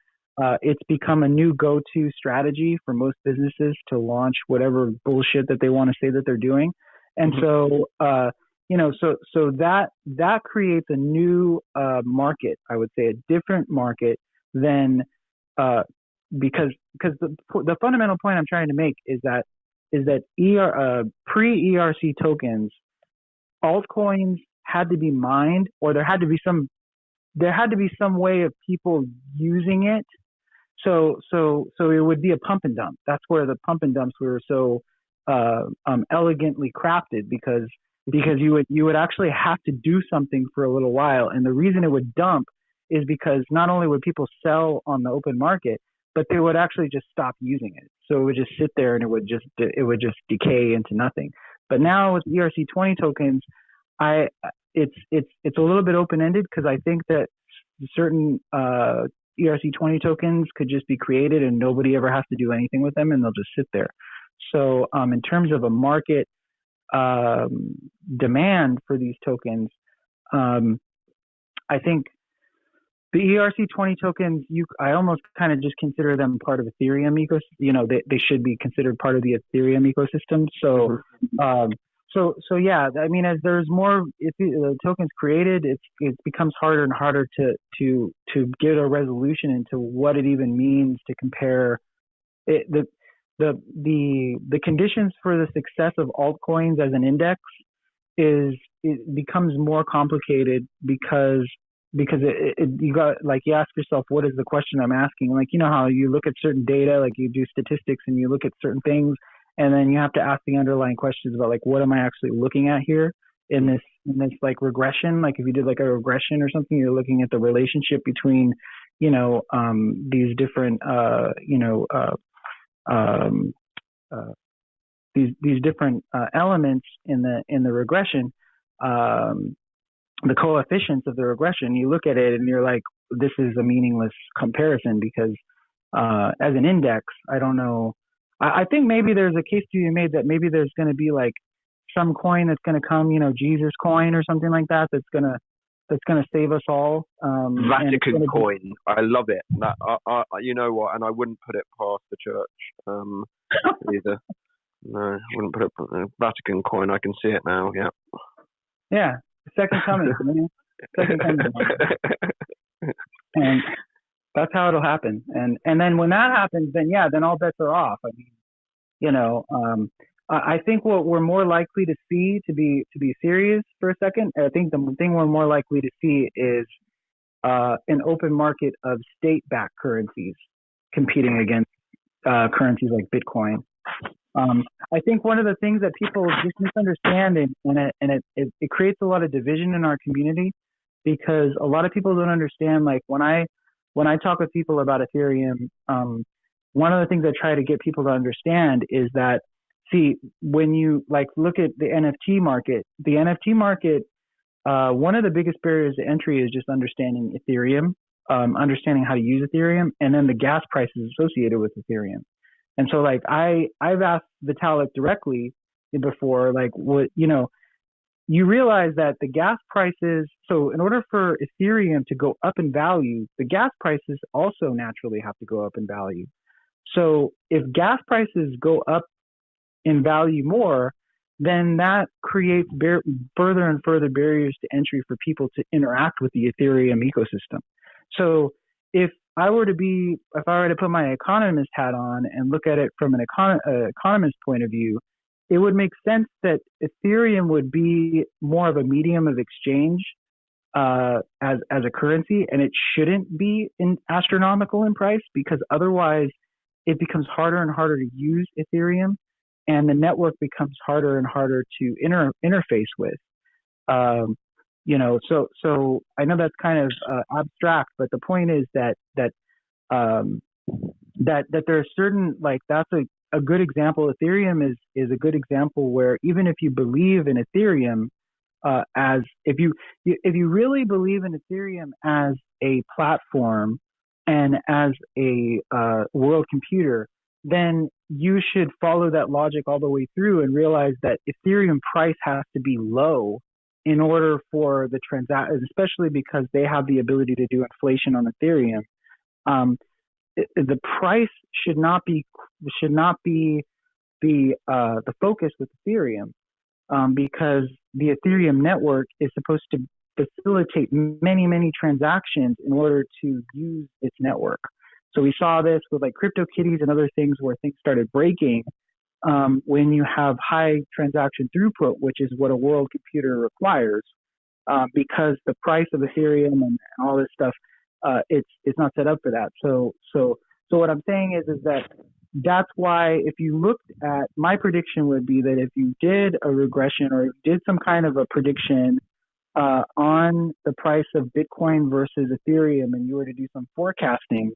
[SPEAKER 11] It's become a new go-to strategy for most businesses to launch whatever bullshit that they want to say that they're doing. And so that creates a new market, I would say, a different market than because the fundamental point I'm trying to make is that pre-ERC tokens, altcoins had to be mined, or there had to be some way of people using it. So it would be a pump and dump. That's where the pump and dumps were so elegantly crafted because you would actually have to do something for a little while. And the reason it would dump is because not only would people sell on the open market, but they would actually just stop using it. so it would just sit there and it would just decay into nothing. But now with ERC20 tokens, it's a little bit open ended, because I think that certain ERC20 tokens could just be created and nobody ever has to do anything with them, and they'll just sit there. So in terms of a market demand for these tokens, I think the ERC20 tokens, I almost kind of just consider them part of Ethereum ecosystem. They should be considered part of the Ethereum ecosystem. So, so yeah, I mean, as there's more tokens created, it becomes harder and harder to get a resolution into what it even means to compare it. The conditions for the success of altcoins as an index it becomes more complicated because you ask yourself, what is the question I'm asking? Like, how you look at certain data, like you do statistics and you look at certain things, and then you have to ask the underlying questions about, like, what am I actually looking at here in this like regression? Like if you did like a regression or something, you're looking at the relationship between, these different, these different elements in the regression, the coefficients of the regression. You look at it and you're like, this is a meaningless comparison, because as an index, I don't know. I think maybe there's a case to be made that maybe there's going to be like some coin that's going to come, Jesus coin or something like that, that's going to save us all.
[SPEAKER 14] Vatican coin. I love it. You know what? And I wouldn't put it past the church either. No, I wouldn't put it Vatican coin. I can see it now. Yeah.
[SPEAKER 11] Yeah. Second coming. Second coming. And that's how it'll happen. And then when that happens, then all bets are off. I mean, I think what we're more likely to see, to be serious for a second, I think the thing we're more likely to see is an open market of state-backed currencies competing against currencies like Bitcoin. I think one of the things that people just misunderstand, and it creates a lot of division in our community, because a lot of people don't understand, like when I talk with people about Ethereum, one of the things I try to get people to understand is that, see, when you like look at the NFT market, one of the biggest barriers to entry is just understanding Ethereum, understanding how to use Ethereum, and then the gas prices associated with Ethereum. And so, like, I've asked Vitalik directly before, like, what, you realize that the gas prices, so in order for Ethereum to go up in value, the gas prices also naturally have to go up in value. So if gas prices go up in value more, then that creates further and further barriers to entry for people to interact with the Ethereum ecosystem. So if I were to put my economist hat on and look at it from an economist point of view, it would make sense that Ethereum would be more of a medium of exchange as a currency, and it shouldn't be astronomical in price, because otherwise it becomes harder and harder to use Ethereum, and the network becomes harder and harder to interface with. So I know that's kind of abstract, but the point is that there are certain, like, that's a good example. Ethereum is a good example where even if you believe in Ethereum if you really believe in Ethereum as a platform and as a world computer, then you should follow that logic all the way through and realize that Ethereum price has to be low in order for the transaction, especially because they have the ability to do inflation on Ethereum. The price should not be the focus with Ethereum, because the Ethereum network is supposed to facilitate many transactions in order to use its network. So we saw this with like CryptoKitties and other things where things started breaking when you have high transaction throughput, which is what a world computer requires, because the price of Ethereum and all this stuff, it's not set up for that. So what I'm saying is that that's why if you looked at, my prediction would be that if you did a regression or did some kind of a prediction on the price of Bitcoin versus Ethereum, and you were to do some forecasting,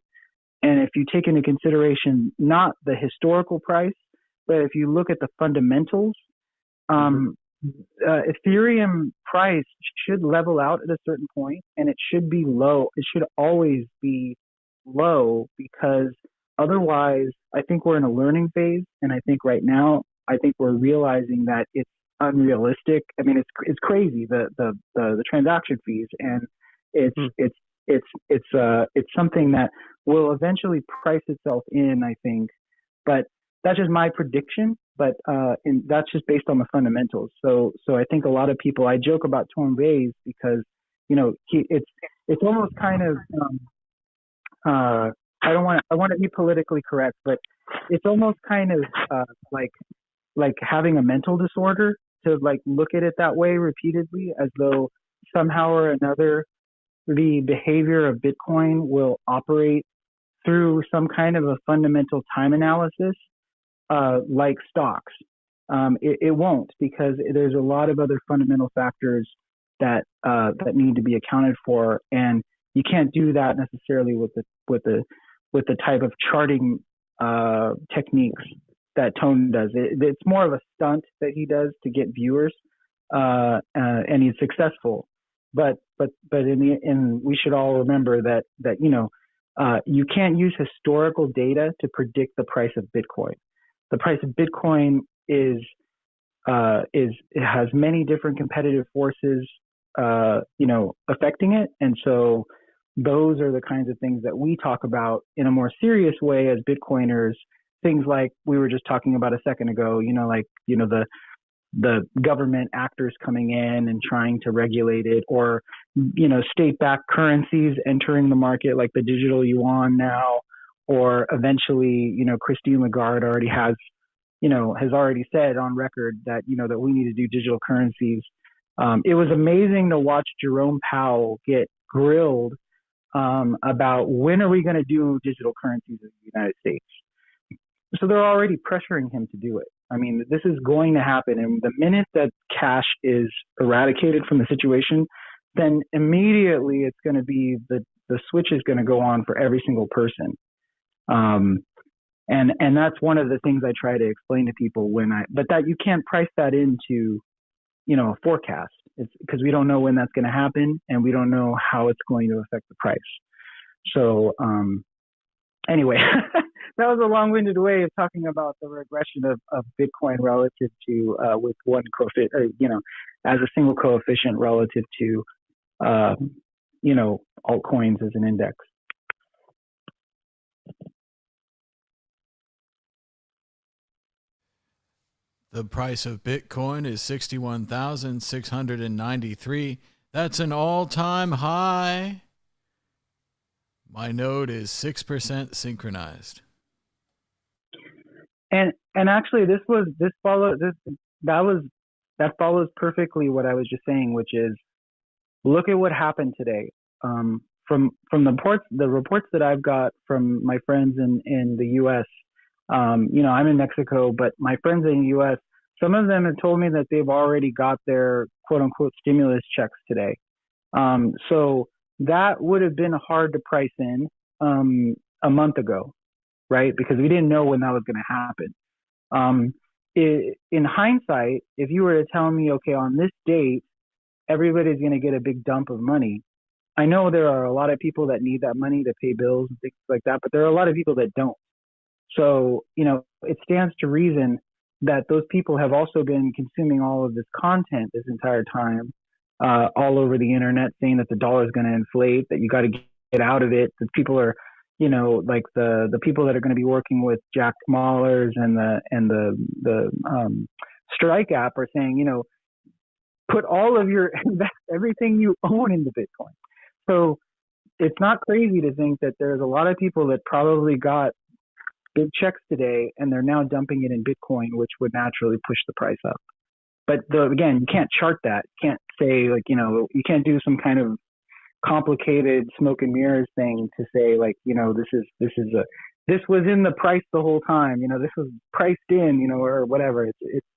[SPEAKER 11] And if you take into consideration not the historical price, but if you look at the fundamentals, Ethereum price should level out at a certain point, and it should be low. It should always be low, because otherwise, I think we're in a learning phase, and I think right now, I think we're realizing that it's unrealistic. I mean, it's crazy, the transaction fees, and it's something that will eventually price itself in, I think, but that's just my prediction. But and that's just based on the fundamentals. So I think a lot of people, I joke about Tom Bayes because, you know, it's almost kind of I want to be politically correct, but it's almost kind of like having a mental disorder to like look at it that way repeatedly, as though somehow or another the behavior of Bitcoin will operate through some kind of a fundamental time analysis, like stocks. It won't, because there's a lot of other fundamental factors that need to be accounted for, and you can't do that necessarily with the type of charting techniques that Tone does. It's more of a stunt that he does to get viewers, and he's successful. But we should all remember that you know, you can't use historical data to predict the price of Bitcoin. The price of Bitcoin it has many different competitive forces, you know, affecting it, and so those are the kinds of things that we talk about in a more serious way as Bitcoiners. Things like we were just talking about a second ago, you know, like, you know, the government actors coming in and trying to regulate it, or, you know, state-backed currencies entering the market like the digital yuan now, or eventually, you know, Christine Lagarde has already said on record that, you know, that we need to do digital currencies. It was amazing to watch Jerome Powell get grilled about when are we going to do digital currencies in the United States. So they're already pressuring him to do it. I mean, this is going to happen. And the minute that cash is eradicated from the situation, then immediately it's going to be the switch is going to go on for every single person. And that's one of the things I try to explain to people but that you can't price that into, you know, a forecast. It's because we don't know when that's going to happen, and we don't know how it's going to affect the price. So, anyway, that was a long-winded way of talking about the regression of Bitcoin relative to with one coefficient, or, you know, as a single coefficient relative to, you know, altcoins as an index.
[SPEAKER 1] The price of Bitcoin is 61,693. That's an all-time high. My node is 6% synchronized.
[SPEAKER 11] And actually, that follows perfectly what I was just saying, which is, look at what happened today. From the reports that I've got from my friends in the U.S. You know, I'm in Mexico, but my friends in the U.S., some of them have told me that they've already got their quote unquote stimulus checks today. So that would have been hard to price in a month ago, right? Because we didn't know when that was going to happen. In hindsight, if you were to tell me, okay, on this date, everybody's going to get a big dump of money, I know there are a lot of people that need that money to pay bills and things like that, but there are a lot of people that don't. So, you know, it stands to reason that those people have also been consuming all of this content this entire time, all over the internet, saying that the dollar is going to inflate, that you got to get out of it. That people are, you know, like the people that are going to be working with Jack Mallers and the Strike app are saying, you know, put all of everything you own into Bitcoin. So it's not crazy to think that there's a lot of people that probably got big checks today, and they're now dumping it in Bitcoin, which would naturally push the price up. But again, you can't chart that. You can't say, like, you know, you can't do some kind of complicated smoke and mirrors thing to say, like, you know, this was in the price the whole time. You know, this was priced in, you know, or whatever. It's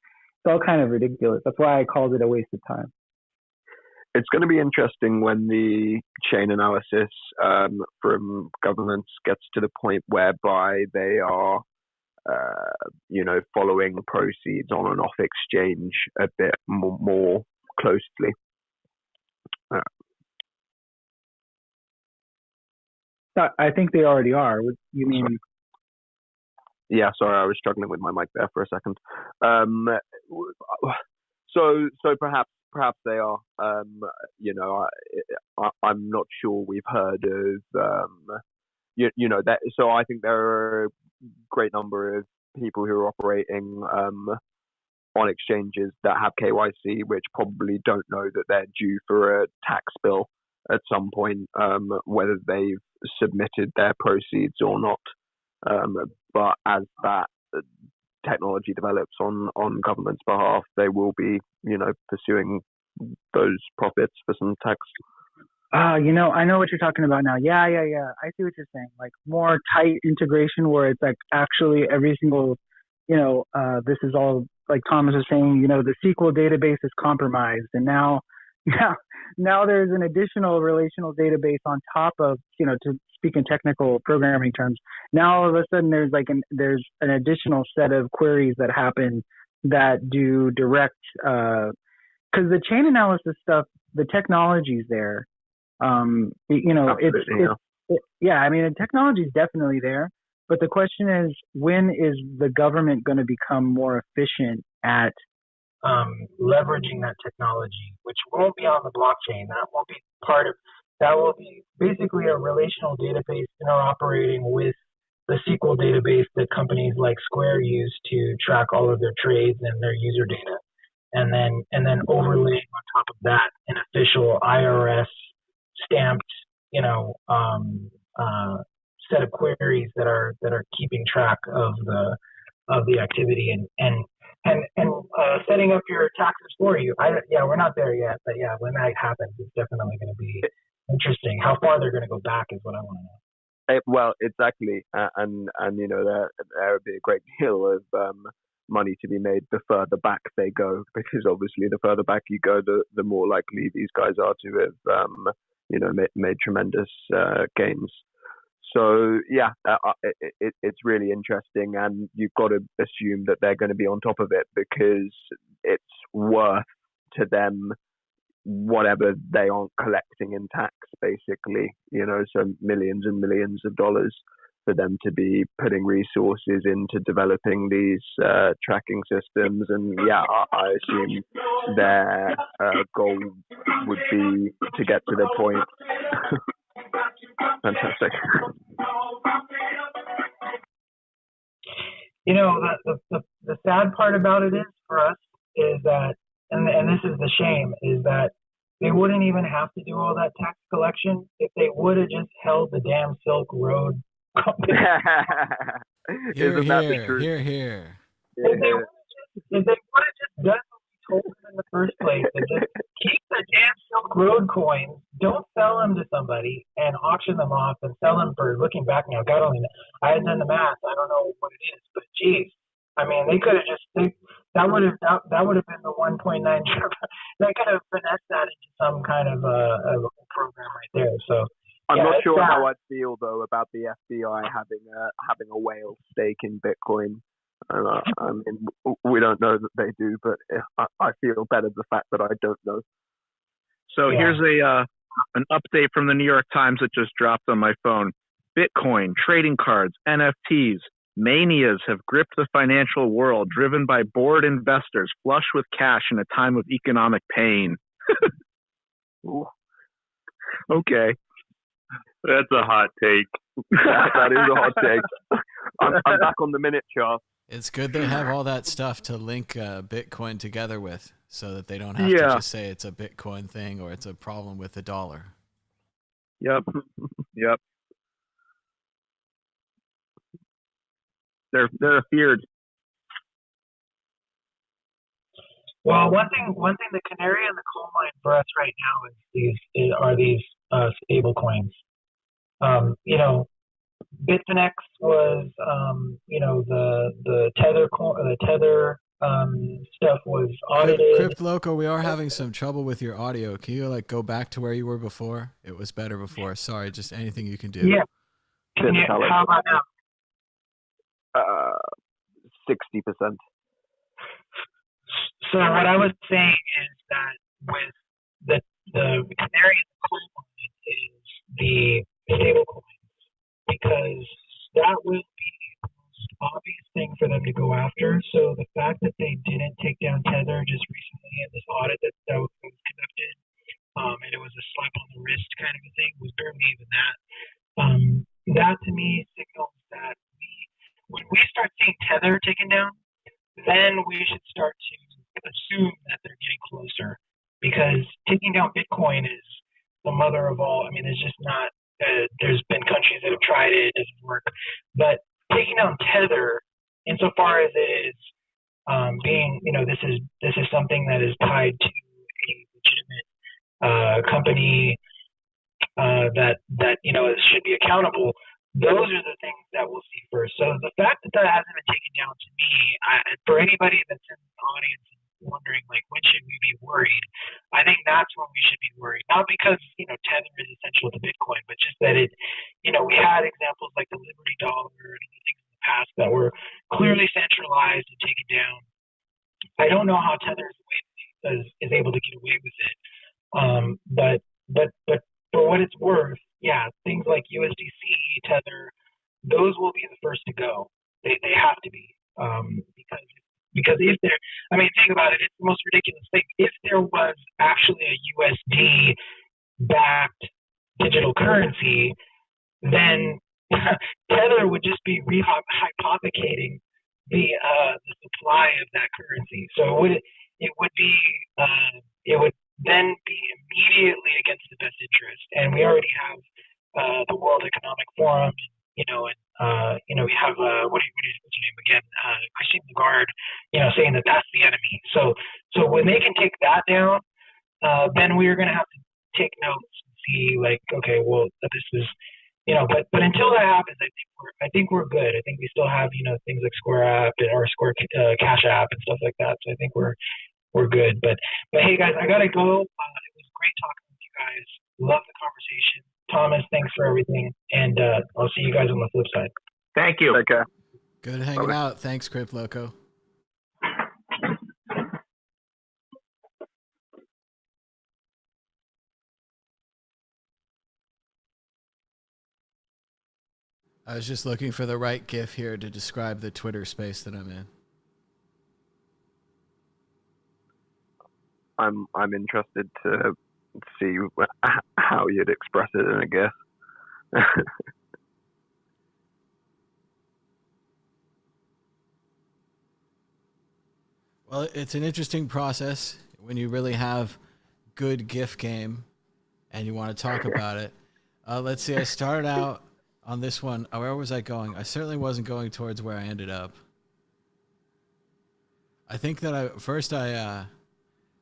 [SPEAKER 11] all kind of ridiculous. That's why I called it a waste of time.
[SPEAKER 14] it's going to be interesting when the chain analysis from governments gets to the point whereby they are, following proceeds on and off exchange a bit more closely.
[SPEAKER 11] I think they already are. You mean?
[SPEAKER 14] Yeah, sorry, I was struggling with my mic there for a second. So perhaps they are. I'm not sure we've heard of that. So I think there are a great number of people who are operating on exchanges that have KYC, which probably don't know that they're due for a tax bill at some point, whether they've submitted their proceeds or not. But as that technology develops on government's behalf, they will be, pursuing those profits for some tax.
[SPEAKER 11] I know what you're talking about now. Yeah. I see what you're saying. Like more tight integration where it's like actually every single, this is all like Thomas was saying, the SQL database is compromised, and now there's an additional relational database on top of, to speak in technical programming terms. Now all of a sudden there's an additional set of queries that happen that do direct, because the chain analysis stuff, the technology's there. The technology is definitely there, but the question is, when is the government going to become more efficient at leveraging that technology, which won't be on the blockchain? That will be basically a relational database interoperating with the SQL database that companies like Square use to track all of their trades and their user data, and then overlaying on top of that an official IRS stamped, set of queries that are keeping track of the activity and setting up your taxes for you. We're not there yet, but yeah, when that happens, it's definitely going to be interesting. How far they're going to go back is what I want to know.
[SPEAKER 14] Well, exactly, and there would be a great deal of money to be made the further back they go, because obviously the further back you go, the more likely these guys are to have made tremendous gains. So yeah, it's really interesting, and you've got to assume that they're going to be on top of it, because it's worth to them whatever they aren't collecting in tax, basically, so millions and millions of dollars for them to be putting resources into developing these tracking systems. And yeah, I assume their goal would be to get to the point. Fantastic.
[SPEAKER 11] The sad part about it is, for us, is that, and this is the shame, is that they wouldn't even have to do all that tax collection if they would have just held the damn Silk Road company.
[SPEAKER 14] Isn't that the truth?
[SPEAKER 1] Here.
[SPEAKER 11] If they would have just done what we told them in the first place, and just keep the damn Silk Road coins, don't sell them to somebody and auction them off and sell them for, looking back now, God only knows. I had done the math. I don't know what it is, but geez. I mean, they could have just, that would have been the 1.9. They could have finessed that into some kind of a program right there. So
[SPEAKER 14] I'm not sure how I'd feel though about the FBI having a whale stake in Bitcoin. I mean, we don't know that they do, but I feel better the fact that I don't know.
[SPEAKER 13] So here's an update from the New York Times that just dropped on my phone. Bitcoin, trading cards, NFTs, manias have gripped the financial world, driven by bored investors flush with cash in a time of economic pain. Okay.
[SPEAKER 2] That's a hot take.
[SPEAKER 14] That is a hot take. I'm back on the minute chart.
[SPEAKER 1] It's good they have all that stuff to link Bitcoin together with, so that they don't have to just say it's a Bitcoin thing or it's a problem with the dollar.
[SPEAKER 13] Yep. They're afeared.
[SPEAKER 11] Well, one thing, the canary in the coal mine for us right now are these stable coins. Bitfinex was, the Tether
[SPEAKER 15] stuff was audited.
[SPEAKER 1] Crypt Loco, we are having some trouble with your audio. Can you like go back to where you were before? It was better before. Sorry, just anything you can do.
[SPEAKER 15] Yeah. How about now?
[SPEAKER 14] 60%.
[SPEAKER 15] So what I was saying is that with the canary in the coal mine is the stable coins, because that will be the most obvious thing for them to go after. So the fact that they didn't take down Tether just recently in this audit that was conducted, and it was a slap on the wrist kind of a thing, was barely even that. That to me signals that when we start seeing Tether taken down, then we should start to assume that they're getting closer, because taking down Bitcoin is the mother of all. I mean, it's just not. There's been countries that have tried it; it doesn't work. But taking down Tether, insofar as it is being, this is something that is tied to a legitimate company that should be accountable. Those are the things that we'll see first. So the fact that hasn't been taken down, to me, for anybody that's in the audience wondering, like, when should we be worried? I think that's when we should be worried. Not because, Tether is essential to Bitcoin, but just that we had examples like the Liberty Dollar and other things in the past that were clearly centralized and taken down. I don't know how Tether is able to get away with it. But for what it's worth, yeah, things like USDC, Tether, those will be the first to go. They have to be, because if there, I mean, think about it. It's the most ridiculous thing. If there was actually a USD backed digital currency, then Tether would just be hypothecating the supply of that currency. So it would then be immediately against the best interest. And we already have the World Economic Forum, we have what's your name again? Christine Lagarde, saying that that's the enemy. So when they can take that down, then we're going to have to take notes and see, like, okay, well, this is, but until that happens, I think we're good. I think we still have, things like Square App or Square Cash App and stuff like that. So I think we're good. But hey, guys, I gotta go. It was great talking with you guys. Love the conversation. Thomas, thanks for everything, and I'll see you guys on the flip side.
[SPEAKER 14] Thank you. Okay.
[SPEAKER 1] Good hanging out. Thanks, Crypt Loco. I was just looking for the right GIF here to describe the Twitter space that I'm in.
[SPEAKER 14] I'm interested to see how you'd express it in a GIF.
[SPEAKER 1] Well, it's an interesting process when you really have good GIF game and you want to talk about it. Let's see, I started out on this one. Where was I going? I certainly wasn't going towards where I ended up. I think that I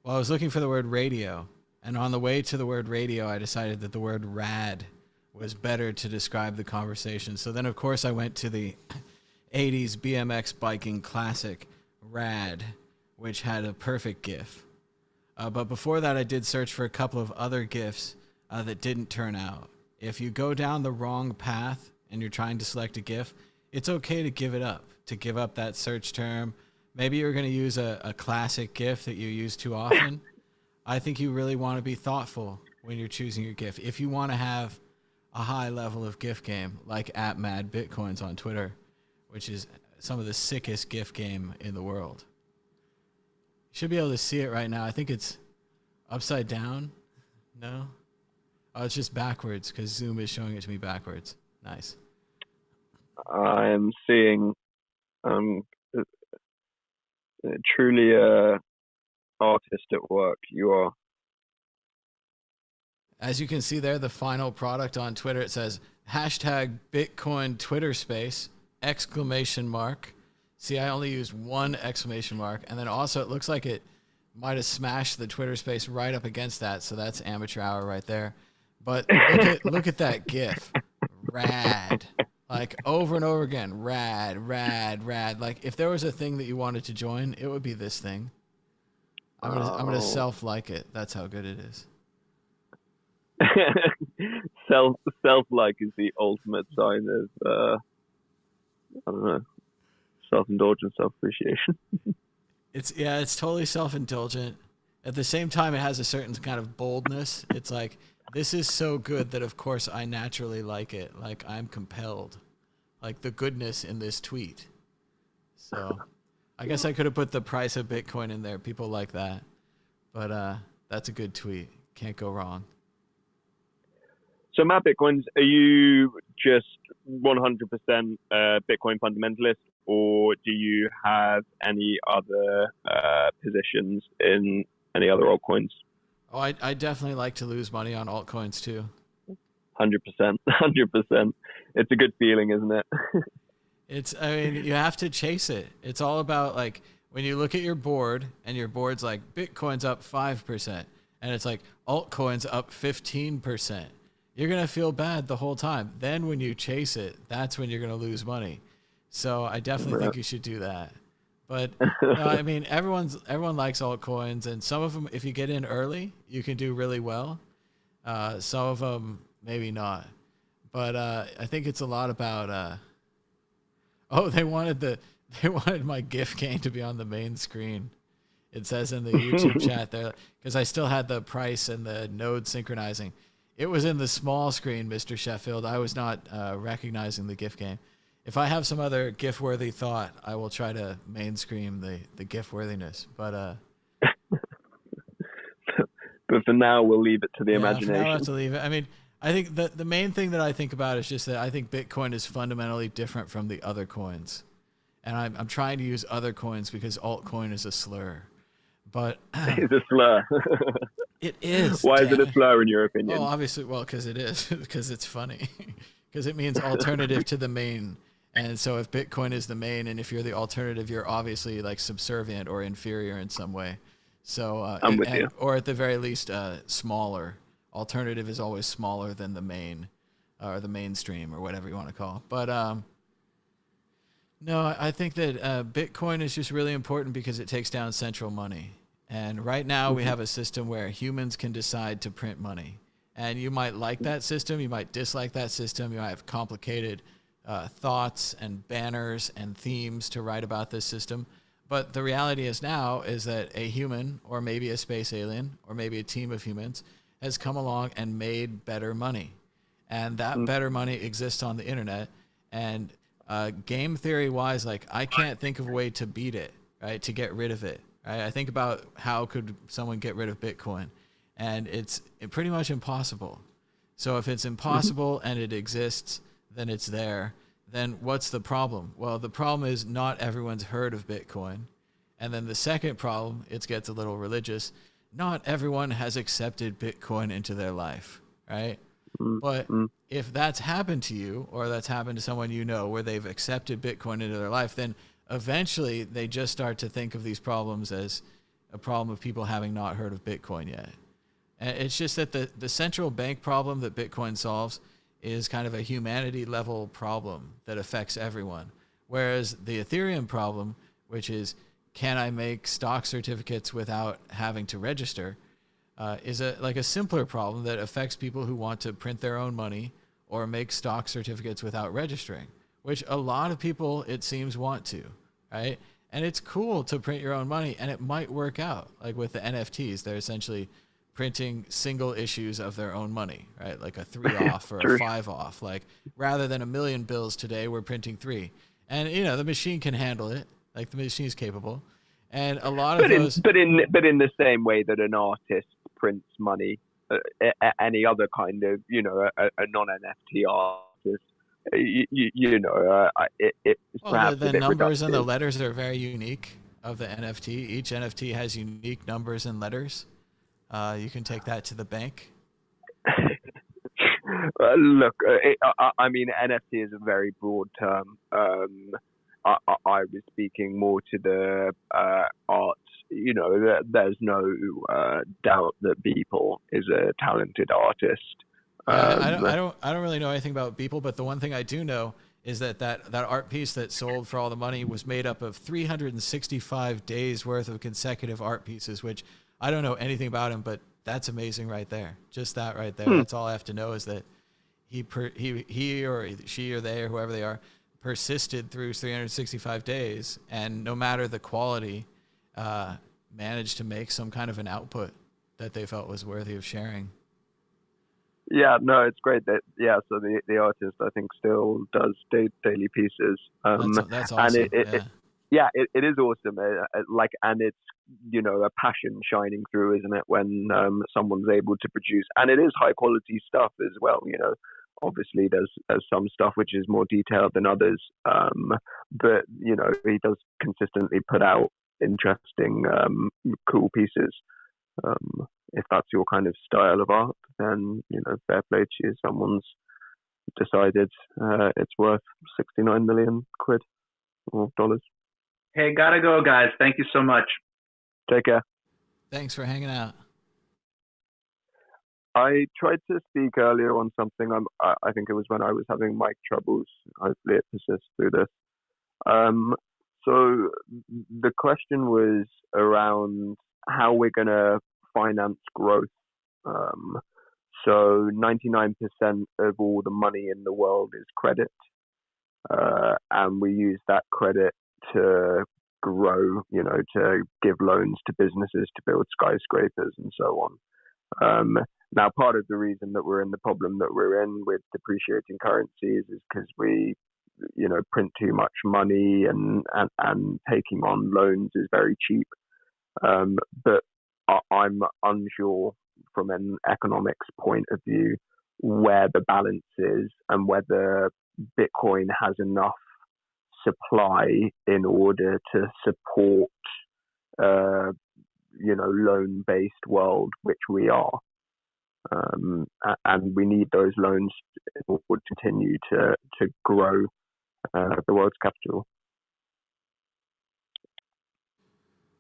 [SPEAKER 1] was looking for the word radio, and on the way to the word radio, I decided that the word rad was better to describe the conversation. So then, of course, I went to the 80s BMX biking classic, Rad, which had a perfect GIF. But before that, I did search for a couple of other GIFs that didn't turn out. If you go down the wrong path and you're trying to select a GIF, it's okay to give it up, to give up that search term. Maybe you're going to use a classic GIF that you use too often. I think you really want to be thoughtful when you're choosing your GIF. If you want to have a high level of GIF game, like @MadBitcoins on Twitter, which is some of the sickest GIF game in the world. You should be able to see it right now. I think it's upside down. No? Oh, it's just backwards because Zoom is showing it to me backwards. Nice.
[SPEAKER 14] I am seeing truly a artist at work. You are.
[SPEAKER 1] As you can see there, the final product on Twitter, it says #Bitcoin Twitter space, ! See, I only used one exclamation mark. And then also it looks like it might have smashed the Twitter space right up against that. So that's amateur hour right there. But look at that GIF. Rad Like over and over again, rad, rad, rad. Like if there was a thing that you wanted to join, it would be this thing. I'm gonna self-like it. That's how good it is.
[SPEAKER 14] Self-like is the ultimate sign of I don't know, self-indulgent, self-appreciation.
[SPEAKER 1] It's totally self-indulgent. At the same time, it has a certain kind of boldness. It's like, this is so good that of course I naturally like it. Like I'm compelled. Like the goodness in this tweet. So I guess I could have put the price of Bitcoin in there. People like that. But that's a good tweet. Can't go wrong.
[SPEAKER 14] So Matt Bitcoins, are you just 100% Bitcoin fundamentalist, or do you have any other positions in any other altcoins?
[SPEAKER 1] Oh, I definitely like to lose money on altcoins too.
[SPEAKER 14] 100%. It's a good feeling, isn't it?
[SPEAKER 1] I mean, you have to chase it. It's all about like when you look at your board and your board's like Bitcoin's up 5% and it's like altcoins up 15%. You're going to feel bad the whole time. Then when you chase it, that's when you're going to lose money. So I definitely think you should do that. But I mean, everyone likes altcoins, and some of them, if you get in early, you can do really well. Some of them, maybe not. But I think it's a lot about. They wanted my GIF game to be on the main screen. It says in the YouTube chat there, because I still had the price and the node synchronizing. It was in the small screen, Mr. Sheffield. I was not recognizing the GIF game. If I have some other GIF-worthy thought, I will try to main screen the GIF-worthiness. But
[SPEAKER 14] but for now, we'll leave it to the imagination.
[SPEAKER 1] For now, I have to leave it. I mean, I think the main thing that I think about is just that I think Bitcoin is fundamentally different from the other coins. And I'm trying to use other coins because altcoin is a slur. But
[SPEAKER 14] it's a slur.
[SPEAKER 1] It is.
[SPEAKER 14] Why is it a slur in your opinion?
[SPEAKER 1] Oh, obviously, because it is. Because it's funny. Because it means alternative to the main. And so if Bitcoin is the main, and if you're the alternative, you're obviously like subservient or inferior in some way. So
[SPEAKER 14] I'm with you.
[SPEAKER 1] Or at the very least, smaller. Alternative is always smaller than the main, or the mainstream, or whatever you want to call it. But no, I think that Bitcoin is just really important because it takes down central money. And right now we have a system where humans can decide to print money. And you might like that system, you might dislike that system, you might have complicated thoughts and banners and themes to write about this system. But the reality is that a human, or maybe a space alien, or maybe a team of humans, has come along and made better money. And that better money exists on the internet. And game theory-wise, like, I can't think of a way to beat it, right, to get rid of it. Right? I think about how could someone get rid of Bitcoin, and it's pretty much impossible. So if it's impossible and it exists, then it's there. Then what's the problem? Well, the problem is not everyone's heard of Bitcoin. And then the second problem, it gets a little religious, not everyone has accepted Bitcoin into their life, right? But if that's happened to you, or that's happened to someone you know where they've accepted Bitcoin into their life, then eventually they just start to think of these problems as a problem of people having not heard of Bitcoin yet. And it's just that the central bank problem that Bitcoin solves is kind of a humanity level problem that affects everyone. Whereas the Ethereum problem, which is, can I make stock certificates without having to register, is a simpler problem that affects people who want to print their own money or make stock certificates without registering, which a lot of people, it seems, want to, right? And it's cool to print your own money, and it might work out. Like with the NFTs, they're essentially printing single issues of their own money, right? Like a 3 off or a 5 off. Like rather than 1 million bills today, we're printing 3. And the machine can handle it. Like the machine is capable. And a lot of those.
[SPEAKER 14] But in the same way that an artist prints money, any other kind of a non-NFT artist, it's perhaps
[SPEAKER 1] the
[SPEAKER 14] a bit
[SPEAKER 1] numbers
[SPEAKER 14] reductive.
[SPEAKER 1] and the letters are very unique of the NFT. Each NFT has unique numbers and letters. You can take that to the bank.
[SPEAKER 14] Look, I mean, NFT is a very broad term. I was speaking more to the art. There's no doubt that Beeple is a talented artist.
[SPEAKER 1] I don't really know anything about Beeple, but the one thing I do know is that art piece that sold for all the money was made up of 365 days worth of consecutive art pieces, which I don't know anything about him, but that's amazing right there. Just that right there. That's all I have to know, is that he or she or they or whoever they are persisted through 365 days, and no matter the quality, managed to make some kind of an output that they felt was worthy of sharing.
[SPEAKER 14] Yeah, no, it's great that so the artist, I think, still does daily pieces.
[SPEAKER 1] That's awesome.
[SPEAKER 14] It is awesome. And it's, you know, a passion shining through, isn't it? When someone's able to produce, and it is high quality stuff as well. You know, obviously there's some stuff which is more detailed than others, but you know, he does consistently put out interesting, cool pieces. If that's your kind of style of art, then, you know, fair play to you. Someone's decided it's worth 69 million quid or dollars.
[SPEAKER 10] Hey, gotta go, guys. Thank you so much.
[SPEAKER 14] Take care.
[SPEAKER 1] Thanks for hanging out.
[SPEAKER 14] I tried to speak earlier on something. I think it was when I was having mic troubles. Hopefully it persists through this. So the question was around how we're going to finance growth. So 99% of all the money in the world is credit. And we use that credit to grow, you know, to give loans to businesses to build skyscrapers and so on. Now, part of the reason that we're in the problem that we're in with depreciating currencies is because we, you know, print too much money, and taking on loans is very cheap. But I'm unsure from an economics point of view where the balance is, and whether Bitcoin has enough supply in order to support, you know, loan-based world, which we are. And we need those loans in order to continue to grow the world's capital.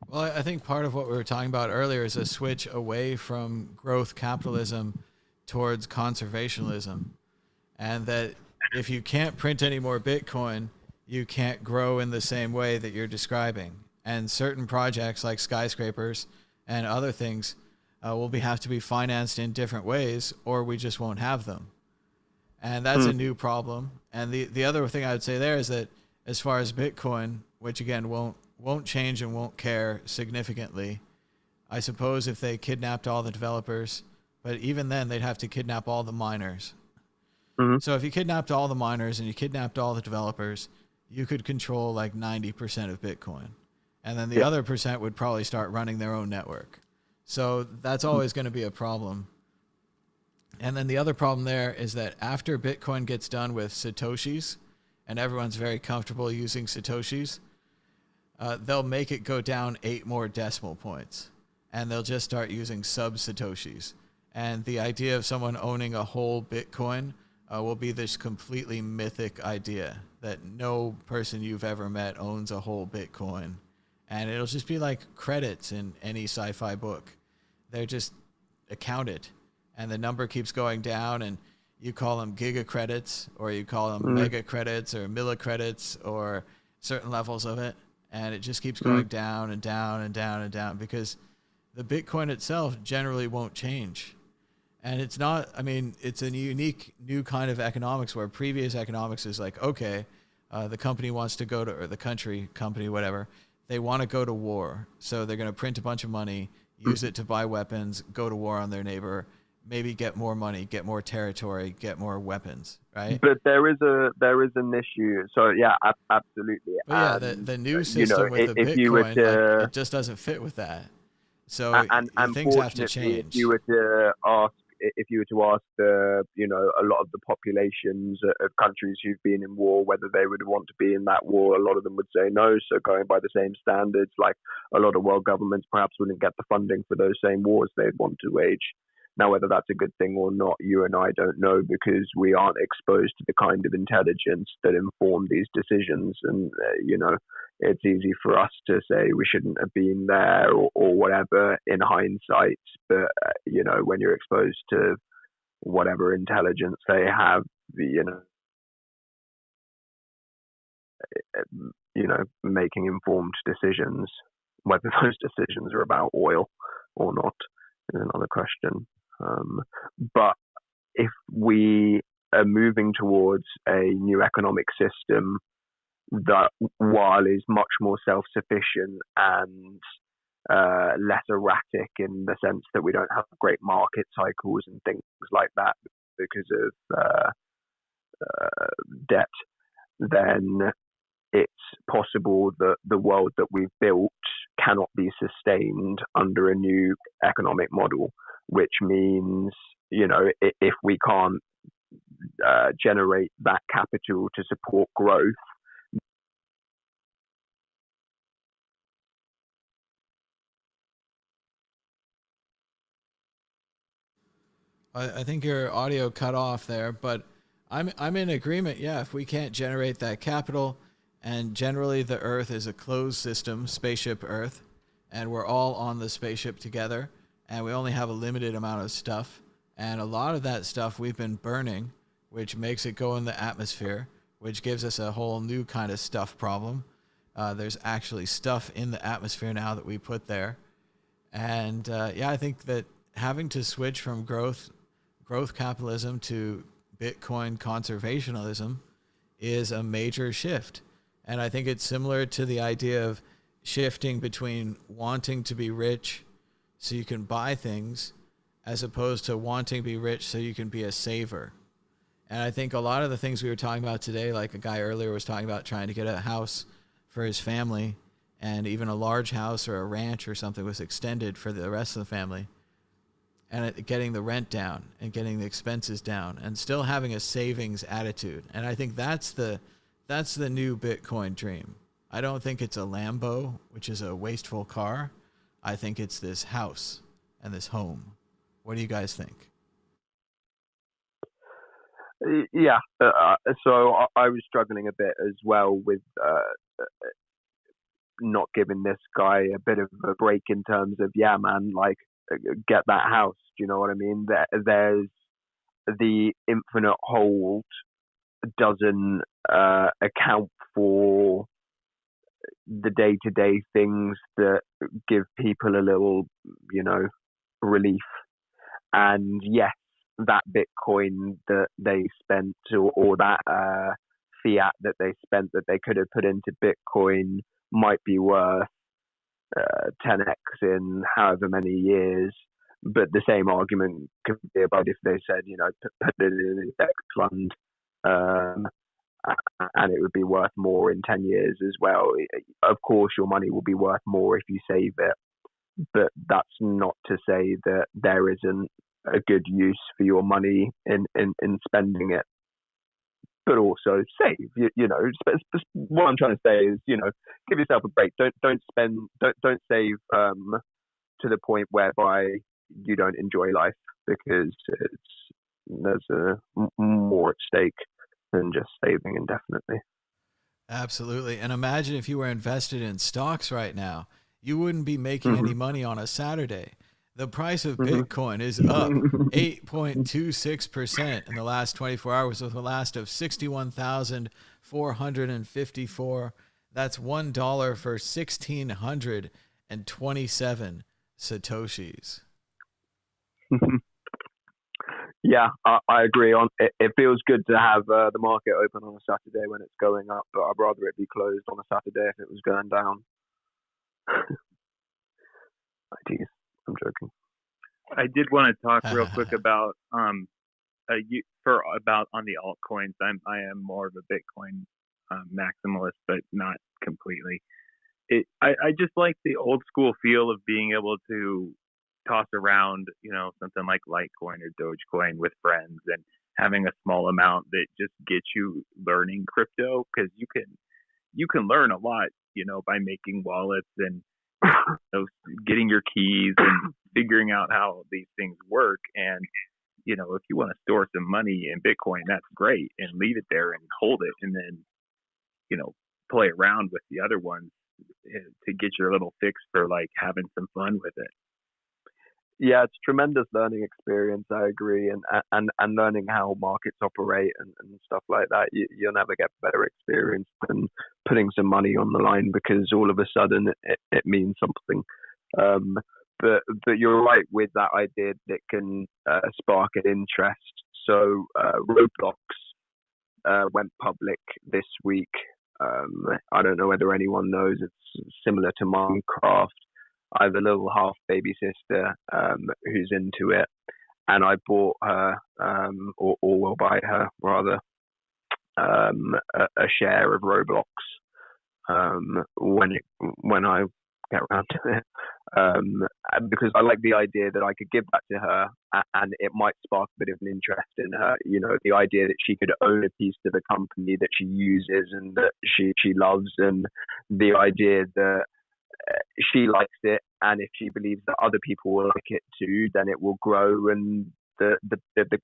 [SPEAKER 1] Well, I think part of what we were talking about earlier is a switch away from growth capitalism towards conservationism. And that if you can't print any more Bitcoin, you can't grow in the same way that you're describing. And certain projects like skyscrapers and other things will have to be financed in different ways, or we just won't have them. And that's a new problem. And the other thing I would say there is that as far as Bitcoin, which again won't change and won't care significantly, I suppose if they kidnapped all the developers, but even then they'd have to kidnap all the miners. So if you kidnapped all the miners and you kidnapped all the developers, you could control like 90% of Bitcoin. And then the other percent would probably start running their own network. So that's always going to be a problem. And then the other problem there is that after Bitcoin gets done with Satoshis, and everyone's very comfortable using Satoshis, they'll make it go down 8 more decimal points. And they'll just start using sub-Satoshis. And the idea of someone owning a whole Bitcoin will be this completely mythic idea that no person you've ever met owns a whole Bitcoin. And it'll just be like credits in any sci-fi book. They're just accounted, and the number keeps going down, and you call them giga credits, or you call them mega credits or millicredits or certain levels of it. And it just keeps going down and down and down and down, because the Bitcoin itself generally won't change. And it's not, I mean, it's a unique new kind of economics, where previous economics is like, okay, the company wants to go to, or the company, whatever, they want to go to war. So they're going to print a bunch of money, use it to buy weapons, go to war on their neighbor, maybe get more money, get more territory, get more weapons, right?
[SPEAKER 14] But there is an issue. So yeah, absolutely.
[SPEAKER 1] But yeah, the new system with the Bitcoin, like, it just doesn't fit with that. So things have to change.
[SPEAKER 14] If you were to ask the, you know, a lot of the populations of countries who've been in war, whether they would want to be in that war, a lot of them would say no. So going by the same standards, like a lot of world governments perhaps wouldn't get the funding for those same wars they'd want to wage. Now, whether that's a good thing or not, you and I don't know, because we aren't exposed to the kind of intelligence that inform these decisions. And, you know, it's easy for us to say we shouldn't have been there or whatever in hindsight. But, you know, when you're exposed to whatever intelligence they have, you know, making informed decisions. Whether those decisions are about oil or not is another question. But if we are moving towards a new economic system that, while is much more self-sufficient and less erratic in the sense that we don't have great market cycles and things like that because of debt, then it's possible that the world that we've built cannot be sustained under a new economic model, which means, if we can't generate that capital to support growth,
[SPEAKER 1] I think your audio cut off there, but I'm in agreement. Yeah, if we can't generate that capital, and generally the Earth is a closed system, spaceship Earth, and we're all on the spaceship together, and we only have a limited amount of stuff, and a lot of that stuff we've been burning, which makes it go in the atmosphere, which gives us a whole new kind of stuff problem. There's actually stuff in the atmosphere now that we put there, and I think that having to switch from growth capitalism to Bitcoin conservationism is a major shift. And I think it's similar to the idea of shifting between wanting to be rich so you can buy things as opposed to wanting to be rich so you can be a saver. And I think a lot of the things we were talking about today, like a guy earlier was talking about trying to get a house for his family, and even a large house or a ranch or something was extended for the rest of the family, and getting the rent down and getting the expenses down and still having a savings attitude. And I think that's the new Bitcoin dream. I don't think it's a Lambo, which is a wasteful car. I think it's this house and this home. What do you guys think?
[SPEAKER 14] Yeah, so I was struggling a bit as well with not giving this guy a bit of a break in terms of, get that house. Do you know what I mean? There's the infinite hold doesn't account for the day-to-day things that give people a little, relief. And yes, that Bitcoin that they spent or that fiat that they spent that they could have put into Bitcoin might be worth 10x in however many years. But the same argument could be about if they said, put it in an index fund, and it would be worth more in 10 years as well. Of course, your money will be worth more if you save it, but that's not to say that there isn't a good use for your money in spending it. But also save. What I'm trying to say is, give yourself a break. Don't save to the point whereby you don't enjoy life, because there's more at stake than just saving indefinitely.
[SPEAKER 1] Absolutely. And imagine if you were invested in stocks right now, you wouldn't be making any money on a Saturday. The price of Bitcoin is up 8.26% in the last 24 hours, with a last of 61,454. That's $1 for 1,627 Satoshis.
[SPEAKER 14] Yeah, I agree. It feels good to have the market open on a Saturday when it's going up, but I'd rather it be closed on a Saturday if it was going down. I'm joking.
[SPEAKER 2] I did want to talk real quick about on the altcoins. I am more of a Bitcoin maximalist, but not completely. I just like the old school feel of being able to toss around, something like Litecoin or Dogecoin with friends, and having a small amount that just gets you learning crypto, because you can learn a lot, by making wallets and getting your keys and figuring out how these things work. And if you want to store some money in Bitcoin, that's great, and leave it there and hold it, and then play around with the other ones to get your little fix for like having some fun with it.
[SPEAKER 14] Yeah, it's tremendous learning experience. I agree, and learning how markets operate and stuff like that. You'll never get better experience than putting some money on the line, because all of a sudden it means something. But you're right with that idea that it can spark an interest. So Roblox went public this week. I don't know whether anyone knows. It's similar to Minecraft. I have a little half baby sister who's into it, and I bought her, or will buy her rather, a share of Roblox when I get around to it, because I like the idea that I could give that to her, and it might spark a bit of an interest in her. You know, the idea that she could own a piece of the company that she uses and that she loves, and the idea that she likes it, and if she believes that other people will like it too, then it will grow, and the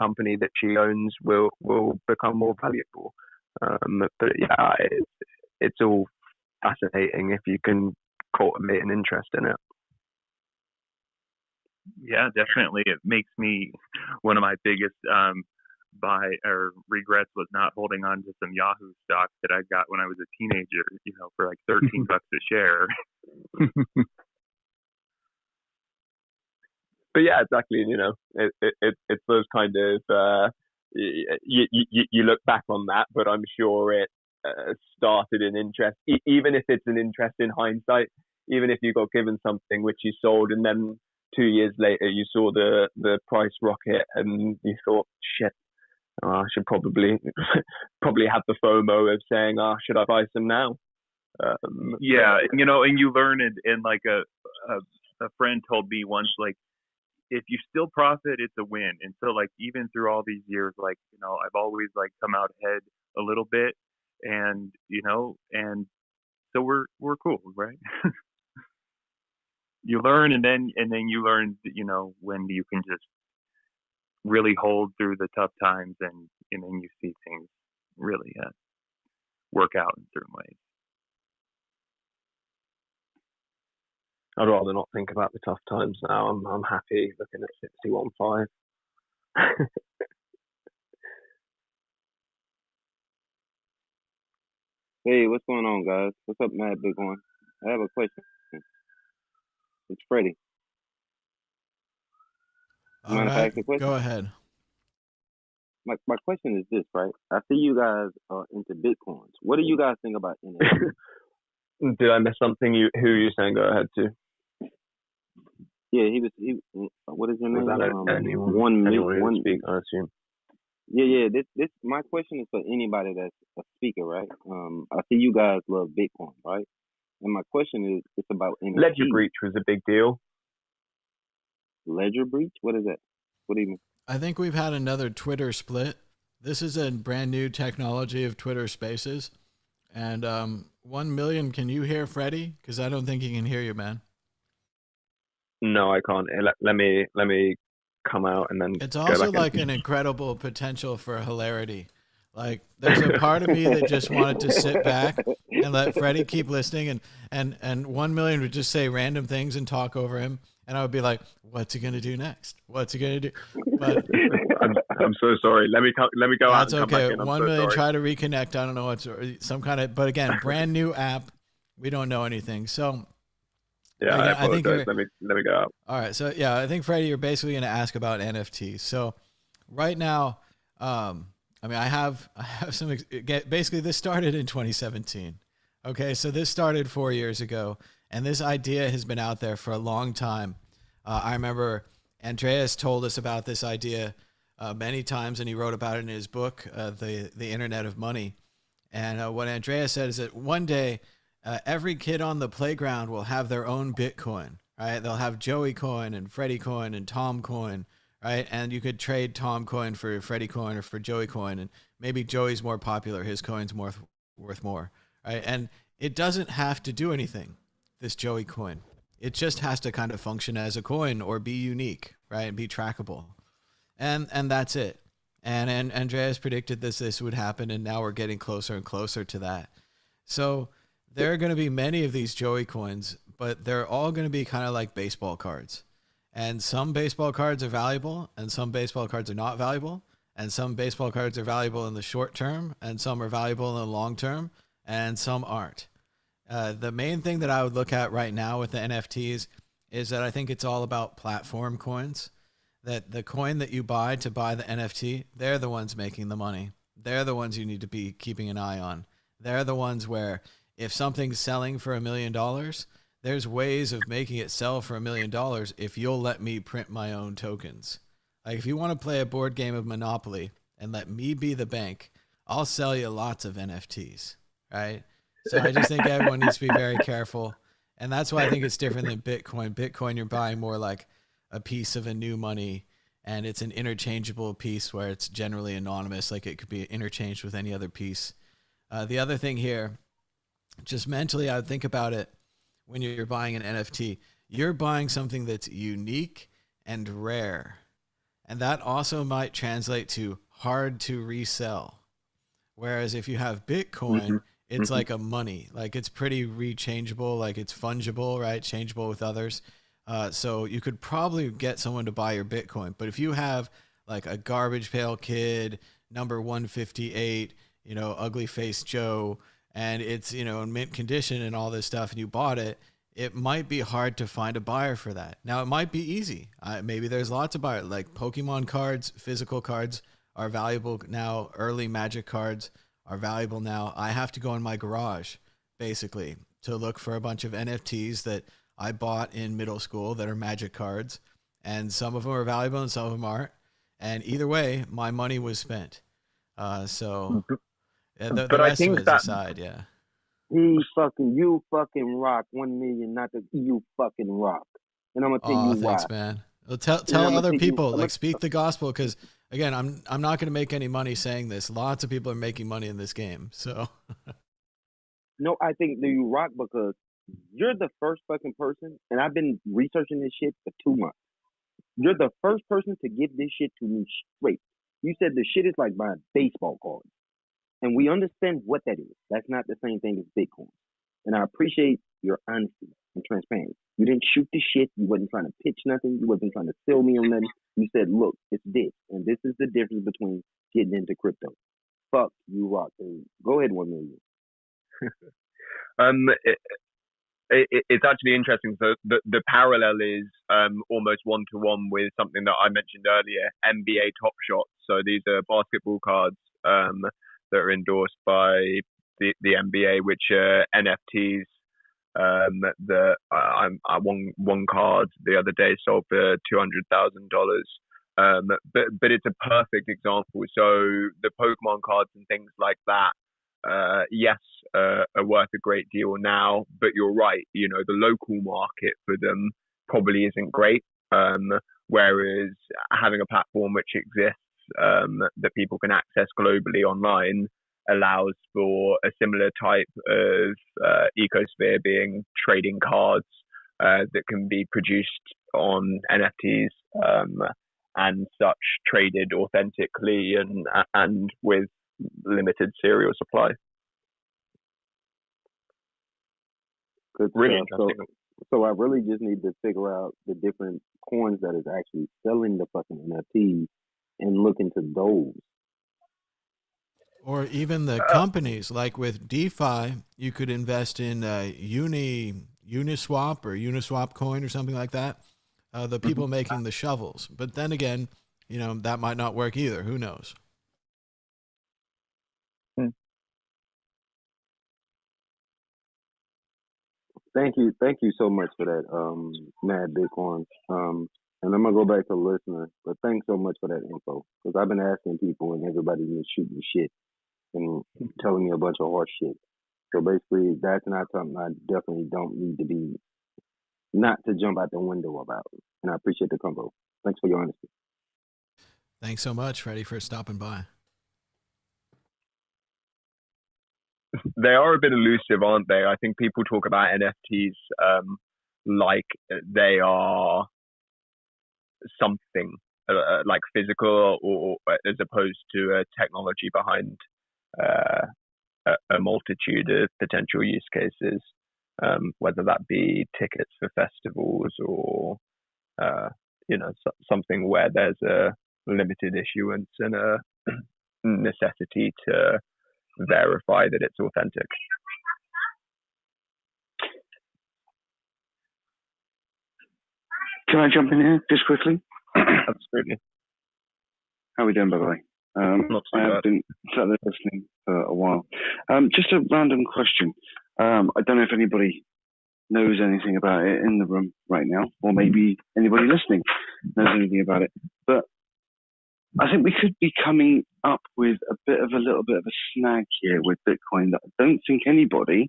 [SPEAKER 14] company that she owns will become more valuable. But yeah, it's all fascinating if you can cultivate an interest in it.
[SPEAKER 16] Yeah, definitely. It makes me, one of my biggest regrets was not holding on to some Yahoo stock that I got when I was a teenager, for like 13 bucks a share.
[SPEAKER 14] But yeah, exactly. It's those kind of you look back on that, but I'm sure it started an interest, even if it's an interest in hindsight. Even if you got given something which you sold, and then 2 years later you saw the price rocket, and you thought, shit, I should probably have the FOMO of saying, should I buy some now?
[SPEAKER 16] Yeah, and you learn it, and like a friend told me once, like, if you still profit, it's a win. And so, like, even through all these years, like, I've always like come out ahead a little bit, and and so we're cool, right? You learn, and then you learn, when you can just really hold through the tough times, and then you see things really work out in certain ways.
[SPEAKER 14] I'd rather not think about the tough times now. I'm happy looking at 61.5.
[SPEAKER 17] Hey, what's going on, guys? What's up, Mad Big One? I have a question. It's Freddie.
[SPEAKER 1] All right, go ahead.
[SPEAKER 17] My question is this, right? I see you guys are into Bitcoins. What do you guys think about NFT?
[SPEAKER 14] Did I miss something? Who are you saying go ahead to?
[SPEAKER 17] Yeah, he what is your name?
[SPEAKER 14] Anyone speak, I assume.
[SPEAKER 17] Yeah. This my question is for anybody that's a speaker, right? I see you guys love Bitcoin, right? And my question is, it's about NFT.
[SPEAKER 14] Ledger breach was a big deal.
[SPEAKER 17] Ledger breach? What is that? What do you mean?
[SPEAKER 1] I think we've had another Twitter split. This is a brand new technology of Twitter Spaces. And 1 million, can you hear Freddie? Because I don't think he can hear you, man.
[SPEAKER 14] No, I can't. Let me come out and then.
[SPEAKER 1] It's also like an incredible potential for hilarity. Like, there's a part of me that just wanted to sit back and let Freddie keep listening, and 1 million would just say random things and talk over him, and I would be like, "What's he gonna do next? What's he gonna do?" But
[SPEAKER 14] I'm so sorry. Let me go out.
[SPEAKER 1] That's okay. 1 million. Try to reconnect. I don't know what's some kind of, but again, brand new app. We don't know anything, so.
[SPEAKER 14] Yeah, I apologize. Let me go out.
[SPEAKER 1] All right, so yeah, I think Freddie, you're basically going to ask about NFTs. So right now, I have some. Basically, this started in 2017. Okay, so this started 4 years ago, and this idea has been out there for a long time. I remember Andreas told us about this idea many times, and he wrote about it in his book, the Internet of Money. And what Andreas said is that one day, every kid on the playground will have their own Bitcoin, right? They'll have Joey coin and Freddie coin and Tom coin, right? And you could trade Tom coin for Freddie coin or for Joey coin, and maybe Joey's more popular, his coin's worth more, right? And it doesn't have to do anything, this Joey coin. It just has to kind of function as a coin or be unique, right? And be trackable. And that's it. And Andreas predicted this would happen, and now we're getting closer and closer to that. So there are going to be many of these Joey coins, but they're all going to be kind of like baseball cards. And some baseball cards are valuable and some baseball cards are not valuable. And some baseball cards are valuable in the short term and some are valuable in the long term and some aren't. The main thing that I would look at right now with the NFTs is that I think it's all about platform coins. That the coin that you buy to buy the NFT, they're the ones making the money. They're the ones you need to be keeping an eye on. They're the ones where if something's selling for $1 million, there's ways of making it sell for $1 million if you'll let me print my own tokens. Like if you want to play a board game of Monopoly and let me be the bank, I'll sell you lots of NFTs, right? So I just think everyone needs to be very careful. And that's why I think it's different than Bitcoin. Bitcoin, you're buying more like a piece of a new money, and it's an interchangeable piece where it's generally anonymous. Like it could be interchanged with any other piece. The other thing here, just mentally, I would think about it when you're buying an NFT. You're buying something that's unique and rare. And that also might translate to hard to resell. Whereas if you have Bitcoin, it's like a money. Like it's pretty rechangeable, like it's fungible, right? Changeable with others. So you could probably get someone to buy your Bitcoin. But if you have like a garbage pail kid, number 158, ugly face Joe, and it's, in mint condition and all this stuff, and you bought it, it might be hard to find a buyer for that. Now, it might be easy. Maybe there's lots of buyers. Like Pokemon cards, physical cards are valuable now. Early Magic cards are valuable now. I have to go in my garage, basically, to look for a bunch of NFTs that I bought in middle school that are Magic cards. And some of them are valuable and some of them aren't. And either way, my money was spent. The rest of it aside, yeah.
[SPEAKER 17] You fucking rock 1 million, not that you fucking rock. And I'm gonna tell you why.
[SPEAKER 1] Thanks, man. Well, tell other people, speak the gospel, because again, I'm not gonna make any money saying this. Lots of people are making money in this game, so.
[SPEAKER 17] No, I think that you rock because you're the first fucking person, and I've been researching this shit for 2 months. You're the first person to give this shit to me straight. You said the shit is like buying baseball cards. And we understand what that is. That's not the same thing as Bitcoin. And I appreciate your honesty and transparency. You didn't shoot the shit. You wasn't trying to pitch nothing. You wasn't trying to sell me on nothing. You said, look, it's this. And this is the difference between getting into crypto. Fuck you, rock. Go ahead, 1 million.
[SPEAKER 2] It's actually interesting. So the parallel is almost one-to-one with something that I mentioned earlier, NBA Top Shots. So these are basketball cards that are endorsed by the NBA, which are NFTs. I won one card the other day, sold for $200,000. But it's a perfect example. So the Pokemon cards and things like that, yes, are worth a great deal now. But you're right. The local market for them probably isn't great. Whereas having a platform which exists that people can access globally online allows for a similar type of ecosphere, being trading cards that can be produced on NFTs and such, traded authentically and with limited serial supply.
[SPEAKER 17] Good
[SPEAKER 2] really
[SPEAKER 17] stuff.
[SPEAKER 2] interesting.
[SPEAKER 17] So I really just need to figure out the different coins that is actually selling the fucking NFTs and look into those.
[SPEAKER 1] Or even the companies, like with DeFi, you could invest in Uniswap or Uniswap coin or something like that. The people making the shovels. But then again, that might not work either. Who knows?
[SPEAKER 17] Thank you so much for that, Mad Bitcoin. And I'm gonna go back to listener, but thanks so much for that info, because I've been asking people and everybody's been shooting shit and telling me a bunch of horse shit. So basically, that's not something I definitely don't need to be, not to jump out the window about. And I appreciate the combo. Thanks for your honesty.
[SPEAKER 1] Thanks so much, Freddie, for stopping by.
[SPEAKER 2] They are a bit elusive, aren't they? I think people talk about NFTs like they are something like physical, or as opposed to a technology behind a multitude of potential use cases, whether that be tickets for festivals or something where there's a limited issuance and a necessity to verify that it's authentic.
[SPEAKER 12] Can I jump in here just quickly?
[SPEAKER 2] Absolutely.
[SPEAKER 12] How are we doing, by the way? I have been sat there listening for a while. Just a random question. I don't know if anybody knows anything about it in the room right now, or maybe anybody listening knows anything about it. But I think we could be coming up with a little bit of a snag here with Bitcoin that I don't think anybody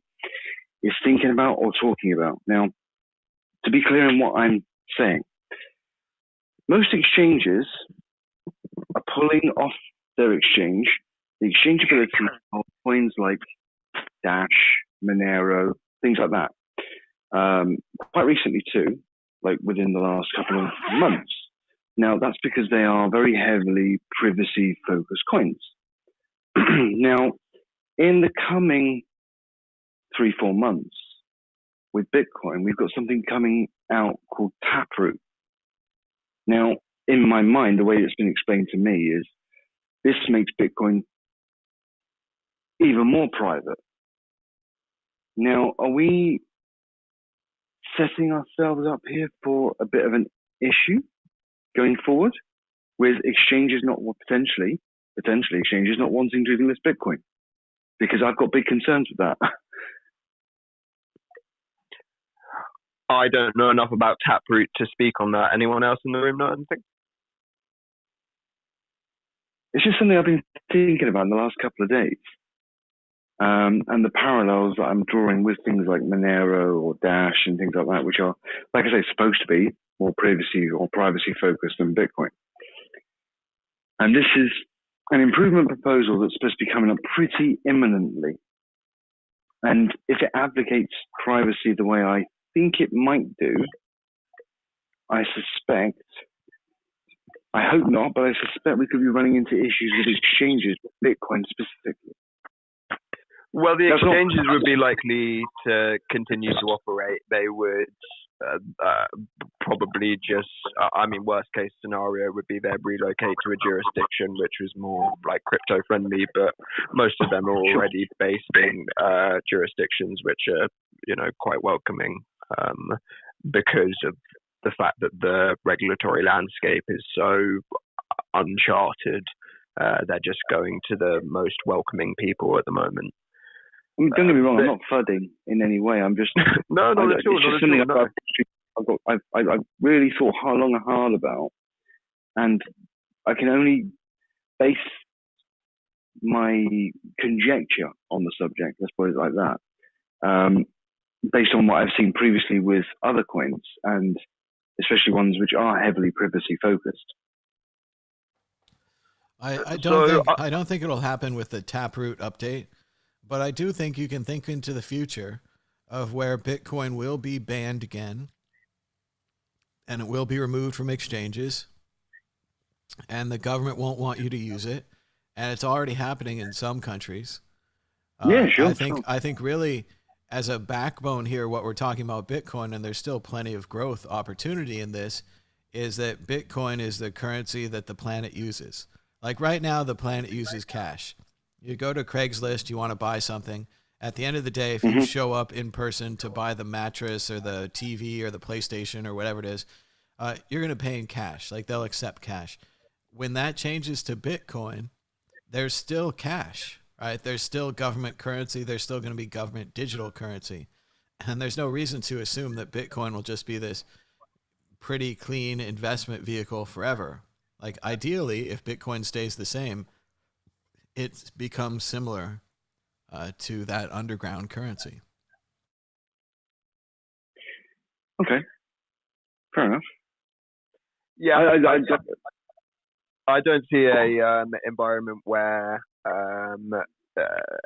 [SPEAKER 12] is thinking about or talking about. Now, to be clear in what I'm saying, most exchanges are pulling off their exchange the exchangeability of coins like Dash, Monero, things like that. Quite recently too, like within the last couple of months. Now that's because they are very heavily privacy focused coins. Now, in the coming 3-4 months with Bitcoin, we've got something coming out called Taproot. Now, in my mind, the way it's been explained to me is this makes Bitcoin even more private. Now, are we setting ourselves up here for a bit of an issue going forward with exchanges not potentially exchanges not wanting to list Bitcoin? Because I've got big concerns with that.
[SPEAKER 14] I don't know enough about Taproot to speak on that. Anyone else in the room know anything?
[SPEAKER 12] It's just something I've been thinking about in the last couple of days. And the parallels that I'm drawing with things like Monero or Dash and things like that, which are, like I say, supposed to be more privacy focused than Bitcoin. And this is an improvement proposal that's supposed to be coming up pretty imminently. And if it advocates privacy the way I think it might do, I hope not, but I suspect we could be running into issues with exchanges, Bitcoin specifically.
[SPEAKER 14] Well, the exchanges would be likely to continue to operate. They would probably just, worst case scenario would be they'd relocate to a jurisdiction which was more like crypto friendly, but most of them are already based in jurisdictions which are, quite welcoming because of the fact that the regulatory landscape is so uncharted. They're just going to the most welcoming people at the moment.
[SPEAKER 12] Don't get me wrong, I'm not fudding in any way. I'm just
[SPEAKER 14] no, not at all.
[SPEAKER 12] It's just something I've really thought long and hard about, and I can only base my conjecture on the subject. Let's put it like that, based on what I've seen previously with other coins, and especially ones which are heavily privacy focused.
[SPEAKER 1] I don't think it'll happen with the Taproot update. But I do think you can think into the future of where Bitcoin will be banned again and it will be removed from exchanges and the government won't want you to use it. And it's already happening in some countries.
[SPEAKER 12] Yeah, sure.
[SPEAKER 1] I think really as a backbone here, what we're talking about Bitcoin, and there's still plenty of growth opportunity in this, is that Bitcoin is the currency that the planet uses. Like right now, the planet uses cash. You go to Craigslist, you want to buy something. At the end of the day, if you show up in person to buy the mattress or the TV or the PlayStation or whatever it is, you're going to pay in cash. Like they'll accept cash. When that changes to Bitcoin, there's still cash, right? There's still government currency. There's still going to be government digital currency. And there's no reason to assume that Bitcoin will just be this pretty clean investment vehicle forever. Like ideally, if Bitcoin stays the same, it becomes similar to that underground currency.
[SPEAKER 12] Okay, fair enough.
[SPEAKER 14] Yeah, I don't see a environment where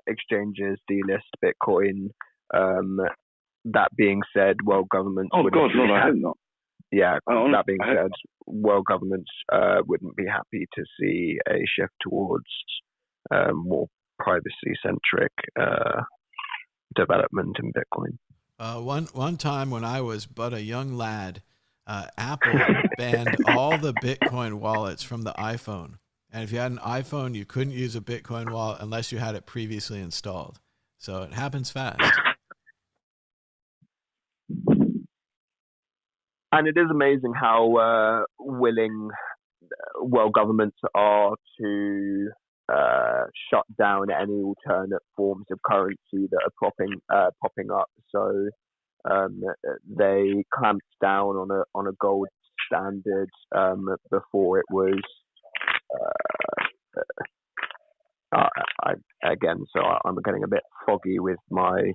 [SPEAKER 14] exchanges delist Bitcoin. That being said, world governments.
[SPEAKER 12] Oh God, no, I hope not.
[SPEAKER 14] Yeah, that being said, world governments wouldn't be happy to see a shift towards more privacy-centric development in Bitcoin.
[SPEAKER 1] One time when I was but a young lad, Apple banned all the Bitcoin wallets from the iPhone. And if you had an iPhone, you couldn't use a Bitcoin wallet unless you had it previously installed. So it happens fast.
[SPEAKER 14] And it is amazing how willing world governments are to shut down any alternate forms of currency that are popping up. So they clamped down on a gold standard before it was. I'm getting a bit foggy with my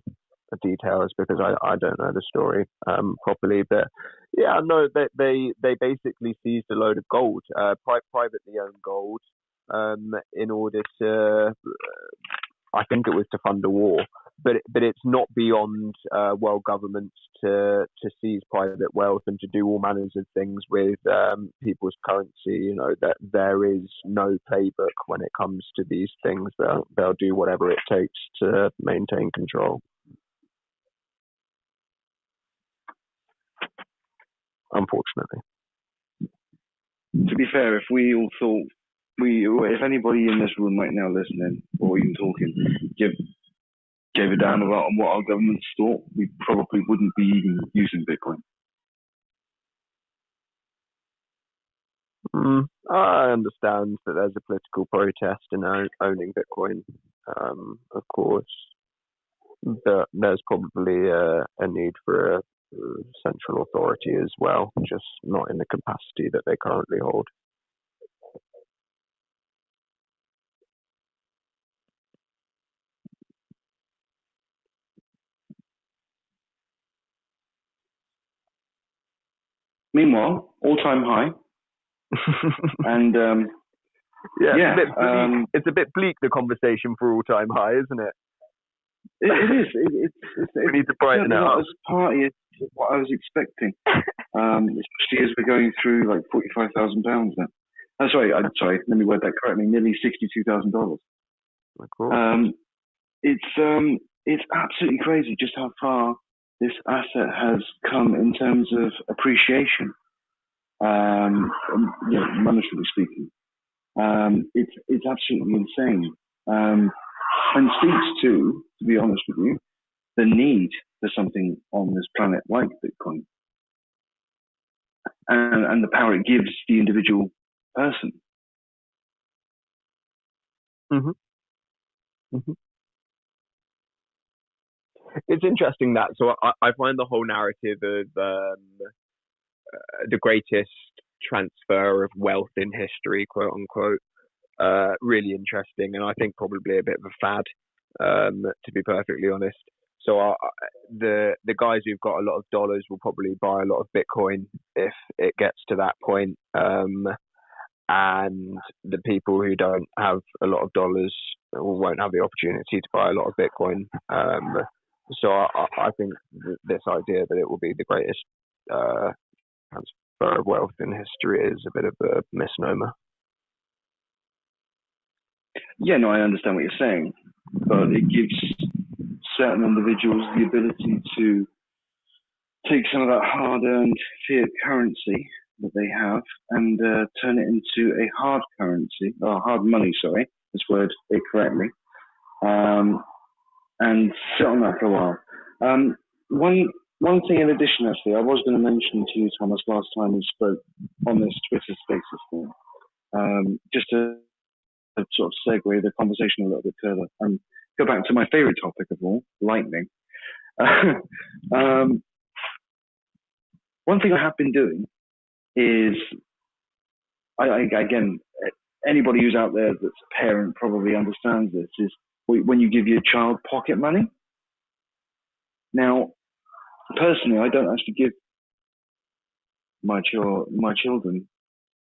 [SPEAKER 14] details because I don't know the story properly, but yeah, no, they basically seized a load of gold, privately owned gold, in order to, I think it was to fund a war, but it's not beyond world governments to seize private wealth and to do all manners of things with people's currency. You know, that there is no playbook when it comes to these things. They'll do whatever it takes to maintain control. Unfortunately.
[SPEAKER 9] To be fair, if we all thought if anybody in this room right now listening or even talking gave a damn about what our governments thought, we probably wouldn't be even using Bitcoin.
[SPEAKER 14] I understand that there's a political protest in owning Bitcoin, of course, but there's probably a need for a central authority as well, just not in the capacity that they currently hold.
[SPEAKER 9] Meanwhile, all-time high. And
[SPEAKER 14] it's a bit bleak, the conversation for all-time high, isn't it?
[SPEAKER 9] It is.
[SPEAKER 14] We need to brighten it up.
[SPEAKER 9] As party is what I was expecting, especially as we're going through like £45,000 now. Sorry. Let me word that correctly. Nearly $62,000. It's absolutely crazy just how far this asset has come in terms of appreciation. Monetarily speaking, it's absolutely insane. And speaks to be honest with you, the need for something on this planet like Bitcoin, and the power it gives the individual person.
[SPEAKER 14] It's interesting that. So I find the whole narrative of the greatest transfer of wealth in history, quote unquote, really interesting, and I think probably a bit of a fad, to be perfectly honest. So the guys who've got a lot of dollars will probably buy a lot of Bitcoin if it gets to that point, and the people who don't have a lot of dollars won't have the opportunity to buy a lot of Bitcoin. So I think this idea that it will be the greatest transfer of wealth in history is a bit of a misnomer.
[SPEAKER 9] Yeah, no, I understand what you're saying, but it gives certain individuals the ability to take some of that hard-earned fiat currency that they have and turn it into a hard currency, or hard money, sorry, let's word it correctly, and sit on that for a while. One thing in addition, actually, I was going to mention to you, Thomas, last time we spoke on this Twitter Spaces thing, just to sort of segue the conversation a little bit further and go back to my favorite topic of all, lightning. One thing I have been doing is, again, anybody who's out there that's a parent probably understands this, is when you give your child pocket money. Now, personally, I don't actually give my children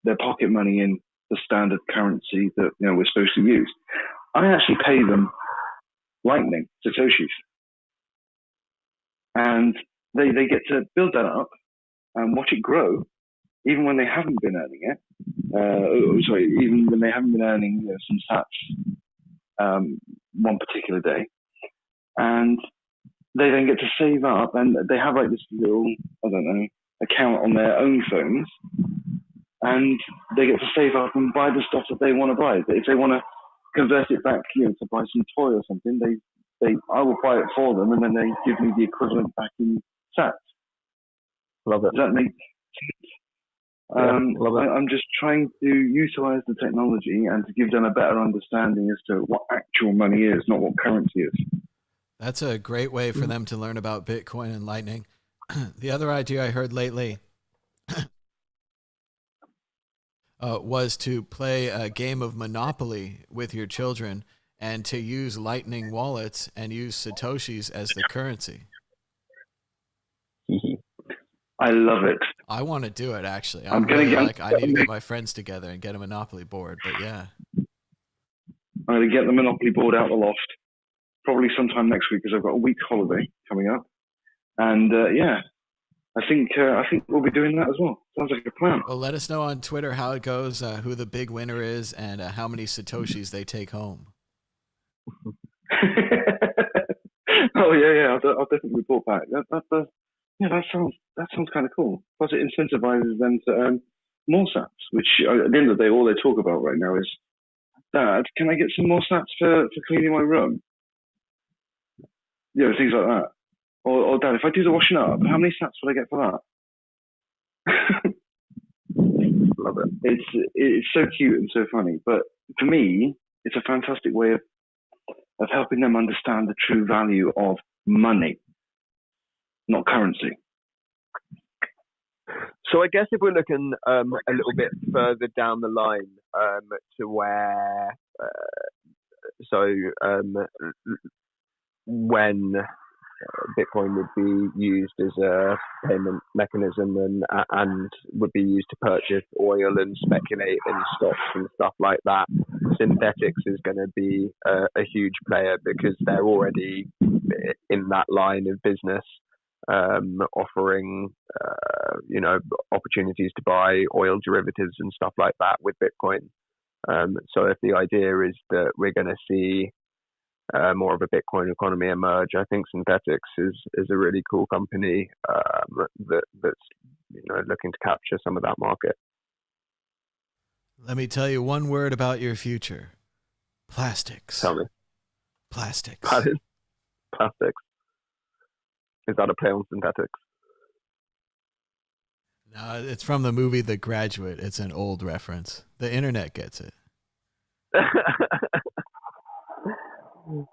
[SPEAKER 9] their pocket money in the standard currency that we're supposed to use. I actually pay them Lightning, Satoshis, and they get to build that up and watch it grow, even when they haven't been earning it. Even when they haven't been earning some sats one particular day, and they then get to save up, and they have like this little, I don't know,
[SPEAKER 18] account on their own phones, and they get to save up and buy the stuff that they want to buy. If they want to convert it back, to buy some toy or something, I will buy it for them, and then they give me the equivalent back in sats.
[SPEAKER 14] Love it.
[SPEAKER 18] Does that make sense?
[SPEAKER 14] Love it.
[SPEAKER 18] I'm just trying to utilize the technology and to give them a better understanding as to what actual money is, not what currency is.
[SPEAKER 1] That's a great way for them to learn about Bitcoin and Lightning. The other idea I heard lately was to play a game of Monopoly with your children and to use Lightning wallets and use Satoshis as the currency.
[SPEAKER 18] I love it.
[SPEAKER 1] I want to do it, actually.
[SPEAKER 18] I need
[SPEAKER 1] to get my friends together and get a Monopoly board, but yeah.
[SPEAKER 18] I'm going to get the Monopoly board out of the loft probably sometime next week because I've got a week's holiday coming up. And I think we'll be doing that as well. Sounds like a plan.
[SPEAKER 1] Well, let us know on Twitter how it goes, who the big winner is, and how many Satoshis they take home.
[SPEAKER 18] Oh yeah, I'll definitely report back. That sounds kind of cool. Plus, it incentivizes them to earn more sats, which at the end of the day, all they talk about right now is, Dad, can I get some more sats for cleaning my room? Things like that. Or Dad, if I do the washing up, how many sats will I get for that? Love it. It's so cute and so funny. But for me, it's a fantastic way of helping them understand the true value of money, not currency.
[SPEAKER 14] So I guess if we're looking a little bit further down the line to where, when Bitcoin would be used as a payment mechanism and would be used to purchase oil and speculate in stocks and stuff like that, synthetics is going to be a huge player because they're already in that line of business, offering opportunities to buy oil derivatives and stuff like that with Bitcoin. So if the idea is that we're going to see more of a Bitcoin economy emerge, I think Synthetics is a really cool company that's looking to capture some of that market.
[SPEAKER 1] Let me tell you one word about your future: plastics.
[SPEAKER 14] Tell me.
[SPEAKER 1] Plastics.
[SPEAKER 14] Plastics. Is that a play on synthetics?
[SPEAKER 1] No, it's from the movie The Graduate. It's an old reference. The internet gets it.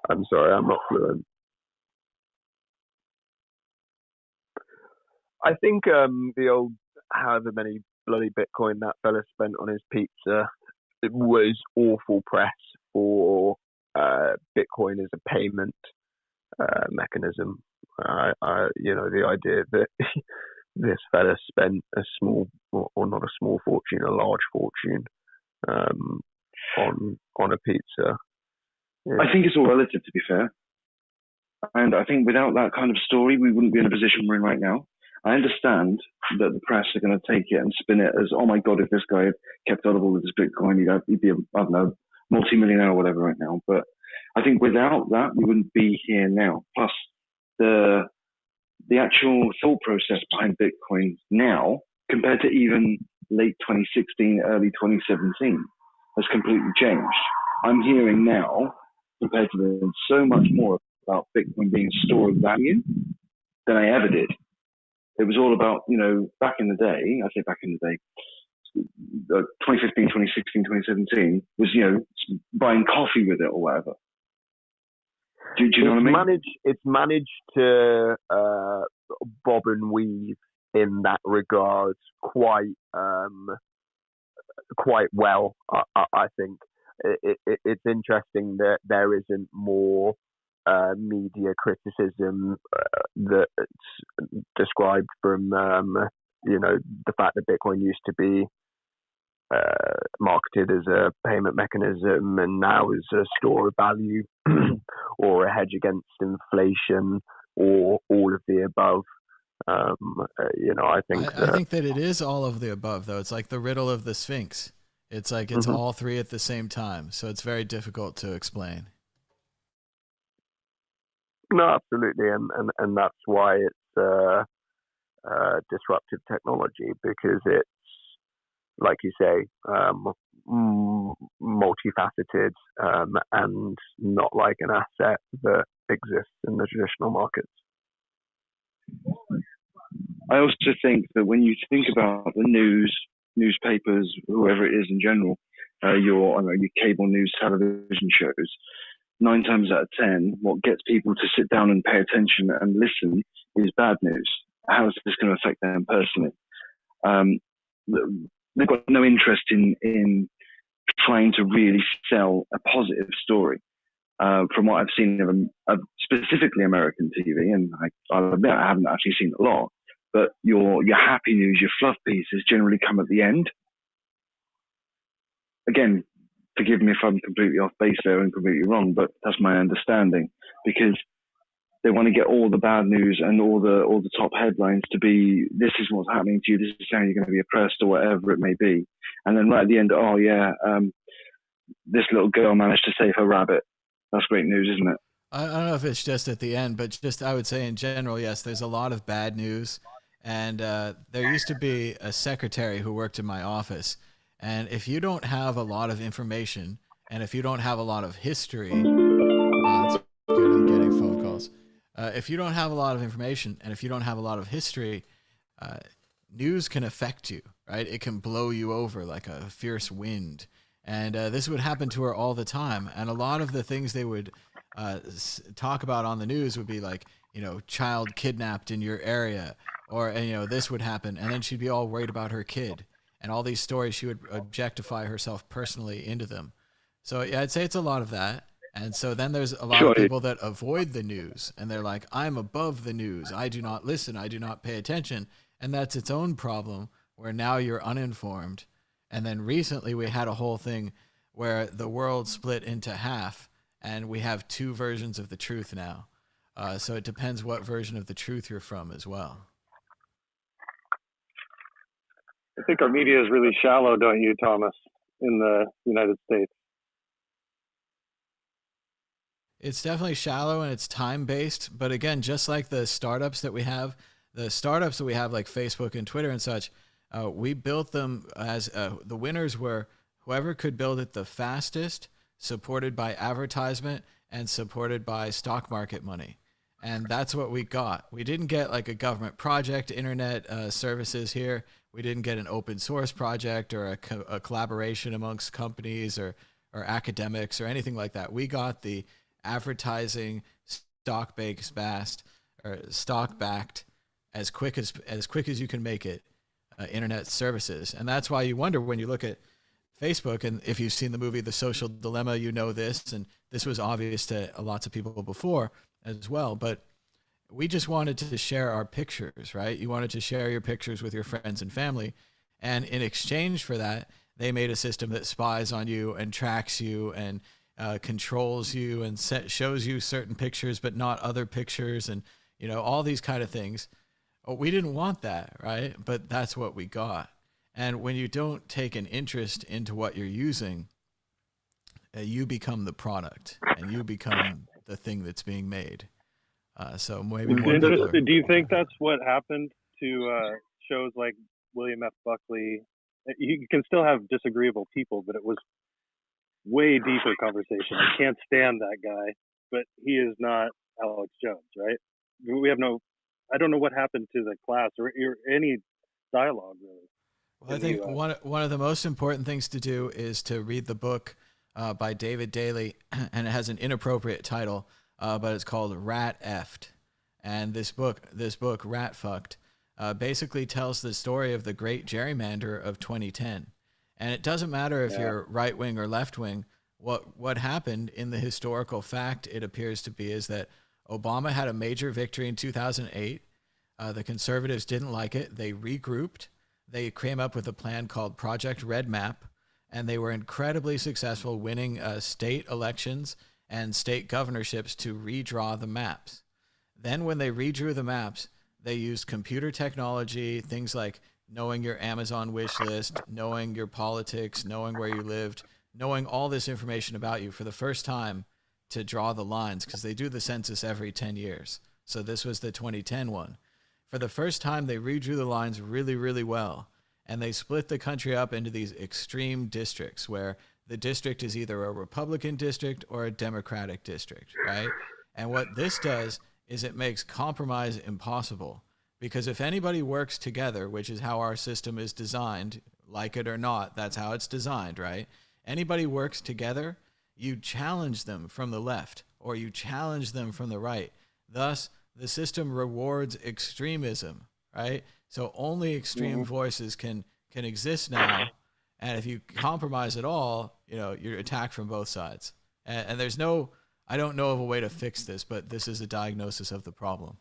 [SPEAKER 14] I'm sorry, I'm not fluent. I think the old however many bloody Bitcoin that fella spent on his pizza, it was awful press for Bitcoin as a payment mechanism. The idea that this fella spent a small, or not a small fortune, a large fortune on a pizza. Yeah.
[SPEAKER 18] I think it's all relative, to be fair. And I think without that kind of story, we wouldn't be in a position we're in right now. I understand that the press are going to take it and spin it as, oh my God, if this guy had kept on all of his Bitcoin, he'd be, I don't know, multi-millionaire or whatever right now. But I think without that, we wouldn't be here now. Plus, the actual thought process behind Bitcoin now, compared to even late 2016, early 2017, has completely changed. I'm hearing now, compared to then, so much more about Bitcoin being a store of value than I ever did. It was all about, back in the day, 2015, 2016, 2017, was, buying coffee with it or whatever. Do you know what I mean?
[SPEAKER 14] It's managed to bob and weave in that regard quite well, I think. It's interesting that there isn't more media criticism that's described from the fact that Bitcoin used to be marketed as a payment mechanism and now is a store of value or a hedge against inflation or all of the above. I think
[SPEAKER 1] that it is all of the above, though. It's like the riddle of the Sphinx. It's like it's all three at the same time, so it's very difficult to explain.
[SPEAKER 14] No, absolutely, and that's why it's disruptive technology, because it's, like you say, multifaceted, and not like an asset that exists in the traditional markets.
[SPEAKER 18] I also think that when you think about the news, newspapers, whoever it is in general, your cable news, television shows, 9 times out of 10, what gets people to sit down and pay attention and listen is bad news. How is this going to affect them personally? They've got no interest in trying to really sell a positive story. From what I've seen of specifically American TV, and I'll admit I haven't actually seen a lot, but your happy news, your fluff pieces generally come at the end. Again, forgive me if I'm completely off base there and completely wrong, but that's my understanding, because they want to get all the bad news and all the top headlines to be, this is what's happening to you, this is how you're going to be oppressed, or whatever it may be. And then right at the end, oh yeah, this little girl managed to save her rabbit. That's great news, isn't it?
[SPEAKER 1] I don't know if it's just at the end, but just I would say in general, yes, there's a lot of bad news. And there used to be a secretary who worked in my office. And if you don't have a lot of information, and if you don't have a lot of history, that's good, I'm getting phone calls. If you don't have a lot of information, and if you don't have a lot of history, news can affect you, right? It can blow you over like a fierce wind. And this would happen to her all the time. And a lot of the things they would talk about on the news would be like, child kidnapped in your area, or, this would happen. And then she'd be all worried about her kid. And all these stories, she would objectify herself personally into them. So yeah, I'd say it's a lot of that. And so then there's a lot of people that avoid the news, and they're like, I'm above the news. I do not listen. I do not pay attention. And that's its own problem, where now you're uninformed. And then recently we had a whole thing where the world split into half, and we have 2 versions of the truth now. So it depends what version of the truth you're from as well.
[SPEAKER 19] I think our media is really shallow, don't you, Thomas, in the United States?
[SPEAKER 1] It's definitely shallow and it's time-based. But again, just like the startups that we have like Facebook and Twitter and such, we built them as the winners were whoever could build it the fastest, supported by advertisement and supported by stock market money. And that's what we got. We didn't get like a government project, internet services here. We didn't get an open source project or a collaboration amongst companies or academics or anything like that. We got the advertising stock-backed as quick as you can make it internet services. And that's why you wonder when you look at Facebook, and if you've seen the movie The Social Dilemma, you know this, and this was obvious to lots of people before as well, but we just wanted to share our pictures, right? You wanted to share your pictures with your friends and family, and in exchange for that, they made a system that spies on you and tracks you and controls you and shows you certain pictures but not other pictures, and all these kind of things. We didn't want that, right? But that's what we got. And when you don't take an interest into what you're using, you become the product, and you become the thing that's being made. So maybe more people
[SPEAKER 19] do you think that's what happened to shows like William F. Buckley? You can still have disagreeable people, but it was way deeper conversation. I can't stand that guy, but he is not Alex Jones, right? I don't know what happened to the class or any dialogue really.
[SPEAKER 1] Well, I think one of the most important things to do is to read the book by David Daly, and it has an inappropriate title, but it's called Rat Effed. And this book, Rat Fucked, basically tells the story of the great gerrymander of 2010. And it doesn't matter if you're right wing or left wing. What happened in the historical fact, it appears to be, is that Obama had a major victory in 2008. The conservatives didn't like it. They regrouped. They came up with a plan called Project Red Map, and they were incredibly successful winning state elections and state governorships to redraw the maps. Then when they redrew the maps, they used computer technology, things like knowing your Amazon wish list, knowing your politics, knowing where you lived, knowing all this information about you for the first time to draw the lines, because they do the census every 10 years. So this was the 2010 one. for the first time, they redrew the lines really, really well. And they split the country up into these extreme districts where the district is either a Republican district or a Democratic district, right? And what this does is it makes compromise impossible. Because if anybody works together, which is how our system is designed, like it or not, that's how it's designed, right? Anybody works together, you challenge them from the left or you challenge them from the right. Thus, the system rewards extremism, right? So only extreme voices can exist now. And if you compromise at all, you're attacked from both sides. And there's I don't know of a way to fix this, but this is a diagnosis of the problem.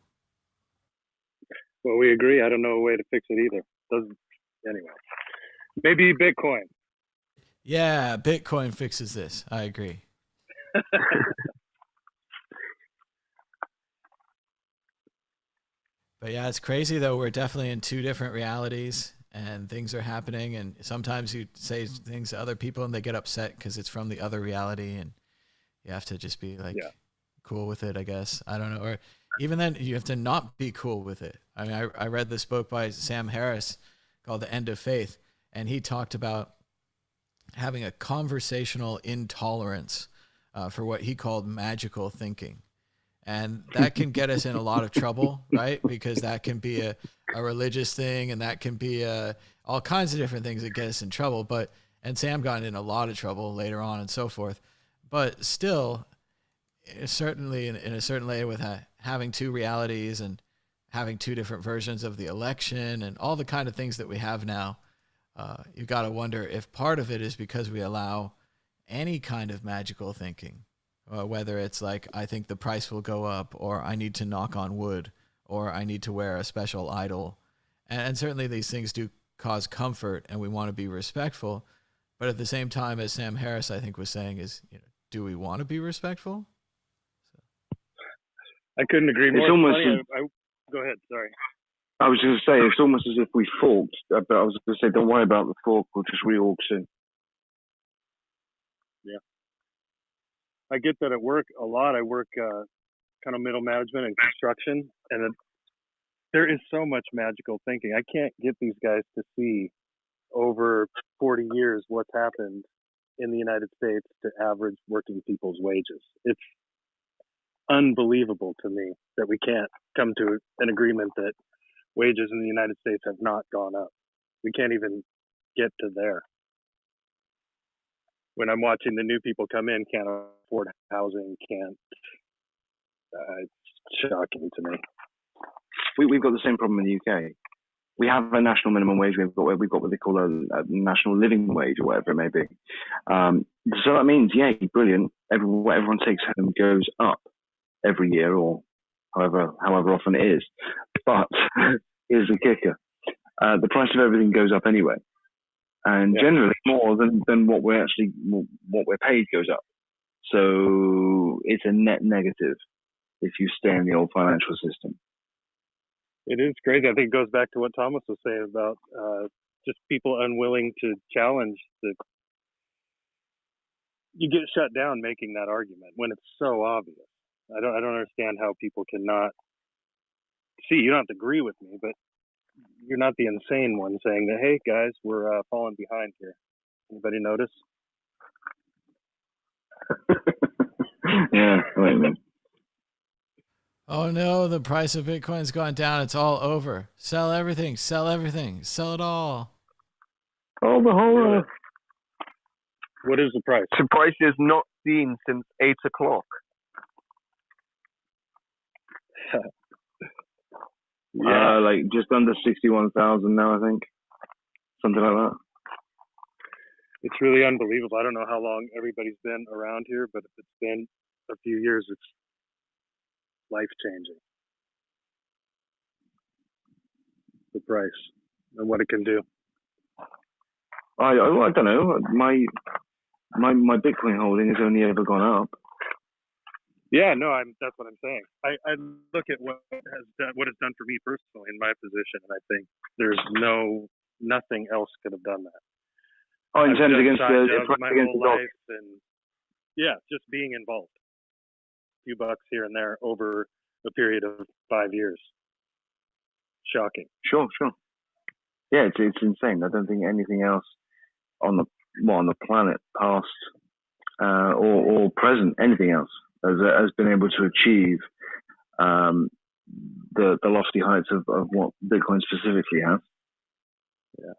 [SPEAKER 19] Well, we agree. I don't know a way to fix it either. Anyway, maybe Bitcoin.
[SPEAKER 1] Yeah, Bitcoin fixes this. I agree. But yeah, it's crazy though. We're definitely in two different realities and things are happening. And sometimes you say things to other people and they get upset because it's from the other reality. And you have to just be like cool with it, I guess. I don't know. Or even then you have to not be cool with it. I mean, I read this book by Sam Harris called The End of Faith. And he talked about having a conversational intolerance for what he called magical thinking. And that can get us in a lot of trouble, right? Because that can be a religious thing and that can be all kinds of different things that get us in trouble. And Sam got in a lot of trouble later on and so forth. But still, certainly in a certain way with having two realities and having two different versions of the election and all the kind of things that we have now, you got to wonder if part of it is because we allow any kind of magical thinking. Whether it's like, I think the price will go up, or I need to knock on wood, or I need to wear a special idol. And certainly these things do cause comfort and we want to be respectful. But at the same time, as Sam Harris, I think, was saying, is, do we want to be respectful?
[SPEAKER 19] I couldn't agree more.
[SPEAKER 12] It's almost
[SPEAKER 19] go ahead, sorry.
[SPEAKER 12] I was going to say, it's almost as if we forked, but I was going to say, don't worry about the fork, we'll just reorg soon.
[SPEAKER 19] Yeah. I get that at work a lot. I work kind of middle management and construction, and there is so much magical thinking. I can't get these guys to see over 40 years what's happened in the United States to average working people's wages. It's unbelievable to me that we can't come to an agreement that wages in the United States have not gone up. We can't even get to there. When I'm watching the new people come in, can't afford housing, it's shocking to me.
[SPEAKER 12] We've got the same problem in the UK. We have a national minimum wage. We've got what they call a national living wage or whatever it may be. So that means, yay, brilliant. What everyone takes home goes up every year or however often it is. But here's the kicker. The price of everything goes up anyway. And generally more than what we're paid goes up. So it's a net negative if you stay in the old financial system.
[SPEAKER 19] It is crazy. I think it goes back to what Thomas was saying about just people unwilling to challenge you get shut down making that argument when it's so obvious. I don't understand how people cannot see. You don't have to agree with me, but you're not the insane one saying that, hey guys, we're falling behind here. Anybody notice?
[SPEAKER 12] Yeah, wait a minute.
[SPEAKER 1] Oh no, the price of Bitcoin's gone down. It's all over. Sell everything, sell everything, sell it all.
[SPEAKER 8] Oh, the horror.
[SPEAKER 19] What is the price?
[SPEAKER 14] The price is not seen since 8 o'clock.
[SPEAKER 12] Like just under 61,000 now, I think. Something like that.
[SPEAKER 19] It's really unbelievable. I don't know how long everybody's been around here, but if it's been a few years, it's life-changing. The price and what it can do.
[SPEAKER 12] I don't know. My Bitcoin holding has only ever gone up.
[SPEAKER 19] Yeah, no, that's what I'm saying. I look at what it's done for me personally in my position, and I think there's nothing else could have done that.
[SPEAKER 12] Oh, in terms against
[SPEAKER 19] my whole life, and just being involved. A few bucks here and there over a period of 5 years. Shocking.
[SPEAKER 12] Sure. Yeah, it's insane. I don't think anything else on the planet, past or present, anything else has been able to achieve the lofty heights of what Bitcoin specifically has.
[SPEAKER 19] Yeah.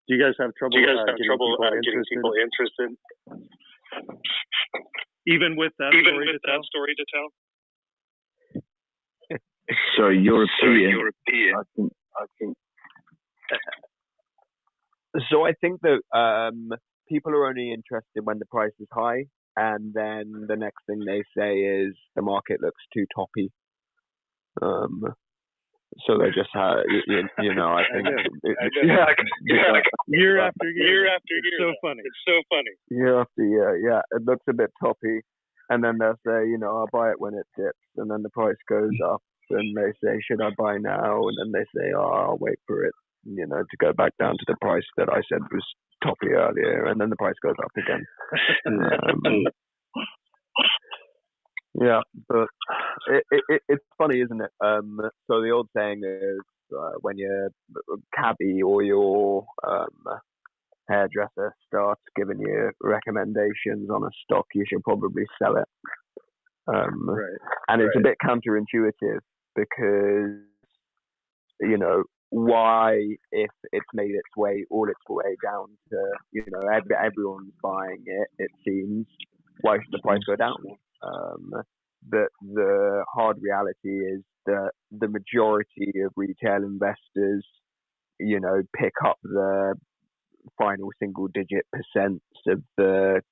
[SPEAKER 19] Do you guys have trouble? Getting people interested? Even with that story to tell.
[SPEAKER 12] So you're repeating.
[SPEAKER 14] I think. So I think that people are only interested when the price is high, and then the next thing they say is the market looks too toppy. So they just have, you know, I think.
[SPEAKER 19] Year after year. It's so funny.
[SPEAKER 14] Year after year, yeah. It looks a bit toppy. And then they'll say, you know, I'll buy it when it dips. And then the price goes up. And they say, should I buy now? And then they say, oh, I'll wait for it, you know, to go back down to the price that I said was toppy earlier. And then the price goes up again. Yeah, but it's funny, isn't it? So the old saying is, when your cabbie or your hairdresser starts giving you recommendations on a stock, you should probably sell it. Right. And it's a bit counterintuitive because, you know, why, if it's made all its way down to, you know, everyone's buying it, it seems, why should the price go down? But the hard reality is that the majority of retail investors, you know, pick up the final single-digit percents of the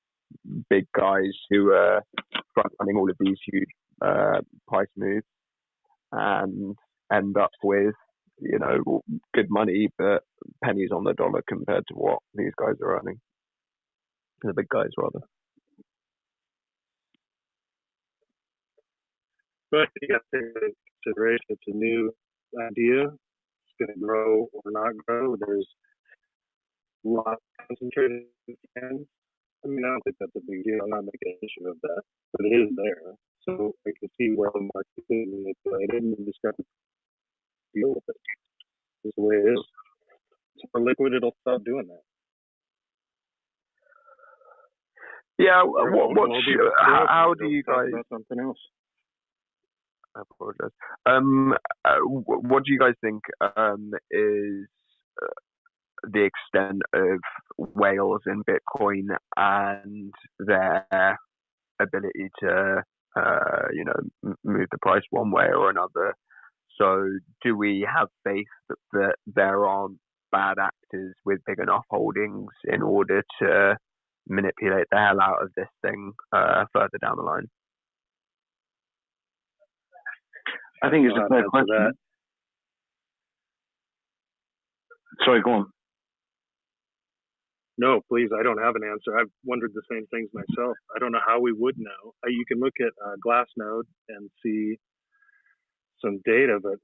[SPEAKER 14] big guys who are front-running all of these huge price moves and end up with, you know, good money, but pennies on the dollar compared to what these guys are earning. The big guys, rather.
[SPEAKER 19] But you got to take into consideration it's a new idea. It's going to grow or not grow. There's a lot of concentrated fans. I mean, I don't think that's a big deal. I'm not making an issue of that, but it is there. So I can see where the market is manipulated, and you just got to deal with it. It's the way it is. It's more liquid, it'll stop doing that.
[SPEAKER 14] Yeah. How do you guys?
[SPEAKER 19] Something else.
[SPEAKER 14] I apologize. What do you guys think is the extent of whales in Bitcoin and their ability to, you know, move the price one way or another? So, do we have faith that there aren't bad actors with big enough holdings in order to manipulate the hell out of this thing further down the line?
[SPEAKER 12] I think it's a fair question. Sorry, go on.
[SPEAKER 19] No, please. I don't have an answer. I've wondered the same things myself. I don't know how we would know. You can look at Glassnode and see some data, but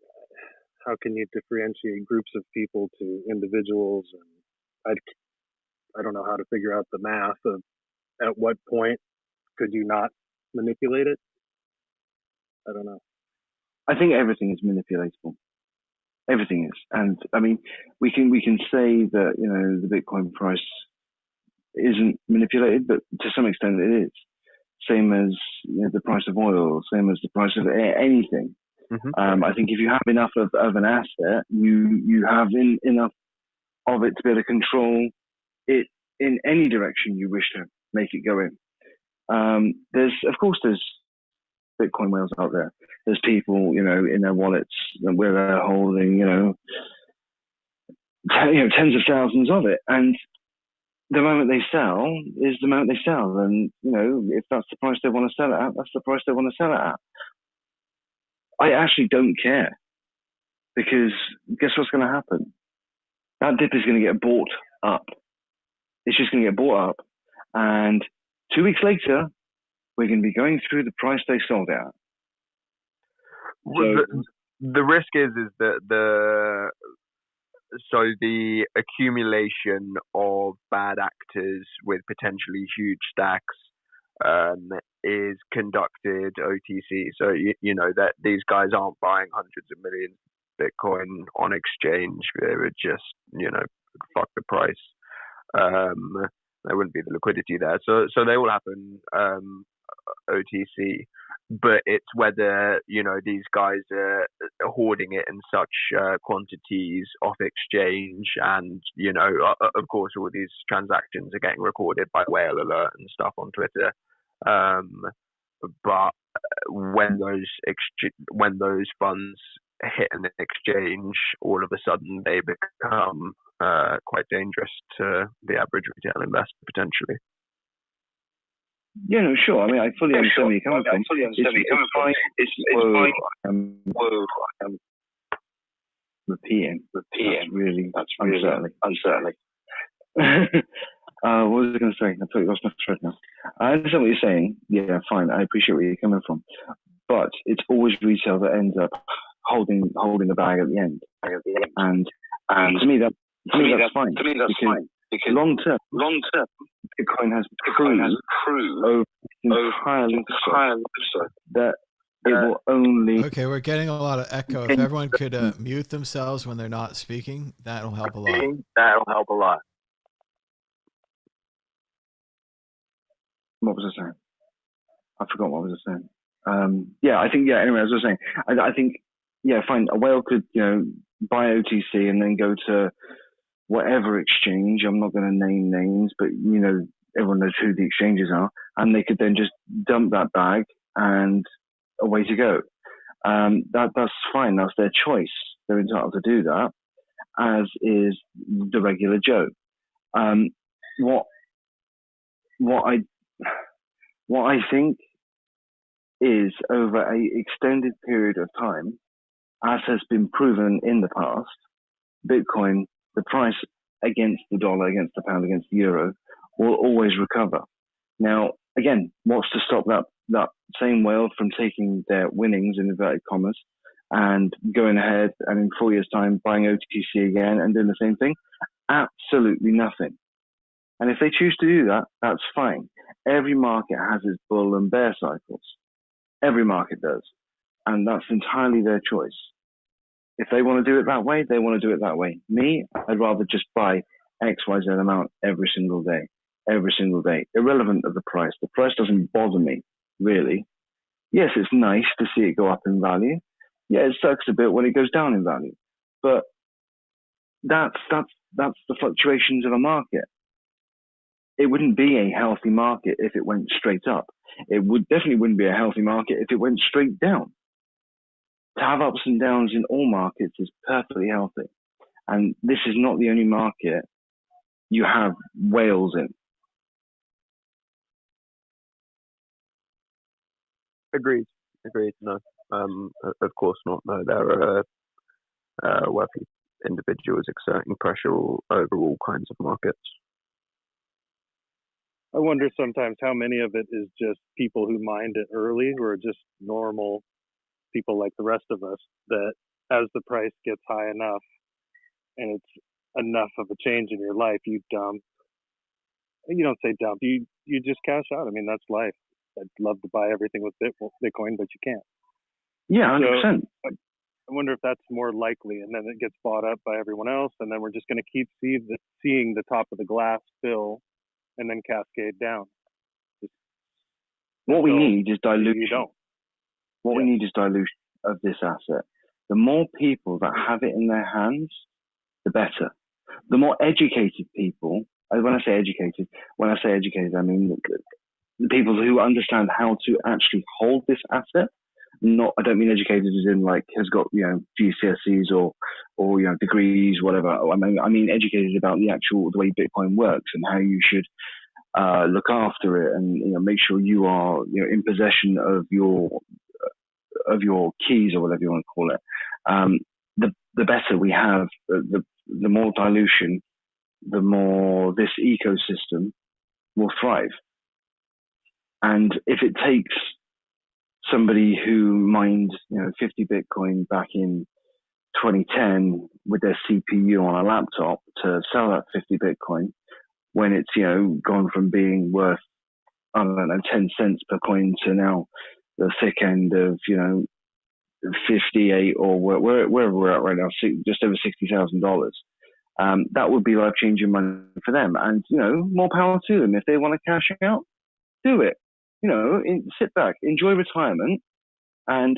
[SPEAKER 19] how can you differentiate groups of people to individuals? And I don't know how to figure out the math of at what point could you not manipulate it. I don't know.
[SPEAKER 12] I think everything is manipulatable. Everything is, and I mean, we can say that, you know, the Bitcoin price isn't manipulated, but to some extent it is. Same as, you know, the price of oil, same as the price of anything. Mm-hmm. I think if you have enough of an asset, you have enough of it to be able to control it in any direction you wish to make it go in. There's Bitcoin whales out there. There's people, you know, in their wallets where they're holding, you know, tens of thousands of it. And the moment they sell is the moment they sell. And, you know, if that's the price they want to sell it at, that's the price they want to sell it at. I actually don't care, because guess what's going to happen? That dip is going to get bought up. It's just going to get bought up. And 2 weeks later, we're going to be going through the price they sold it at.
[SPEAKER 14] Well, the risk is that the accumulation of bad actors with potentially huge stacks is conducted OTC. So you know that these guys aren't buying hundreds of millions of Bitcoin on exchange. They would just fuck the price. There wouldn't be the liquidity there. So they all happen OTC. But it's whether these guys are hoarding it in such quantities off exchange, and of course all these transactions are getting recorded by whale alert and stuff on Twitter. But when those funds hit an exchange, all of a sudden they become quite dangerous to the average retail investor potentially.
[SPEAKER 18] Yeah, no, sure. I mean, I fully understand where you're coming from. Repeating. That's really uncertainly. What was I going to say? I totally lost my thread now. I understand what you're saying. Yeah, fine. I appreciate where you're coming from. But it's always retail that ends up holding the bag at the end. And to me, that's fine. Because long term, Bitcoin has proved over entirely that it will only.
[SPEAKER 1] Okay, we're getting a lot of echo. If everyone could mute themselves when they're not speaking, that'll help a lot.
[SPEAKER 18] What was I saying? I forgot what I was saying. Anyway, as I was saying, I think, fine. A whale could, buy OTC and then go to whatever exchange. I'm not going to name names, but everyone knows who the exchanges are, and they could then just dump that bag and away to go. That's fine. That's their choice. They're entitled to do that, as is the regular Joe. What I think is, over a extended period of time, as has been proven in the past, Bitcoin, the price against the dollar, against the pound, against the euro, will always recover. Now, again, what's to stop that same whale from taking their winnings, in inverted commas, and going ahead and in 4 years' time buying OTC again and doing the same thing? Absolutely nothing. And if they choose to do that, that's fine. Every market has its bull and bear cycles. Every market does. And that's entirely their choice. If they want to do it that way, they want to do it that way. Me, I'd rather just buy XYZ amount every single day, irrelevant of the price. The price doesn't bother me, really. Yes, it's nice to see it go up in value. Yeah, it sucks a bit when it goes down in value. But that's the fluctuations of a market. It wouldn't be a healthy market if it went straight up. It definitely wouldn't be a healthy market if it went straight down. To have ups and downs in all markets is perfectly healthy. And this is not the only market you have whales in.
[SPEAKER 14] Agreed. No, of course not. No, there are wealthy individuals exerting pressure over all kinds of markets.
[SPEAKER 19] I wonder sometimes how many of it is just people who mined it early, who are just normal people like the rest of us, that as the price gets high enough and it's enough of a change in your life, you dump. You don't say dump, you just cash out. I mean, that's life. I'd love to buy everything with Bitcoin, but you can't.
[SPEAKER 18] Yeah, 100%.
[SPEAKER 19] So I wonder if that's more likely, and then it gets bought up by everyone else, and then we're just going to keep seeing the top of the glass fill and then cascade down.
[SPEAKER 18] What we need is dilution. We need is dilution of this asset. The more people that have it in their hands, the better. The more educated people, when I say educated, I mean the people who understand how to actually hold this asset. I don't mean educated as in like has got GCSEs or degrees, whatever. I mean educated about the way Bitcoin works and how you should look after it and make sure you are in possession of your keys or whatever you want to call it. The better we have, the more dilution, the more this ecosystem will thrive. And if it takes somebody who mined 50 Bitcoin back in 2010 with their CPU on a laptop to sell that 50 Bitcoin when it's gone from being worth I don't know, 10 cents per coin to now the thick end of, 58 or wherever we're at right now, just over $60,000. That would be life changing money for them. And, more power to them. If they want to cash out, do it. Sit back, enjoy retirement and,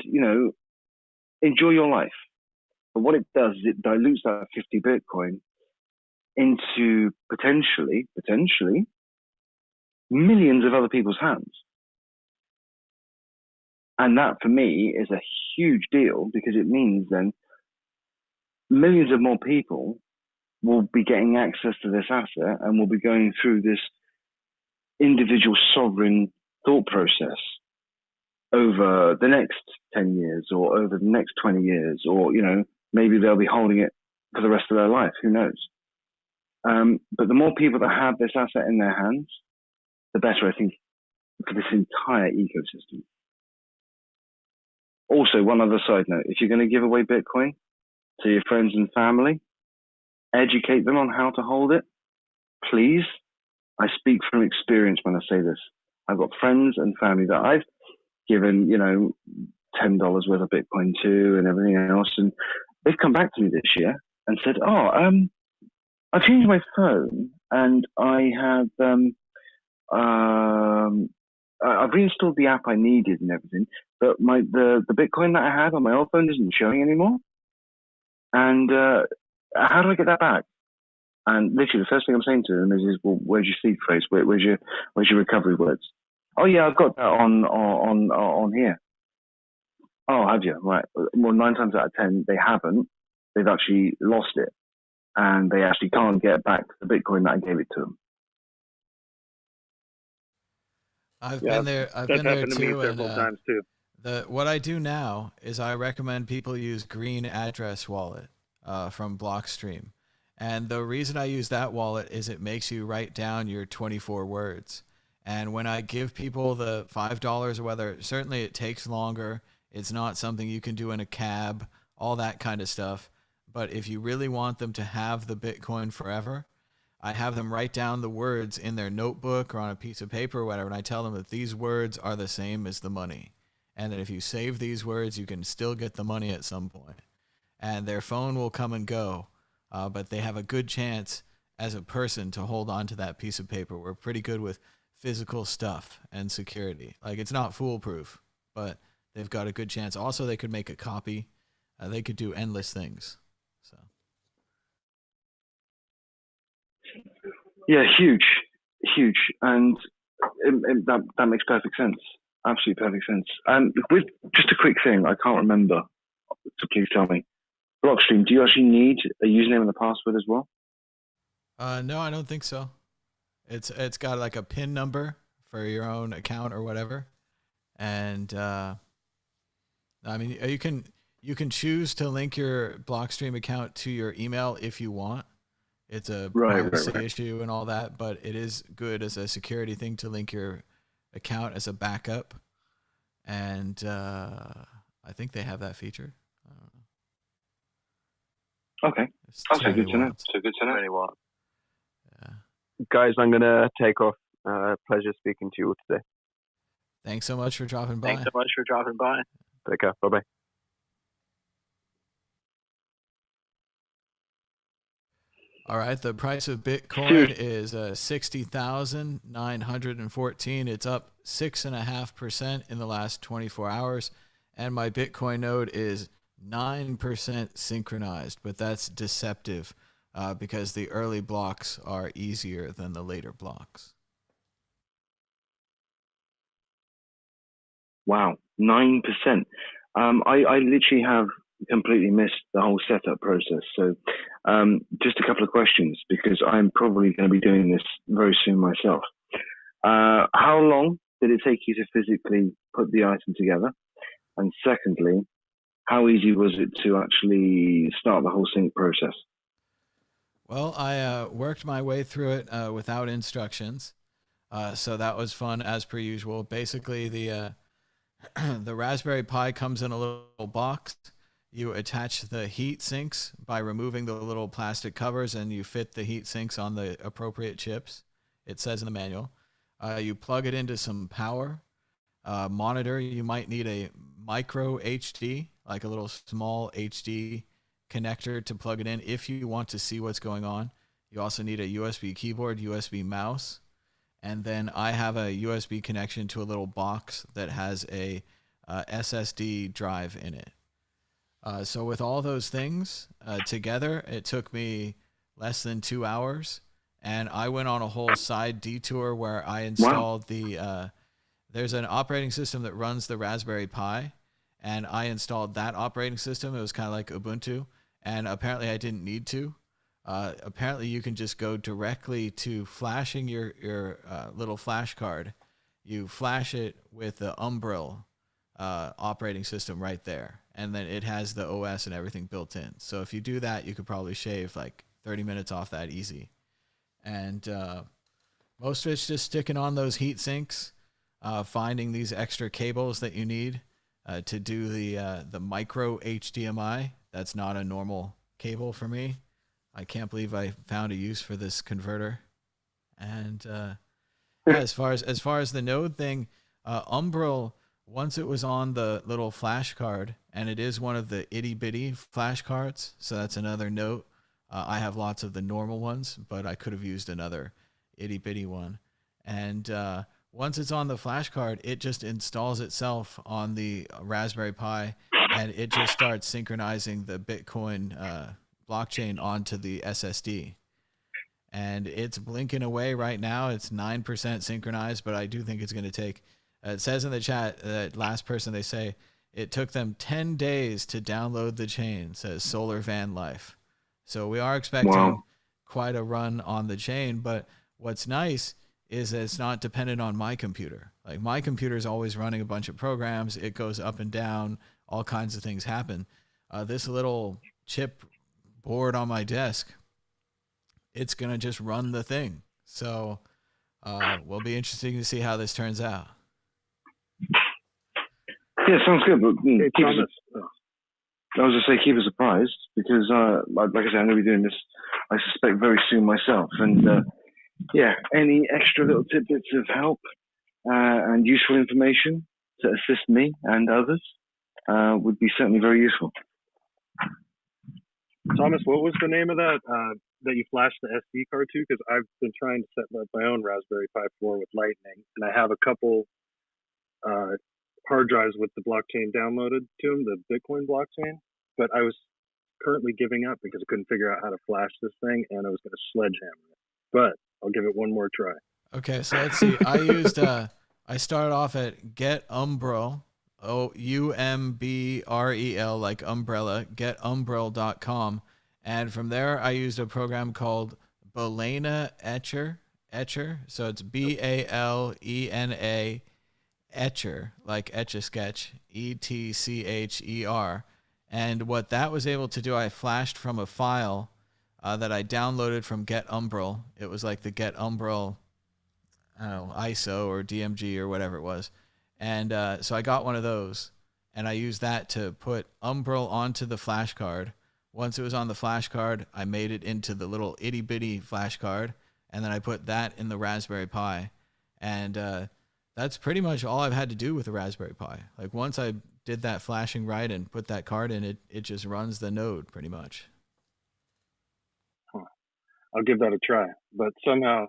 [SPEAKER 18] enjoy your life. But what it does is it dilutes that 50 Bitcoin into potentially millions of other people's hands. And that for me is a huge deal because it means then millions of more people will be getting access to this asset and will be going through this individual sovereign thought process over the next 10 years or over the next 20 years, or, maybe they'll be holding it for the rest of their life. Who knows? But the more people that have this asset in their hands, the better, I think, for this entire ecosystem. Also, one other side note, if you're going to give away Bitcoin to your friends and family, educate them on how to hold it. Please, I speak from experience when I say this. I've got friends and family that I've given, $10 worth of Bitcoin to and everything else. And they've come back to me this year and said, I changed my phone and I have, I've reinstalled the app I needed and everything, but the Bitcoin that I had on my old phone isn't showing anymore. And how do I get that back? And literally, the first thing I'm saying to them is well, where's your seed phrase? Where's your recovery words? Oh yeah, I've got that on here. Oh, have you? Right. Well, 9 times out of 10, they haven't. They've actually lost it, and they actually can't get back the Bitcoin that I gave it to them.
[SPEAKER 1] I've been there. I've been there too,
[SPEAKER 19] several times too.
[SPEAKER 1] What I do now is I recommend people use Green Address Wallet from Blockstream. And the reason I use that wallet is it makes you write down your 24 words. And when I give people the $5 or whether, certainly it takes longer. It's not something you can do in a cab, all that kind of stuff. But if you really want them to have the Bitcoin forever, I have them write down the words in their notebook or on a piece of paper or whatever. And I tell them that these words are the same as the money. And that if you save these words, you can still get the money at some point. And their phone will come and go. But they have a good chance as a person to hold on to that piece of paper. We're pretty good with physical stuff and security. Like, it's not foolproof, but they've got a good chance. Also, they could make a copy. They could do endless things. So.
[SPEAKER 18] Yeah, huge. And that makes perfect sense. Absolutely perfect sense. With just a quick thing, I can't remember, so please tell me. Blockstream, do you actually need a username and a password as well?
[SPEAKER 1] No, I don't think so. It's got like a PIN number for your own account or whatever, and I mean you can choose to link your Blockstream account to your email if you want. It's a privacy issue and all that, but it is good as a security thing to link your account as a backup, and I think they have that feature.
[SPEAKER 18] Okay. Good to know. So good to know.
[SPEAKER 14] Anyway. Yeah. Guys, I'm going to take off. Pleasure speaking to you all today.
[SPEAKER 1] Thanks so much for dropping by.
[SPEAKER 14] Take care. Bye-bye.
[SPEAKER 1] All right. The price of Bitcoin is 60,914. It's up 6.5% in the last 24 hours. And my Bitcoin node is 9% synchronized, but that's deceptive because the early blocks are easier than the later blocks.
[SPEAKER 18] Wow, 9%. I literally have completely missed the whole setup process. So just a couple of questions because I'm probably going to be doing this very soon myself. How long did it take you to physically put the item together? And secondly, how easy was it to actually start the whole sync process?
[SPEAKER 1] Well, I worked my way through it without instructions. So that was fun as per usual. Basically, the Raspberry Pi comes in a little box. You attach the heat sinks by removing the little plastic covers and you fit the heat sinks on the appropriate chips. It says in the manual. You plug it into some power. Monitor, you might need a micro HD, like a little small HD connector to plug it in if you want to see what's going on. You also need a USB keyboard, USB mouse, and then I have a USB connection to a little box that has a SSD drive in it. So with all those things together, it took me less than 2 hours, and I went on a whole side detour where I installed there's an operating system that runs the Raspberry Pi, and I installed that operating system. It was kind of like Ubuntu, and apparently I didn't need to. Apparently you can just go directly to flashing your little flash card. You flash it with the Umbrel operating system right there, and then it has the OS and everything built in. So if you do that, you could probably shave like 30 minutes off that easy. And most of it's just sticking on those heat sinks, finding these extra cables that you need to do the micro HDMI. That's not a normal cable for me. I can't believe I found a use for this converter. And yeah, as far as the Node thing, Umbrel, once it was on the little flash card, and it is one of the itty bitty flash cards, so that's another note. I have lots of the normal ones, but I could have used another itty bitty one. And once it's on the flash card, it just installs itself on the Raspberry Pi, and it just starts synchronizing the Bitcoin blockchain onto the SSD. And it's blinking away right now. It's 9% synchronized, but I do think it's going to take, it says in the chat, that last person, they say it took them 10 days to download the chain, says Solar Van Life. So we are expecting quite a run on the chain, but what's nice is that it's not dependent on my computer. Like my computer is always running a bunch of programs. It goes up and down. All kinds of things happen. This little chip board on my desk, it's going to just run the thing. So will be interesting to see how this turns out.
[SPEAKER 18] Yeah, sounds good. But I was just say keep us surprised because, like I said, I'm going to be doing this, I suspect, very soon myself. And yeah, any extra little tidbits of help and useful information to assist me and others would be certainly very useful.
[SPEAKER 19] Thomas, what was the name of that that you flashed the SD card to? Because I've been trying to set up my own Raspberry Pi 4 with Lightning, and I have a couple hard drives with the blockchain downloaded to them, the Bitcoin blockchain. But I was currently giving up because I couldn't figure out how to flash this thing, and I was going to sledgehammer it. But I'll give it one more try.
[SPEAKER 1] Okay, so let's see. I started off at Get Umbrel, UMBREL, like umbrella, getumbrel.com. And from there, I used a program called Balena Etcher. So it's BALENA Etcher, like Etch-a-Sketch, ETCHER. And what that was able to do, I flashed from a file that I downloaded from Get Umbrel. It was like the Get Umbrel, I don't know, ISO or DMG or whatever it was. And so I got one of those, and I used that to put Umbrel onto the flash card. Once it was on the flash card, I made it into the little itty bitty flash card, and then I put that in the Raspberry Pi. And that's pretty much all I've had to do with the Raspberry Pi. Like once I did that flashing right and put that card in, it just runs the node pretty much.
[SPEAKER 19] I'll give that a try. But somehow,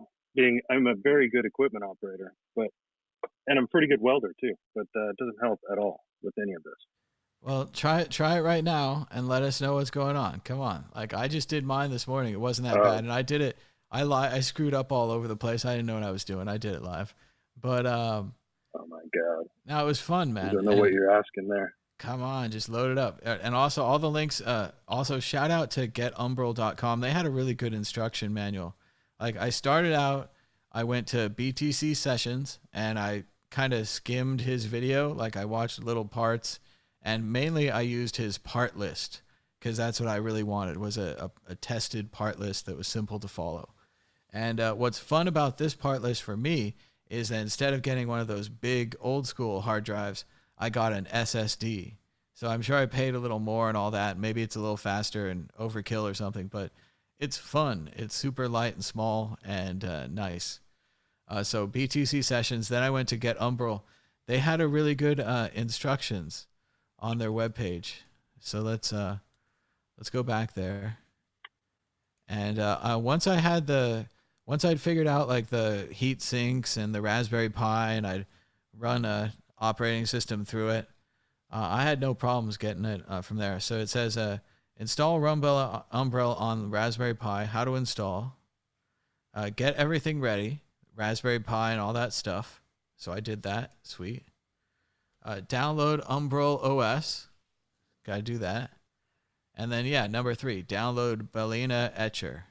[SPEAKER 19] I'm a very good equipment operator, and I'm a pretty good welder too, but it doesn't help at all with any of this.
[SPEAKER 1] Well, try it right now and let us know what's going on. Come on. Like I just did mine this morning. It wasn't that bad. And I did it. I screwed up all over the place. I didn't know what I was doing. I did it live. But
[SPEAKER 19] oh my God.
[SPEAKER 1] No, it was fun, man.
[SPEAKER 19] I don't know what you're asking there.
[SPEAKER 1] Come on, just load it up. And also all the links, also shout out to getumbrel.com. They had a really good instruction manual. Like I started out, I went to BTC sessions and I kind of skimmed his video. Like I watched little parts, and mainly I used his part list because that's what I really wanted, was a tested part list that was simple to follow. And what's fun about this part list for me is that instead of getting one of those big old school hard drives, I got an SSD. So I'm sure I paid a little more and all that. Maybe it's a little faster and overkill or something, but it's fun. It's super light and small and nice. So BTC sessions. Then I went to get Umbrel. They had a really good instructions on their webpage. So let's go back there. And once I'd figured out like the heat sinks and the Raspberry Pi, and I'd run a operating system through it, I had no problems getting it from there. So it says install Umbrel on Raspberry Pi. How to install? Get everything ready, Raspberry Pi and all that stuff. So I did that. Sweet. Download Umbrel OS. Gotta do that. And then, yeah, number 3, download Balena Etcher.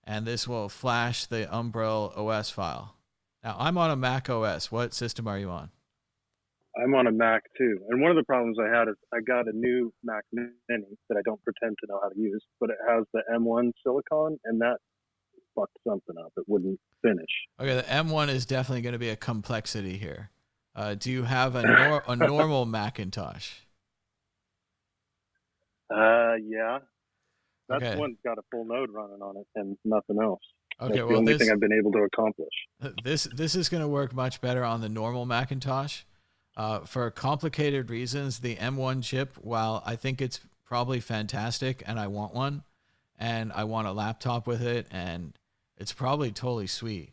[SPEAKER 1] And this will flash the Umbrel OS file. Now, I'm on a Mac OS. What system are you on?
[SPEAKER 19] I'm on a Mac too. And one of the problems I had is I got a new Mac Mini that I don't pretend to know how to use, but it has the M1 silicon, and that fucked something up. It wouldn't finish.
[SPEAKER 1] Okay, the M1 is definitely going to be a complexity here. Do you have a normal Macintosh?
[SPEAKER 19] Yeah. That's
[SPEAKER 1] Okay.
[SPEAKER 19] one's got a Fullnode running on it and nothing else.
[SPEAKER 1] Okay,
[SPEAKER 19] That's
[SPEAKER 1] well,
[SPEAKER 19] the only
[SPEAKER 1] this-
[SPEAKER 19] thing I've been able to accomplish.
[SPEAKER 1] This is going to work much better on the normal Macintosh. For complicated reasons, the M1 chip, while I think it's probably fantastic and I want one, and I want a laptop with it, and it's probably totally sweet.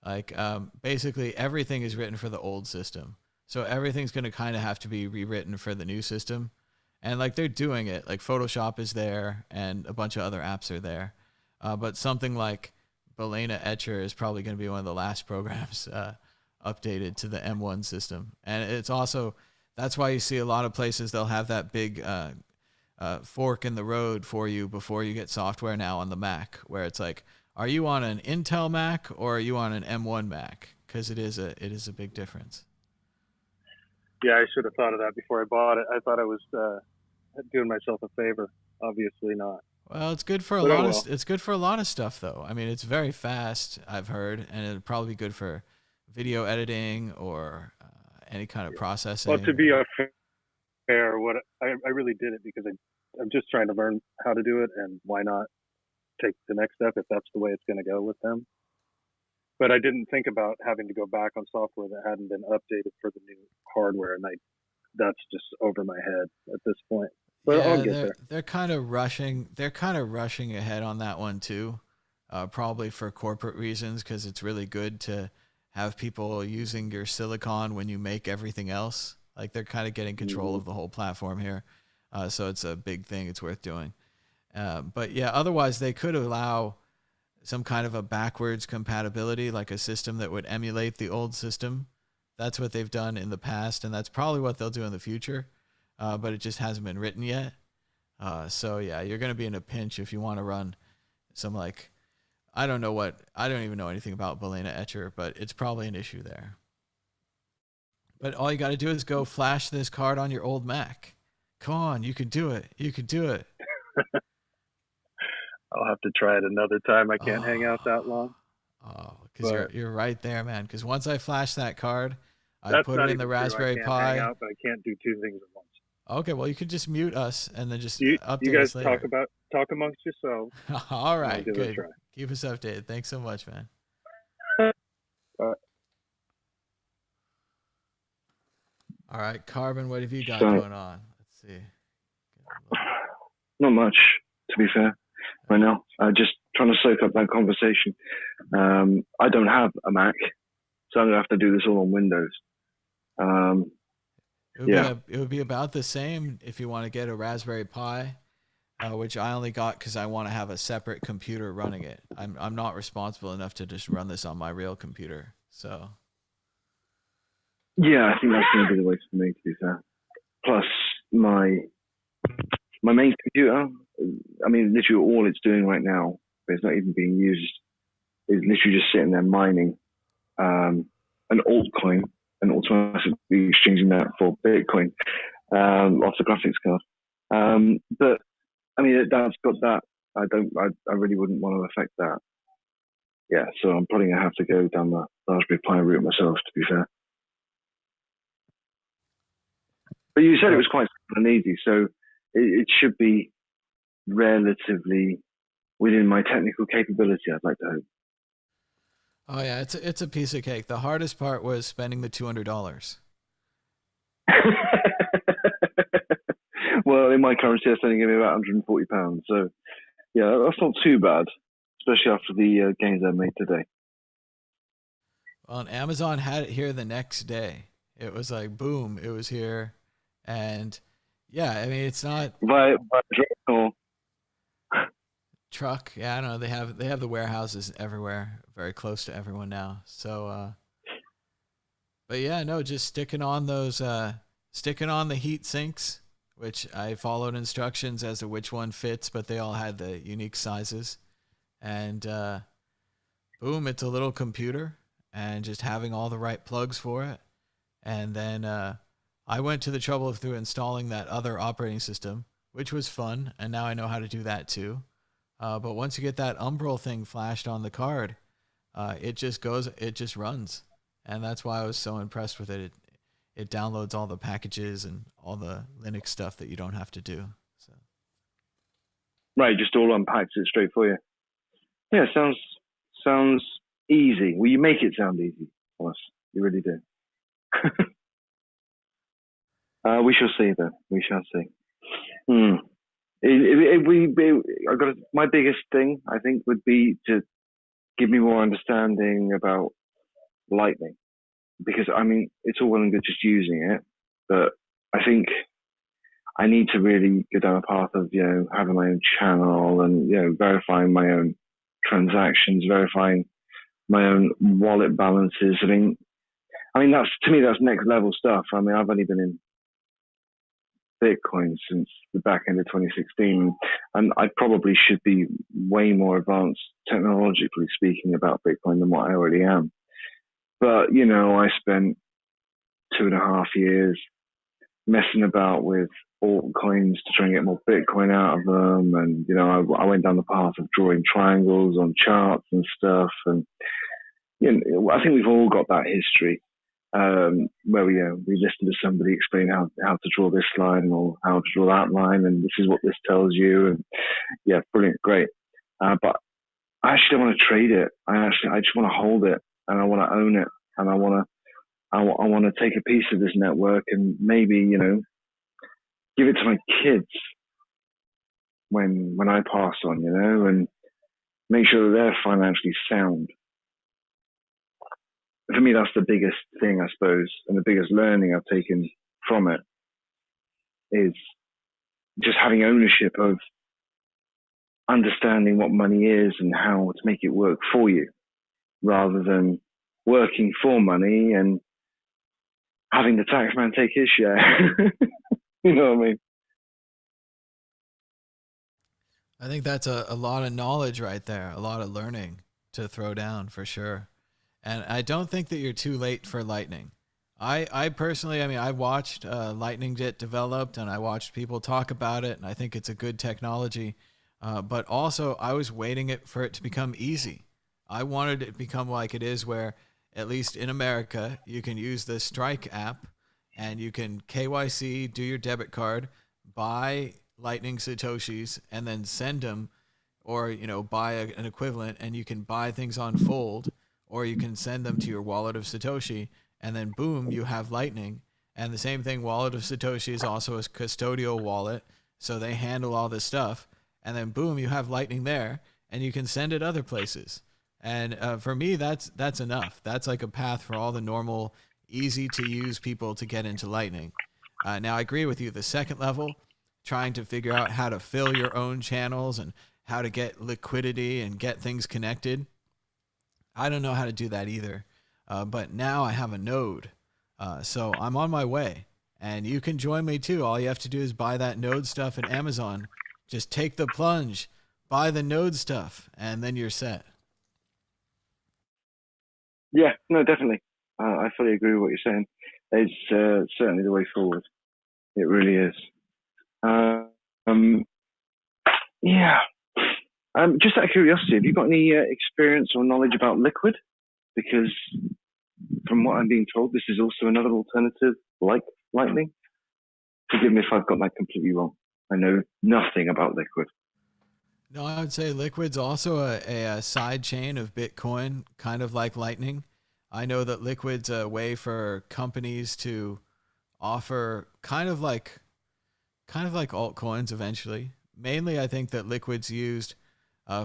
[SPEAKER 1] Like, basically everything is written for the old system. So everything's going to kind of have to be rewritten for the new system. And like they're doing it, like Photoshop is there and a bunch of other apps are there. But something like Balena Etcher is probably going to be one of the last programs updated to the M1 system. And it's also, that's why you see a lot of places, they'll have that big fork in the road for you before you get software now on the Mac, where it's like, are you on an Intel Mac or are you on an M1 Mac? Because it is a big difference.
[SPEAKER 19] Yeah, I should have thought of that before I bought it. I thought I was doing myself a favor. Obviously not.
[SPEAKER 1] Well, it's good for a lot of stuff, though. I mean, it's very fast, I've heard, and it'd probably be good for video editing or any kind of processing.
[SPEAKER 19] Well, to be fair, what I really did it because I'm just trying to learn how to do it, and why not take the next step if that's the way it's going to go with them. But I didn't think about having to go back on software that hadn't been updated for the new hardware, and that's just over my head at this point. But I'll get there.
[SPEAKER 1] They're kind of rushing. They're kind of rushing ahead on that one too, probably for corporate reasons, because it's really good to have people using your silicon when you make everything else. Like they're kind of getting control of the whole platform here, so it's a big thing. It's worth doing. But yeah, otherwise they could allow some kind of a backwards compatibility, like a system that would emulate the old system. That's what they've done in the past, and that's probably what they'll do in the future. But it just hasn't been written yet. So yeah, you're going to be in a pinch if you want to run some, like, I don't even know anything about Balena Etcher, but it's probably an issue there. But all you got to do is go flash this card on your old Mac. Come on, you can do it. You can do it.
[SPEAKER 19] I'll have to try it another time. I can't hang out that long.
[SPEAKER 1] Oh, because you're right there, man. Because once I flash that card, I put it in the Raspberry Pi.
[SPEAKER 19] Hang out, but I can't do two things at once.
[SPEAKER 1] Okay, well, you could just mute us and then just
[SPEAKER 19] you
[SPEAKER 1] update
[SPEAKER 19] guys
[SPEAKER 1] us later.
[SPEAKER 19] talk amongst yourselves.
[SPEAKER 1] All right,
[SPEAKER 19] give it a
[SPEAKER 1] good.
[SPEAKER 19] try.
[SPEAKER 1] Keep us updated. Thanks so much, man. All right, Carbon, what have you got going on? Let's see.
[SPEAKER 18] Not much, to be fair, right now. Just trying to soak up that conversation. I don't have a Mac, so I'm going to have to do this all on Windows.
[SPEAKER 1] It would be about the same if you want to get a Raspberry Pi, which I only got because I want to have a separate computer running it. I'm not responsible enough to just run this on my real computer. So.
[SPEAKER 18] Yeah, I think that's going to be the way for me, to be fair. Plus, my main computer, I mean, literally all it's doing right now, but it's not even being used, is literally just sitting there mining an altcoin and automatically exchanging that for Bitcoin off the graphics card. But I mean, that's got that. I really wouldn't want to affect that. Yeah, so I'm probably gonna have to go down the Raspberry Pi route myself, to be fair. But you said it was quite simple and easy, so it should be relatively within my technical capability, I'd like to hope.
[SPEAKER 1] Oh yeah, it's a piece of cake. The hardest part was spending the $200.
[SPEAKER 18] Well, in my currency, that's only going to be about £140. So, yeah, that's not too bad, especially after the gains I made today.
[SPEAKER 1] Well, and Amazon had it here the next day. It was like boom, it was here, and yeah, I mean it's not
[SPEAKER 18] by or
[SPEAKER 1] truck. Yeah, I don't know. They have the warehouses everywhere, very close to everyone now. So, but yeah, no, just sticking on the heat sinks, which I followed instructions as to which one fits, but they all had the unique sizes, and boom, it's a little computer, and just having all the right plugs for it. And then I went to the trouble of through installing that other operating system, which was fun, and now I know how to do that too. But once you get that Umbrel thing flashed on the card, it just runs. And that's why I was so impressed with it. It downloads all the packages and all the Linux stuff that you don't have to do. So.
[SPEAKER 18] Right, just all unpacks it straight for you. Yeah, sounds easy. Well, you make it sound easy, Thomas. You really do. We shall see, though. We shall see. My biggest thing, I think, would be to give me more understanding about Lightning, because I mean, it's all well and good just using it, but I think I need to really go down a path of having my own channel and verifying my own transactions, verifying my own wallet balances. I mean, that's, to me, that's next level stuff. I mean, I've only been in Bitcoin since the back end of 2016, and I probably should be way more advanced technologically speaking about Bitcoin than what I already am. But, I spent 2.5 years messing about with altcoins to try and get more Bitcoin out of them. And, I went down the path of drawing triangles on charts and stuff. And, I think we've all got that history. Where we listen to somebody explain how to draw this line or how to draw that line, and this is what this tells you, and yeah, brilliant, great. But I actually don't want to trade it. I just want to hold it, and I want to own it, and I want to take a piece of this network and maybe give it to my kids when I pass on, and make sure that they're financially sound. For me, that's the biggest thing, I suppose, and the biggest learning I've taken from it is just having ownership of understanding what money is and how to make it work for you, rather than working for money and having the taxman take his share. You know what I mean?
[SPEAKER 1] I think that's a lot of knowledge right there, a lot of learning to throw down for sure. And I don't think that you're too late for Lightning. I personally, I watched Lightning get developed, and I watched people talk about it, and I think it's a good technology. But also, I was waiting for it to become easy. I wanted it to become like it is, where, at least in America, you can use the Strike app, and you can KYC, do your debit card, buy Lightning Satoshis, and then send them, or buy an equivalent, and you can buy things on Fold. Or you can send them to your wallet of Satoshi, and then boom, you have Lightning. And the same thing, wallet of Satoshi is also a custodial wallet, so they handle all this stuff. And then boom, you have Lightning there, and you can send it other places. And for me, that's enough. That's like a path for all the normal, easy to use people to get into Lightning. Now, I agree with you. The second level, trying to figure out how to fill your own channels and how to get liquidity and get things connected. I don't know how to do that either, but now I have a node, so I'm on my way, and you can join me too. All you have to do is buy that node stuff at Amazon. Just take the plunge, buy the node stuff, and then you're set.
[SPEAKER 18] Yeah, no, definitely. I fully agree with what you're saying. It's certainly the way forward. It really is. Yeah. Just out of curiosity, have you got any experience or knowledge about Liquid? Because from what I'm being told, this is also another alternative like Lightning. Forgive me if I've got that completely wrong. I know nothing about Liquid.
[SPEAKER 1] No, I would say Liquid's also a side chain of Bitcoin, kind of like Lightning. I know that Liquid's a way for companies to offer kind of like altcoins eventually. Mainly, I think that Liquid's used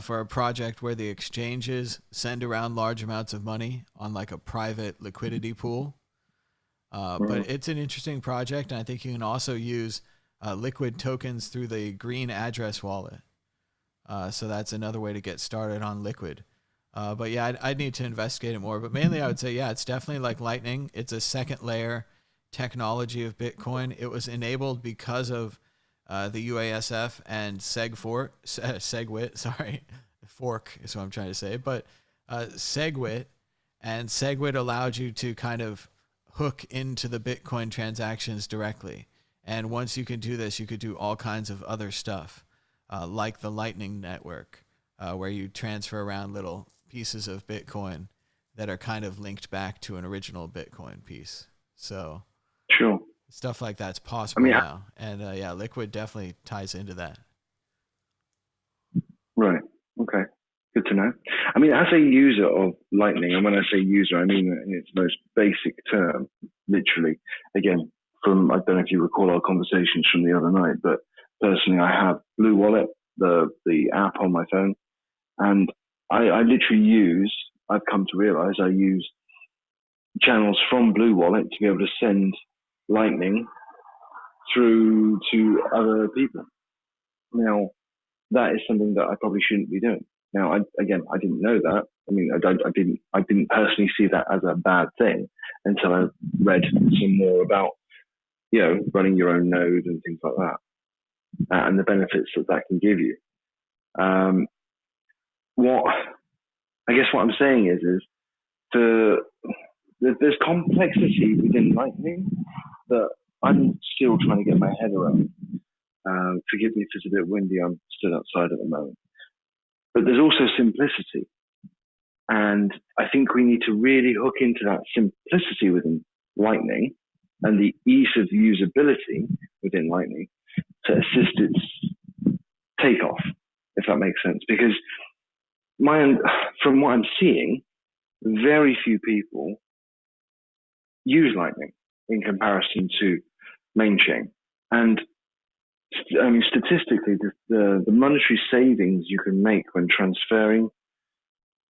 [SPEAKER 1] for a project where the exchanges send around large amounts of money on like a private liquidity pool. But it's an interesting project, and I think you can also use Liquid tokens through the Green Address wallet. So that's another way to get started on Liquid. But yeah, I'd need to investigate it more. But mainly, I would say, yeah, it's definitely like Lightning. It's a second layer technology of Bitcoin. It was enabled because of the UASF and SegWit, sorry, fork is what I'm trying to say. But SegWit, and SegWit allowed you to kind of hook into the Bitcoin transactions directly. And once you could do this, you could do all kinds of other stuff, like the Lightning Network, where you transfer around little pieces of Bitcoin that are kind of linked back to an original Bitcoin piece. So
[SPEAKER 18] sure,
[SPEAKER 1] stuff like that's possible now. And yeah, Liquid definitely ties into that.
[SPEAKER 18] Right. Okay. Good to know. I mean, as a user of Lightning, and when I say user, I mean in its most basic term, literally. Again, I don't know if you recall our conversations from the other night, but personally, I have Blue Wallet, the app on my phone, and I literally I've come to realize I use channels from Blue Wallet to be able to send Lightning through to other people. Now, that is something that I probably shouldn't be doing. Now, I didn't know that. I mean, I didn't personally see that as a bad thing until I read some more about, running your own node and things like that, and the benefits that can give you. What I'm saying is there's complexity within Lightning that I'm still trying to get my head around. Forgive me if it's a bit windy. I'm stood outside at the moment. But there's also simplicity. And I think we need to really hook into that simplicity within Lightning and the ease of usability within Lightning to assist its takeoff, if that makes sense. Because from what I'm seeing, very few people use Lightning in comparison to main chain. And I mean, statistically, the monetary savings you can make when transferring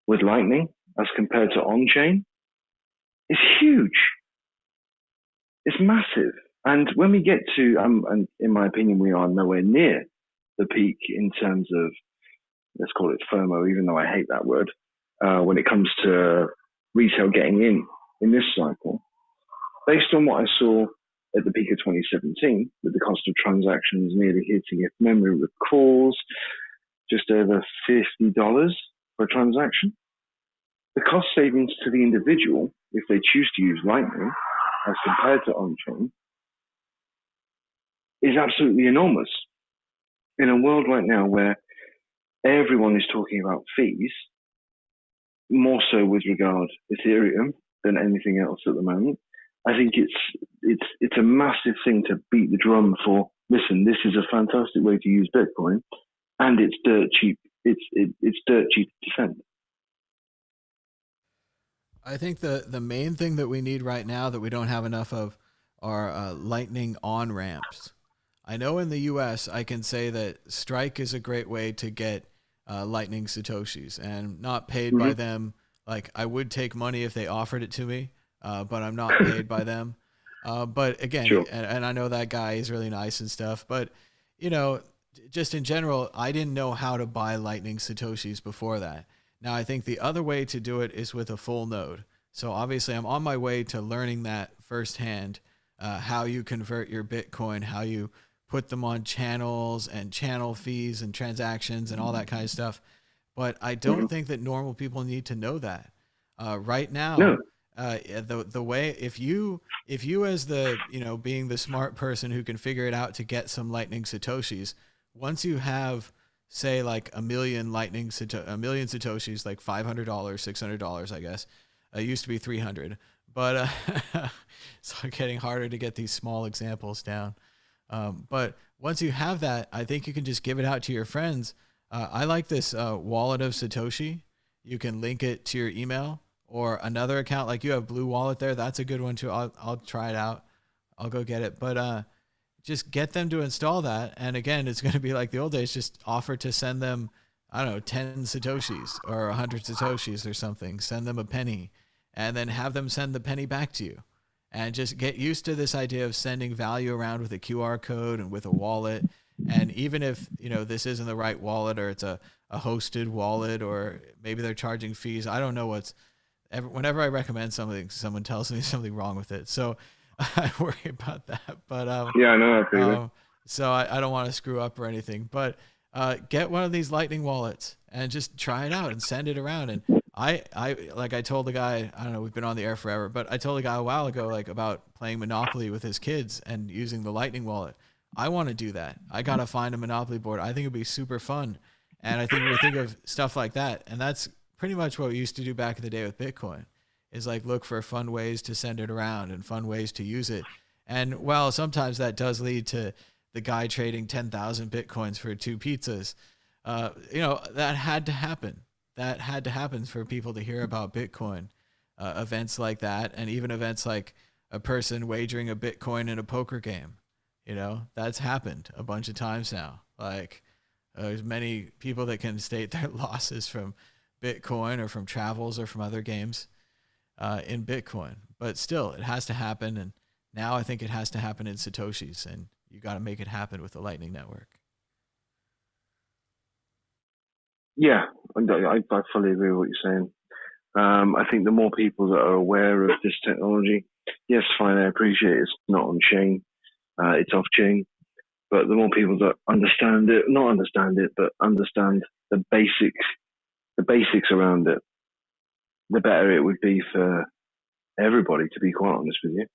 [SPEAKER 18] with Lightning as compared to on-chain is huge. It's massive. And when we get to, and in my opinion, we are nowhere near the peak in terms of, let's call it FOMO, even though I hate that word, when it comes to retail getting in this cycle. Based on what I saw at the peak of 2017, with the cost of transactions nearly hitting, if memory recalls, just over $50 for a transaction. The cost savings to the individual, if they choose to use Lightning, as compared to on-chain, is absolutely enormous. In a world right now where everyone is talking about fees, more so with regard to Ethereum than anything else at the moment, I think it's a massive thing to beat the drum for. Listen, this is a fantastic way to use Bitcoin, and it's dirt cheap. It's dirt cheap to defend.
[SPEAKER 1] I think the main thing that we need right now that we don't have enough of are Lightning on ramps. I know in the U.S. I can say that Strike is a great way to get Lightning Satoshis, and not paid by them. Like, I would take money if they offered it to me. But I'm not paid by them. But again, sure. and I know that guy is really nice and stuff, but just in general, I didn't know how to buy Lightning Satoshis before that. Now I think the other way to do it is with a Fullnode. So obviously I'm on my way to learning that firsthand, how you convert your Bitcoin, how you put them on channels and channel fees and transactions and all that kind of stuff. But I don't think that normal people need to know that right now. No. The way if you as the being the smart person who can figure it out to get some Lightning Satoshis, once you have say like a million Satoshis, like $500, $600, I guess, it used to be 300, but it's getting harder to get these small examples down. But once you have that, I think you can just give it out to your friends I like this wallet of Satoshi. You can link it to your email or another account. Like you have Blue Wallet there. That's a good one too. I'll try it out. I'll go get it. But just get them to install that. And again, it's going to be like the old days. Just offer to send them, I don't know, 10 Satoshis or 100 Satoshis or something. Send them a penny and then have them send the penny back to you. And just get used to this idea of sending value around with a QR code and with a wallet. And even if, this isn't the right wallet or it's a hosted wallet or maybe they're charging fees, I don't know whenever I recommend something, someone tells me something wrong with it. So I worry about that. But
[SPEAKER 3] yeah, I know.
[SPEAKER 1] So I don't want to screw up or anything. But get one of these Lightning wallets and just try it out and send it around. And I told the guy, I don't know, we've been on the air forever, but I told the guy a while ago, about playing Monopoly with his kids and using the Lightning wallet. I want to do that. I got to find a Monopoly board. I think it'd be super fun. And I think we think of stuff like that. And that's pretty much what we used to do back in the day with Bitcoin is look for fun ways to send it around and fun ways to use it. And while sometimes that does lead to the guy trading 10,000 Bitcoins for 2 pizzas, that had to happen. That had to happen for people to hear about Bitcoin, events like that. And even events like a person wagering a Bitcoin in a poker game. That's happened a bunch of times now. There's many people that can state their losses from Bitcoin or from travels or from other games in Bitcoin. But still, it has to happen. And now I think it has to happen in Satoshis. And you got to make it happen with the Lightning Network.
[SPEAKER 3] Yeah, I fully agree with what you're saying. I think the more people that are aware of this technology, yes, fine, I appreciate it's not on chain. It's off chain, but the more people that understand it, but understand the basics around it, the better it would be for everybody, to be quite honest with you.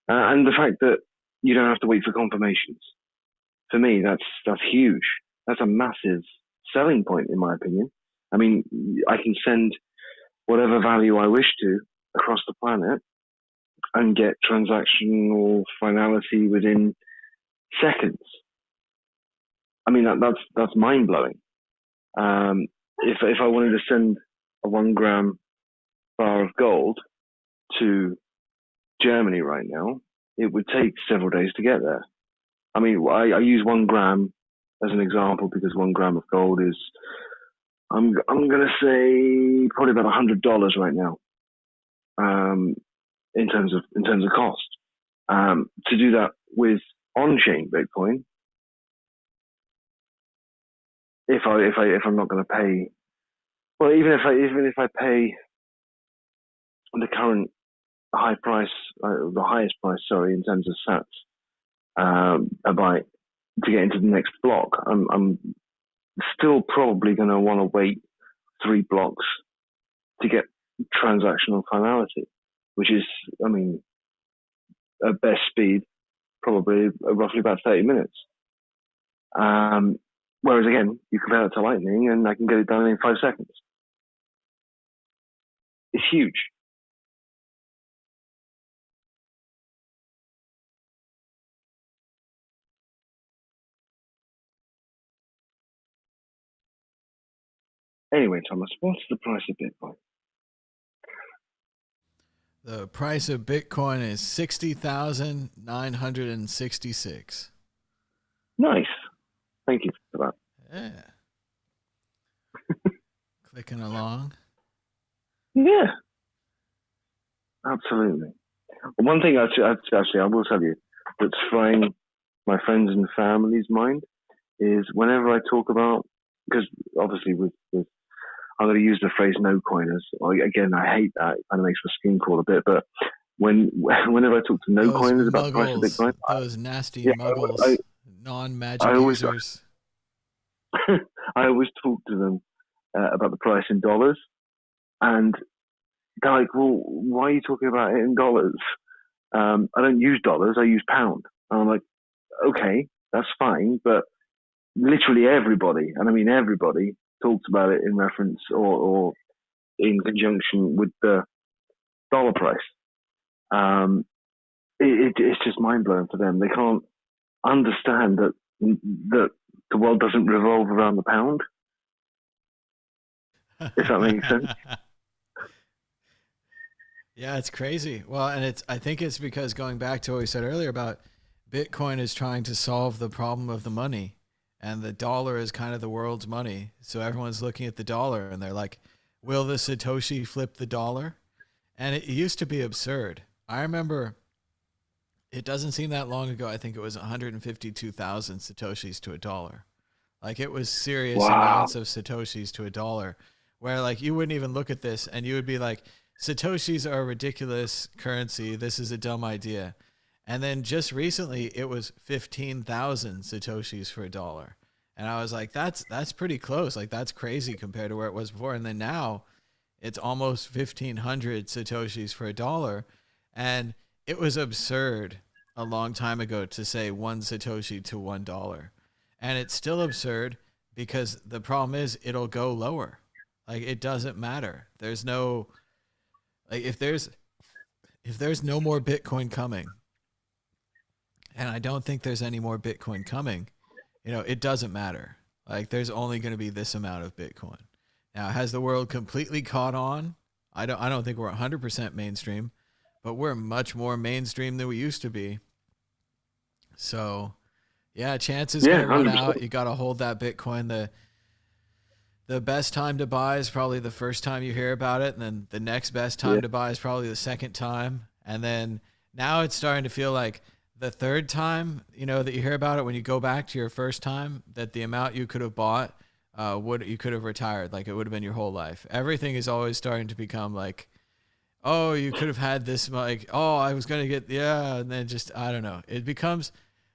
[SPEAKER 3] And the fact that you don't have to wait for confirmations. For me, that's huge. That's a massive selling point, in my opinion. I mean, I can send whatever value I wish to across the planet and get transactional finality within seconds. I mean, that's mind blowing. If I wanted to send a 1 gram bar of gold to Germany right now, it would take several days to get there. I mean, I use 1 gram as an example because 1 gram of gold is, I'm gonna say probably about $100 right now. In terms of cost, to do that with on-chain Bitcoin, if I'm not going to pay, well, even if I pay the current high price, the highest price, sorry, in terms of sats a byte to get into the next block, I'm still probably going to want to wait 3 blocks to get transactional finality, which is, I mean, at best speed, probably roughly about 30 minutes. Whereas again, you compare it to Lightning and I can get it done in 5 seconds. It's huge. Anyway, Thomas, what's the price of Bitcoin?
[SPEAKER 1] The price of Bitcoin is 60,966.
[SPEAKER 3] Nice. Thank you for that.
[SPEAKER 1] Yeah. Clicking along.
[SPEAKER 3] Yeah. Absolutely. One thing actually I will tell you that's frying my friends and family's mind is whenever I talk about, because obviously with I'm going to use the phrase no coiners. Again, I hate that. It kind of makes my skin crawl a bit. But whenever I talk to no coiners about the price of Bitcoin,
[SPEAKER 1] those nasty muggles, non-magic users,
[SPEAKER 3] I always talk to them about the price in dollars, and they're like, "Well, why are you talking about it in dollars? I don't use dollars. I use pound." And I'm like, "Okay, that's fine, but literally everybody, and I mean everybody, talks about it in reference or in conjunction with the dollar price. It's just mind blowing for them. They can't understand that the world doesn't revolve around the pound.
[SPEAKER 18] if that makes sense.
[SPEAKER 1] Yeah, it's crazy. Well, and I think it's because going back to what we said earlier about Bitcoin is trying to solve the problem of the money, and the dollar is kind of the world's money. So everyone's looking at the dollar and they're like, will the Satoshi flip the dollar? And it used to be absurd. I remember it doesn't seem that long ago. I think it was 152,000 Satoshis to a dollar. Like it was serious amounts of Satoshis to a dollar, where like you wouldn't even look at this and you would be like, Satoshis are a ridiculous currency. This is a dumb idea. And then just recently it was 15,000 Satoshis for a dollar. And I was like, that's pretty close. Like that's crazy compared to where it was before. And then now it's almost 1,500 Satoshis for a dollar. And it was absurd a long time ago to say one Satoshi to $1. And it's still absurd because the problem is it'll go lower. Like it doesn't matter. There's no, like if there's no more Bitcoin coming, and I don't think there's any more Bitcoin coming, it doesn't matter. Like there's only going to be this amount of Bitcoin. Now, has the world completely caught on? I don't think we're 100% mainstream, but we're much more mainstream than we used to be. So, yeah, chances going to run out. You got to hold that Bitcoin. The best time to buy is probably the first time you hear about it, and then the next best time to buy is probably the second time. And then now it's starting to feel like the third time, that you hear about it, when you go back to your first time, that the amount you could have bought, you could have retired, like it would have been your whole life. Everything is always starting to become like, oh, you could have had this, like, oh, I was going to get, and then just, I don't know. It becomes,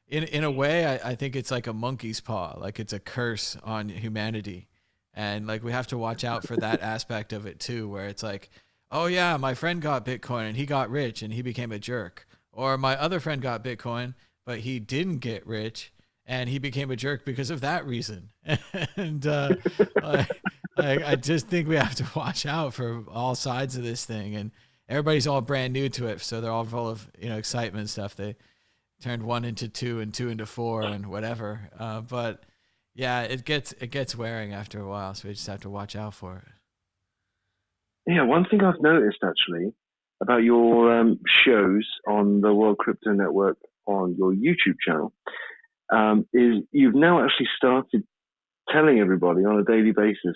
[SPEAKER 1] in a way, I think it's like a monkey's paw, like it's a curse on humanity. And like we have to watch out for that aspect of it too, where it's like, oh yeah, my friend got Bitcoin and he got rich and he became a jerk. Or my other friend got Bitcoin, but he didn't get rich and he became a jerk because of that reason. And I just think we have to watch out for all sides of this thing. And everybody's all brand new to it, so they're all full of excitement and stuff. They turned 1 into 2 and 2 into 4 and whatever. But yeah, it gets wearing after a while, so we just have to watch out for it.
[SPEAKER 18] Yeah, one thing I've noticed actually about your shows on the World Crypto Network on your YouTube channel is you've now actually started telling everybody on a daily basis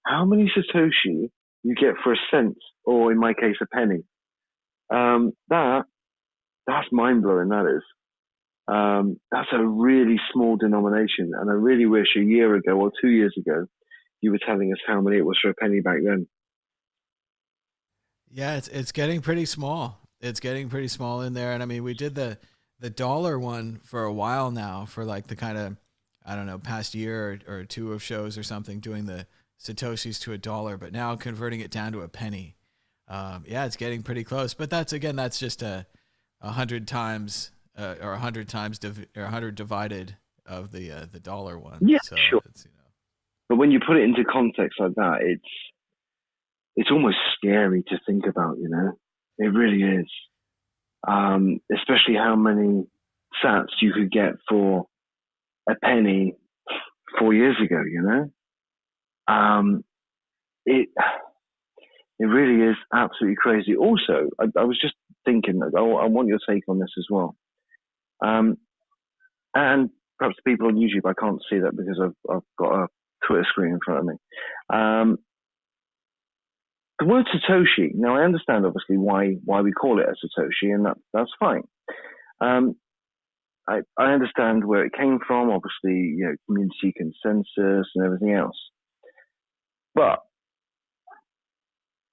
[SPEAKER 18] how many Satoshi you get for a cent, or in my case, a penny. That's mind blowing. That is. That's a really small denomination, and I really wish a year ago or 2 years ago you were telling us how many it was for a penny back then.
[SPEAKER 1] Yeah, it's getting pretty small. It's getting pretty small in there, and I mean, we did the dollar one for a while now, for like the kind of, I don't know, past year or two of shows or something, doing the Satoshis to $1, but now converting it down to a penny. Yeah, it's getting pretty close, but that's just 100 times. Or 100 times or 100 divided of the dollar one.
[SPEAKER 18] Yeah,
[SPEAKER 1] so
[SPEAKER 18] sure. But when you put it into context like that, it's almost scary to think about. It really is. Especially how many sats you could get for a penny 4 years ago. It really is absolutely crazy. Also, I was just thinking that I want your take on this as well. And perhaps people on YouTube, I can't see that because I've got a Twitter screen in front of me. The word Satoshi, now I understand obviously why we call it a Satoshi, and that's fine. I understand where it came from, obviously, community consensus and everything else. But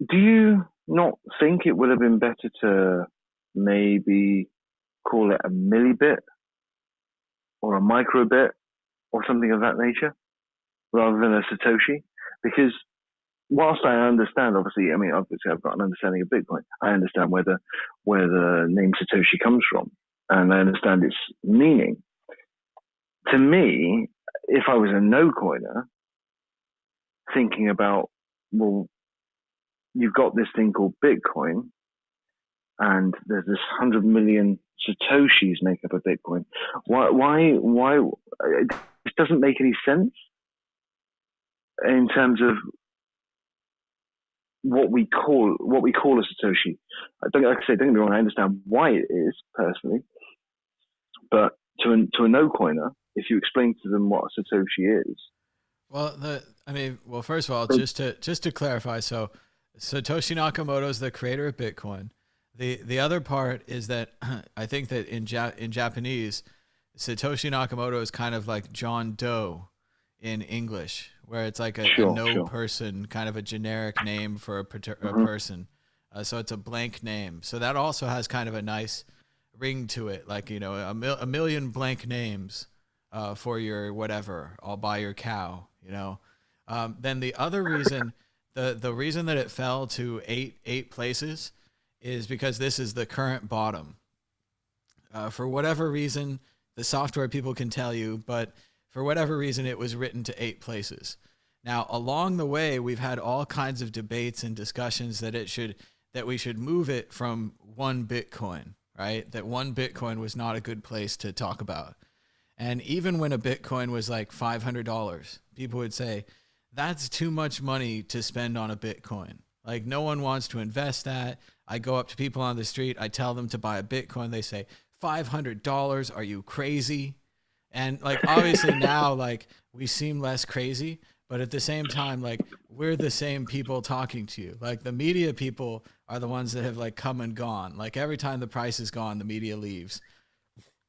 [SPEAKER 18] do you not think it would have been better to maybe call it a millibit or a microbit or something of that nature rather than a Satoshi? Because whilst I understand, obviously I've got an understanding of Bitcoin. I understand where the name Satoshi comes from, and I understand its meaning. To me, if I was a no-coiner, thinking about, well, you've got this thing called Bitcoin, and there's this 100 million Satoshis make up a Bitcoin. Why? It doesn't make any sense in terms of what we call a Satoshi. Like I say, don't get me wrong, I understand why it is personally, but to a no coiner, if you explain to them what a Satoshi is.
[SPEAKER 1] Well, first of all, just to clarify, so Satoshi Nakamoto is the creator of Bitcoin. The other part is that I think that in Japanese, Satoshi Nakamoto is kind of like John Doe in English, where it's like a person, kind of a generic name for a person. So it's a blank name. So that also has kind of a nice ring to it, like, you know, a million blank names for your whatever. I'll buy your cow, you know. Then the other reason, the reason that it fell to eight places is because this is the current bottom. For whatever reason, the software people can tell you, but for whatever reason, it was written to 8 places. Now, along the way, we've had all kinds of debates and discussions that we should move it from 1 Bitcoin, right? That 1 Bitcoin was not a good place to talk about. And even when a Bitcoin was like $500, people would say, that's too much money to spend on a Bitcoin. Like, no one wants to invest that. I go up to people on the street, I tell them to buy a Bitcoin. They say, $500, are you crazy? And like, obviously now, like, we seem less crazy, but at the same time, like, we're the same people talking to you. Like, the media people are the ones that have like come and gone. Like, every time the price is gone, the media leaves.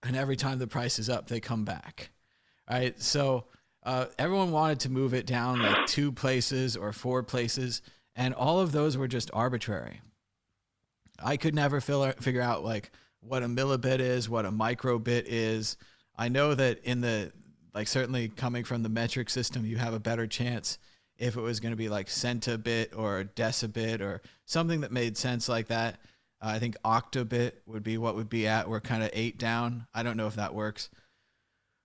[SPEAKER 1] And every time the price is up, they come back. Right? So everyone wanted to move it down like 2 places or 4 places. And all of those were just arbitrary. I could never figure out like what a millibit is, what a microbit is. I know that in the, like, certainly coming from the metric system, you have a better chance if it was going to be like centabit or decibit or something that made sense like that. I think octabit would be what would be at. We're kind of 8 down. I don't know if that works.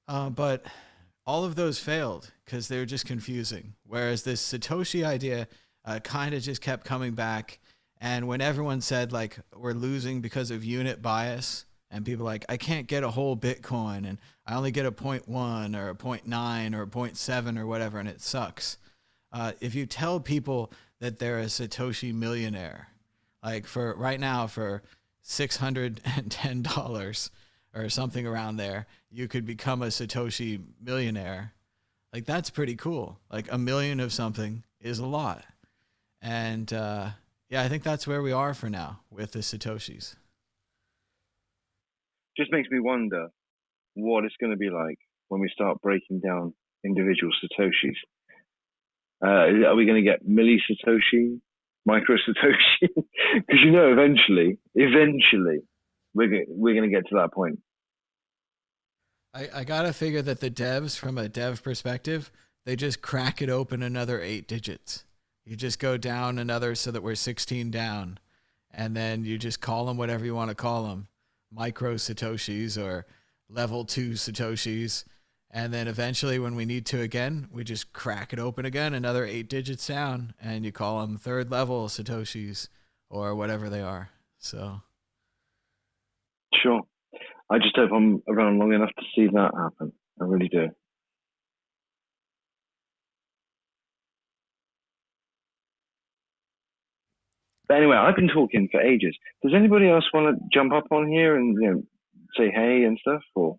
[SPEAKER 1] But all of those failed because they were just confusing. Whereas this Satoshi idea kind of just kept coming back. And when everyone said, like, we're losing because of unit bias, and people like, I can't get a whole Bitcoin, and I only get a 0.1 or a 0.9 or a 0.7 or whatever, and it sucks. If you tell people that they're a Satoshi millionaire, like for right now, for $610 or something around there, you could become a Satoshi millionaire. Like, that's pretty cool. Like, $1 million of something is a lot. And yeah, I think that's where we are for now with the Satoshis.
[SPEAKER 18] Just makes me wonder what it's going to be like when we start breaking down individual Satoshis. Are we going to get milli Satoshi, micro Satoshi? Because, you know, eventually, we're going to get to that point.
[SPEAKER 1] I got to figure that the devs, from a dev perspective, they just crack it open another 8 digits. You just go down another so that we're 16 down. And then you just call them whatever you want to call them. Micro Satoshis or level 2 Satoshis. And then eventually when we need to again, we just crack it open again, another 8 digits down, and you call them 3rd level Satoshis or whatever they are. So.
[SPEAKER 18] Sure. I just hope I'm around long enough to see that happen. I really do. But anyway, I've been talking for ages. Does anybody else want to jump up on here and, you know, say hey and stuff? Or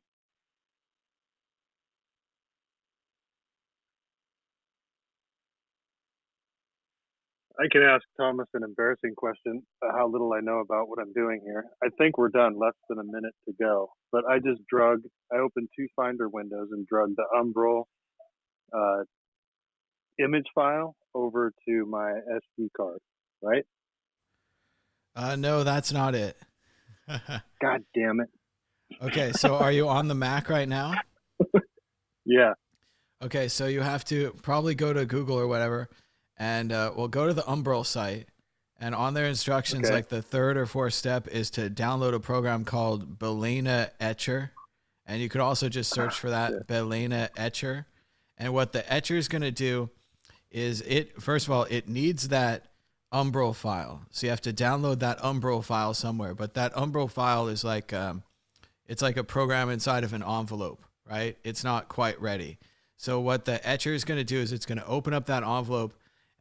[SPEAKER 19] I can ask Thomas an embarrassing question, how little I know about what I'm doing here. I think we're done, less than a minute to go. But I opened 2 Finder windows and drug the Umbrel image file over to my SD card, right?
[SPEAKER 1] No, that's not it.
[SPEAKER 19] God damn it.
[SPEAKER 1] Okay, so are you on the Mac right now?
[SPEAKER 19] Yeah.
[SPEAKER 1] Okay, so you have to probably go to Google or whatever, and we'll go to the Umbrel site, and on their instructions, like the 3rd or 4th step is to download a program called Balena Etcher, and you could also just search for that, Balena Etcher. And what the Etcher is going to do is first of all, it needs that Umbrel file. So you have to download that Umbrel file somewhere, but that Umbrel file is like, it's like a program inside of an envelope, right? It's not quite ready. So what the Etcher is going to do is it's going to open up that envelope,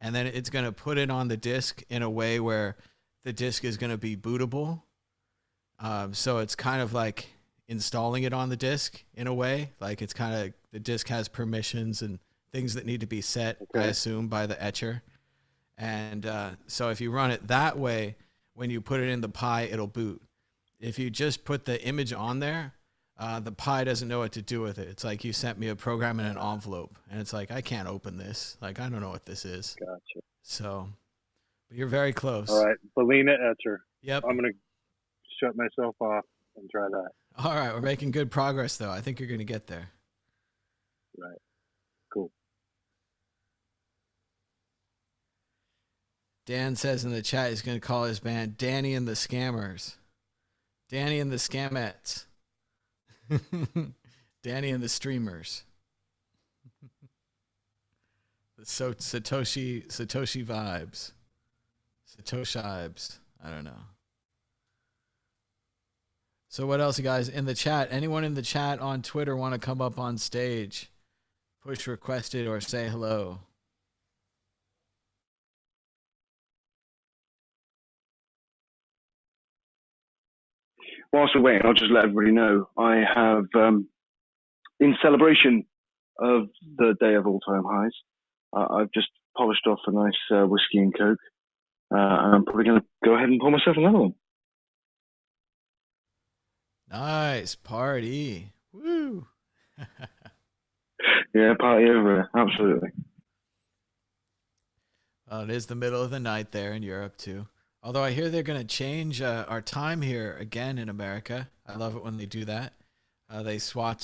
[SPEAKER 1] and then it's going to put it on the disk in a way where the disk is going to be bootable. So it's kind of like installing it on the disk in a way. Like it's kind of, the disk has permissions and things that need to be set, I assume, by the etcher. And so if you run it that way, when you put it in the Pi, it'll boot. If you just put the image on there, the Pi doesn't know what to do with it. It's like you sent me a program in an envelope, and it's like, I can't open this. Like, I don't know what this is.
[SPEAKER 19] Gotcha.
[SPEAKER 1] So, but you're very close.
[SPEAKER 19] All right, Belina Etcher.
[SPEAKER 1] Yep.
[SPEAKER 19] I'm going to shut myself off and try that.
[SPEAKER 1] All right, we're making good progress, though. I think you're going to get there.
[SPEAKER 19] Right. Cool.
[SPEAKER 1] Dan says in the chat he's going to call his band Danny and the Scammers. Danny and the Scamettes. Danny and the Streamers. The Satoshi vibes. Satoshi vibes. I don't know. So what else, you guys? In the chat, anyone in the chat on Twitter want to come up on stage? Push requested or say hello.
[SPEAKER 18] Whilst we're waiting, I'll just let everybody know I have, in celebration of the day of all-time highs, I've just polished off a nice whiskey and coke, and I'm probably going to go ahead and pour myself another one.
[SPEAKER 1] Nice party. Woo.
[SPEAKER 18] Yeah, party over it. Absolutely.
[SPEAKER 1] Well, it is the middle of the night there in Europe too. Although I hear they're going to change our time here again in America. I love it when they do that. They swap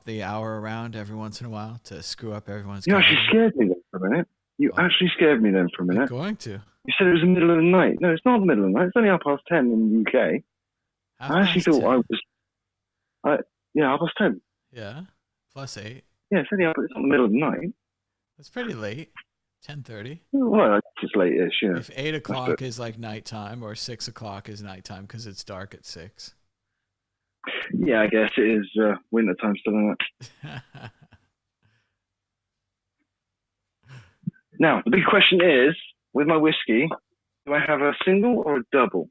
[SPEAKER 1] the hour around every once in a while to screw up everyone's.
[SPEAKER 18] You actually scared me then for a minute. You actually scared me then for a minute.
[SPEAKER 1] I'm going to.
[SPEAKER 18] You said it was the middle of the night. No, it's not the middle of the night. It's only 10:30 in the UK. I actually thought 10? I was. Yeah, 10:30.
[SPEAKER 1] Yeah, +8.
[SPEAKER 18] Yeah, it's only it's not the middle of the night.
[SPEAKER 1] That's pretty late. 10:30.
[SPEAKER 18] Well, it's late-ish, yeah.
[SPEAKER 1] If 8 o'clock is like nighttime, or 6 o'clock is nighttime because it's dark at 6.
[SPEAKER 18] Yeah, I guess it is winter time still, isn't it? Now, the big question is, with my whiskey, do I have a single or a double?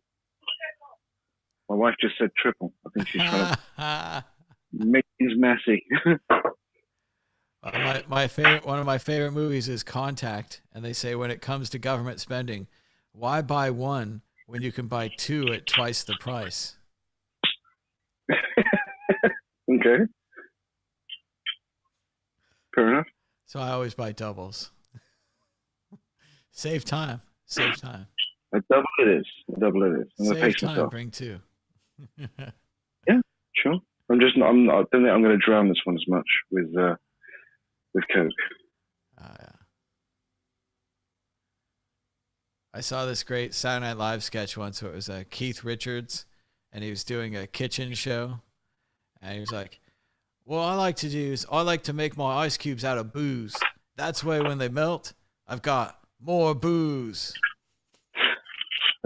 [SPEAKER 18] My wife just said triple. I think she's trying to make things messy.
[SPEAKER 1] One of my favorite movies is Contact, and they say when it comes to government spending, why buy one when you can buy two at twice the price?
[SPEAKER 18] Okay. Fair enough.
[SPEAKER 1] So I always buy doubles. Save time. Save time.
[SPEAKER 18] A double it is. A double it is. I'm
[SPEAKER 1] Save
[SPEAKER 18] gonna pace
[SPEAKER 1] time.
[SPEAKER 18] myself.
[SPEAKER 1] Bring two.
[SPEAKER 18] Yeah, sure. I don't think I'm going to drown this one as much with Coke.
[SPEAKER 1] Yeah. I saw this great Saturday Night Live sketch once where it was Keith Richards, and he was doing a kitchen show, and he was like, "What I like to do is I like to make my ice cubes out of booze. That's why when they melt, I've got more booze."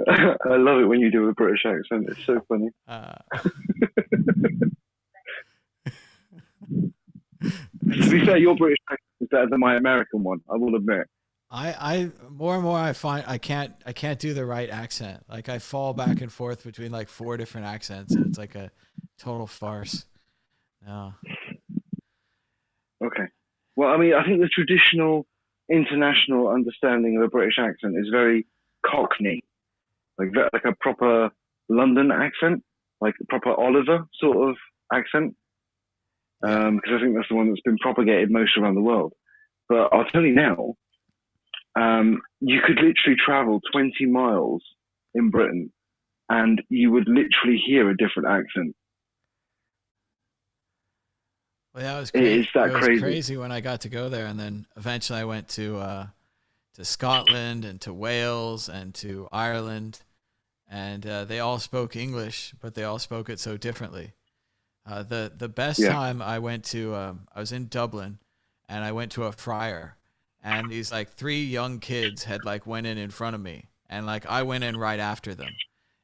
[SPEAKER 18] I love it when you do a British accent. It's so funny. To be fair, your British accent is better than my American one. I will admit.
[SPEAKER 1] I more and more I find I can't do the right accent. Like I fall back and forth between like 4 different accents, and it's like a total farce. No.
[SPEAKER 18] Okay. Well, I mean, I think the traditional international understanding of a British accent is very Cockney, like a proper London accent, like a proper Oliver sort of accent. Because I think that's the one that's been propagated most around the world. But I'll tell you now, you could literally travel 20 miles in Britain and you would literally hear a different accent.
[SPEAKER 1] Well, yeah, it was crazy when I got to go there, and then eventually I went to Scotland and to Wales and to Ireland, and they all spoke English, but they all spoke it so differently. The best time I went to, I was in Dublin, and I went to a friar, and these like 3 young kids had like went in front of me, and like I went in right after them,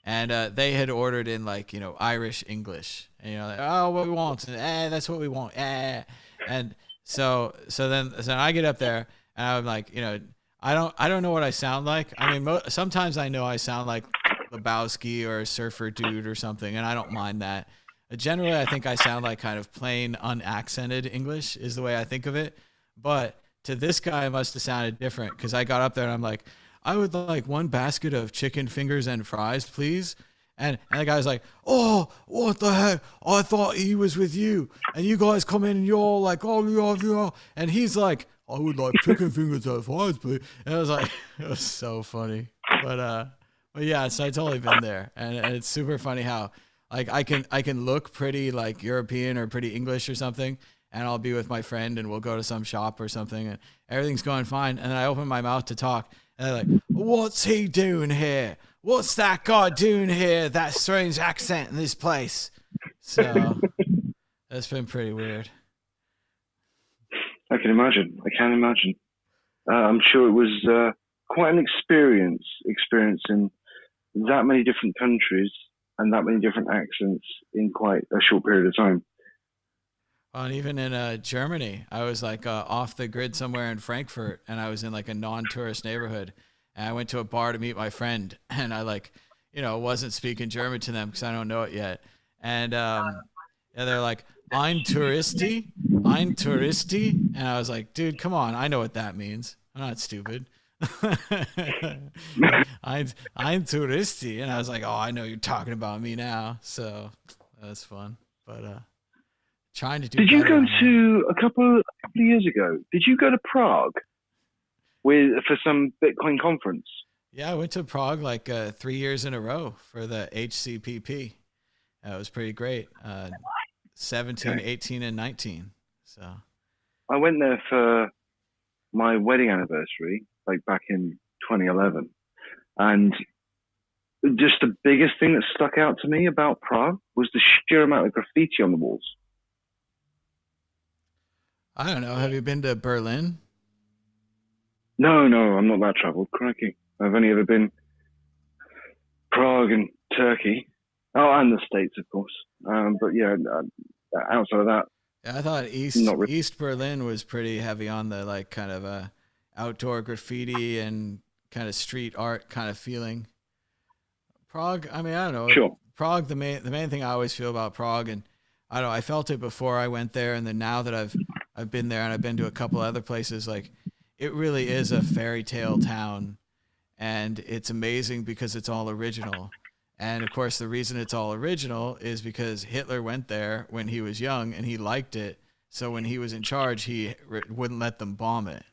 [SPEAKER 1] and they had ordered in like, you know, Irish English, and you know, like, oh, what we want, and that's what we want, and so then I get up there, and I'm like, you know, I don't know what I sound like. I mean, sometimes I know I sound like Lebowski or a surfer dude or something, and I don't mind that. Generally, I think I sound like kind of plain unaccented English is the way I think of it. But to this guy, it must have sounded different because I got up there and I'm like, I would like 1 basket of chicken fingers and fries, please. And the guy's like, oh, what the heck? I thought he was with you. And you guys come in and you're all like, oh, yeah. And he's like, I would like chicken fingers and fries, please. And I was like, it was so funny. But yeah, so I totally been there. And it's super funny how like I can look pretty like European or pretty English or something. And I'll be with my friend and we'll go to some shop or something and everything's going fine. And then I open my mouth to talk and they're like, what's he doing here? What's that guy doing here? That strange accent in this place. So that's been pretty weird.
[SPEAKER 18] I can imagine. I'm sure it was quite an experience experiencing that many different countries and that many different accents in quite a short period of time.
[SPEAKER 1] Well, and even in Germany, I was like off the grid somewhere in Frankfurt, and I was in like a non-tourist neighborhood. And I went to a bar to meet my friend, and I like, wasn't speaking German to them because I don't know it yet. And they're like, Ein Touristi. And I was like, dude, come on. I know what that means. I'm not stupid. Ein Touristi. And I was like, oh, I know you're talking about me now. So that's fun. But trying to do.
[SPEAKER 18] Did you go to a couple of years ago? Did you go to Prague for some Bitcoin conference?
[SPEAKER 1] Yeah, I went to Prague like 3 years in a row for the HCPP. It was pretty great. 17, 18, and 19. So
[SPEAKER 18] I went there for my wedding anniversary, like back in 2011, and just the biggest thing that stuck out to me about Prague was the sheer amount of graffiti on the walls.
[SPEAKER 1] I don't know. Have you been to Berlin?
[SPEAKER 18] No, I'm not that traveled. Crikey. I've only ever been Prague and Turkey. Oh, and the States, of course. But yeah, outside of that.
[SPEAKER 1] Yeah, I thought East Berlin was pretty heavy on the like kind of outdoor graffiti and kind of street art kind of feeling. Prague, I mean, I don't know.
[SPEAKER 18] Sure.
[SPEAKER 1] Prague, the main thing I always feel about Prague, and I don't know, I felt it before I went there, and then now that I've been there and I've been to a couple other places, like it really is a fairy tale town, and it's amazing because it's all original. And of course, the reason it's all original is because Hitler went there when he was young and he liked it. So when he was in charge, he wouldn't let them bomb it.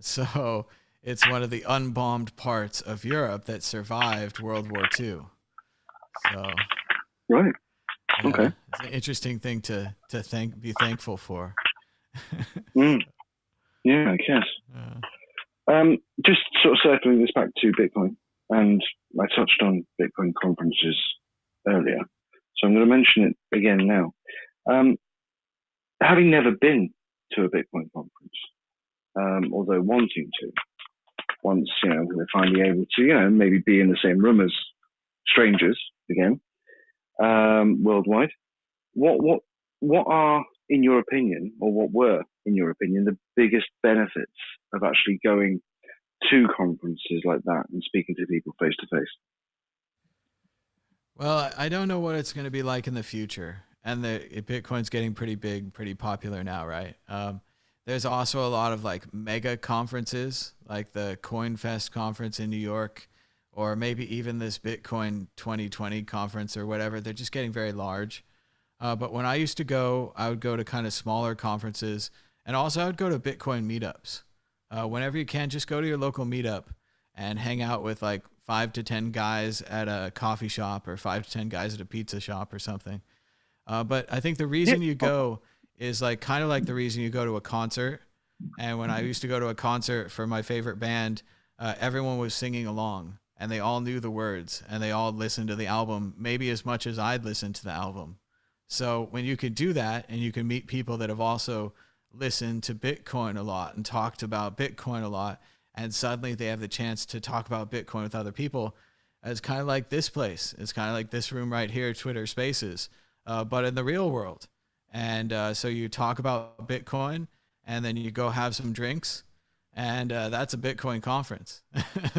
[SPEAKER 1] So it's one of the unbombed parts of Europe that survived World War II. So,
[SPEAKER 18] right.
[SPEAKER 1] Yeah,
[SPEAKER 18] okay.
[SPEAKER 1] It's an interesting thing to be thankful for.
[SPEAKER 18] Yeah, I guess. Just sort of circling this back to Bitcoin, and I touched on Bitcoin conferences earlier, so I'm going to mention it again now. Having never been to a Bitcoin conference, although wanting to, once we're finally able to, maybe be in the same room as strangers again, worldwide. What are, in your opinion, or what were, in your opinion, the biggest benefits of actually going to conferences like that and speaking to people face to face?
[SPEAKER 1] Well, I don't know what it's going to be like in the future. And Bitcoin's getting pretty big, pretty popular now, right? There's also a lot of like mega conferences, like the CoinFest conference in New York, or maybe even this Bitcoin 2020 conference or whatever. They're just getting very large. But when I used to go, I would go to kind of smaller conferences, and also I would go to Bitcoin meetups. Whenever you can, just go to your local meetup and hang out with like 5 to 10 guys at a coffee shop or 5 to 10 guys at a pizza shop or something. But I think the reason you go is like kind of like the reason you go to a concert. And when I used to go to a concert for my favorite band, everyone was singing along and they all knew the words and they all listened to the album maybe as much as I'd listened to the album. So when you can do that and you can meet people that have also listened to Bitcoin a lot and talked about Bitcoin a lot, and suddenly they have the chance to talk about Bitcoin with other people, it's kind of like this place. It's kind of like this room right here, Twitter Spaces, but in the real world. And so you talk about Bitcoin and then you go have some drinks and that's a Bitcoin conference.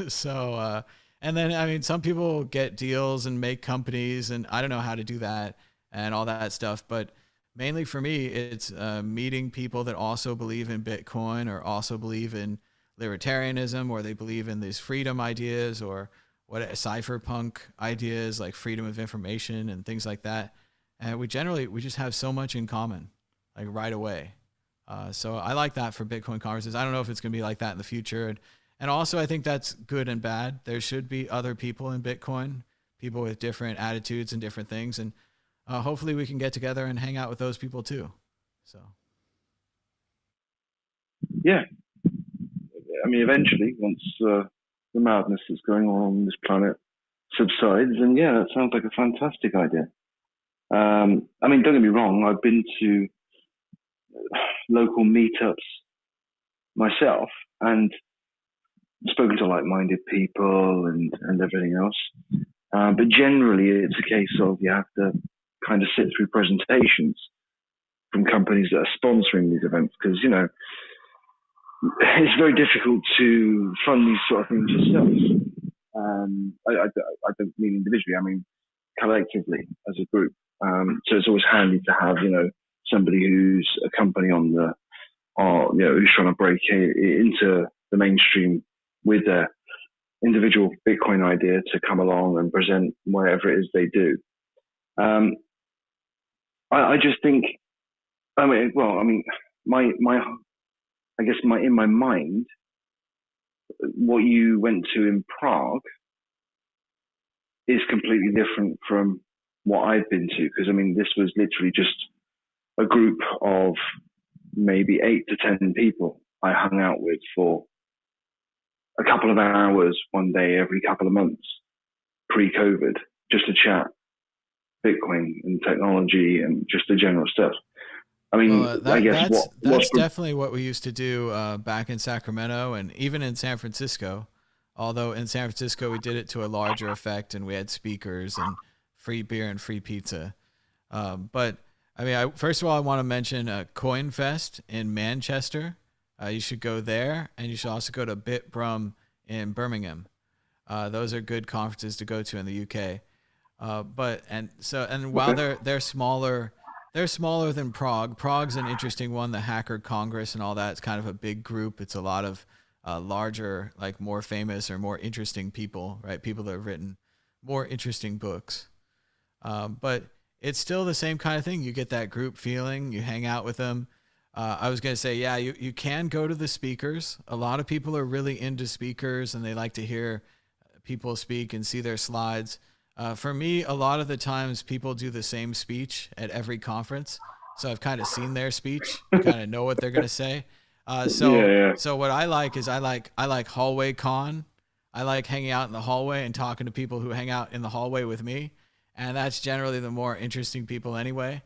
[SPEAKER 1] So, and then, I mean, some people get deals and make companies, and I don't know how to do that and all that stuff. But mainly for me, it's meeting people that also believe in Bitcoin or also believe in libertarianism, or they believe in these freedom ideas, or what cypherpunk ideas like freedom of information and things like that. And we just have so much in common, like right away. So I like that for Bitcoin conferences. I don't know if it's going to be like that in the future. And also, I think that's good and bad. There should be other people in Bitcoin, people with different attitudes and different things. And hopefully we can get together and hang out with those people too. So.
[SPEAKER 18] Yeah. I mean, eventually, once the madness that's going on this planet subsides, and yeah, that sounds like a fantastic idea. I mean, don't get me wrong, I've been to local meetups myself and spoken to like-minded people and everything else. But generally, it's a case of you have to kind of sit through presentations from companies that are sponsoring these events, because, you know, it's very difficult to fund these sort of things yourself. I don't mean individually, I mean collectively as a group. So it's always handy to have, you know, somebody who's a company on the, or, you know, who's trying to break into the mainstream with their individual Bitcoin idea to come along and present whatever it is they do. I just think, I mean, in my mind, what you went to in Prague is completely different from what I've been to. Because, I mean, this was literally just a group of maybe 8 to 10 people I hung out with for a couple of hours one day every couple of months pre-COVID, just to chat Bitcoin and technology and just the general stuff. I mean, I guess
[SPEAKER 1] that's definitely what we used to do back in Sacramento and even in San Francisco. Although in San Francisco we did it to a larger effect and we had speakers and free beer and free pizza. But I mean, first of all, I want to mention CoinFest in Manchester. You should go there, and you should also go to BitBrum in Birmingham. Those are good conferences to go to in the UK. While they're smaller. They're smaller than Prague. Prague's an interesting one. The Hacker Congress and all that. It's kind of a big group. It's a lot of larger, like more famous or more interesting people, right? People that have written more interesting books. But it's still the same kind of thing. You get that group feeling. You hang out with them. I was going to say, yeah, you can go to the speakers. A lot of people are really into speakers and they like to hear people speak and see their slides. For me, a lot of the times people do the same speech at every conference. So I've kind of seen their speech, kind of know what they're going to say. So what I like is I like hallway con. I like hanging out in the hallway and talking to people who hang out in the hallway with me. And that's generally the more interesting people anyway.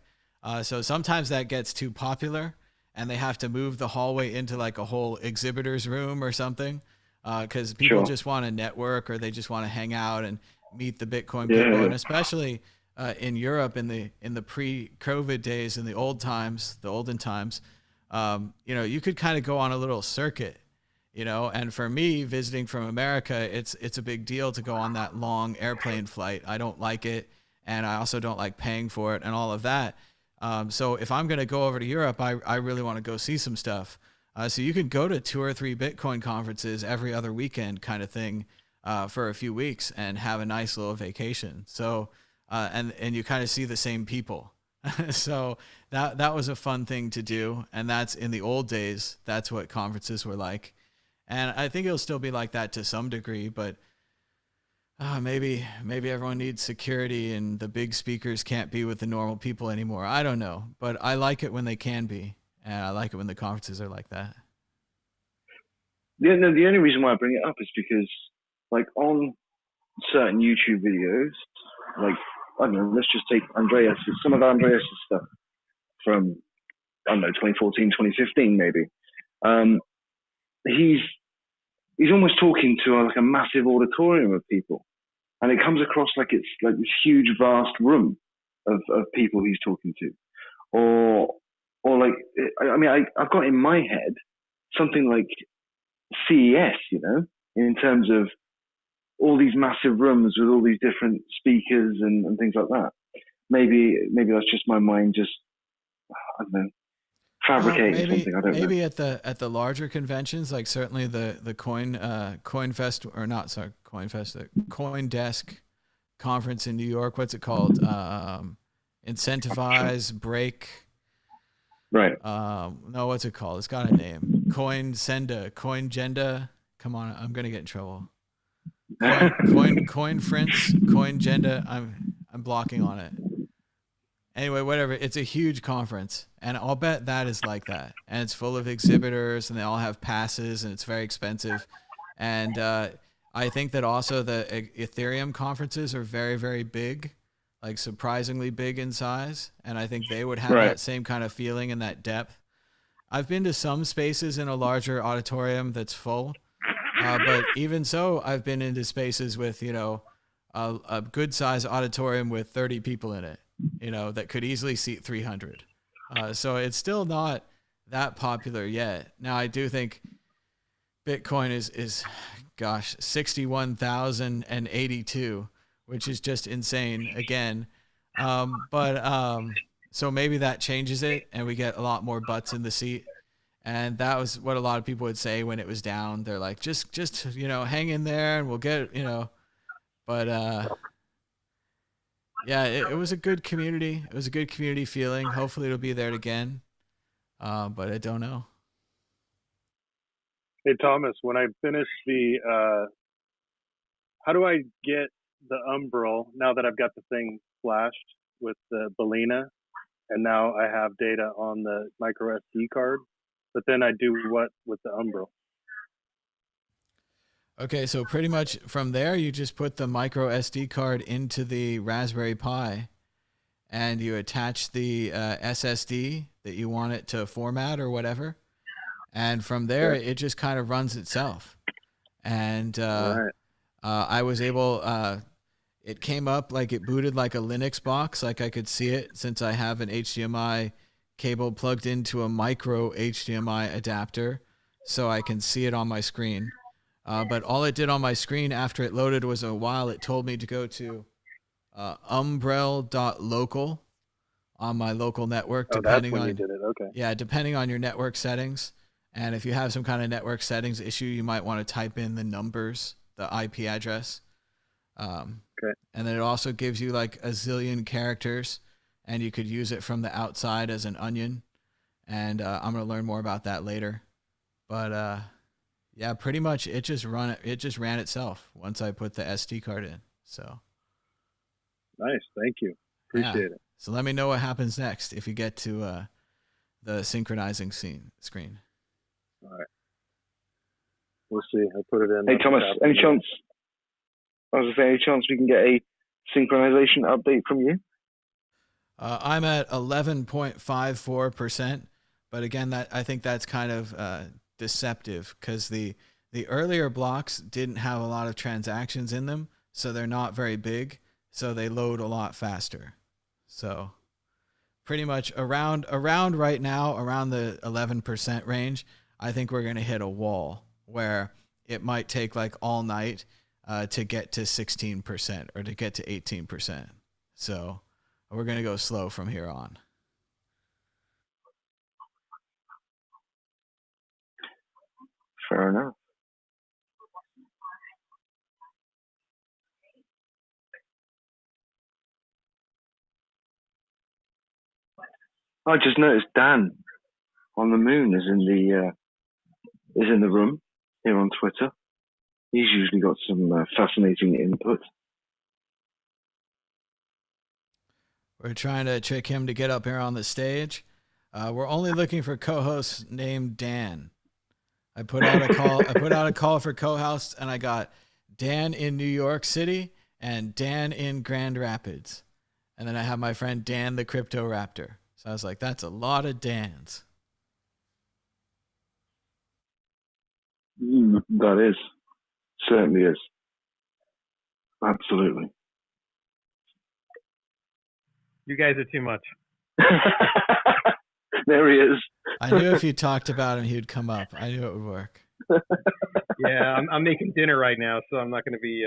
[SPEAKER 1] So sometimes that gets too popular and they have to move the hallway into like a whole exhibitor's room or something. Cause people just want to network or they just want to hang out and meet the Bitcoin people. And especially in Europe in the pre-COVID days, in the olden times, you know, you could kind of go on a little circuit, you know, and for me visiting from America, it's a big deal to go on that long airplane flight. I don't like it. And I also don't like paying for it and all of that. So if I'm going to go over to Europe, I really want to go see some stuff. So you could go to 2 or 3 Bitcoin conferences every other weekend kind of thing for a few weeks and have a nice little vacation. So, and you kind of see the same people. So that was a fun thing to do. And that's in the old days. That's what conferences were like. And I think it'll still be like that to some degree, but maybe everyone needs security and the big speakers can't be with the normal people anymore. I don't know, but I like it when they can be. And I like it when the conferences are like that.
[SPEAKER 18] Yeah, no, the only reason why I bring it up is because, like, on certain YouTube videos, like, I don't know, let's just take some of Andreas' stuff from, I don't know, 2014, 2015, maybe. He's almost talking to like a massive auditorium of people. And it comes across like it's like this huge, vast room of people he's talking to. Or like, I mean, I've got in my head something like CES, you know, in terms of all these massive rooms with all these different speakers and things like that. Maybe that's just my mind just, I don't know, fabricating something. I don't know.
[SPEAKER 1] Maybe at the larger conventions, like certainly the CoinFest, or not, sorry, CoinFest, the CoinDesk conference in New York. What's it called? Incentivize, Break.
[SPEAKER 18] Right.
[SPEAKER 1] No, what's it called? It's got a name. CoinGenda. Come on, I'm gonna get in trouble. CoinFrance, CoinGenda. I'm blocking on it. Anyway, whatever. It's a huge conference, and I'll bet that is like that. And it's full of exhibitors, and they all have passes, and it's very expensive. And I think that also the Ethereum conferences are very, very big, like surprisingly big in size. And I think they would have that same kind of feeling and that depth. I've been to some spaces in a larger auditorium that's full, but even so, I've been into spaces with, you know, a good size auditorium with 30 people in it, you know, that could easily seat 300. So it's still not that popular yet. Now, I do think Bitcoin is gosh, 61,082, which is just insane again. So maybe that changes it and we get a lot more butts in the seat. And that was what a lot of people would say when it was down. They're like, just, you know, hang in there and we'll get, you know, but, yeah, it was a good community. It was a good community feeling. Hopefully it'll be there again. But I don't know.
[SPEAKER 19] Hey, Thomas, when I finish how do I get the Umbrel now that I've got the thing flashed with the Balena, and now I have data on the micro SD card, but then I do what with the Umbrel?
[SPEAKER 1] Okay, so pretty much from there, you just put the micro SD card into the Raspberry Pi, and you attach the SSD that you want it to format or whatever. And from there, it just kind of runs itself. And I was able, it came up like it booted like a Linux box, like I could see it since I have an HDMI cable plugged into a micro HDMI adapter, so I can see it on my screen. But all it did on my screen after it loaded was it told me to go to umbrel.local on my local network, depending on,
[SPEAKER 19] you did it. Okay.
[SPEAKER 1] Yeah, depending on your network settings. And if you have some kind of network settings issue, you might want to type in the numbers, the IP address.
[SPEAKER 19] Okay.
[SPEAKER 1] And then it also gives you like a zillion characters, and you could use it from the outside as an onion. And I'm going to learn more about that later. But yeah, pretty much it just ran itself once I put the SD card in. So
[SPEAKER 19] nice. Thank you. Appreciate it.
[SPEAKER 1] So let me know what happens next if you get to the synchronizing screen.
[SPEAKER 19] All right. We'll see. I put it in.
[SPEAKER 18] Hey, Thomas, any chance we can get a synchronization update from you?
[SPEAKER 1] I'm at 11.54%, but again, I think that's kind of deceptive because the earlier blocks didn't have a lot of transactions in them, so they're not very big, so they load a lot faster. So pretty much around right now, around the 11% range, I think we're going to hit a wall where it might take like all night to get to 16% or to get to 18%. So we're going to go slow from here on.
[SPEAKER 18] Fair enough. I just noticed Dan on the moon is in the room here on Twitter. He's usually got some fascinating input.
[SPEAKER 1] We're trying to trick him to get up here on the stage. We're only looking for co-hosts named Dan. I put out a call for co-hosts, and I got Dan in New York City and Dan in Grand Rapids. And then I have my friend Dan the Crypto Raptor. So I was like, that's a lot of Dans.
[SPEAKER 18] That is. Certainly is. Absolutely.
[SPEAKER 4] You guys are too much.
[SPEAKER 18] There he is.
[SPEAKER 1] I knew if you talked about him, he would come up. I knew it would work.
[SPEAKER 4] Yeah, I'm making dinner right now, so I'm not going to be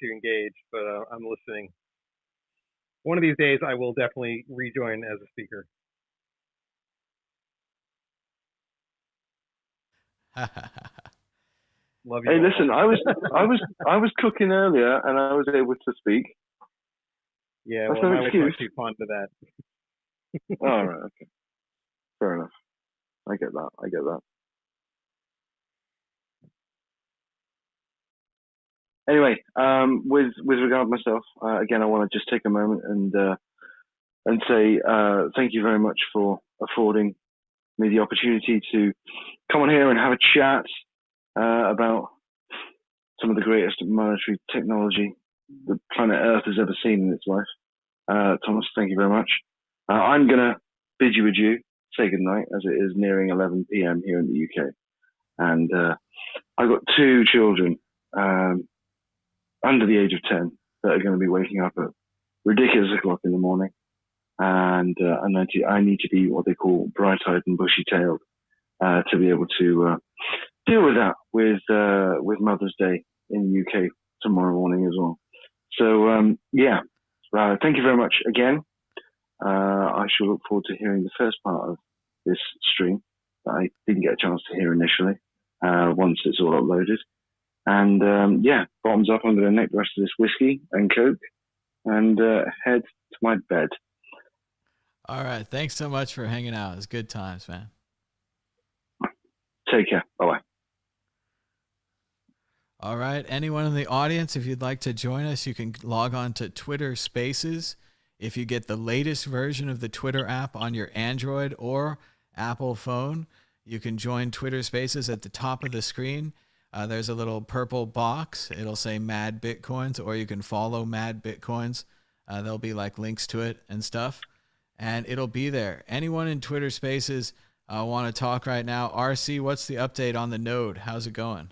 [SPEAKER 4] too engaged, but I'm listening. One of these days, I will definitely rejoin as a speaker. Love you.
[SPEAKER 18] Hey,
[SPEAKER 4] all.
[SPEAKER 18] listen, I was cooking earlier and I was able to speak.
[SPEAKER 4] Yeah,
[SPEAKER 18] That's
[SPEAKER 4] well,
[SPEAKER 18] no
[SPEAKER 4] my wife
[SPEAKER 18] excuse.
[SPEAKER 4] actually fond of that.
[SPEAKER 18] All right, okay, fair enough. I get that. Anyway, with regard to myself, again, I want to just take a moment and say thank you very much for affording me the opportunity to come on here and have a chat about some of the greatest monetary technology the planet Earth has ever seen in its life. Thomas, thank you very much. I'm going to bid you adieu, say goodnight, as it is nearing 11 p.m. here in the UK. And I've got 2 children under the age of 10 that are going to be waking up at ridiculous o'clock in the morning. And I need to be what they call bright-eyed and bushy-tailed to be able to deal with that with Mother's Day in the UK tomorrow morning as well. So thank you very much again. I shall look forward to hearing the first part of this stream that I didn't get a chance to hear initially once it's all uploaded. And bottoms up, I'm going to neck the rest of this whiskey and Coke and head to my bed.
[SPEAKER 1] All right. Thanks so much for hanging out. It's good times, man.
[SPEAKER 18] Take care. Bye-bye.
[SPEAKER 1] All right. Anyone in the audience, if you'd like to join us, you can log on to Twitter Spaces. If you get the latest version of the Twitter app on your Android or Apple phone, you can join Twitter Spaces at the top of the screen. There's a little purple box. It'll say Mad Bitcoins, or you can follow Mad Bitcoins. There'll be like links to it and stuff, and it'll be there. Anyone in Twitter Spaces want to talk right now? RC, what's the update on the node? How's it going?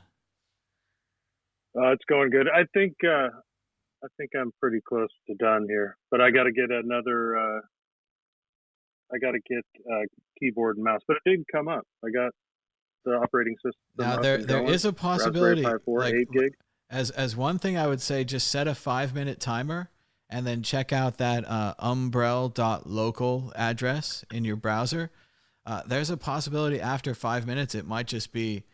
[SPEAKER 19] It's going good. I think I'm pretty close to done here, but I got to get another. I got to get keyboard and mouse, but it did come up. I got the operating system.
[SPEAKER 1] Now there is a possibility,
[SPEAKER 19] Raspberry Pi 4,
[SPEAKER 1] like,
[SPEAKER 19] 8 gig.
[SPEAKER 1] As one thing, I would say just set a 5-minute timer and then check out that umbrel.local address in your browser. There's a possibility after 5 minutes it might just be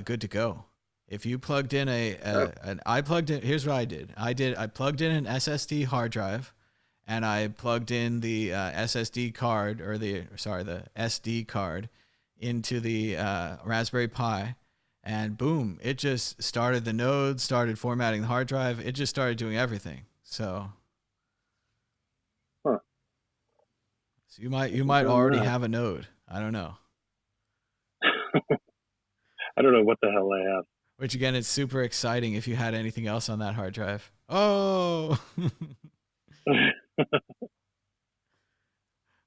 [SPEAKER 1] good to go. If you plugged in here's what I did. I plugged in an SSD hard drive, and I plugged in the SSD card, or the SD card, into the Raspberry Pi, and boom, it just started the node, started formatting the hard drive. It just started doing everything. So you might already have a node. I don't know.
[SPEAKER 19] I don't know what the hell I have.
[SPEAKER 1] Which again, it's super exciting if you had anything else on that hard drive. Oh.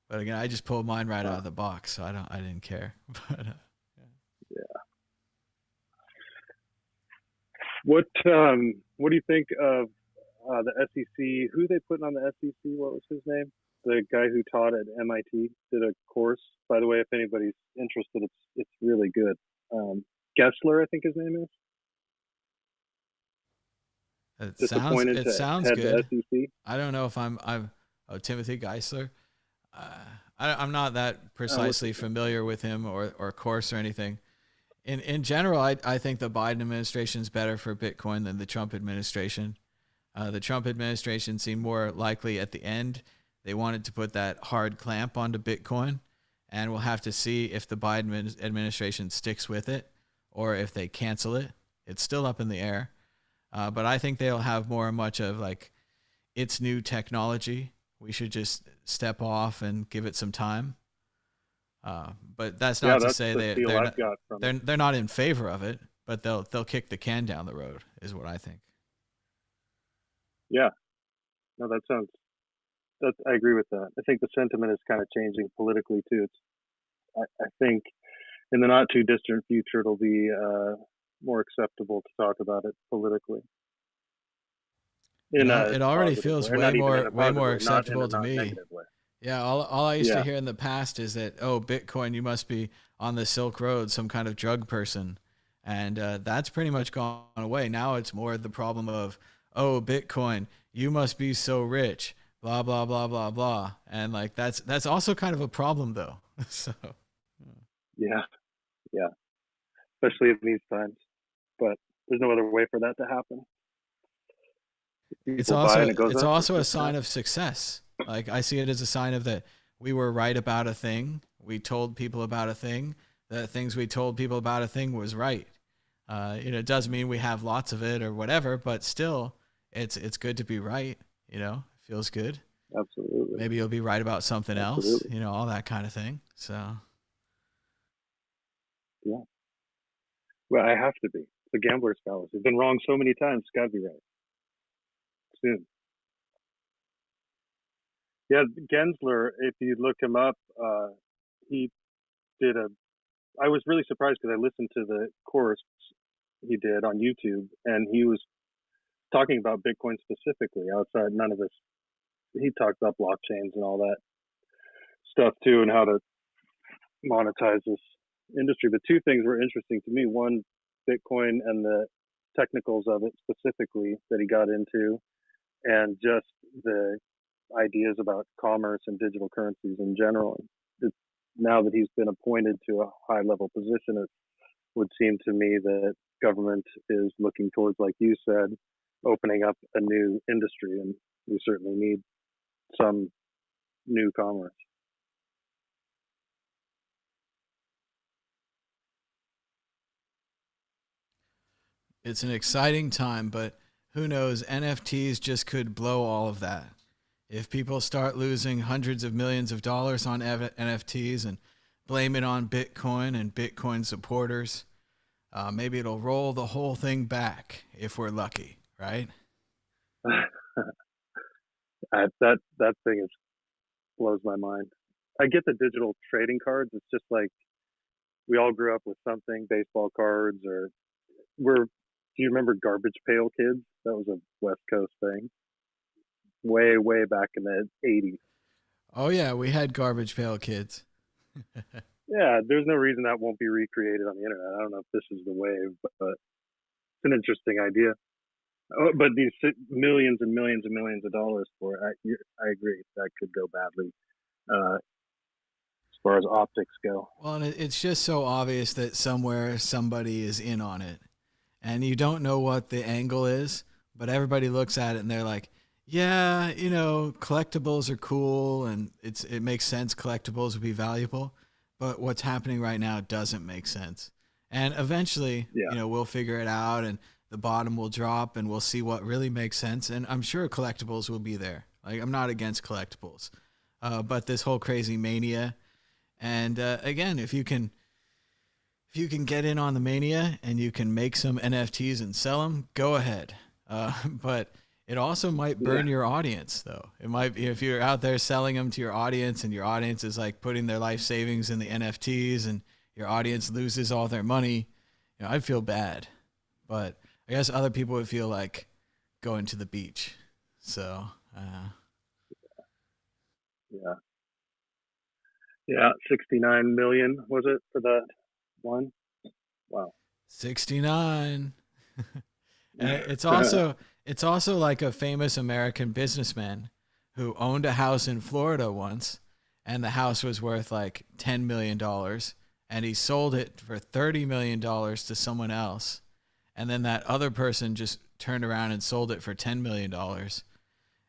[SPEAKER 1] But again, I just pulled mine right out of the box, so I didn't care. But
[SPEAKER 19] yeah. What do you think of the SEC? Who they putting on the SEC? What was his name? The guy who taught at MIT, did a course. By the way, if anybody's interested, it's really good. Gessler, I think his name is.
[SPEAKER 1] It sounds good. I don't know if I'm Timothy Geisler. I'm not that precisely familiar with him or course or anything. In general, I think the Biden administration is better for Bitcoin than the Trump administration. The Trump administration seemed more likely at the end. They wanted to put that hard clamp onto Bitcoin, and we'll have to see if the Biden administration sticks with it or if they cancel it. It's still up in the air. But I think they'll have much of like, it's new technology. We should just step off and give it some time. But that's not to say they're not in favor of it, but they'll kick the can down the road, is what I think.
[SPEAKER 19] Yeah, no, I agree with that. I think the sentiment is kind of changing politically too. I think in the not too distant future it'll be more acceptable to talk about it politically.
[SPEAKER 1] It already feels way more acceptable to me. Yeah, all I used to hear in the past is that, oh, Bitcoin, you must be on the Silk Road, some kind of drug person. And that's pretty much gone away. Now it's more the problem of, oh, Bitcoin, you must be so rich, blah, blah, blah, blah, blah. And like, that's also kind of a problem though. So.
[SPEAKER 19] Yeah. Especially in these times, but there's no other way for that to happen.
[SPEAKER 1] It's also a sign of success. Like I see it as a sign of that we were right about a thing. We told people about a thing. The things we told people about a thing was right. It doesn't mean we have lots of it or whatever, but still, it's good to be right. It feels good.
[SPEAKER 19] Absolutely.
[SPEAKER 1] Maybe you'll be right about something else. All that kind of thing. So.
[SPEAKER 19] Yeah. Well, I have to be. It's a gambler's fallacy. I've been wrong so many times. It's got to be right. Soon. Yeah, Gensler, if you look him up, he did I was really surprised because I listened to the course he did on YouTube, and he was talking about Bitcoin specifically outside none of this. He talked about blockchains and all that stuff too, and how to monetize this industry. But two things were interesting to me. One, Bitcoin and the technicals of it specifically that he got into, and just the ideas about commerce and digital currencies in general. Now that he's been appointed to a high level position, it would seem to me that government is looking towards, like you said, opening up a new industry, and we certainly need some new commerce.
[SPEAKER 1] It's an exciting time, but who knows? NFTs just could blow all of that. If people start losing hundreds of millions of dollars on NFTs and blame it on Bitcoin and Bitcoin supporters, maybe it'll roll the whole thing back if we're lucky, right?
[SPEAKER 19] That thing blows my mind. I get the digital trading cards. It's just like we all grew up with something, baseball cards, or do you remember Garbage Pail Kids? That was a West Coast thing. Way, way back in the 80s.
[SPEAKER 1] Oh, yeah, we had Garbage Pail Kids.
[SPEAKER 19] Yeah, there's no reason that won't be recreated on the internet. I don't know if this is the wave, but it's an interesting idea. But these millions and millions and millions of dollars for it, I agree. That could go badly as far as optics go.
[SPEAKER 1] Well, and it's just so obvious that somewhere somebody is in on it. And you don't know what the angle is, but everybody looks at it and they're like, yeah, collectibles are cool and it makes sense collectibles would be valuable, but what's happening right now doesn't make sense. And eventually, we'll figure it out and the bottom will drop and we'll see what really makes sense. And I'm sure collectibles will be there. Like, I'm not against collectibles, but this whole crazy mania. And again, if you can get in on the mania and you can make some NFTs and sell them, go ahead. But it also might burn your audience, though. It might be if you're out there selling them to your audience and your audience is like putting their life savings in the NFTs and your audience loses all their money. I'd feel bad. But I guess other people would feel like going to the beach. So,
[SPEAKER 19] Yeah, 69 million was it for that one? Wow.
[SPEAKER 1] 69. And it's also like a famous American businessman who owned a house in Florida once, and the house was worth like $10 million, and he sold it for $30 million to someone else. And then that other person just turned around and sold it for $10 million.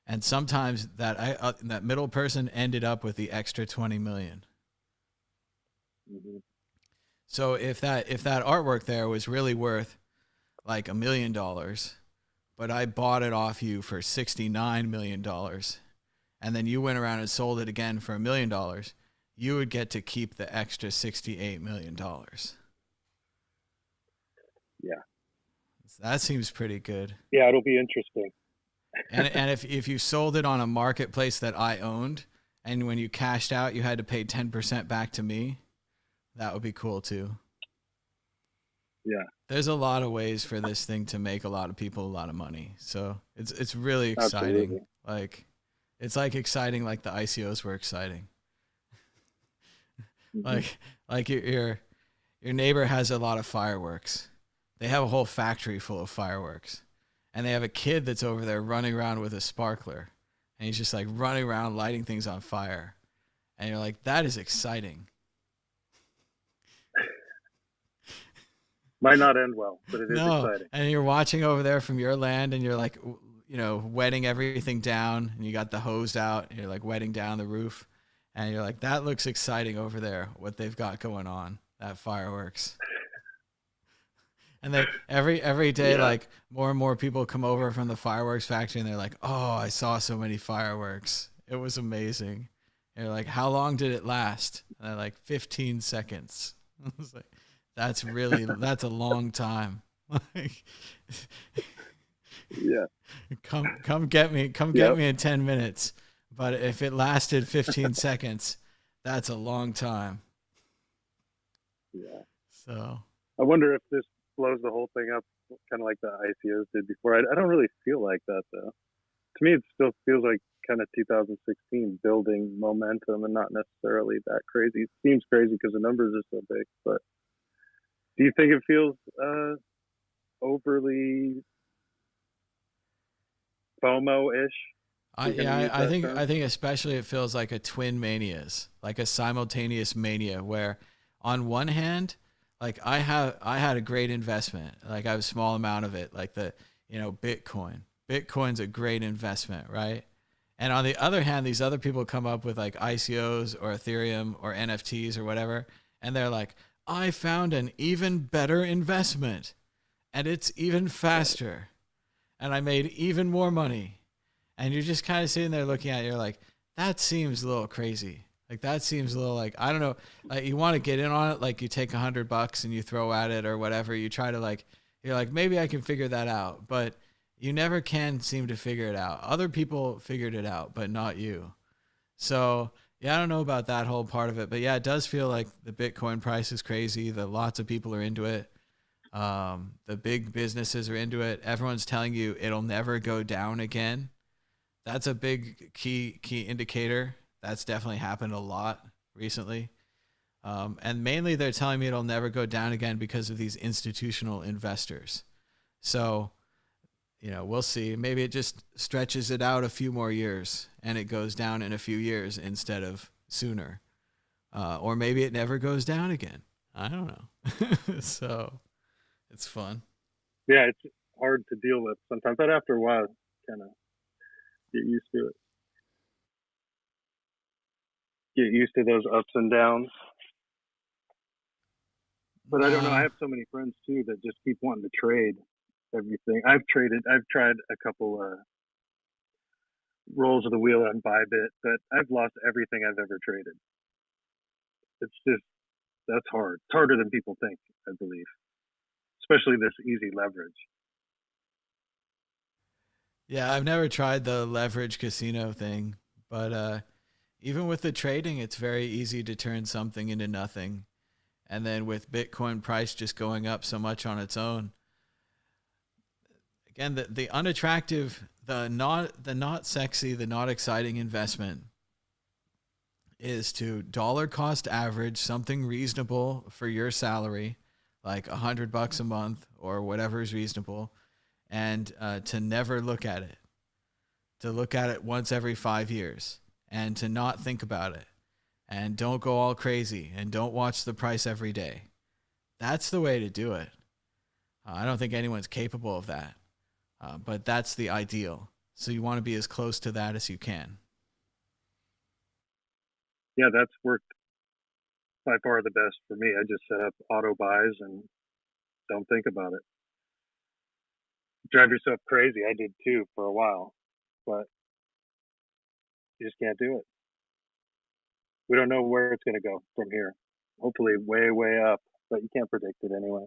[SPEAKER 1] And sometimes that middle person ended up with the extra $20 million.
[SPEAKER 19] Mm-hmm.
[SPEAKER 1] So if that artwork there was really worth like $1 million, but I bought it off you for $69 million, and then you went around and sold it again for $1 million, you would get to keep the extra $68 million.
[SPEAKER 19] Yeah.
[SPEAKER 1] So that seems pretty good.
[SPEAKER 19] Yeah, it'll be interesting.
[SPEAKER 1] and if you sold it on a marketplace that I owned, and when you cashed out, you had to pay 10% back to me, that would be cool too.
[SPEAKER 19] Yeah.
[SPEAKER 1] There's a lot of ways for this thing to make a lot of people a lot of money. So it's really exciting.
[SPEAKER 19] Absolutely.
[SPEAKER 1] Like, it's like exciting like the ICOs were exciting.
[SPEAKER 19] Mm-hmm.
[SPEAKER 1] Like your neighbor has a lot of fireworks, They have a whole factory full of fireworks, and they have a kid that's over there running around with a sparkler, and he's just like running around lighting things on fire. And you're like, that is exciting.
[SPEAKER 19] Might not end well, but it is
[SPEAKER 1] No,
[SPEAKER 19] exciting.
[SPEAKER 1] and you're watching over there from your land, and you're like, wetting everything down, and you got the hose out, and you're like wetting down the roof, and you're like, that looks exciting over there, what they've got going on, that fireworks. And they every day, like more and more people come over from the fireworks factory, and they're like, oh, I saw so many fireworks. It was amazing. And you're like, how long did it last? And they're like, 15 seconds. I was like, that's a long time.
[SPEAKER 19] Yeah.
[SPEAKER 1] Come get me in 10 minutes. But if it lasted 15 seconds, that's a long time.
[SPEAKER 19] Yeah.
[SPEAKER 1] So
[SPEAKER 19] I wonder if this blows the whole thing up, kind of like the ICOs did before. I don't really feel like that, though. To me, it still feels like kind of 2016, building momentum and not necessarily that crazy. It seems crazy because the numbers are so big, but do you think it feels overly FOMO-ish?
[SPEAKER 1] I think especially it feels like a twin manias, like a simultaneous mania where on one hand, like I had a great investment, like I have a small amount of it, like Bitcoin. Bitcoin's a great investment, right? And on the other hand, these other people come up with like ICOs or Ethereum or NFTs or whatever, and they're like, I found an even better investment, and it's even faster, and I made even more money. And you're just kind of sitting there looking at it, you're like, that seems a little crazy. Like that seems a little like, I don't know, like you want to get in on it, like you take $100 and you throw at it or whatever. You try to you're like, maybe I can figure that out, but you never can seem to figure it out. Other people figured it out, but not you. So yeah, I don't know about that whole part of it, but yeah, it does feel like the Bitcoin price is crazy. That lots of people are into it. The big businesses are into it. Everyone's telling you it'll never go down again. That's a big key indicator. That's definitely happened a lot recently. And mainly they're telling me it'll never go down again because of these institutional investors. So, we'll see. Maybe it just stretches it out a few more years and it goes down in a few years instead of sooner. Or maybe it never goes down again. I don't know. So it's fun.
[SPEAKER 19] Yeah, it's hard to deal with sometimes, but after a while, kind of get used to it. Get used to those ups and downs. But I don't know. I have so many friends too that just keep wanting to trade everything. I've tried a couple rolls of the wheel on Bybit, but I've lost everything I've ever traded. That's hard. It's harder than people think, I believe. Especially this easy leverage.
[SPEAKER 1] Yeah, I've never tried the leverage casino thing, but even with the trading, it's very easy to turn something into nothing. And then with Bitcoin price just going up so much on its own, again, the unattractive, the not sexy, the not exciting investment is to dollar cost average something reasonable for your salary, like $100 a month or whatever is reasonable, and to never look at it, to look at it once every 5 years and to not think about it and don't go all crazy and don't watch the price every day. That's the way to do it. I don't think anyone's capable of that, but that's the ideal. So you want to be as close to that as you can.
[SPEAKER 19] Yeah, that's worked by far the best for me. I just set up auto buys and don't think about it. Drive yourself crazy. I did too for a while, but you just can't do it. We don't know where it's going to go from here. Hopefully way, way up, but you can't predict it anyway.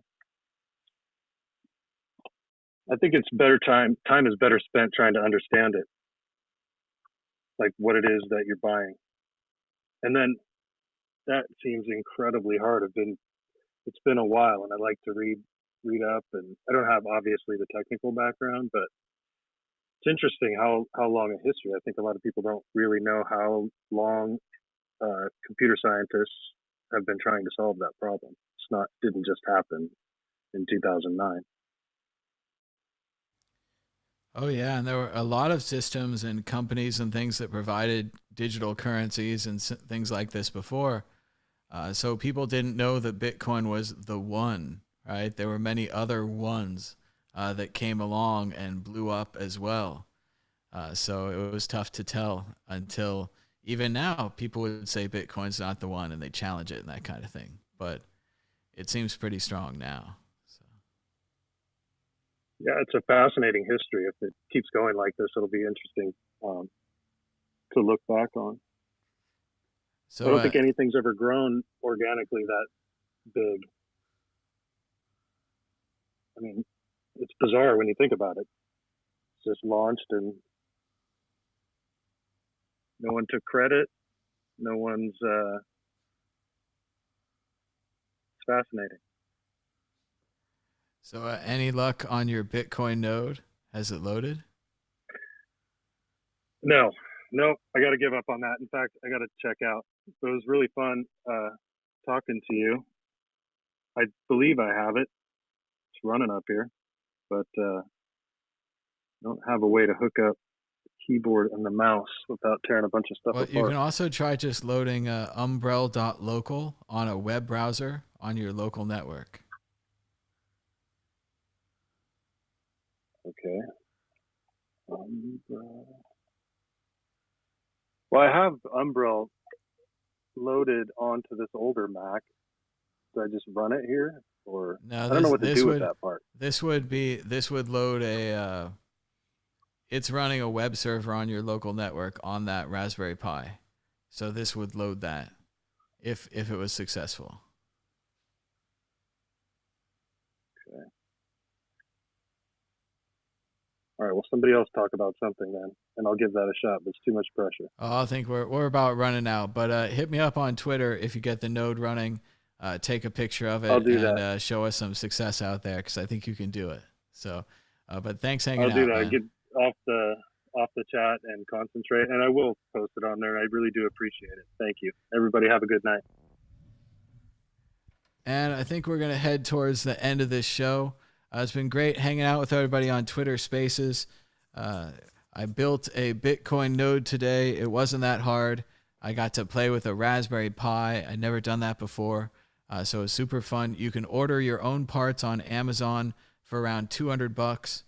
[SPEAKER 19] I think it's better time is better spent trying to understand it, like what it is that you're buying. And then that seems incredibly hard. It's been a while and I like to read up, and I don't have obviously the technical background, but it's interesting how long a history. I think a lot of people don't really know how long computer scientists have been trying to solve that problem. Didn't just happen in 2009.
[SPEAKER 1] Oh yeah, and there were a lot of systems and companies and things that provided digital currencies and things like this before. So people didn't know that Bitcoin was the one, right? There were many other ones that came along and blew up as well. So it was tough to tell until even now people would say Bitcoin's not the one and they challenge it and that kind of thing. But it seems pretty strong now.
[SPEAKER 19] Yeah, it's a fascinating history. If it keeps going like this, it'll be interesting to look back on.
[SPEAKER 1] So
[SPEAKER 19] I don't think anything's ever grown organically that big. I mean, it's bizarre when you think about it. It's just launched and no one took credit. No one's. It's fascinating.
[SPEAKER 1] So any luck on your Bitcoin node? Has it loaded?
[SPEAKER 19] No, I got to give up on that. In fact, I got to check out. It was really fun talking to you. I believe I have it. It's running up here, but I don't have a way to hook up the keyboard and the mouse without tearing a bunch of stuff apart.
[SPEAKER 1] You can also try just loading umbrel.local on a web browser on your local network.
[SPEAKER 19] Okay. Well, I have Umbrel loaded onto this older Mac. Do I just run it here, or
[SPEAKER 1] no?
[SPEAKER 19] I don't know what to do with that part.
[SPEAKER 1] This would load a. It's running a web server on your local network on that Raspberry Pi, so this would load that if it was successful.
[SPEAKER 19] Okay. All right, well, somebody else talk about something then, and I'll give that a shot, but it's too much pressure.
[SPEAKER 1] Oh, I think we're about running out, but hit me up on Twitter if you get the node running. Take a picture of it and show us some success out there, because I think you can do it. So, but thanks hanging out.
[SPEAKER 19] I'll do that.
[SPEAKER 1] Man.
[SPEAKER 19] Get off the chat and concentrate, and I will post it on there. I really do appreciate it. Thank you. Everybody have a good night.
[SPEAKER 1] And I think we're going to head towards the end of this show. It's been great hanging out with everybody on Twitter Spaces. I built a Bitcoin node today. It wasn't that hard. I got to play with a Raspberry Pi. I'd never done that before. So it was super fun. You can order your own parts on Amazon for around $200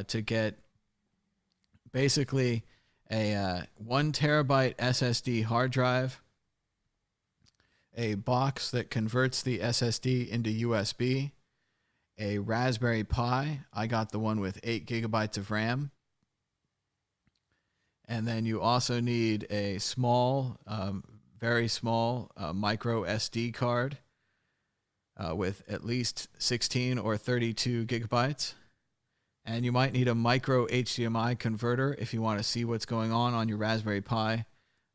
[SPEAKER 1] to get basically a 1 terabyte SSD hard drive, a box that converts the SSD into USB, a Raspberry Pi. I got the one with 8 gigabytes of RAM. And then you also need a small, very small micro SD card with at least 16 or 32 gigabytes. And you might need a micro HDMI converter if you want to see what's going on your Raspberry Pi,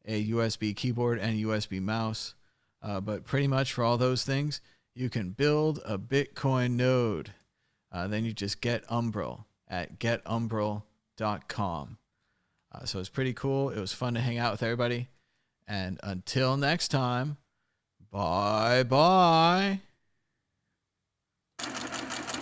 [SPEAKER 1] a USB keyboard and a USB mouse. But pretty much for all those things, you can build a Bitcoin node. Then you just get Umbrel at getumbrel.com. So it's pretty cool. It was fun to hang out with everybody. And until next time, bye-bye.